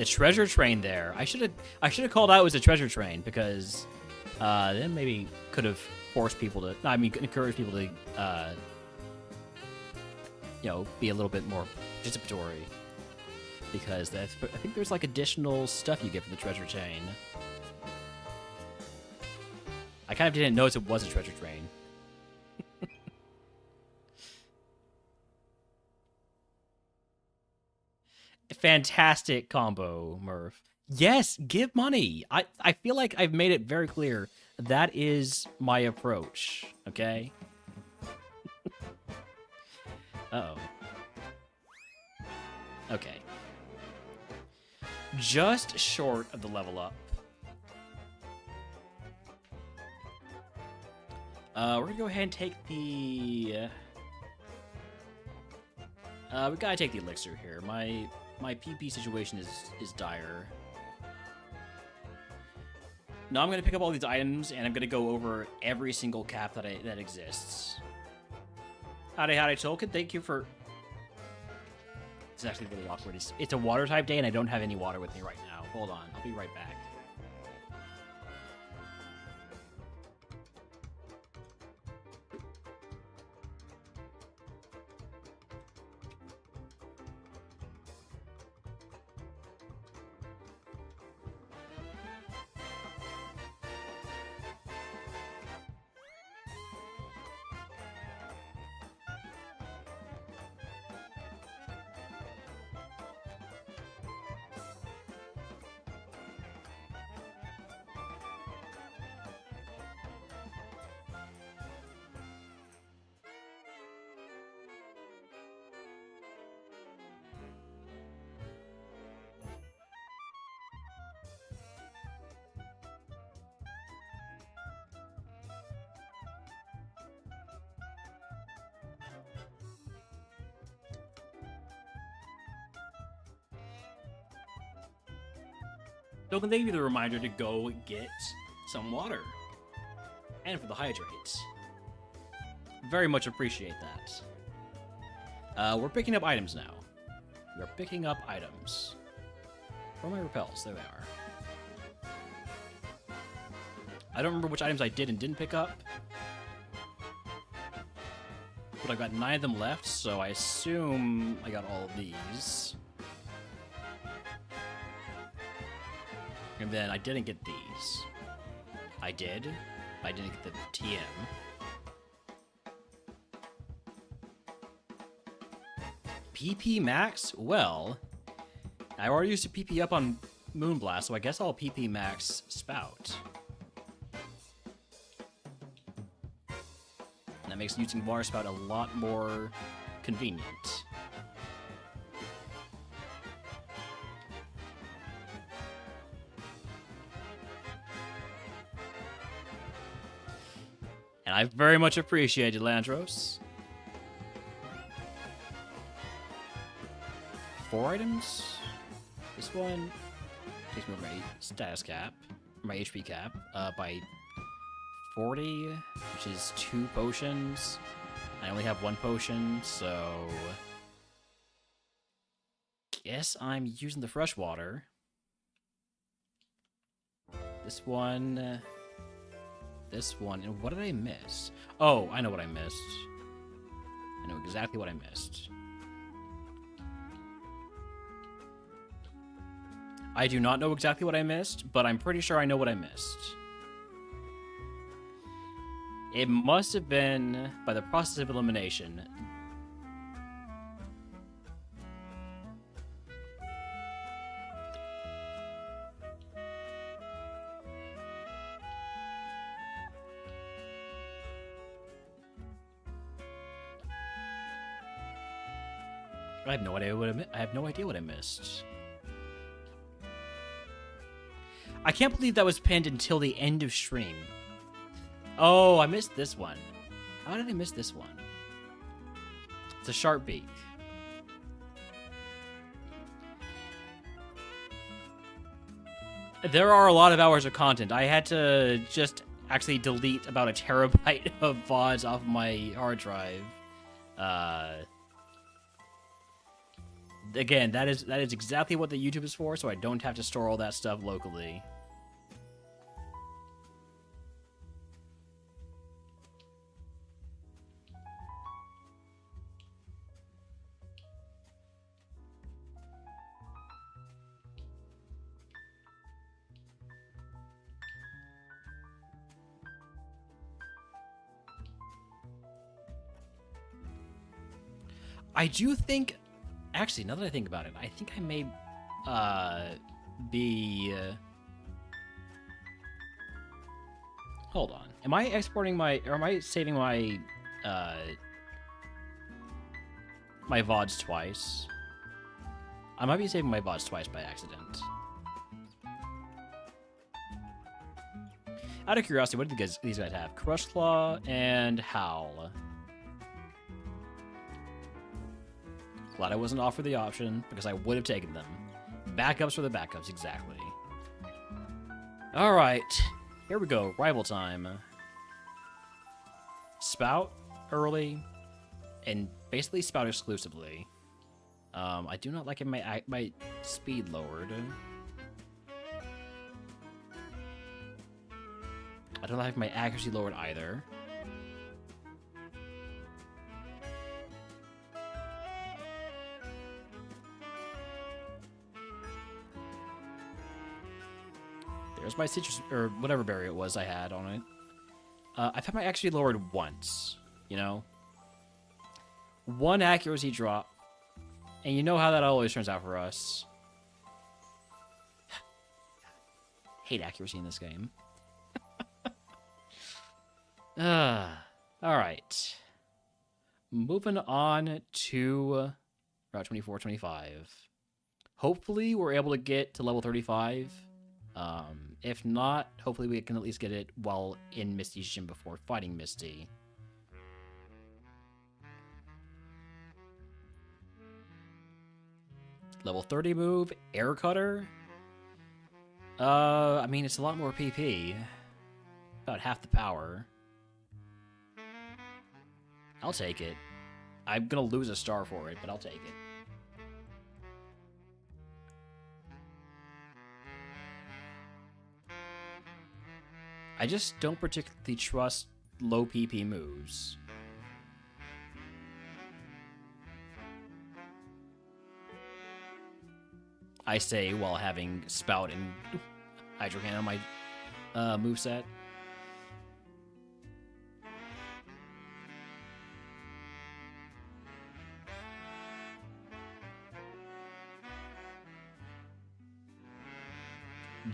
treasure train there. I should have called out it was a treasure train because then maybe could have forced people to. I mean, encourage people to, you know, be a little bit more participatory. Because I think there's like additional stuff you get from the treasure chain. I kind of didn't notice it was a treasure train. Fantastic combo, Murph. Yes, give money. I feel like I've made it very clear that is my approach, okay? Uh-oh. Okay. Just short of the level up. We're gonna go ahead and take the... we gotta take the elixir here. My PP situation is dire. Now I'm gonna pick up all these items, and I'm gonna go over every single cap that exists. Howdy, Tolkien. Thank you for... It's actually really awkward. It's a water type day, and I don't have any water with me right now. Hold on. I'll be right back. So can they give you the reminder to go get some water? And for the hydrates. Very much appreciate that. We're picking up items now. We're picking up items. Where are my repels? There they are. I don't remember which items I did and didn't pick up. But I've got 9 of them left, so I assume I got all of these. And then I didn't get these. I did. I didn't get the TM. PP max? Well, I already used to PP up on Moonblast, so I guess I'll PP max Spout. And that makes using Water Spout a lot more convenient. And I very much appreciate it, Landros. 4 items? This one takes me over my status cap, my HP cap, by 40, which is 2 potions. I only have 1 potion, so... Guess I'm using the fresh water. This one... This one, and what did I miss? Oh, I know what I missed. I know exactly what I missed. I do not know exactly what I missed, but I'm pretty sure I know what I missed. It must have been by the process of elimination. I have no idea what I missed. I can't believe that was pinned until the end of stream. Oh, I missed this one. How did I miss this one? It's a sharp beak. There are a lot of hours of content. I had to just actually delete about 1 terabyte of VODs off my hard drive. Again, that is exactly what the YouTube is for, so I don't have to store all that stuff locally. I do think... Actually, now that I think about it, I think I may be... Hold on. Am I exporting my... Or am I saving my... my VODs twice? I might be saving my VODs twice by accident. Out of curiosity, what did these guys have? Crush Claw and Howl. Glad I wasn't offered the option, because I would have taken them. Backups for the backups, exactly. Alright, here we go. Rival time. Spout early, and basically Spout exclusively. I do not like it, my speed lowered. I don't like my accuracy lowered either. There's my citrus, or whatever berry it was I had on it. I've had my accuracy lowered once, you know? One accuracy drop, and you know how that always turns out for us. Hate accuracy in this game. Alright. Moving on to Route 24-25. Hopefully we're able to get to level 35. If not, hopefully we can at least get it while in Misty's gym before fighting Misty. Level 30 move, Air Cutter. I mean, it's a lot more PP. About half the power. I'll take it. I'm gonna lose a star for it, but I'll take it. I just don't particularly trust low PP moves. I say while having Spout and Hydro Cannon on my moveset.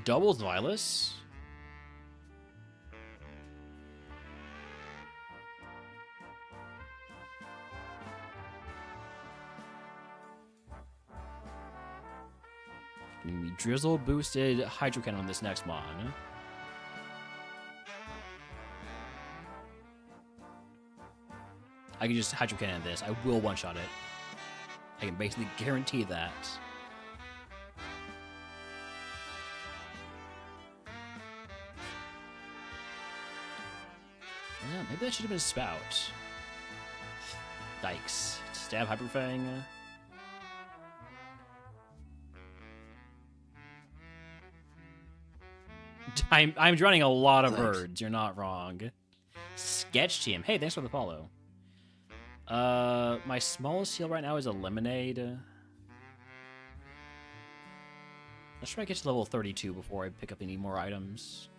Doubles Nihilus? We drizzle boosted Hydro Cannon on this next mon. I can just Hydro Cannon this. I will one-shot it. I can basically guarantee that. Yeah, maybe that should have been a Spout. Yikes. Stab Hyper Fang. I'm drawing a lot of birds. You're not wrong. Sketch Team. Hey, thanks for the follow. My smallest heal right now is a Lemonade. Let's try to get to level 32 before I pick up any more items.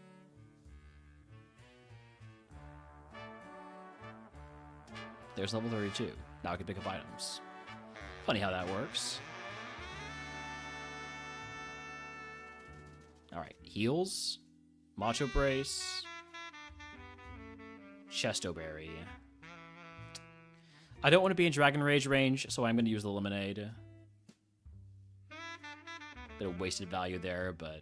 There's level 32. Now I can pick up items. Funny how that works. Alright, heals. Macho Brace. Chesto Berry. I don't want to be in Dragon Rage range, so I'm going to use the Lemonade. Bit of wasted value there, but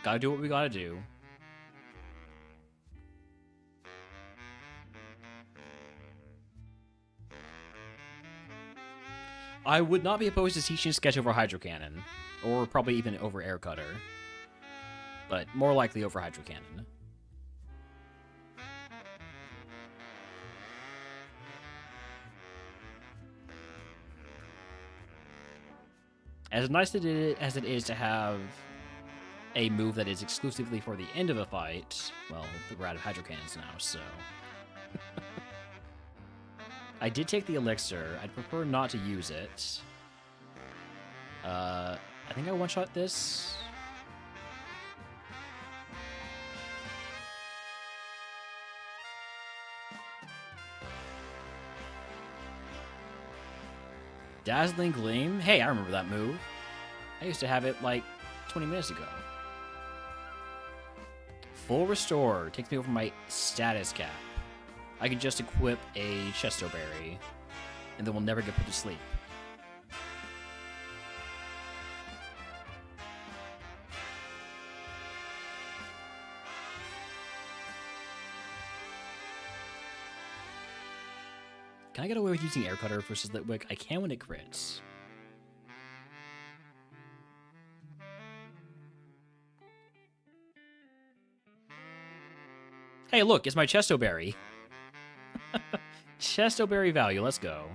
gotta do what we gotta do. I would not be opposed to teaching Sketch over Hydro Cannon, or probably even over Air Cutter, but more likely over Hydro Cannon. As nice as it is to have a move that is exclusively for the end of a fight, well, we're out of Hydro Cannons now, so... I did take the elixir. I'd prefer not to use it. I think I one-shot this. Dazzling Gleam? Hey, I remember that move. I used to have it like 20 minutes ago. Full Restore takes me over my status cap. I could just equip a Chesto Berry, and then we'll never get put to sleep. Can I get away with using Air Cutter versus Litwick? I can when it crits. Hey, look, it's my Chesto Berry. Chesto Berry value, let's go.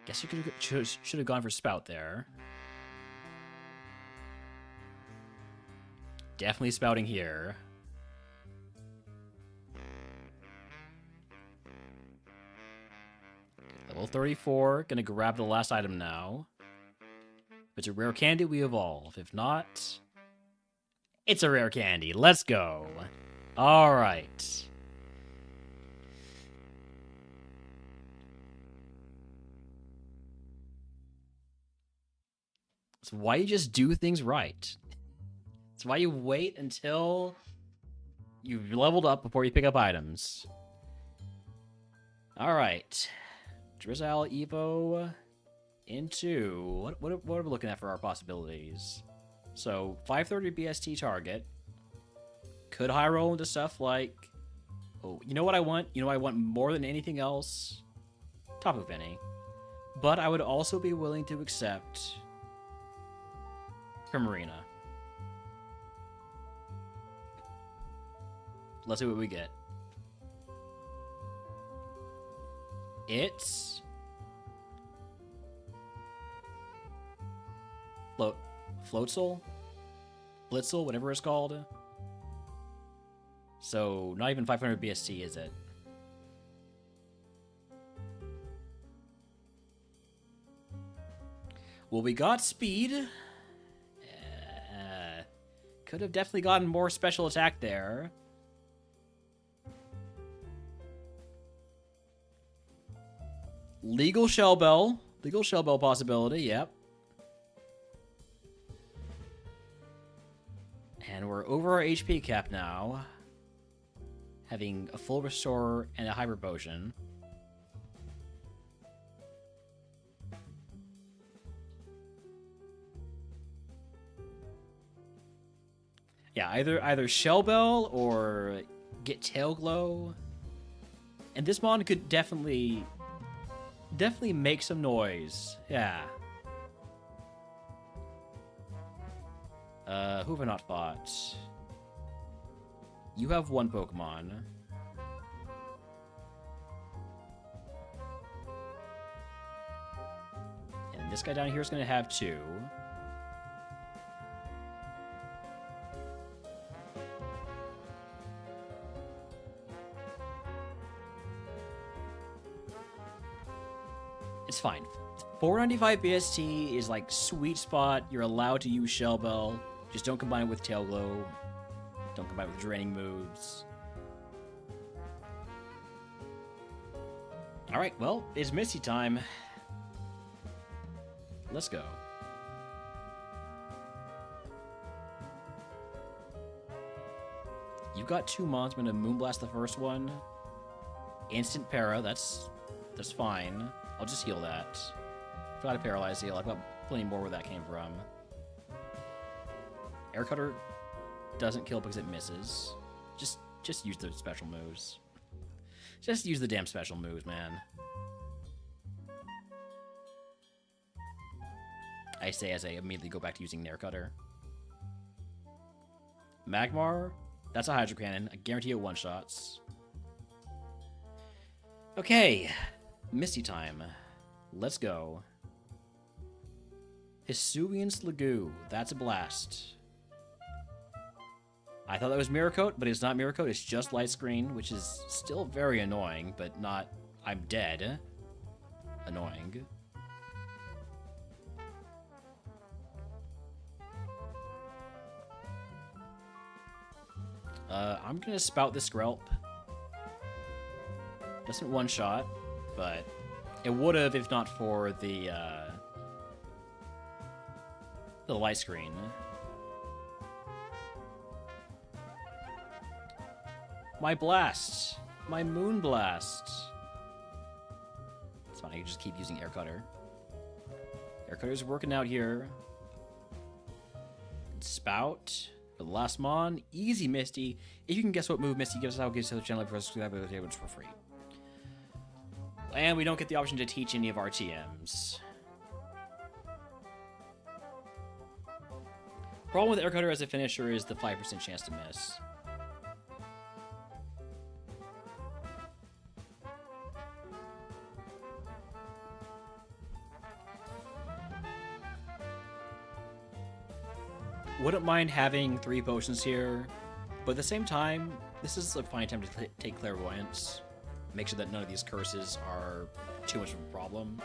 Guess you should have gone for Spout there. Definitely spouting here. Level 34, gonna grab the last item now. If it's a rare candy, we evolve. If not, it's a rare candy. Let's go. All right. That's why you just do things right. That's why you wait until you've leveled up before you pick up items. All right. Drizzle Evo into... What are we looking at for our possibilities? So, 530 BST target. Could high roll into stuff like... Oh, you know what I want? You know what I want more than anything else? Tapu Fini. But I would also be willing to accept... Primarina. Let's see what we get. It's... Floatzel? Blitzel, whatever it's called. So, not even 500 BST, is it? Well, we got speed. Could have definitely gotten more special attack there. Legal Shell Bell. Legal Shell Bell possibility, yep. And we're over our HP cap now. Having a full restore and a hyper potion. Yeah, either Shell Bell or get Tail Glow. And this mon could definitely make some noise. Yeah. Who have I not fought? You have one Pokemon. And this guy down here is going to have two. It's fine. 495 BST is like sweet spot. You're allowed to use Shell Bell. Just don't combine it with Tail Glow. Don't combine it with draining moves. Alright, well, it's Misty time. Let's go. You've got two mons. I'm gonna Moonblast the first one. Instant para, that's fine. I'll just heal that. Forgot to paralyze heal. I've got plenty more where that came from. Air Cutter doesn't kill because it misses. Just use the special moves. Just use the damn special moves, man. I say as I immediately go back to using Air Cutter. Magmar, that's a Hydro Cannon. I guarantee it one-shots. Okay. Misty time. Let's go. Hisuian Sliggoo. That's a blast. I thought that was Mirror Coat, but it's not Mirror Coat. It's just Light Screen, which is still very annoying, but not I'm dead. Annoying. I'm gonna spout this Skrelp. Doesn't one-shot, but it would have if not for the light screen. My blast, my moon blast. It's fine. I can just keep using Air Cutter. Air Cutter's working out here. Spout. For the last Mon. Easy Misty. If you can guess what move Misty gives out, gives us a channel for us to have it for free. And we don't get the option to teach any of our TMs. Problem with Air Cutter as a finisher is the 5% chance to miss. Wouldn't mind having 3 potions here, but at the same time, this is a fine time to take Clairvoyance. Make sure that none of these curses are too much of a problem.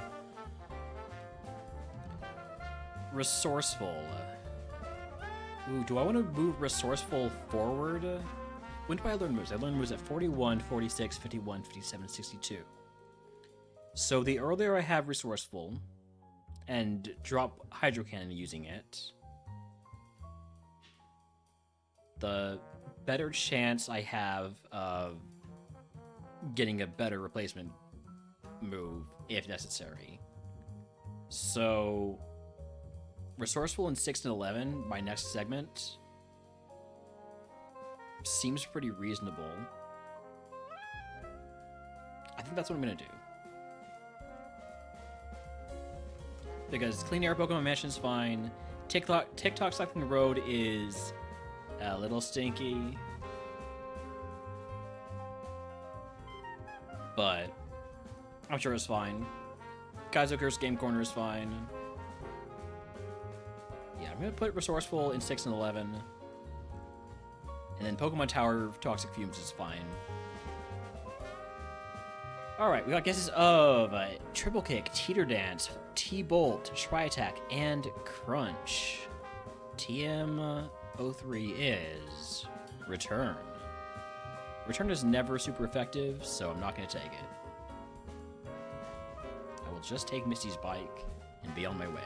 Resourceful. Ooh, do I want to move Resourceful forward? When do I learn moves? I learn moves at 41, 46, 51, 57, 62. So the earlier I have Resourceful and drop Hydro Cannon using it, the better chance I have of getting a better replacement move if necessary. So Resourceful in 6 and 11, my next segment, seems pretty reasonable. I think that's what I'm gonna do. Because Clean Air Pokemon Mansion's fine. TikTok Cycling the Road is a little stinky. But I'm sure it's fine. Kaizokur's Game Corner is fine. Yeah, I'm gonna put Resourceful in 6 and 11. And then Pokemon Tower Toxic Fumes is fine. Alright, we got guesses of Triple Kick, Teeter Dance, T-Bolt, Try Attack, and Crunch. TM03 is Return. Return is never super effective, so I'm not going to take it. I will just take Misty's Bike and be on my way.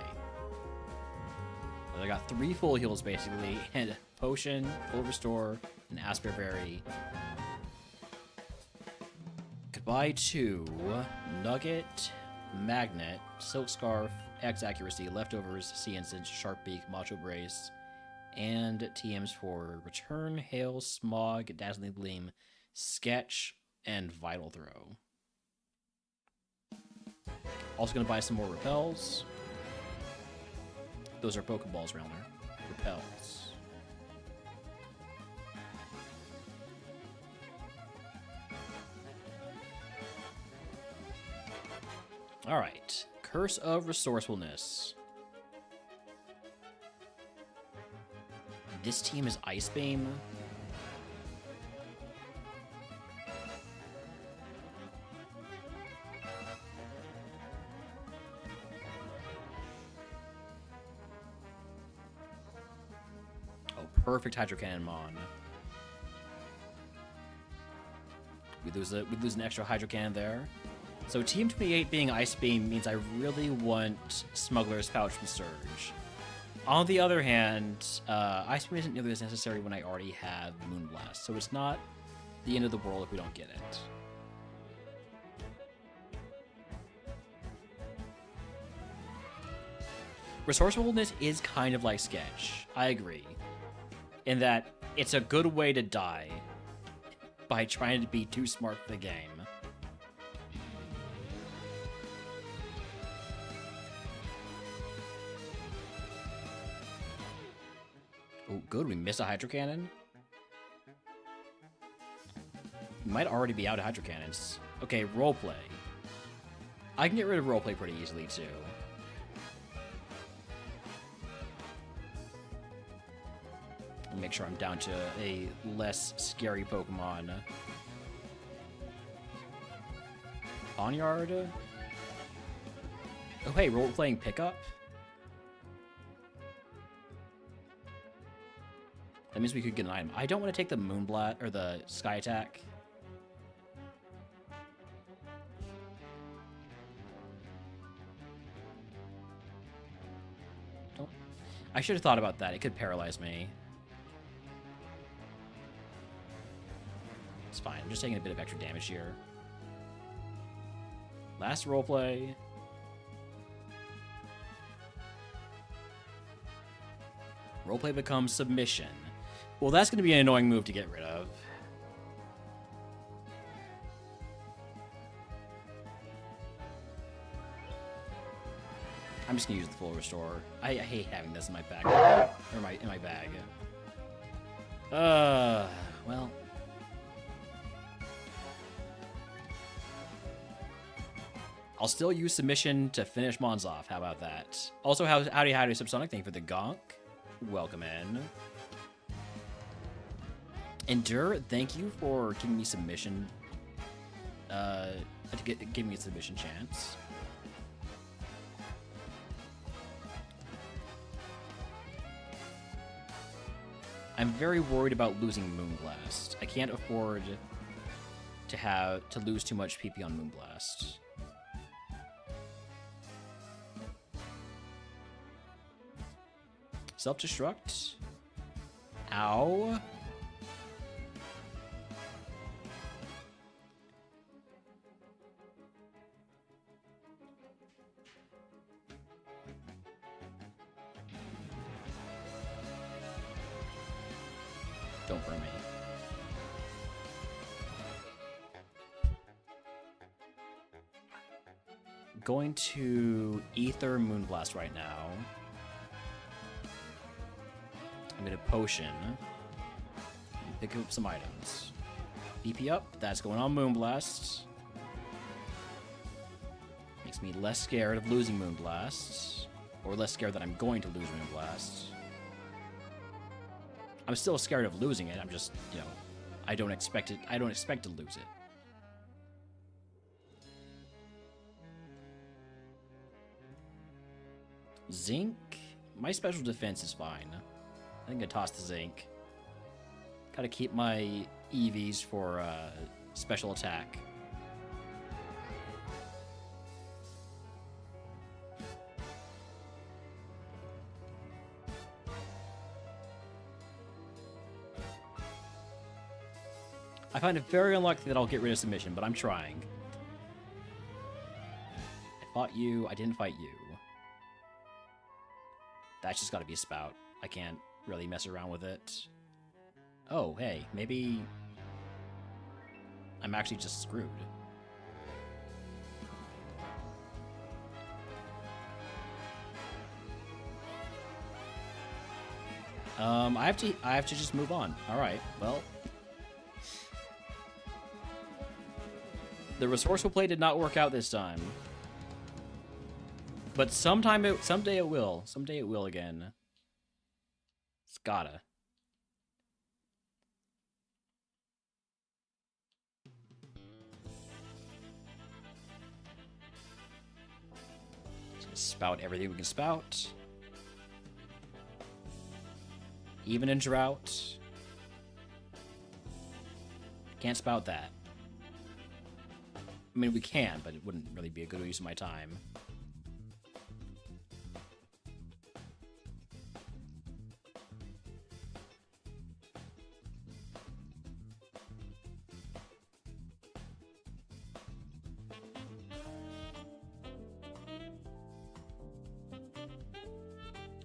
I got 3 full heals, basically, and Potion, Full Restore, and Asper Berry. Goodbye to Nugget, Magnet, Silk Scarf, X Accuracy, Leftovers, Sea Instance, Sharp Beak, Macho Brace, and TMs for Return, Hail, Smog, Dazzling Gleam, Sketch, and Vital Throw. Also going to buy some more Repels. Those are Pokeballs, Realmer. Repels. Alright. Curse of Resourcefulness. This team is Ice Beam. Oh, perfect Hydro Cannon Mon. We lose an extra Hydro Cannon there. So Team 28 being Ice Beam means I really want Smuggler's Pouch from Surge. On the other hand, Ice Beam isn't nearly as necessary when I already have Moonblast, so it's not the end of the world if we don't get it. Resourcefulness is kind of like Sketch, I agree, in that it's a good way to die by trying to be too smart for the game. Oh, good. We missed a Hydro Cannon. We might already be out of Hydro Cannons. Okay, Roleplay. I can get rid of Roleplay pretty easily, too. Make sure I'm down to a less scary Pokemon. Ponyard? Oh, hey, role-playing pickup? That means we could get an item. I don't want to take the Moonblast or the Sky Attack. I should have thought about that. It could paralyze me. It's fine. I'm just taking a bit of extra damage here. Last roleplay. Roleplay becomes submission. Well, that's going to be an annoying move to get rid of. I'm just going to use the full restore. I hate having this in my bag. Or in my bag. Well. I'll still use submission to finish Mons off. How about that? Also, howdy subsonic. Thank you for the gonk. Welcome in. Endure, thank you for giving me submission. Giving me a submission chance. I'm very worried about losing Moonblast. I can't afford to lose too much PP on Moonblast. Self-destruct. Ow. Don't burn me. Going to Ether Moonblast right now. I'm gonna potion. Pick up some items. BP up. That's going on Moonblast. Makes me less scared of losing Moonblast, or less scared that I'm going to lose Moonblast. I'm still scared of losing it. I'm just, you know, I don't expect it. I don't expect to lose it. Zinc. My special defense is fine. I think I toss the zinc. Gotta keep my EVs for special attack. I find it very unlikely that I'll get rid of submission, but I'm trying. I fought you. I didn't fight you. That's just gotta be a spout. I can't really mess around with it. Oh, hey, maybe I'm actually just screwed. I have to just move on. All right. Well, the resourceful play did not work out this time. But someday it will. Someday it will again. It's gotta. Just spout everything we can spout. Even in drought. Can't spout that. I mean, we can, but it wouldn't really be a good use of my time.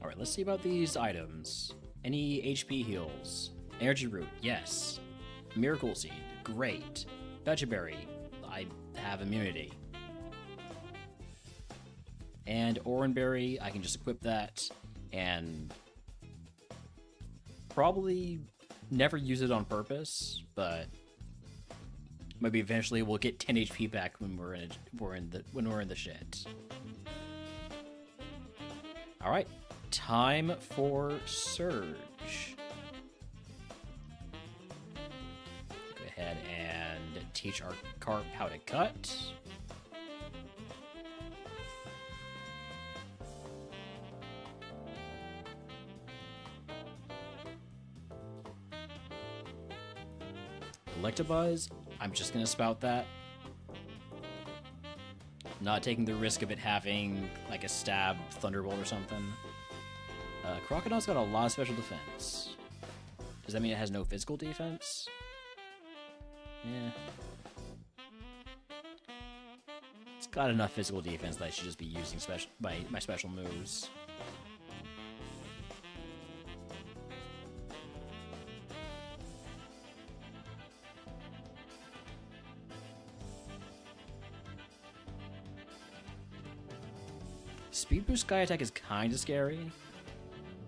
Alright, let's see about these items. Any HP heals? Energy Root, yes. Miracle Seed, great. Vegeberry, I have immunity. And Oranberry, I can just equip that and probably never use it on purpose, but maybe eventually we'll get 10 HP back when we're in the shit. All right, time for Surge. Go ahead and teach our carp how to cut. Electabuzz, I'm just gonna spout that. Not taking the risk of it having like a stab Thunderbolt or something. Crocodile's got a lot of special defense. Does that mean it has no physical defense? Yeah. It's got enough physical defense that I should just be using my special moves. Speed Boost Sky Attack is kind of scary.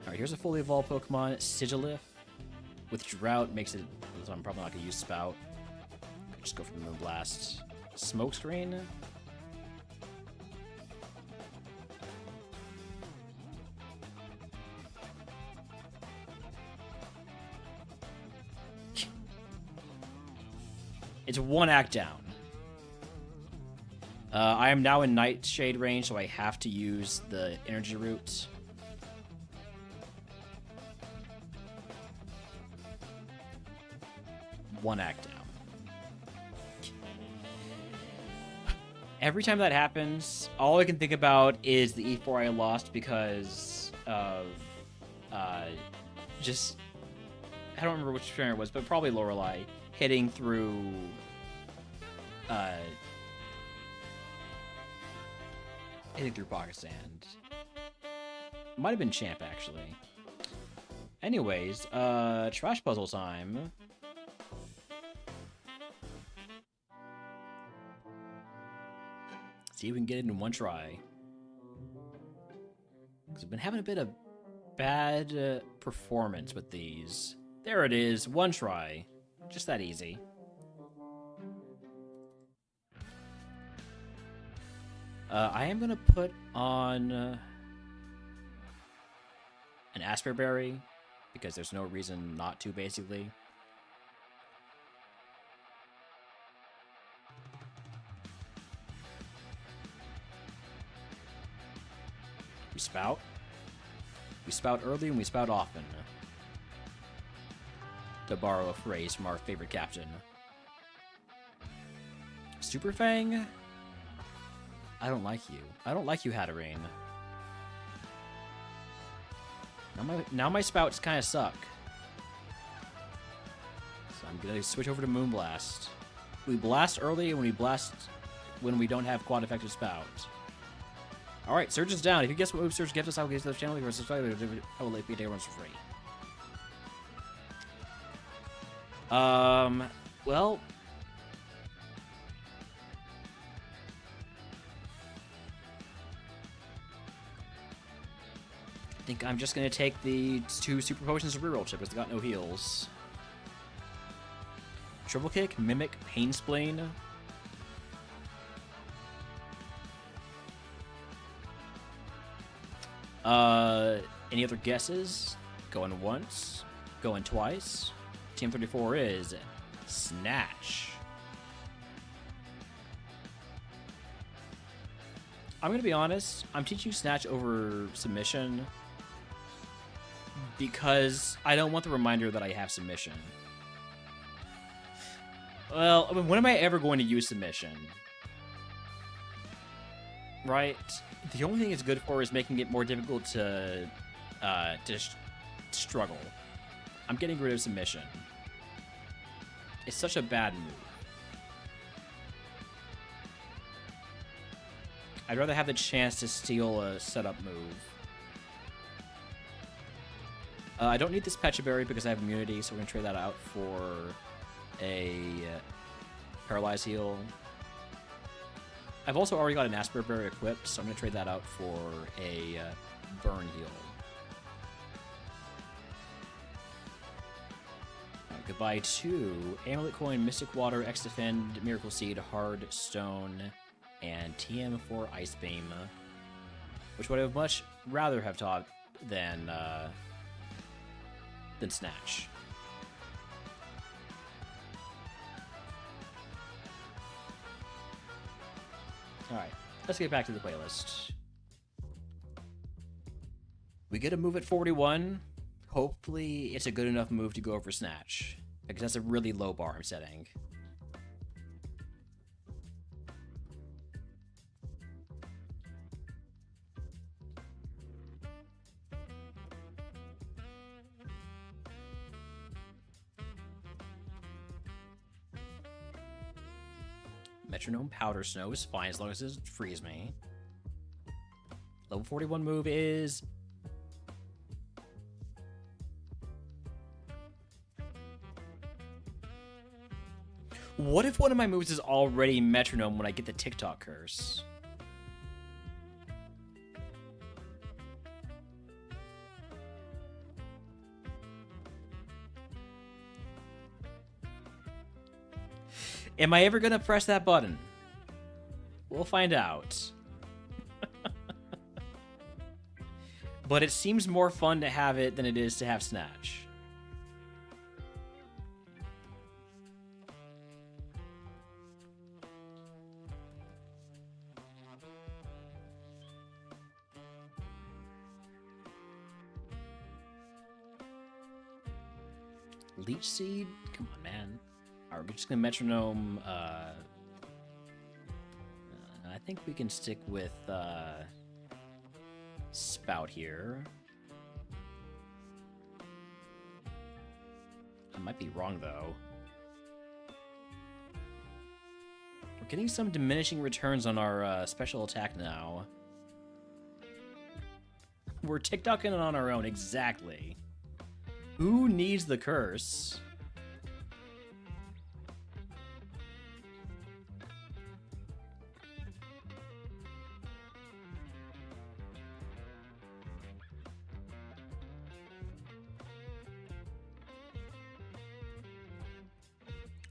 Alright, here's a fully evolved Pokemon, Sigilif. With Drought makes it, so I'm probably not going to use Spout. Just go for the Moonblast. Smokescreen? It's one act down. I am now in Nightshade range, so I have to use the Energy Root. One act down. Every time that happens, all I can think about is the E4 I lost because of just I don't remember which trainer it was, but probably Lorelei hitting through Pocket Sand. Might have been Champ actually. Anyways, trash puzzle time. See if we can get it in one try. Because I've been having a bit of bad performance with these. There it is, one try. Just that easy. I am going to put on an Asperberry, because there's no reason not to, basically. We spout. We spout early and we spout often. To borrow a phrase from our favorite captain. Super Fang? I don't like you. I don't like you, Hatterene. Now my spouts kind of suck. So I'm gonna switch over to Moonblast. We blast early and we blast when we don't have quad effective spout. Alright, Surge is down. If you guess what move Surge gives us, I will give this channel. I will let day runs for free. Well, I think I'm just gonna take the 2 Super Potions of reroll chip because they got no heals. Triple Kick, Mimic, Pain Spleen. Any other guesses? Going once, going twice. Team 34 is Snatch. I'm gonna be honest, I'm teaching Snatch over Submission because I don't want the reminder that I have Submission. Well, I mean, when am I ever going to use Submission? Right? The only thing it's good for is making it more difficult to struggle. I'm getting rid of Submission. It's such a bad move. I'd rather have the chance to steal a setup move. I don't need this Pecha Berry because I have immunity, so we're going to trade that out for a Paralyze Heal. I've also already got an Asperberry equipped, so I'm going to trade that out for a Burn Heal. Goodbye to Amulet Coin, Mystic Water, X-Defend, Miracle Seed, Hard Stone, and TM for Ice Beam, which would I much rather have taught than Snatch. Alright, let's get back to the playlist. We get a move at 41. Hopefully, it's a good enough move to go over Snatch, because that's a really low bar I'm setting. Metronome Powder Snow is fine as long as it doesn't freeze me. Level 41 move is... What if one of my moves is already Metronome when I get the TikTok curse? Am I ever gonna press that button? We'll find out. But it seems more fun to have it than it is to have Snatch. Leech Seed? Come on, man. Alright, we're just gonna metronome, I think we can stick with, Spout here. I might be wrong, though. We're getting some diminishing returns on our, special attack now. We're TikToking on our own, exactly. Who needs the curse?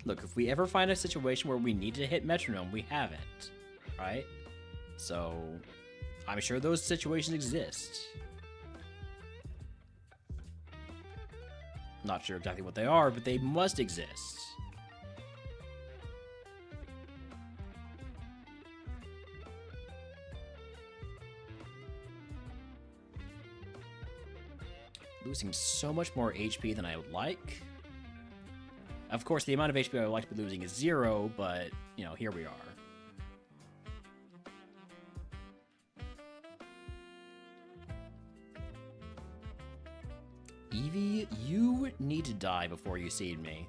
Look, if we ever find a situation where we need to hit metronome, we have it, right? So, I'm sure those situations exist. Not sure exactly what they are, but they must exist. Losing so much more HP than I would like. Of course, the amount of HP I would like to be losing is 0, but, you know, here we are. Eevee, you need to die before you seed me.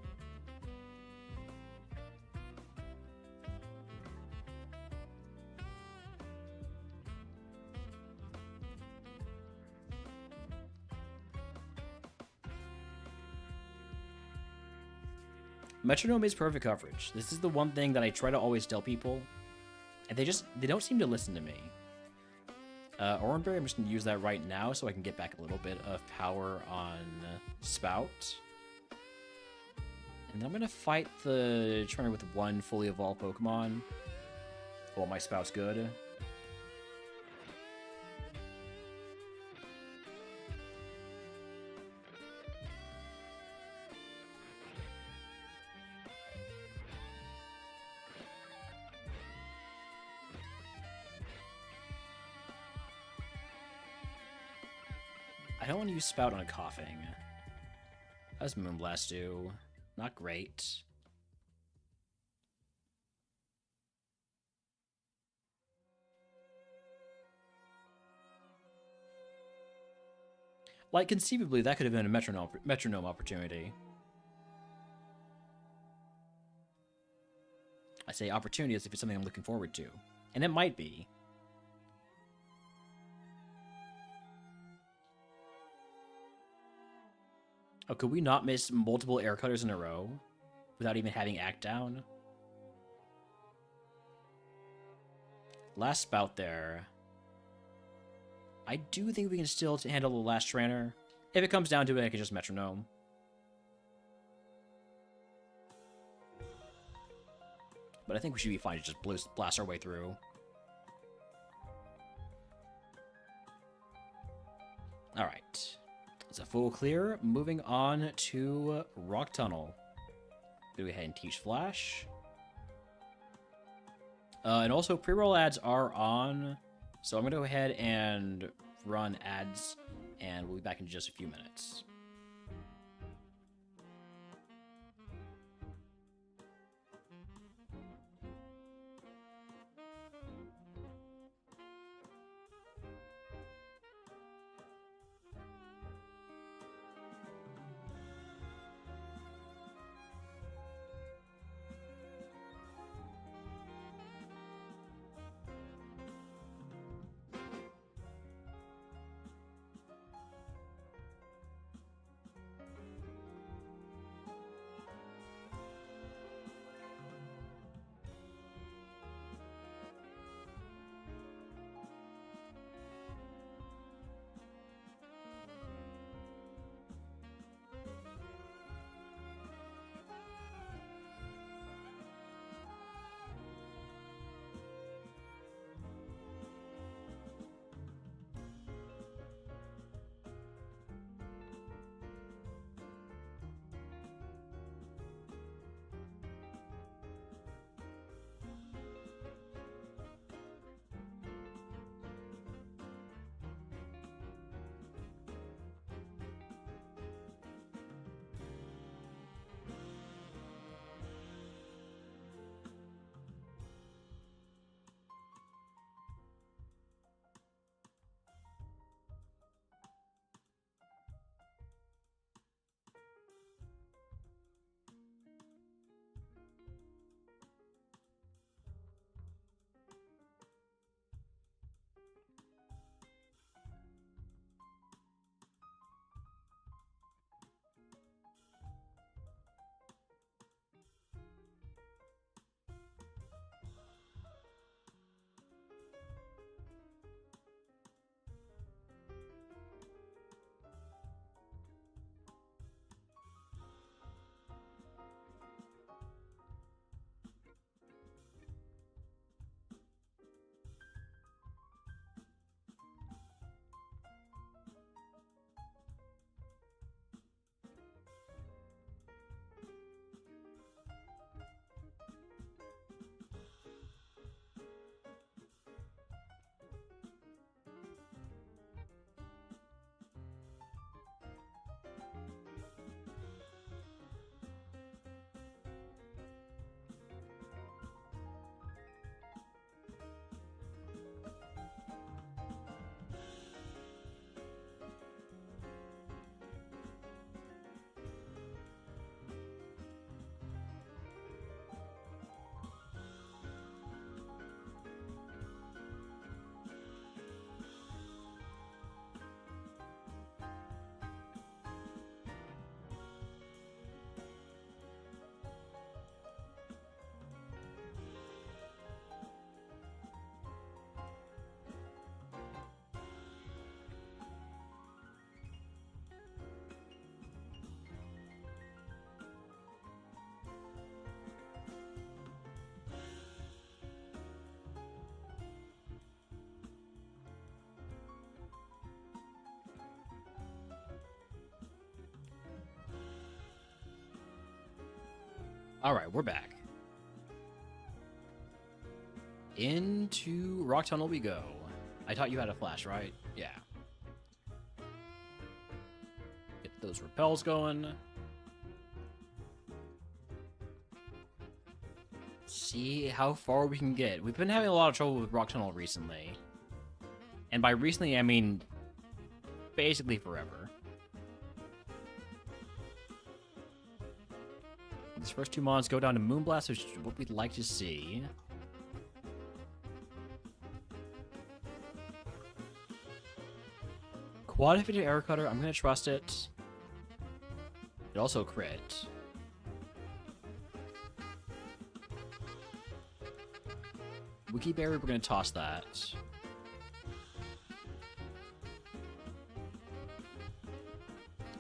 Metronome is perfect coverage. This is the one thing that I try to always tell people, and they don't seem to listen to me. Oranberry, I'm just going to use that right now so I can get back a little bit of power on Spout. And then I'm going to fight the trainer with one fully evolved Pokemon. While my Spout's good. I don't want to use Spout on a coughing. How's Moonblast do? Not great. Like, conceivably, that could have been a metronome opportunity. I say opportunity as if it's something I'm looking forward to. And it might be. Oh, could we not miss multiple air cutters in a row without even having Act Down? Last Spout there. I do think we can still handle the last trainer. If it comes down to it, I can just metronome. But I think we should be fine to just blast our way through. Alright. It's a full clear. Moving on to Rock Tunnel. Go ahead and teach Flash. And also, pre-roll ads are on. So I'm going to go ahead and run ads, and we'll be back in just a few minutes. Alright, we're back. Into Rock Tunnel we go. I taught you how to flash, right? Yeah. Get those repels going. See how far we can get. We've been having a lot of trouble with Rock Tunnel recently. And by recently, I mean basically forever. These first two mons go down to Moonblast, which is what we'd like to see. Quad defeated Arrow Cutter, I'm gonna trust it. It also crit. Wiki Berry, we're gonna toss that.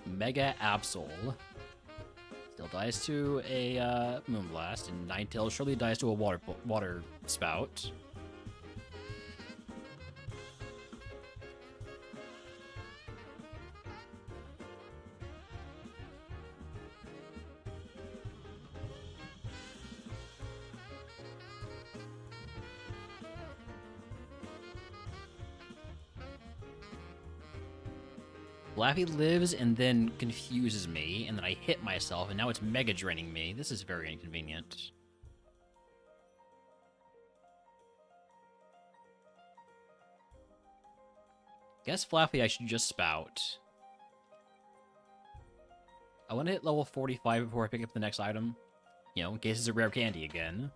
Mega Absol. Still dies to a Moonblast, and Ninetales surely dies to a water spout. Laffy lives and then confuses me, and then I hit myself, and now it's mega draining me. This is very inconvenient. Guess Flaffy I should just spout. I want to hit level 45 before I pick up the next item. You know, in case it's a rare candy again.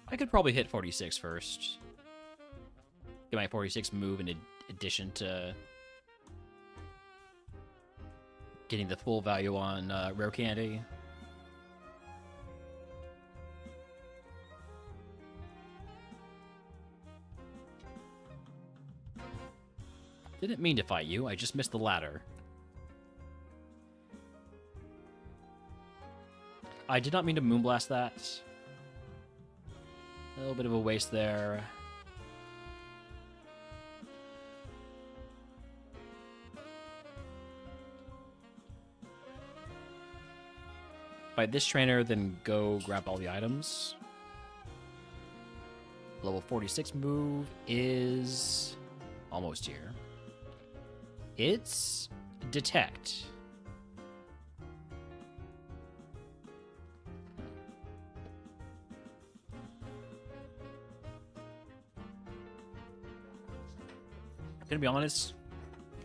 I could probably hit 46 first. Get my 46 move in addition to getting the full value on rare candy. Didn't mean to fight you, I just missed the ladder. I did not mean to Moonblast that. A little bit of a waste there. Fight this trainer, then go grab all the items. Level 46 move is almost here. It's Detect. Gonna be honest,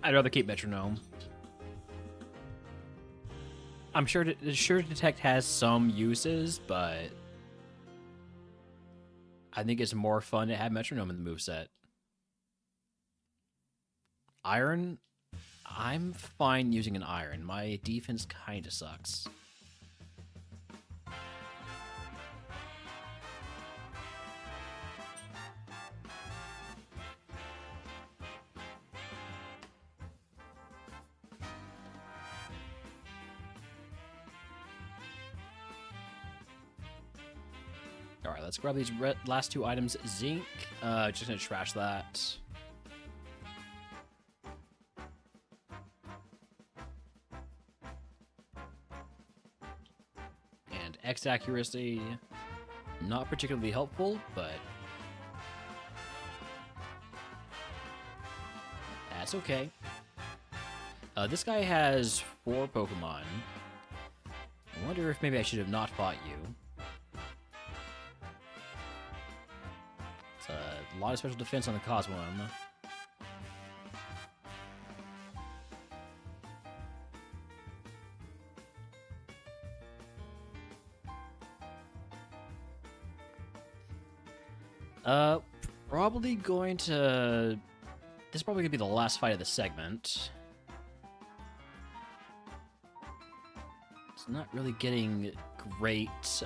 I'd rather keep Metronome. I'm sure Detect has some uses, but I think it's more fun to have Metronome in the moveset. Iron, I'm fine using an Iron. My defense kinda sucks. Alright, let's grab these last two items. Zinc, just gonna trash that. And X accuracy, not particularly helpful, but that's okay. This guy has 4 Pokemon. I wonder if maybe I should have not fought you. A lot of special defense on the Cosmom. Probably going to... This is probably going to be the last fight of the segment. It's not really getting great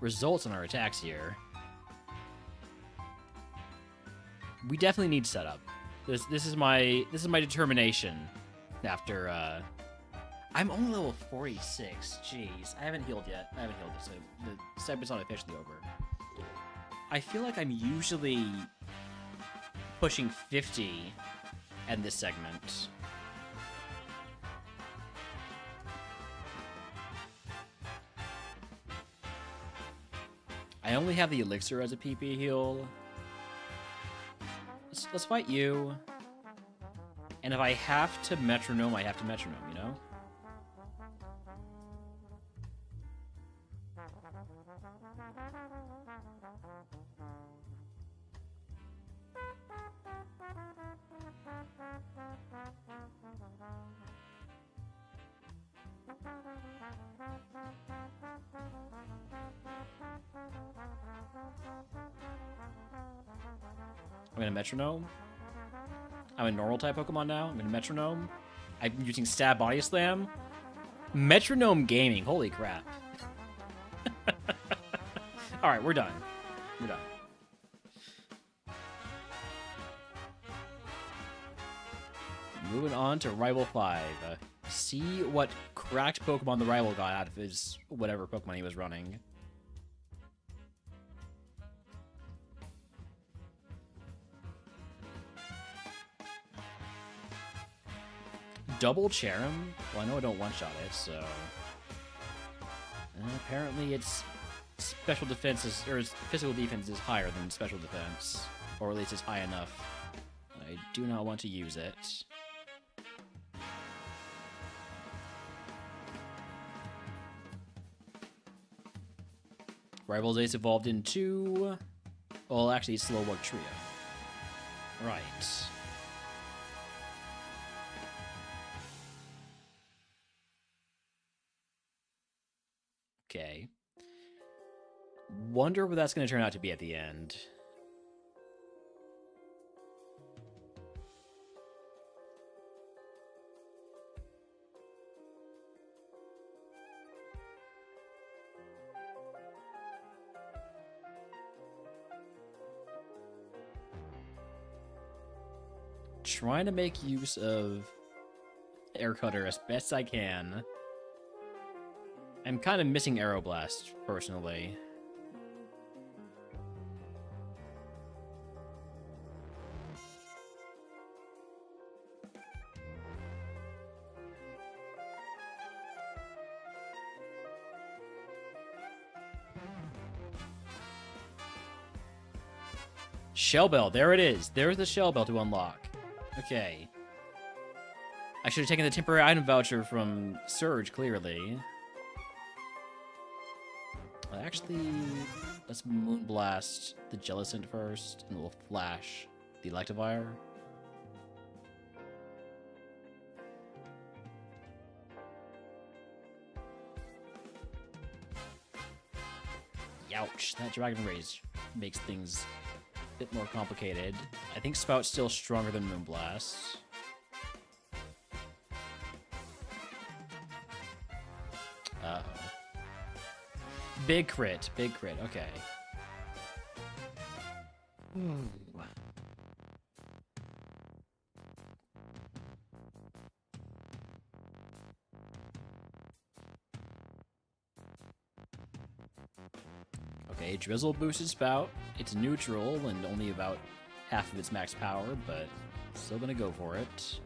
results on our attacks here. We definitely need setup. This is my determination after I'm only level 46. Jeez, I haven't healed yet. So the segment's not officially over. I feel like I'm usually pushing 50 in this segment. I only have the elixir as a PP heal. Let's fight you. And if I have to metronome, I have to metronome, you know? I'm gonna metronome. I'm a normal type Pokemon now. I'm gonna metronome. I'm using stab body slam. Metronome gaming. Holy crap. Alright, we're done. We're done. Moving on to Rival 5. See what cracked Pokemon the Rival got out of his whatever Pokemon he was running. Double Cherim? Well, I know I don't one-shot it, so... apparently its special defense is, or its physical defense is higher than special defense. Or at least it's high enough. I do not want to use it. Rival's Ace evolved into... Well, actually, Slowbug Trio. Right. Okay. Wonder what that's going to turn out to be at the end. Trying to make use of Air Cutter as best I can. I'm kind of missing Aeroblast, personally. Shell Bell, there it is. There's the Shell Bell to unlock. Okay. I should have taken the temporary item voucher from Surge, clearly. Actually, let's Moonblast the Jellicent first, and we'll Flash the Electivire. Youch, that Dragon Rage makes things a bit more complicated. I think Spout's still stronger than Moonblast. Uh-oh. Big crit, okay. Ooh. Okay, Drizzle boosted Spout. It's neutral and only about half of its max power, but still gonna go for it.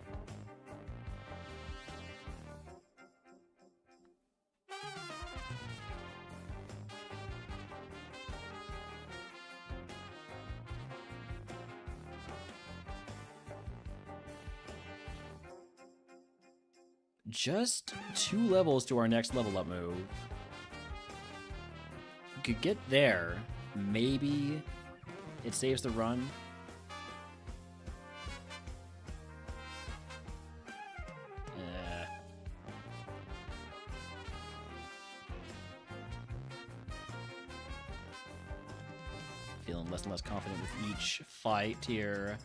Just 2 levels to our next level up move. We could get there. Maybe it saves the run. Feeling less and less confident with each fight here.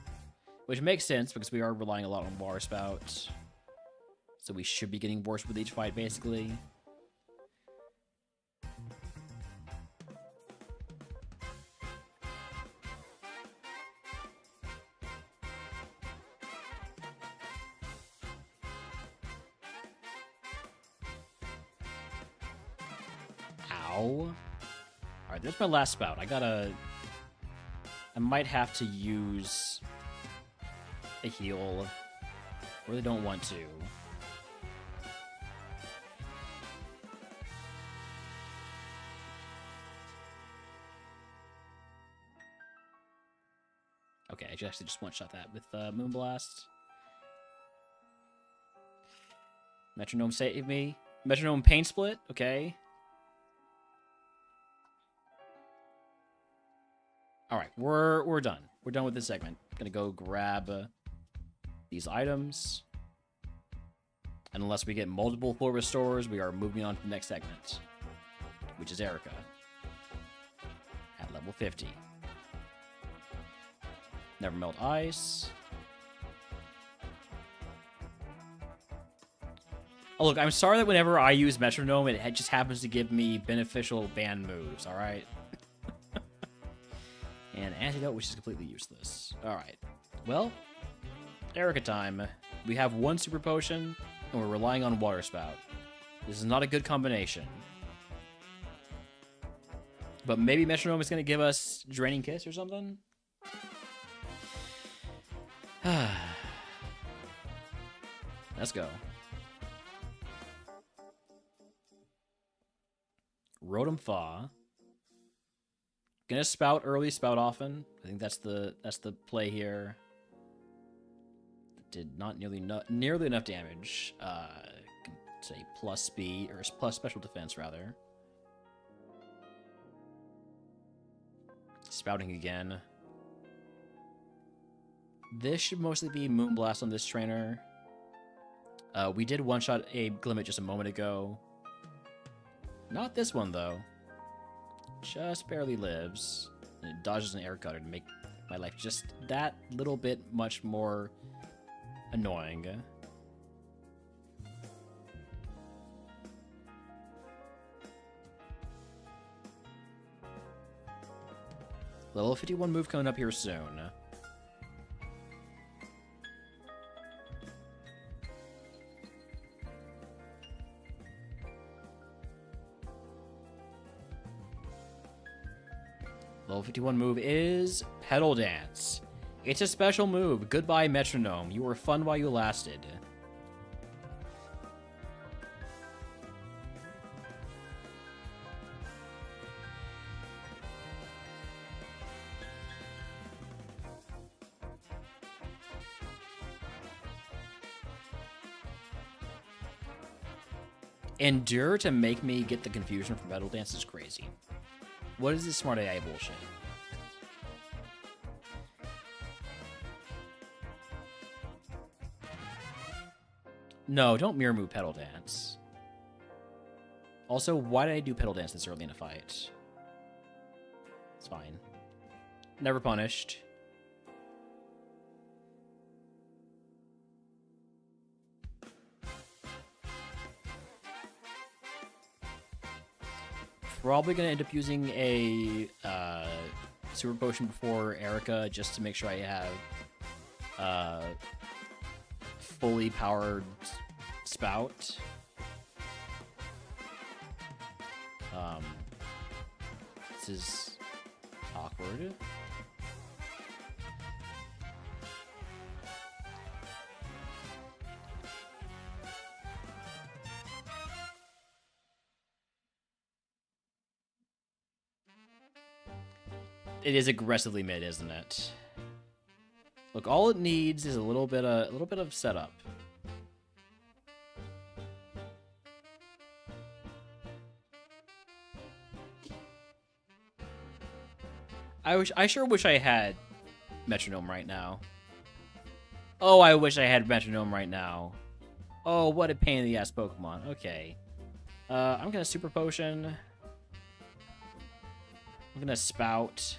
Which makes sense because we are relying a lot on Water Spout. So we should be getting worse with each fight, basically. Alright, there's my last spout. I might have to use a heal. Really don't want to. Okay, I actually just one-shot that with Moonblast. Metronome save me. Metronome pain split, okay. Alright, we're done. We're done with this segment. Gonna go grab these items. And unless we get multiple full restores, we are moving on to the next segment, which is Erica at level 50. Never melt ice. Oh, look, I'm sorry that whenever I use Metronome, it just happens to give me beneficial banned moves, alright? And Antidote, which is completely useless. Alright. Well, Erica time. We have one Super Potion, and we're relying on Water Spout. This is not a good combination. But maybe Metronome is going to give us Draining Kiss or something? Let's go. Rotom Thaw. Gonna spout early, spout often. I think that's the play here. Did not nearly enough damage. Can say plus speed or plus special defense rather. Spouting again. This should mostly be Moonblast on this trainer. We did one-shot a Glimmet just a moment ago. Not this one, though. Just barely lives. And it dodges an air cutter to make my life just that little bit much more annoying. Level 51 move coming up here soon. Level 51 move is Petal Dance. It's a special move. Goodbye, Metronome. You were fun while you lasted. Endure to make me get the confusion from Petal Dance is crazy. What is this smart AI bullshit? No, don't mirror move Petal Dance. Also, why did I do Petal Dance this early in a fight? It's fine. Never punished. Probably going to end up using a Super Potion before Erica just to make sure I have fully powered Spout. This is awkward. It is aggressively mid, isn't it? Look, all it needs is a little bit of setup. I sure wish I had Metronome right now. Oh, I wish I had Metronome right now. Oh, what a pain in the ass Pokemon. Okay. I'm gonna Super Potion. I'm gonna Spout.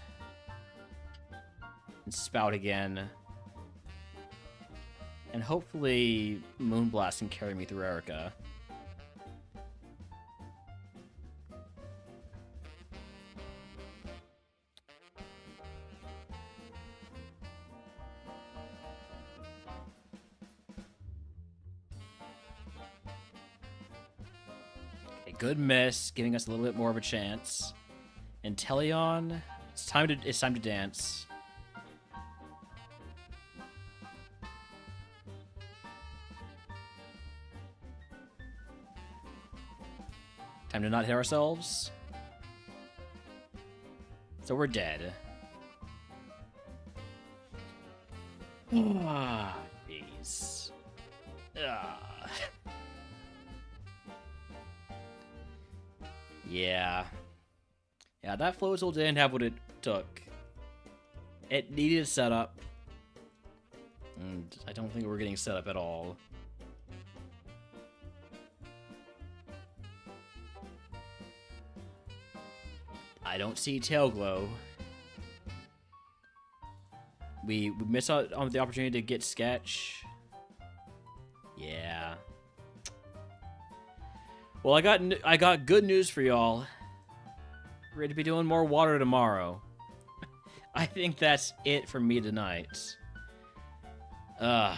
And Spout again. And hopefully Moonblast can carry me through Erica. Okay, good miss, giving us a little bit more of a chance. And Teleon, it's time to dance. Time to not hit ourselves. So we're dead. Ah, jeez. Ah. Yeah. Yeah, that Floatzel didn't have what it took. It needed a setup. And I don't think we're getting set up at all. I don't see Tailglow. We miss out on the opportunity to get Sketch. Yeah. Well, I got good news for y'all. We're going to be doing more water tomorrow. I think that's it for me tonight. We'll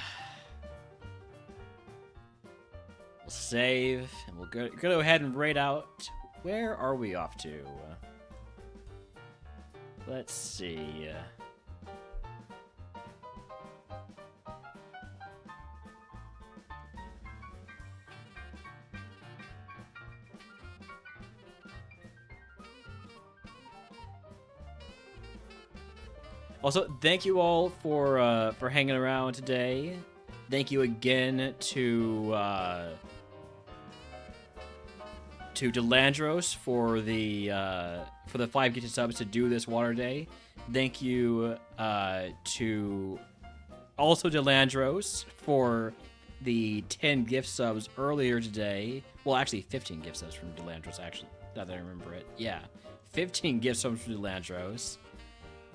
save, and we'll go ahead and raid out. Where are we off to? Let's see. Also, thank you all for hanging around today. Thank you again to Delandros for the 5 gifted subs to do this water day. Thank you to also Delandros for the 10 gift subs earlier today. Well, actually 15 gift subs from Delandros, actually, now that I remember it. Yeah, 15 gift subs from Delandros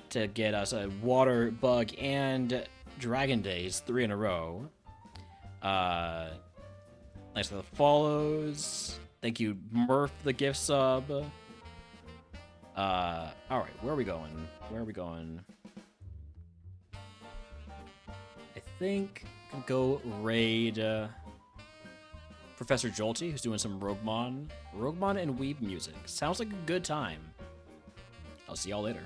to get us a water, bug, and dragon days 3 in a row. Thanks for the follows. Thank you, Murph, the gift sub. Alright, where are we going? Where are we going? I think I'll go raid Professor Jolty, who's doing some RogueMon and Weeb music. Sounds like a good time. I'll see y'all later.